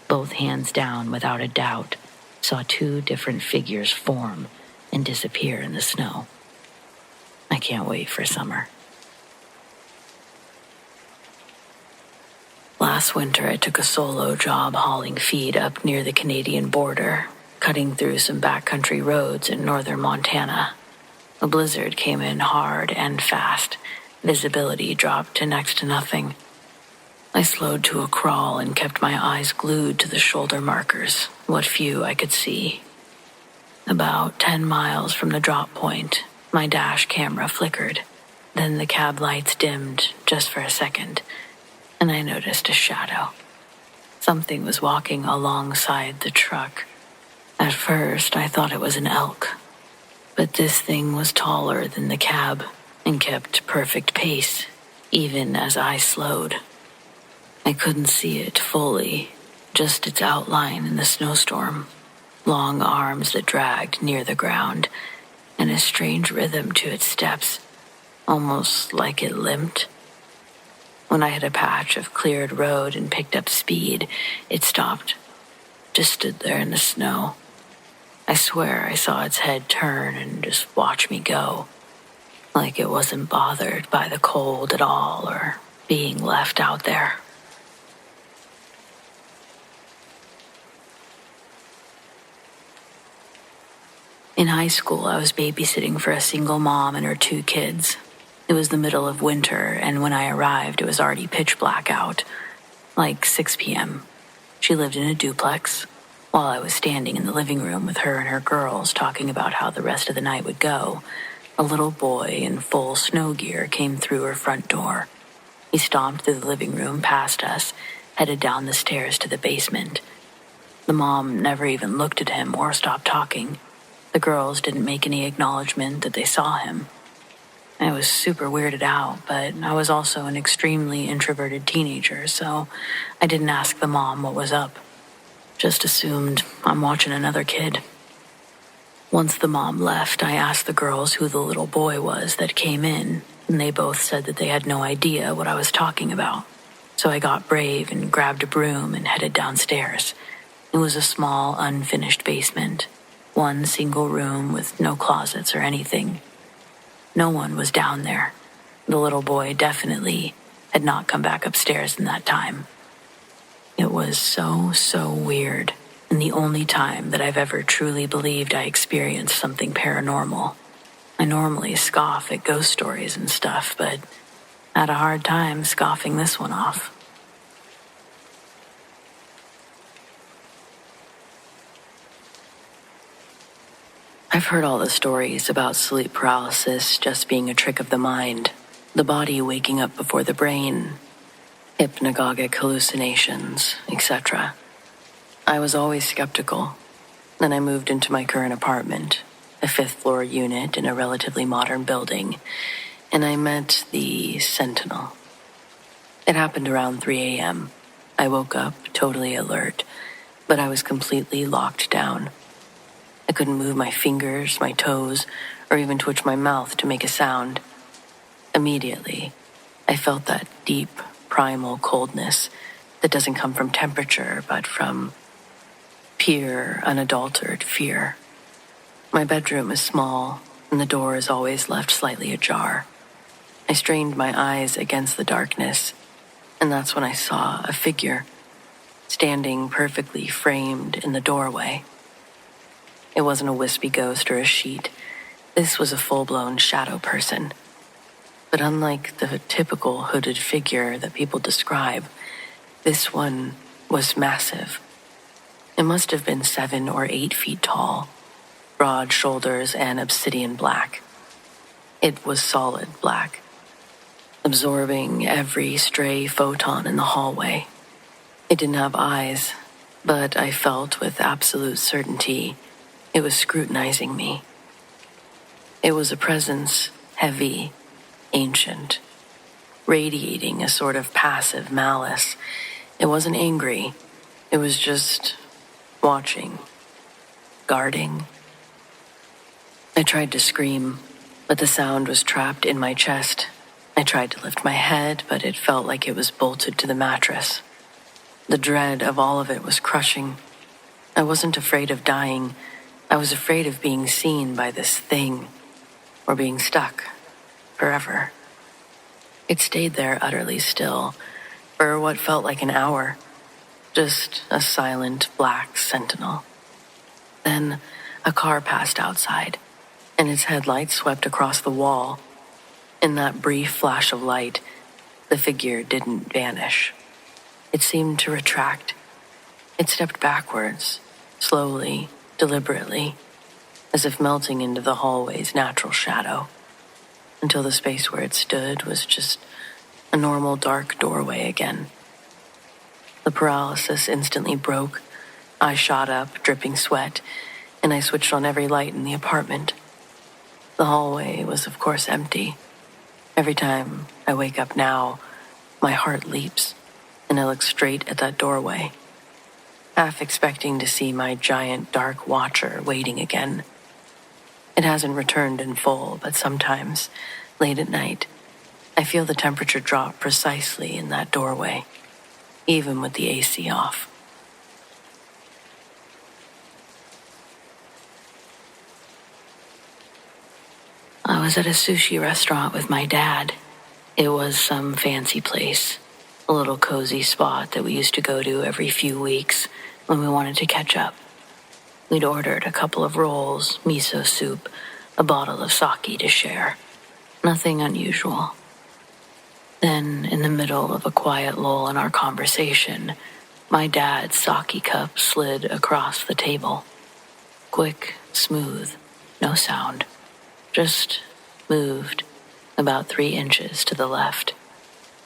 both hands down without a doubt, saw 2 different figures form and disappear in the snow. I can't wait for summer. Last winter, I took a solo job hauling feed up near the Canadian border, cutting through some backcountry roads in northern Montana. A blizzard came in hard and fast. Visibility dropped to next to nothing. I slowed to a crawl and kept my eyes glued to the shoulder markers, what few I could see. About 10 miles from the drop point, my dash camera flickered. Then the cab lights dimmed just for a second, and I noticed a shadow. Something was walking alongside the truck. At first, I thought it was an elk, but this thing was taller than the cab and kept perfect pace, even as I slowed. I couldn't see it fully, just its outline in the snowstorm, long arms that dragged near the ground, and a strange rhythm to its steps, almost like it limped. When I hit a patch of cleared road and picked up speed, it stopped, just stood there in the snow. I swear I saw its head turn and just watch me go, like it wasn't bothered by the cold at all or being left out there. In high school, I was babysitting for a single mom and her 2 kids. It was the middle of winter, and when I arrived, it was already pitch black out, like 6 p.m. She lived in a duplex. While I was standing in the living room with her and her girls talking about how the rest of the night would go, a little boy in full snow gear came through her front door. He stomped through the living room past us, headed down the stairs to the basement. The mom never even looked at him or stopped talking. The girls didn't make any acknowledgement that they saw him. I was super weirded out, but I was also an extremely introverted teenager, so I didn't ask the mom what was up. Just assumed I'm watching another kid. Once the mom left, I asked the girls who the little boy was that came in, and they both said that they had no idea what I was talking about. So I got brave and grabbed a broom and headed downstairs. It was a small, unfinished basement. One single room with no closets or anything. No one was down there. The little boy definitely had not come back upstairs in that time. It was so weird, and the only time that I've ever truly believed I experienced something paranormal. I normally scoff at ghost stories and stuff, but I had a hard time scoffing this one off. I've heard all the stories about sleep paralysis just being a trick of the mind, the body waking up before the brain, hypnagogic hallucinations, etc. I was always skeptical. Then I moved into my current apartment, a 5th-floor unit in a relatively modern building, and I met the Sentinel. It happened around 3 a.m. I woke up totally alert, but I was completely locked down. I couldn't move my fingers, my toes, or even twitch my mouth to make a sound. Immediately, I felt that deep, primal coldness that doesn't come from temperature, but from pure, unadulterated fear. My bedroom is small, and the door is always left slightly ajar. I strained my eyes against the darkness, and that's when I saw a figure, standing perfectly framed in the doorway. It wasn't a wispy ghost or a sheet. This was a full-blown shadow person. But unlike the typical hooded figure that people describe, this one was massive. It must have been 7 or 8 feet tall, broad shoulders and obsidian black. It was solid black, absorbing every stray photon in the hallway. It didn't have eyes, but I felt with absolute certainty it was scrutinizing me. It was a presence heavy, ancient, radiating a sort of passive malice. It wasn't angry. It was just watching, guarding. I tried to scream, but the sound was trapped in my chest. I tried to lift my head, but it felt like it was bolted to the mattress. The dread of all of it was crushing. I wasn't afraid of dying. I was afraid of being seen by this thing, or being stuck forever. It stayed there utterly still for what felt like an hour, just a silent black sentinel. Then a car passed outside, and its headlights swept across the wall. In that brief flash of light, the figure didn't vanish. It seemed to retract. It stepped backwards, slowly, deliberately, as if melting into the hallway's natural shadow, until the space where it stood was just a normal dark doorway again. The paralysis instantly broke. I shot up, dripping sweat, and I switched on every light in the apartment. The hallway was, of course, empty. Every time I wake up now, my heart leaps, and I look straight at that doorway, half expecting to see my giant dark watcher waiting again. It hasn't returned in full, but sometimes, late at night, I feel the temperature drop precisely in that doorway, even with the AC off. I was at a sushi restaurant with my dad. It was some fancy place, a little cozy spot that we used to go to every few weeks when we wanted to catch up. We'd ordered a couple of rolls, miso soup, a bottle of sake to share. Nothing unusual. Then, in the middle of a quiet lull in our conversation, my dad's sake cup slid across the table. Quick, smooth, no sound. Just moved about 3 inches to the left,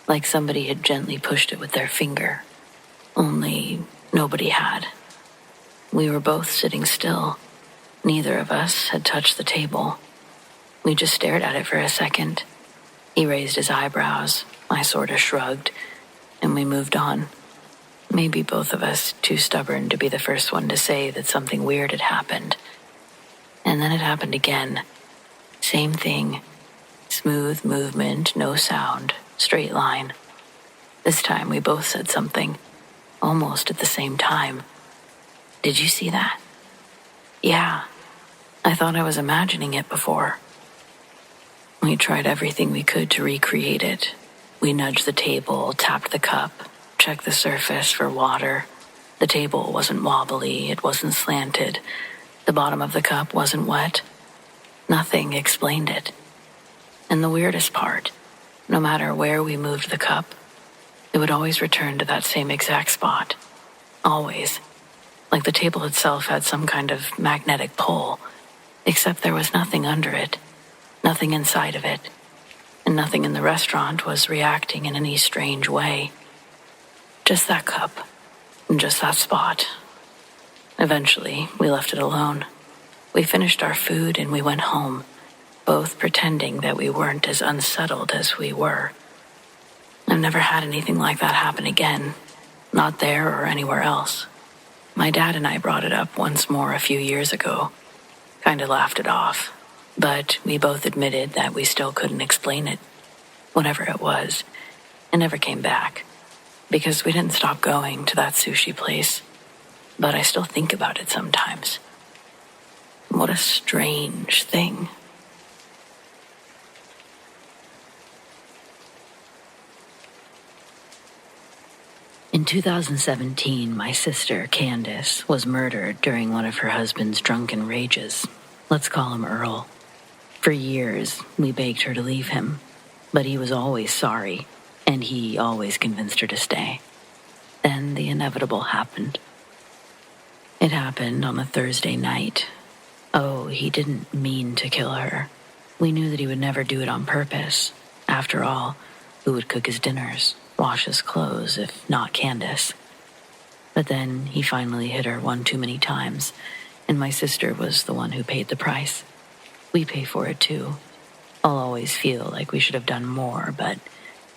like somebody had gently pushed it with their finger. Only nobody had. We were both sitting still. Neither of us had touched the table. We just stared at it for a second. He raised his eyebrows, I sort of shrugged, and we moved on. Maybe both of us too stubborn to be the first one to say that something weird had happened. And then it happened again. Same thing. Smooth movement, no sound, straight line. This time we both said something, almost at the same time. Did you see that? Yeah. I thought I was imagining it before. We tried everything we could to recreate it. We nudged the table, tapped the cup, checked the surface for water. The table wasn't wobbly, it wasn't slanted. The bottom of the cup wasn't wet. Nothing explained it. And the weirdest part, no matter where we moved the cup, it would always return to that same exact spot. Always. Like the table itself had some kind of magnetic pull, except there was nothing under it, nothing inside of it, and nothing in the restaurant was reacting in any strange way. Just that cup, and just that spot. Eventually, we left it alone. We finished our food and we went home, both pretending that we weren't as unsettled as we were. I've never had anything like that happen again, not there or anywhere else. My dad and I brought it up once more a few years ago, kind of laughed it off, but we both admitted that we still couldn't explain it. Whatever it was, it never came back, because we didn't stop going to that sushi place, but I still think about it sometimes. What a strange thing. In 2017, my sister, Candace, was murdered during one of her husband's drunken rages. Let's call him Earl. For years, we begged her to leave him, but he was always sorry, and he always convinced her to stay. Then the inevitable happened. It happened on a Thursday night. Oh, he didn't mean to kill her. We knew that he would never do it on purpose. After all, who would cook his dinners, wash his clothes, if not Candace? But then he finally hit her one too many times, and my sister was the one who paid the price. We pay for it too. I'll always feel like we should have done more, but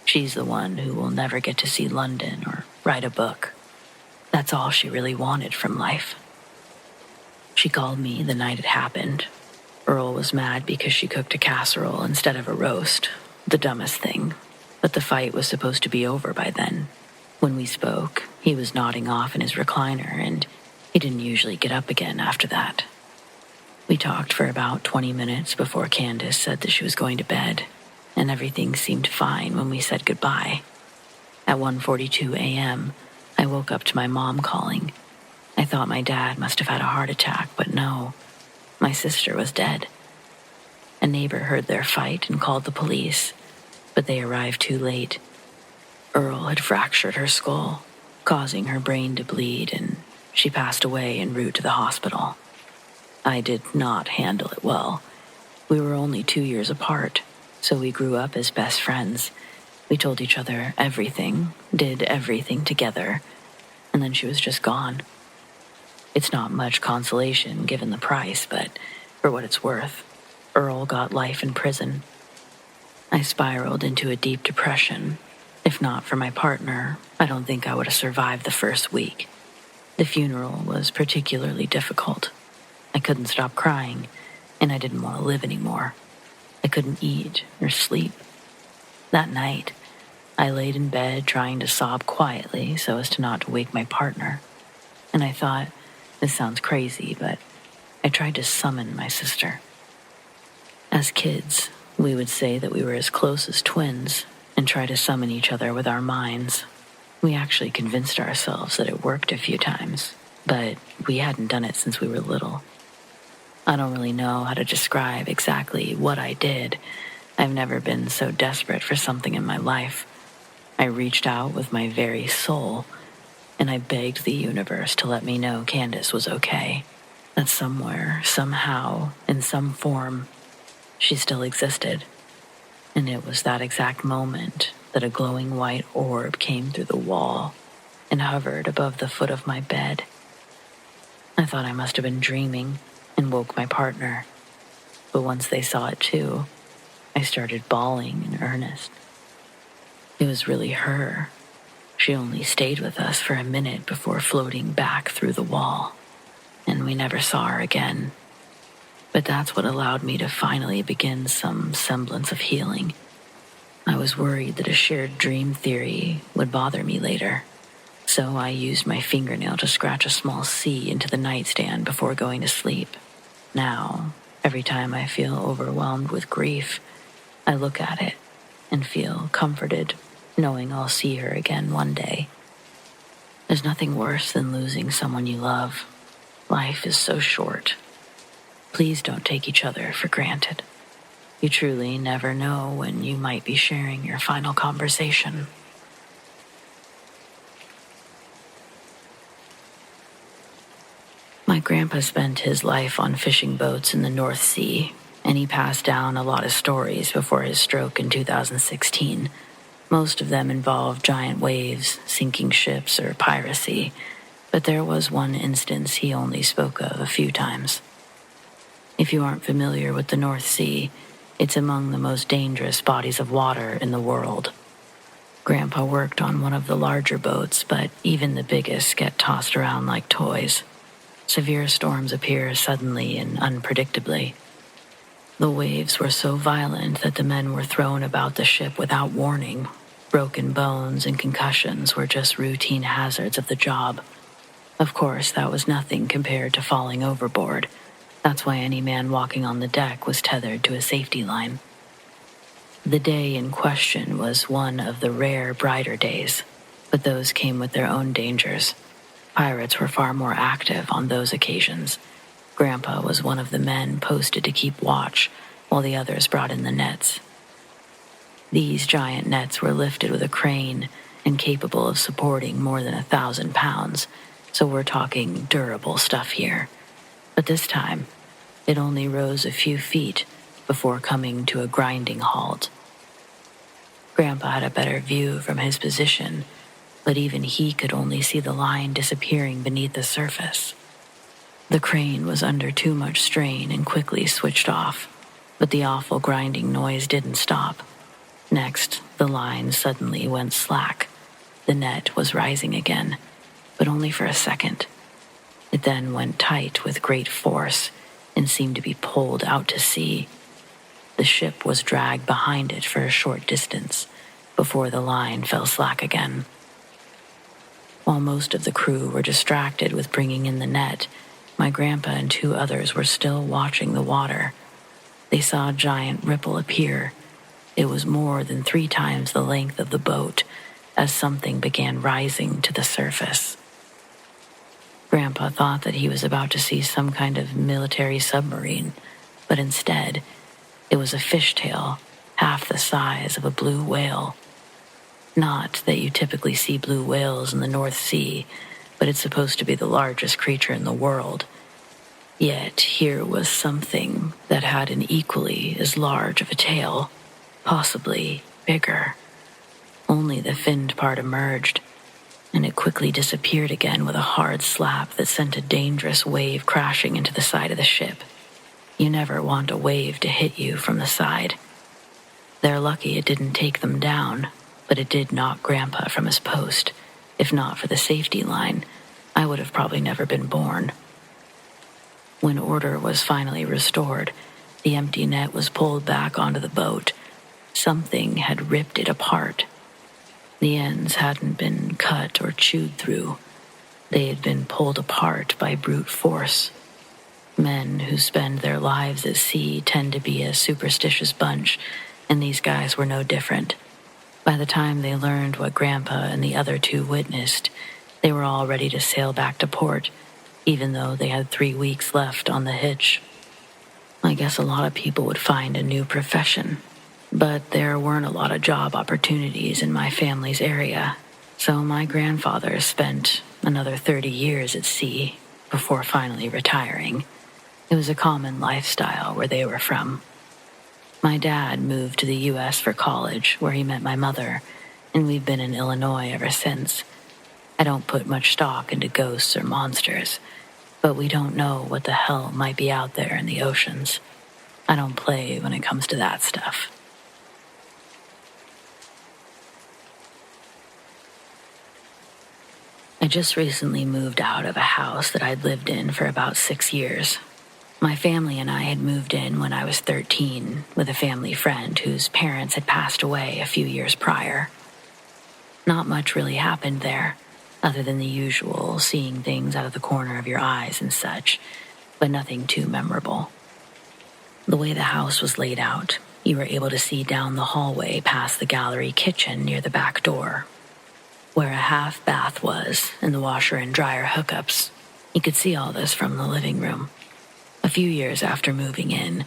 she's the one who will never get to see London or write a book. That's all she really wanted from life. She called me the night it happened. Earl was mad because she cooked a casserole instead of a roast. The dumbest thing. But the fight was supposed to be over by then. When we spoke, he was nodding off in his recliner, and he didn't usually get up again after that. We talked for about 20 minutes before Candace said that she was going to bed, and everything seemed fine when we said goodbye. At 1:42 a.m., I woke up to my mom calling. I thought my dad must have had a heart attack, but no. My sister was dead. A neighbor heard their fight and called the police, but they arrived too late. Earl had fractured her skull, causing her brain to bleed, and she passed away en route to the hospital. I did not handle it well. We were only 2 years apart, so we grew up as best friends. We told each other everything, did everything together, and then she was just gone. It's not much consolation given the price, but for what it's worth, Earl got life in prison. I spiraled into a deep depression. If not for my partner, I don't think I would have survived the first week. The funeral was particularly difficult. I couldn't stop crying, and I didn't want to live anymore. I couldn't eat or sleep. That night, I laid in bed trying to sob quietly so as to not wake my partner. And I thought, this sounds crazy, but I tried to summon my sister. As kids, we would say that we were as close as twins and try to summon each other with our minds. We actually convinced ourselves that it worked a few times, but we hadn't done it since we were little. I don't really know how to describe exactly what I did. I've never been so desperate for something in my life. I reached out with my very soul, and I begged the universe to let me know Candace was okay, that somewhere, somehow, in some form, she still existed. And it was that exact moment that a glowing white orb came through the wall and hovered above the foot of my bed. I thought I must have been dreaming and woke my partner, but once they saw it too, I started bawling in earnest. It was really her. She only stayed with us for a minute before floating back through the wall, and we never saw her again. But that's what allowed me to finally begin some semblance of healing. I was worried that a shared dream theory would bother me later, so I used my fingernail to scratch a small C into the nightstand before going to sleep. Now, every time I feel overwhelmed with grief, I look at it and feel comforted, knowing I'll see her again one day. There's nothing worse than losing someone you love. Life is so short. Please don't take each other for granted. You truly never know when you might be sharing your final conversation. My grandpa spent his life on fishing boats in the North Sea, and he passed down a lot of stories before his stroke in 2016. Most of them involved giant waves, sinking ships, or piracy, but there was one instance he only spoke of a few times. If you aren't familiar with the North Sea, it's among the most dangerous bodies of water in the world. Grandpa worked on one of the larger boats, but even the biggest get tossed around like toys. Severe storms appear suddenly and unpredictably. The waves were so violent that the men were thrown about the ship without warning. Broken bones and concussions were just routine hazards of the job. Of course, that was nothing compared to falling overboard. That's why any man walking on the deck was tethered to a safety line. The day in question was one of the rare brighter days, but those came with their own dangers. Pirates were far more active on those occasions. Grandpa was one of the men posted to keep watch, while the others brought in the nets. These giant nets were lifted with a crane and capable of supporting more than 1,000 pounds, so we're talking durable stuff here. But this time, it only rose a few feet before coming to a grinding halt. Grandpa had a better view from his position, but even he could only see the line disappearing beneath the surface. The crane was under too much strain and quickly switched off, but the awful grinding noise didn't stop. Next, the line suddenly went slack. The net was rising again, but only for a second. It then went tight with great force and seemed to be pulled out to sea. The ship was dragged behind it for a short distance before the line fell slack again. While most of the crew were distracted with bringing in the net, my grandpa and 2 others were still watching the water. They saw a giant ripple appear. It was more than 3 times the length of the boat as something began rising to the surface. Grandpa thought that he was about to see some kind of military submarine, but instead, it was a fishtail, half the size of a blue whale. Not that you typically see blue whales in the North Sea, but it's supposed to be the largest creature in the world. Yet here was something that had an equally as large of a tail, possibly bigger. Only the finned part emerged, and it quickly disappeared again with a hard slap that sent a dangerous wave crashing into the side of the ship. You never want a wave to hit you from the side. They're lucky it didn't take them down, but it did knock Grandpa from his post. If not for the safety line, I would have probably never been born. When order was finally restored, the empty net was pulled back onto the boat. Something had ripped it apart. The ends hadn't been cut or chewed through. They had been pulled apart by brute force. Men who spend their lives at sea tend to be a superstitious bunch, and these guys were no different. By the time they learned what Grandpa and the other two witnessed, they were all ready to sail back to port, even though they had 3 weeks left on the hitch. I guess a lot of people would find a new profession, but there weren't a lot of job opportunities in my family's area, so my grandfather spent another 30 years at sea before finally retiring. It was a common lifestyle where they were from. My dad moved to the U.S. for college, where he met my mother, and we've been in Illinois ever since. I don't put much stock into ghosts or monsters, but we don't know what the hell might be out there in the oceans. I don't play when it comes to that stuff. I just recently moved out of a house that I'd lived in for about 6 years. My family and I had moved in when I was 13 with a family friend whose parents had passed away a few years prior. Not much really happened there, other than the usual seeing things out of the corner of your eyes and such, but nothing too memorable. The way the house was laid out, you were able to see down the hallway past the gallery kitchen near the back door, where a half bath was and the washer and dryer hookups. You could see all this from the living room. A few years after moving in,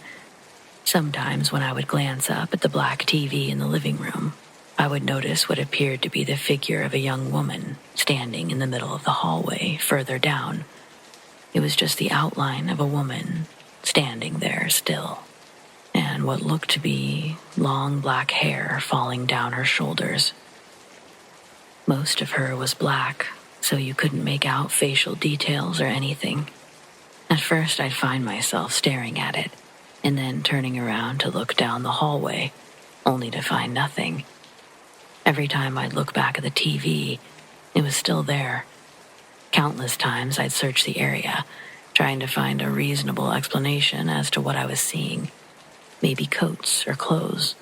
sometimes when I would glance up at the black TV in the living room, I would notice what appeared to be the figure of a young woman standing in the middle of the hallway further down. It was just the outline of a woman standing there still, and what looked to be long black hair falling down her shoulders. Most of her was black, so you couldn't make out facial details or anything. At first, I'd find myself staring at it, and then turning around to look down the hallway, only to find nothing. Every time I'd look back at the TV, it was still there. Countless times I'd search the area, trying to find a reasonable explanation as to what I was seeing. Maybe coats or clothes,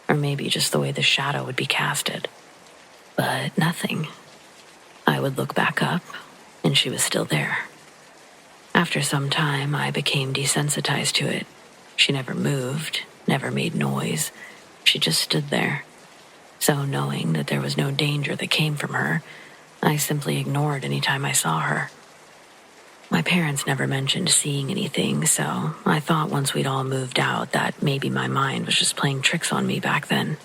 or maybe just the way the shadow would be casted. But nothing. I would look back up, and she was still there. After some time, I became desensitized to it. She never moved, never made noise. She just stood there. So knowing that there was no danger that came from her, I simply ignored any time I saw her. My parents never mentioned seeing anything, so I thought once we'd all moved out that maybe my mind was just playing tricks on me back then.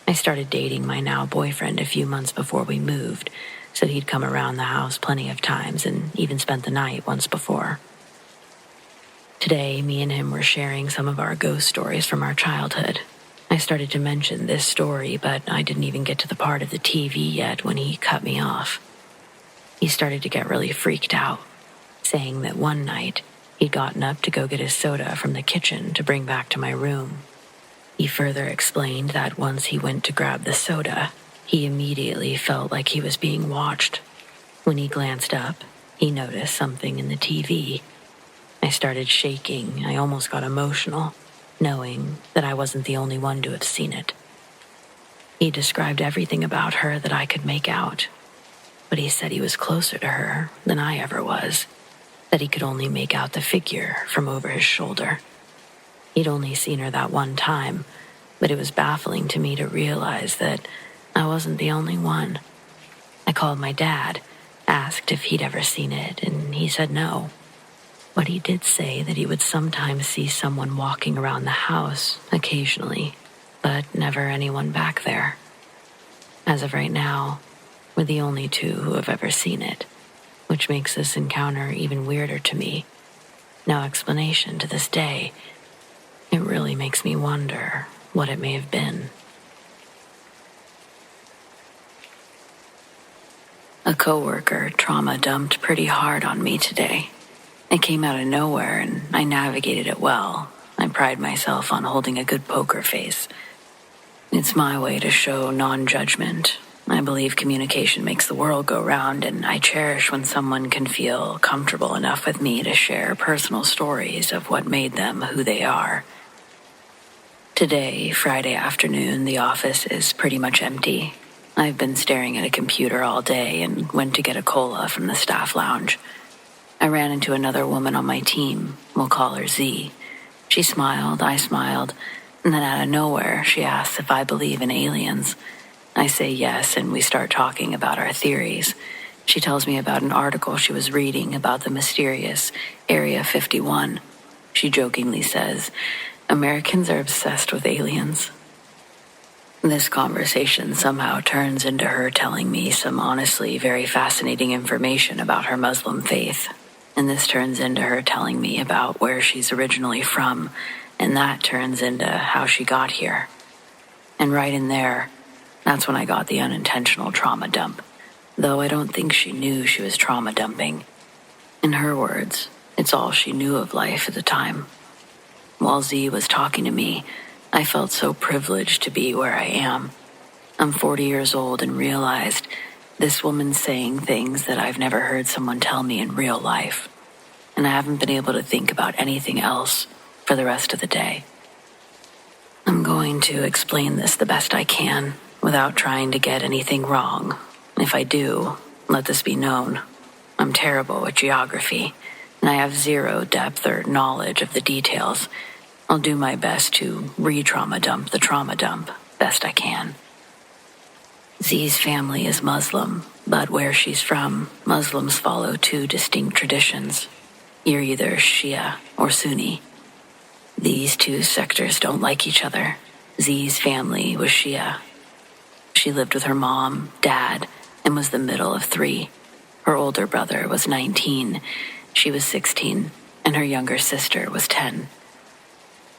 I started dating my now boyfriend a few months before we moved, so he'd come around the house plenty of times and even spent the night once before. Today, me and him were sharing some of our ghost stories from our childhood. I started to mention this story, but I didn't even get to the part of the TV yet when he cut me off. He started to get really freaked out, saying that one night he'd gotten up to go get his soda from the kitchen to bring back to my room. He further explained that once he went to grab the soda, he immediately felt like he was being watched. When he glanced up, he noticed something in the TV. I started shaking. I almost got emotional, knowing that I wasn't the only one to have seen it. He described everything about her that I could make out, but he said he was closer to her than I ever was, that he could only make out the figure from over his shoulder. He'd only seen her that one time, but it was baffling to me to realize that I wasn't the only one. I called my dad, asked if he'd ever seen it, and he said no. But he did say that he would sometimes see someone walking around the house occasionally, but never anyone back there. As of right now, we're the only two who have ever seen it, which makes this encounter even weirder to me. No explanation to this day. It really makes me wonder what it may have been. A coworker trauma dumped pretty hard on me today. It came out of nowhere and I navigated it well. I pride myself on holding a good poker face. It's my way to show non-judgment. I believe communication makes the world go round, and I cherish when someone can feel comfortable enough with me to share personal stories of what made them who they are. Today, Friday afternoon, the office is pretty much empty. I've been staring at a computer all day and went to get a cola from the staff lounge. I ran into another woman on my team. We'll call her Z. She smiled, I smiled, and then out of nowhere, she asks if I believe in aliens. I say yes, and we start talking about our theories. She tells me about an article she was reading about the mysterious Area 51. She jokingly says, "Americans are obsessed with aliens." This conversation somehow turns into her telling me some honestly very fascinating information about her Muslim faith. And this turns into her telling me about where she's originally from, and that turns into how she got here. And right in there, that's when I got the unintentional trauma dump, though I don't think she knew she was trauma dumping. In her words, it's all she knew of life at the time. While Z was talking to me, I felt so privileged to be where I am. I'm 40 years old and realized this woman's saying things that I've never heard someone tell me in real life. And I haven't been able to think about anything else for the rest of the day. I'm going to explain this the best I can without trying to get anything wrong. If I do, let this be known. I'm terrible at geography, and I have zero depth or knowledge of the details. I'll do my best to re-trauma dump the trauma dump best I can. Z's family is Muslim, but where she's from, Muslims follow two distinct traditions. You're either Shia or Sunni. These two sectors don't like each other. Z's family was Shia. She lived with her mom, dad, and was the middle of three. Her older brother was 19, she was 16, and her younger sister was 10.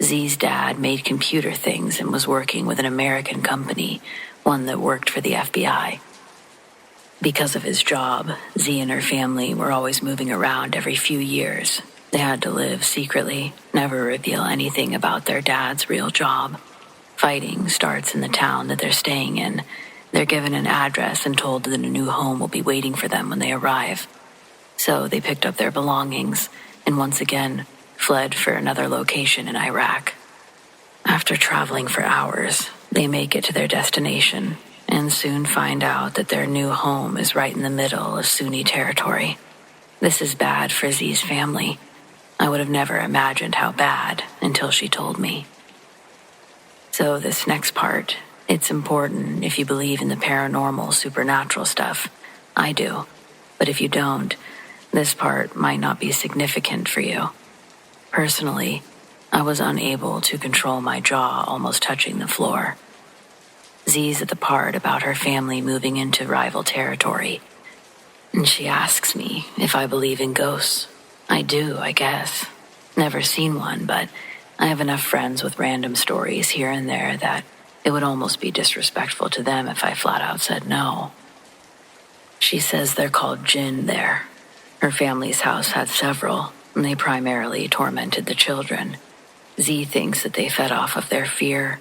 Z's dad made computer things and was working with an American company, one that worked for the FBI. Because of his job, Z and her family were always moving around every few years. They had to live secretly, never reveal anything about their dad's real job. Fighting starts in the town that they're staying in. They're given an address and told that a new home will be waiting for them when they arrive. So they picked up their belongings and once again fled for another location in Iraq. After traveling for hours, they make it to their destination and soon find out that their new home is right in the middle of Sunni territory. This is bad for Z's family. I would have never imagined how bad until she told me. So this next part, it's important if you believe in the paranormal, supernatural stuff. I do. But if you don't, this part might not be significant for you. Personally, I was unable to control my jaw almost touching the floor. Z's at the part about her family moving into rival territory, and she asks me if I believe in ghosts. I do, I guess. Never seen one, but I have enough friends with random stories here and there that it would almost be disrespectful to them if I flat out said no. She says they're called jinn there. Her family's house had several, and they primarily tormented the children. Z thinks that they fed off of their fear,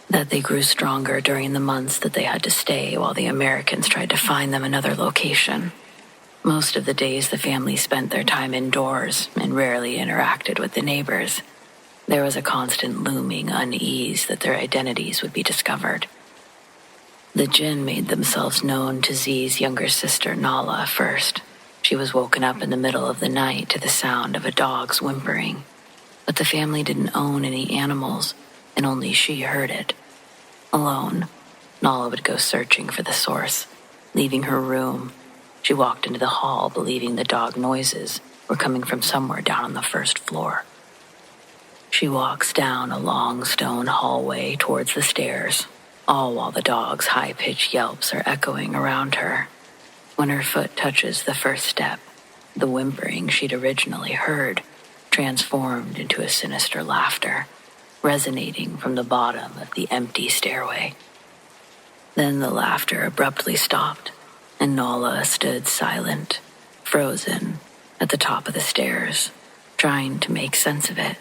that they grew stronger during the months that they had to stay while the Americans tried to find them another location. Most of the days the family spent their time indoors and rarely interacted with the neighbors. There was a constant looming unease that their identities would be discovered. The jinn made themselves known to Z's younger sister Nala first. She was woken up in the middle of the night to the sound of a dog's whimpering. But the family didn't own any animals, and only she heard it. Alone, Nala would go searching for the source. Leaving her room, she walked into the hall believing the dog noises were coming from somewhere down on the first floor. She walks down a long stone hallway towards the stairs, all while the dog's high-pitched yelps are echoing around her. When her foot touches the first step, the whimpering she'd originally heard transformed into a sinister laughter, resonating from the bottom of the empty stairway. Then the laughter abruptly stopped, and Nala stood silent, frozen, at the top of the stairs, trying to make sense of it.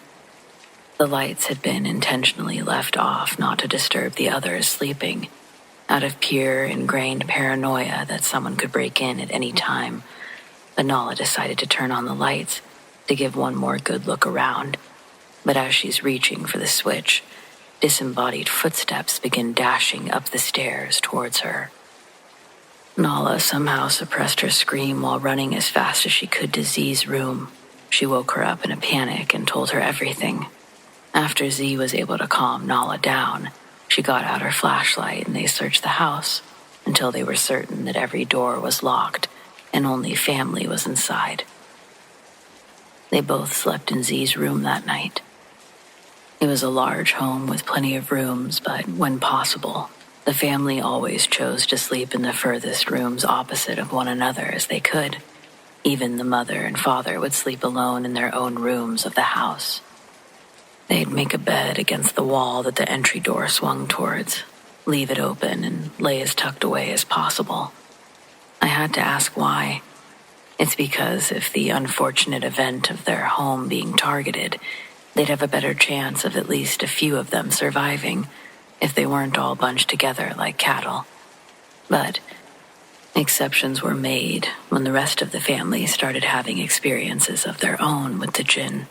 The lights had been intentionally left off not to disturb the others sleeping, out of pure ingrained paranoia that someone could break in at any time. But Nala decided to turn on the lights to give one more good look around. But as she's reaching for the switch, disembodied footsteps begin dashing up the stairs towards her. Nala somehow suppressed her scream while running as fast as she could to Z's room. She woke her up in a panic and told her everything. After Z was able to calm Nala down, she got out her flashlight and they searched the house until they were certain that every door was locked and only family was inside. They both slept in Z's room that night. It was a large home with plenty of rooms, but when possible, the family always chose to sleep in the furthest rooms opposite of one another as they could. Even the mother and father would sleep alone in their own rooms of the house. They'd make a bed against the wall that the entry door swung towards, leave it open, and lay as tucked away as possible. I had to ask why. It's because if the unfortunate event of their home being targeted, they'd have a better chance of at least a few of them surviving if they weren't all bunched together like cattle. But exceptions were made when the rest of the family started having experiences of their own with the jinn.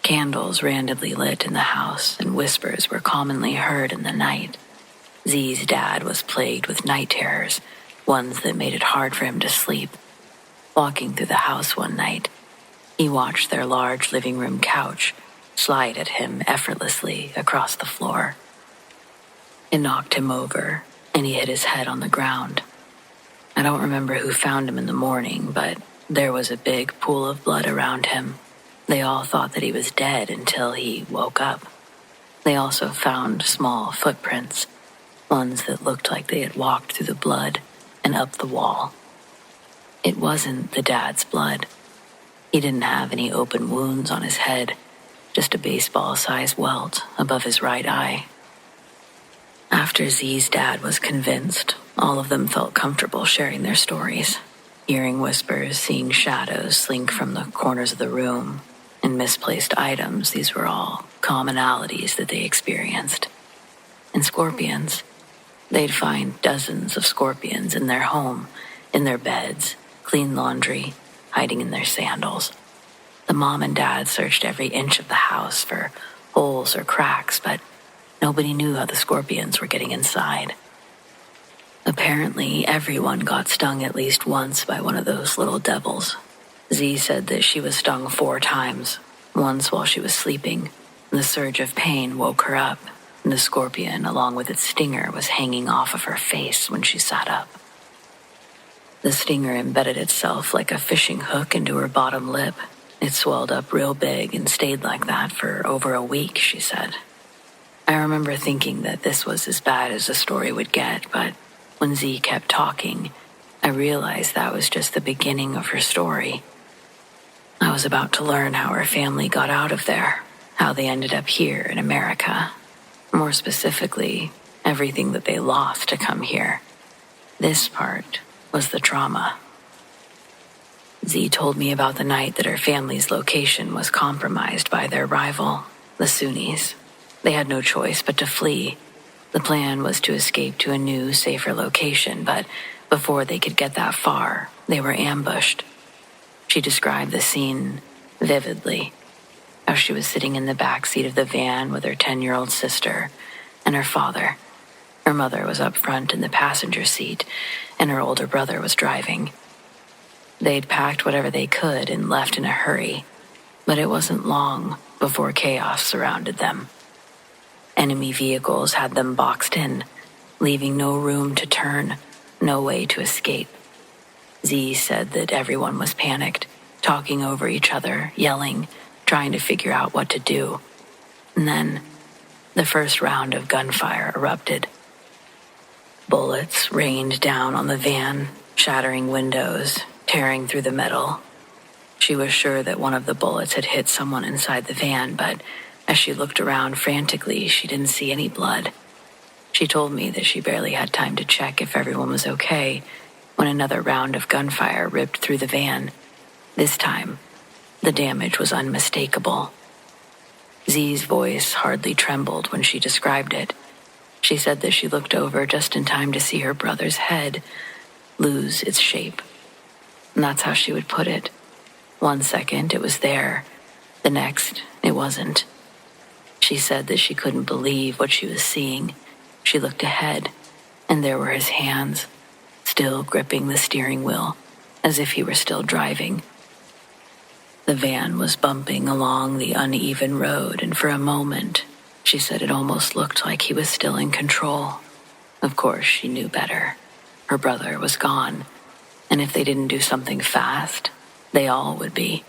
Candles randomly lit in the house and whispers were commonly heard in the night. Z's dad was plagued with night terrors, ones that made it hard for him to sleep. Walking through the house one night, he watched their large living room couch slide at him effortlessly across the floor. It knocked him over, and he hit his head on the ground. I don't remember who found him in the morning, but there was a big pool of blood around him. They all thought that he was dead until he woke up. They also found small footprints, ones that looked like they had walked through the blood and up the wall. It wasn't the dad's blood. He didn't have any open wounds on his head, just a baseball-sized welt above his right eye. After Z's dad was convinced, all of them felt comfortable sharing their stories, hearing whispers, seeing shadows slink from the corners of the room, and misplaced items. These were all commonalities that they experienced. And scorpions. They'd find dozens of scorpions in their home, in their beds, clean laundry, hiding in their sandals. The mom and dad searched every inch of the house for holes or cracks, but nobody knew how the scorpions were getting inside. Apparently, everyone got stung at least once by one of those little devils. Z said that she was stung 4 times, once while she was sleeping. The surge of pain woke her up, and the scorpion, along with its stinger, was hanging off of her face when she sat up. The stinger embedded itself like a fishing hook into her bottom lip. It swelled up real big and stayed like that for over a week, she said. I remember thinking that this was as bad as the story would get, but when Z kept talking, I realized that was just the beginning of her story. I was about to learn how her family got out of there, how they ended up here in America. More specifically, everything that they lost to come here. This part was the trauma. Z told me about the night that her family's location was compromised by their rival, the Sunnis. They had no choice but to flee. The plan was to escape to a new, safer location, but before they could get that far, they were ambushed. She described the scene vividly, how she was sitting in the back seat of the van with her 10-year-old sister and her father. Her mother was up front in the passenger seat, and her older brother was driving. They'd packed whatever they could and left in a hurry, but it wasn't long before chaos surrounded them. Enemy vehicles had them boxed in, leaving no room to turn, no way to escape. Z said that everyone was panicked, talking over each other, yelling, trying to figure out what to do. And then, the first round of gunfire erupted. Bullets rained down on the van, shattering windows, tearing through the metal. She was sure that one of the bullets had hit someone inside the van, but as she looked around frantically, she didn't see any blood. She told me that she barely had time to check if everyone was okay when another round of gunfire ripped through the van. This time, the damage was unmistakable. Z's voice hardly trembled when she described it. She said that she looked over just in time to see her brother's head lose its shape. And that's how she would put it. 1 second it was there, the next it wasn't. She said that she couldn't believe what she was seeing. She looked ahead, and there were his hands, still gripping the steering wheel, as if he were still driving. The van was bumping along the uneven road, and for a moment, she said it almost looked like he was still in control. Of course, she knew better. Her brother was gone, and if they didn't do something fast, they all would be.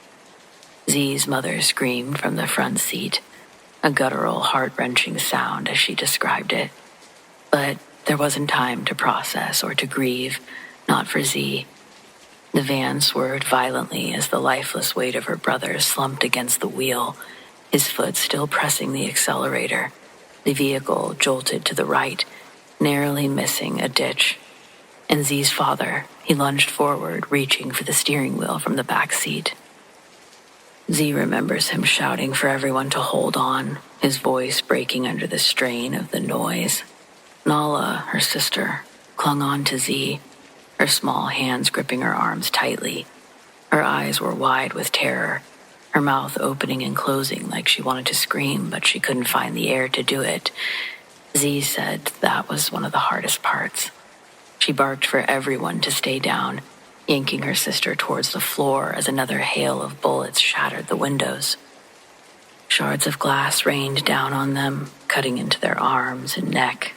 Z's mother screamed from the front seat, a guttural, heart-wrenching sound as she described it. But there wasn't time to process or to grieve, not for Z. The van swerved violently as the lifeless weight of her brother slumped against the wheel, his foot still pressing the accelerator. The vehicle jolted to the right, narrowly missing a ditch. And Z's father, he lunged forward, reaching for the steering wheel from the back seat. Z remembers him shouting for everyone to hold on, his voice breaking under the strain of the noise. Nala, her sister, clung on to Z, her small hands gripping her arms tightly. Her eyes were wide with terror, her mouth opening and closing like she wanted to scream, but she couldn't find the air to do it. Z said that was one of the hardest parts. She barked for everyone to stay down, yanking her sister towards the floor as another hail of bullets shattered the windows. Shards of glass rained down on them, cutting into their arms and neck.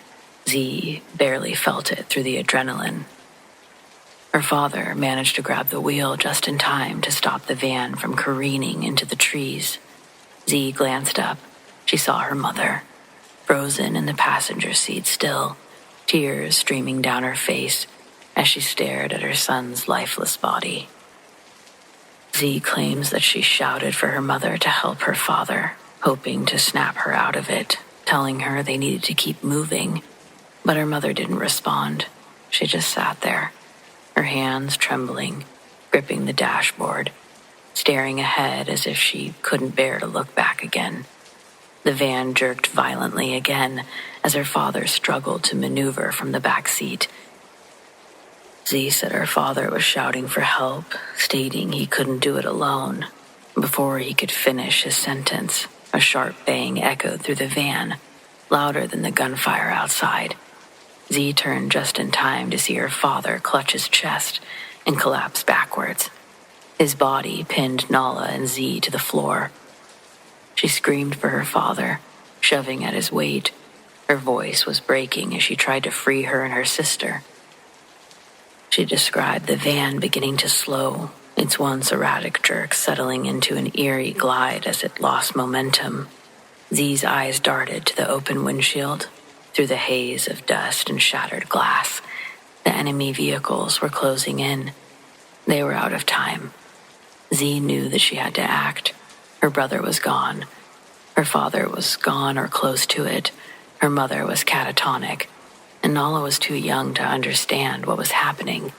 Z barely felt it through the adrenaline. Her father managed to grab the wheel just in time to stop the van from careening into the trees. Z glanced up. She saw her mother, frozen in the passenger seat still, tears streaming down her face as she stared at her son's lifeless body. Z claims that she shouted for her mother to help her father, hoping to snap her out of it, telling her they needed to keep moving. But her mother didn't respond. She just sat there, her hands trembling, gripping the dashboard, staring ahead as if she couldn't bear to look back again. The van jerked violently again as her father struggled to maneuver from the back seat. Z said her father was shouting for help, stating he couldn't do it alone. Before he could finish his sentence, a sharp bang echoed through the van, louder than the gunfire outside. Z turned just in time to see her father clutch his chest and collapse backwards. His body pinned Nala and Z to the floor. She screamed for her father, shoving at his weight. Her voice was breaking as she tried to free her and her sister. She described the van beginning to slow, its once erratic jerk settling into an eerie glide as it lost momentum. Z's eyes darted to the open windshield. Through the haze of dust and shattered glass, the enemy vehicles were closing in. They were out of time. Z knew that she had to act. Her brother was gone. Her father was gone or close to it. Her mother was catatonic. And Nala was too young to understand what was happening,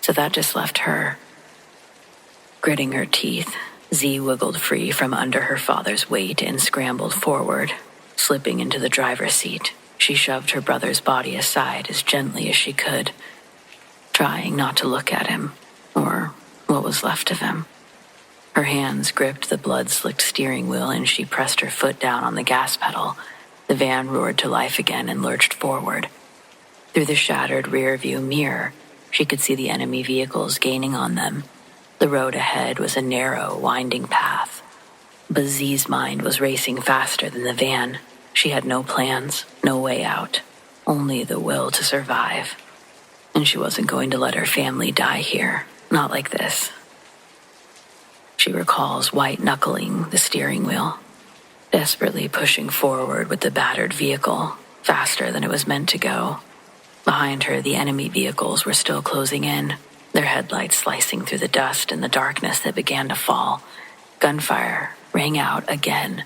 so that just left her. Gritting her teeth, Z wiggled free from under her father's weight and scrambled forward, slipping into the driver's seat. She shoved her brother's body aside as gently as she could, trying not to look at him, or what was left of him. Her hands gripped the blood-slicked steering wheel and she pressed her foot down on the gas pedal. The van roared to life again and lurched forward. Through the shattered rear-view mirror, she could see the enemy vehicles gaining on them. The road ahead was a narrow, winding path. But Z's mind was racing faster than the van. She had no plans, no way out, only the will to survive. And she wasn't going to let her family die here, not like this. She recalls white-knuckling the steering wheel, desperately pushing forward with the battered vehicle, faster than it was meant to go. Behind her, the enemy vehicles were still closing in, their headlights slicing through the dust and the darkness that began to fall. Gunfire rang out again,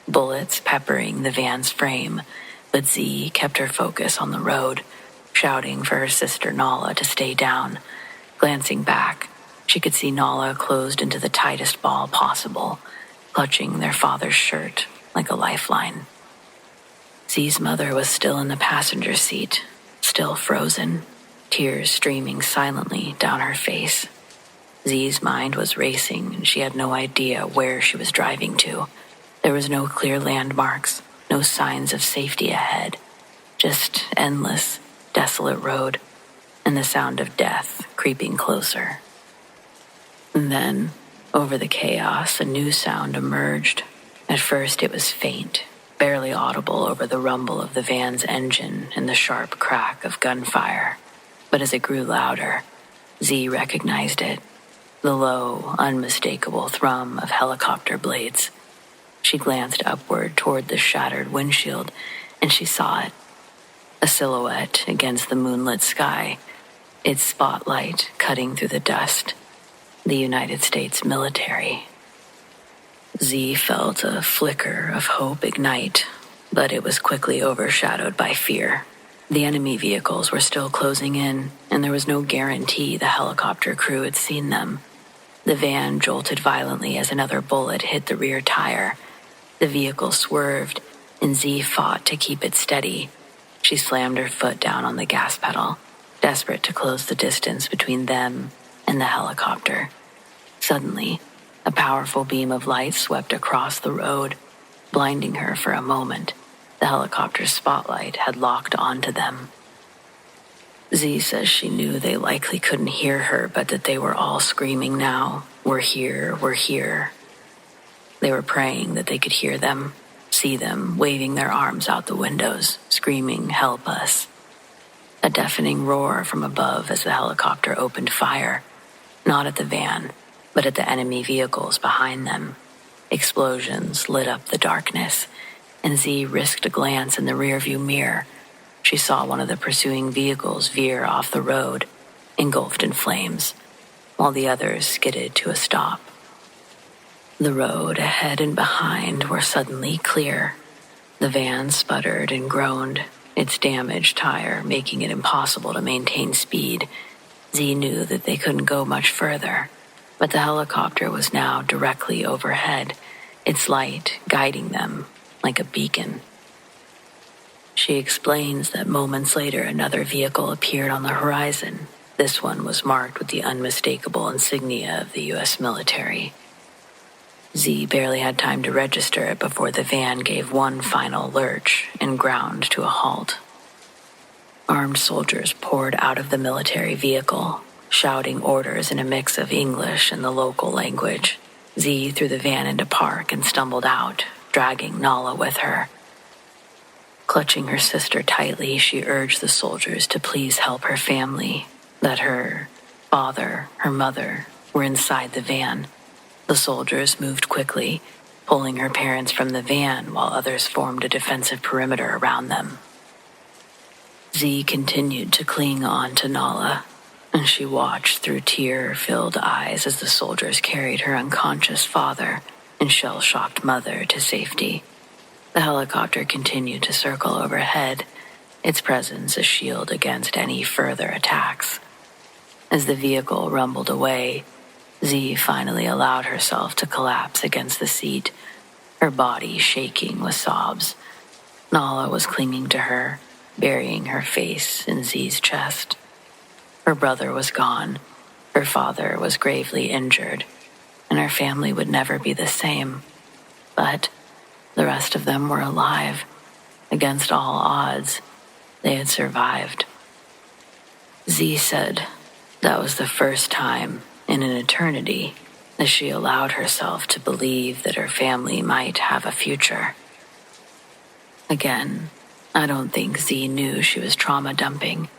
bullets peppering the van's frame, but Z kept her focus on the road, shouting for her sister Nala to stay down. Glancing back, she could see Nala closed into the tightest ball possible, clutching their father's shirt, like a lifeline. Z's mother was still in the passenger seat, still frozen, tears streaming silently down her face. Z's mind was racing, and she had no idea where she was driving to. There was no clear landmarks, no signs of safety ahead, just endless, desolate road, and the sound of death creeping closer. And then, over the chaos, a new sound emerged. At first it was faint, barely audible over the rumble of the van's engine and the sharp crack of gunfire. But as it grew louder, Z recognized it, the low, unmistakable thrum of helicopter blades. She glanced upward toward the shattered windshield, and she saw it, a silhouette against the moonlit sky, its spotlight cutting through the dust. The United States military. Z felt a flicker of hope ignite, but it was quickly overshadowed by fear. The enemy vehicles were still closing in, and there was no guarantee the helicopter crew had seen them. The van jolted violently as another bullet hit the rear tire. The vehicle swerved, and Z fought to keep it steady. She slammed her foot down on the gas pedal, desperate to close the distance between them and the helicopter. Suddenly, a powerful beam of light swept across the road, blinding her for a moment. The helicopter's spotlight had locked onto them. Z says she knew they likely couldn't hear her, but that they were all screaming now, "We're here, we're here." They were praying that they could hear them, see them, waving their arms out the windows, screaming, "Help us." A deafening roar from above as the helicopter opened fire, not at the van, but at the enemy vehicles behind them. Explosions lit up the darkness, and Z risked a glance in the rearview mirror. She saw one of the pursuing vehicles veer off the road, engulfed in flames, while the others skidded to a stop. The road ahead and behind were suddenly clear. The van sputtered and groaned, its damaged tire making it impossible to maintain speed. Z knew that they couldn't go much further, but the helicopter was now directly overhead, its light guiding them like a beacon. She explains that moments later another vehicle appeared on the horizon. This one was marked with the unmistakable insignia of the U.S. military. Z barely had time to register it before the van gave one final lurch and ground to a halt. Armed soldiers poured out of the military vehicle, shouting orders in a mix of English and the local language. Z threw the van into park and stumbled out, dragging Nala with her. Clutching her sister tightly, she urged the soldiers to please help her family, that her father, her mother, were inside the van. The soldiers moved quickly, pulling her parents from the van while others formed a defensive perimeter around them. Z continued to cling on to Nala, and she watched through tear-filled eyes as the soldiers carried her unconscious father and shell-shocked mother to safety. The helicopter continued to circle overhead, its presence a shield against any further attacks. As the vehicle rumbled away, Z finally allowed herself to collapse against the seat, her body shaking with sobs. Nala was clinging to her, burying her face in Z's chest. Her brother was gone, her father was gravely injured, and her family would never be the same. But the rest of them were alive. Against all odds, they had survived. Z said that was the first time in an eternity that she allowed herself to believe that her family might have a future. Again, I don't think Z knew she was trauma dumping.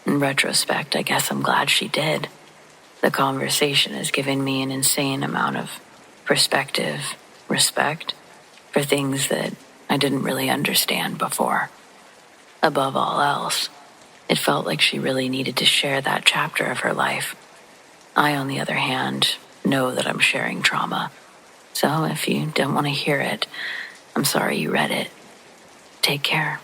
In retrospect, I guess I'm glad she did. The conversation has given me an insane amount of perspective, respect, for things that I didn't really understand before. Above all else, it felt like she really needed to share that chapter of her life. I, on the other hand, know that I'm sharing trauma. So if you don't want to hear it, I'm sorry you read it. Take care.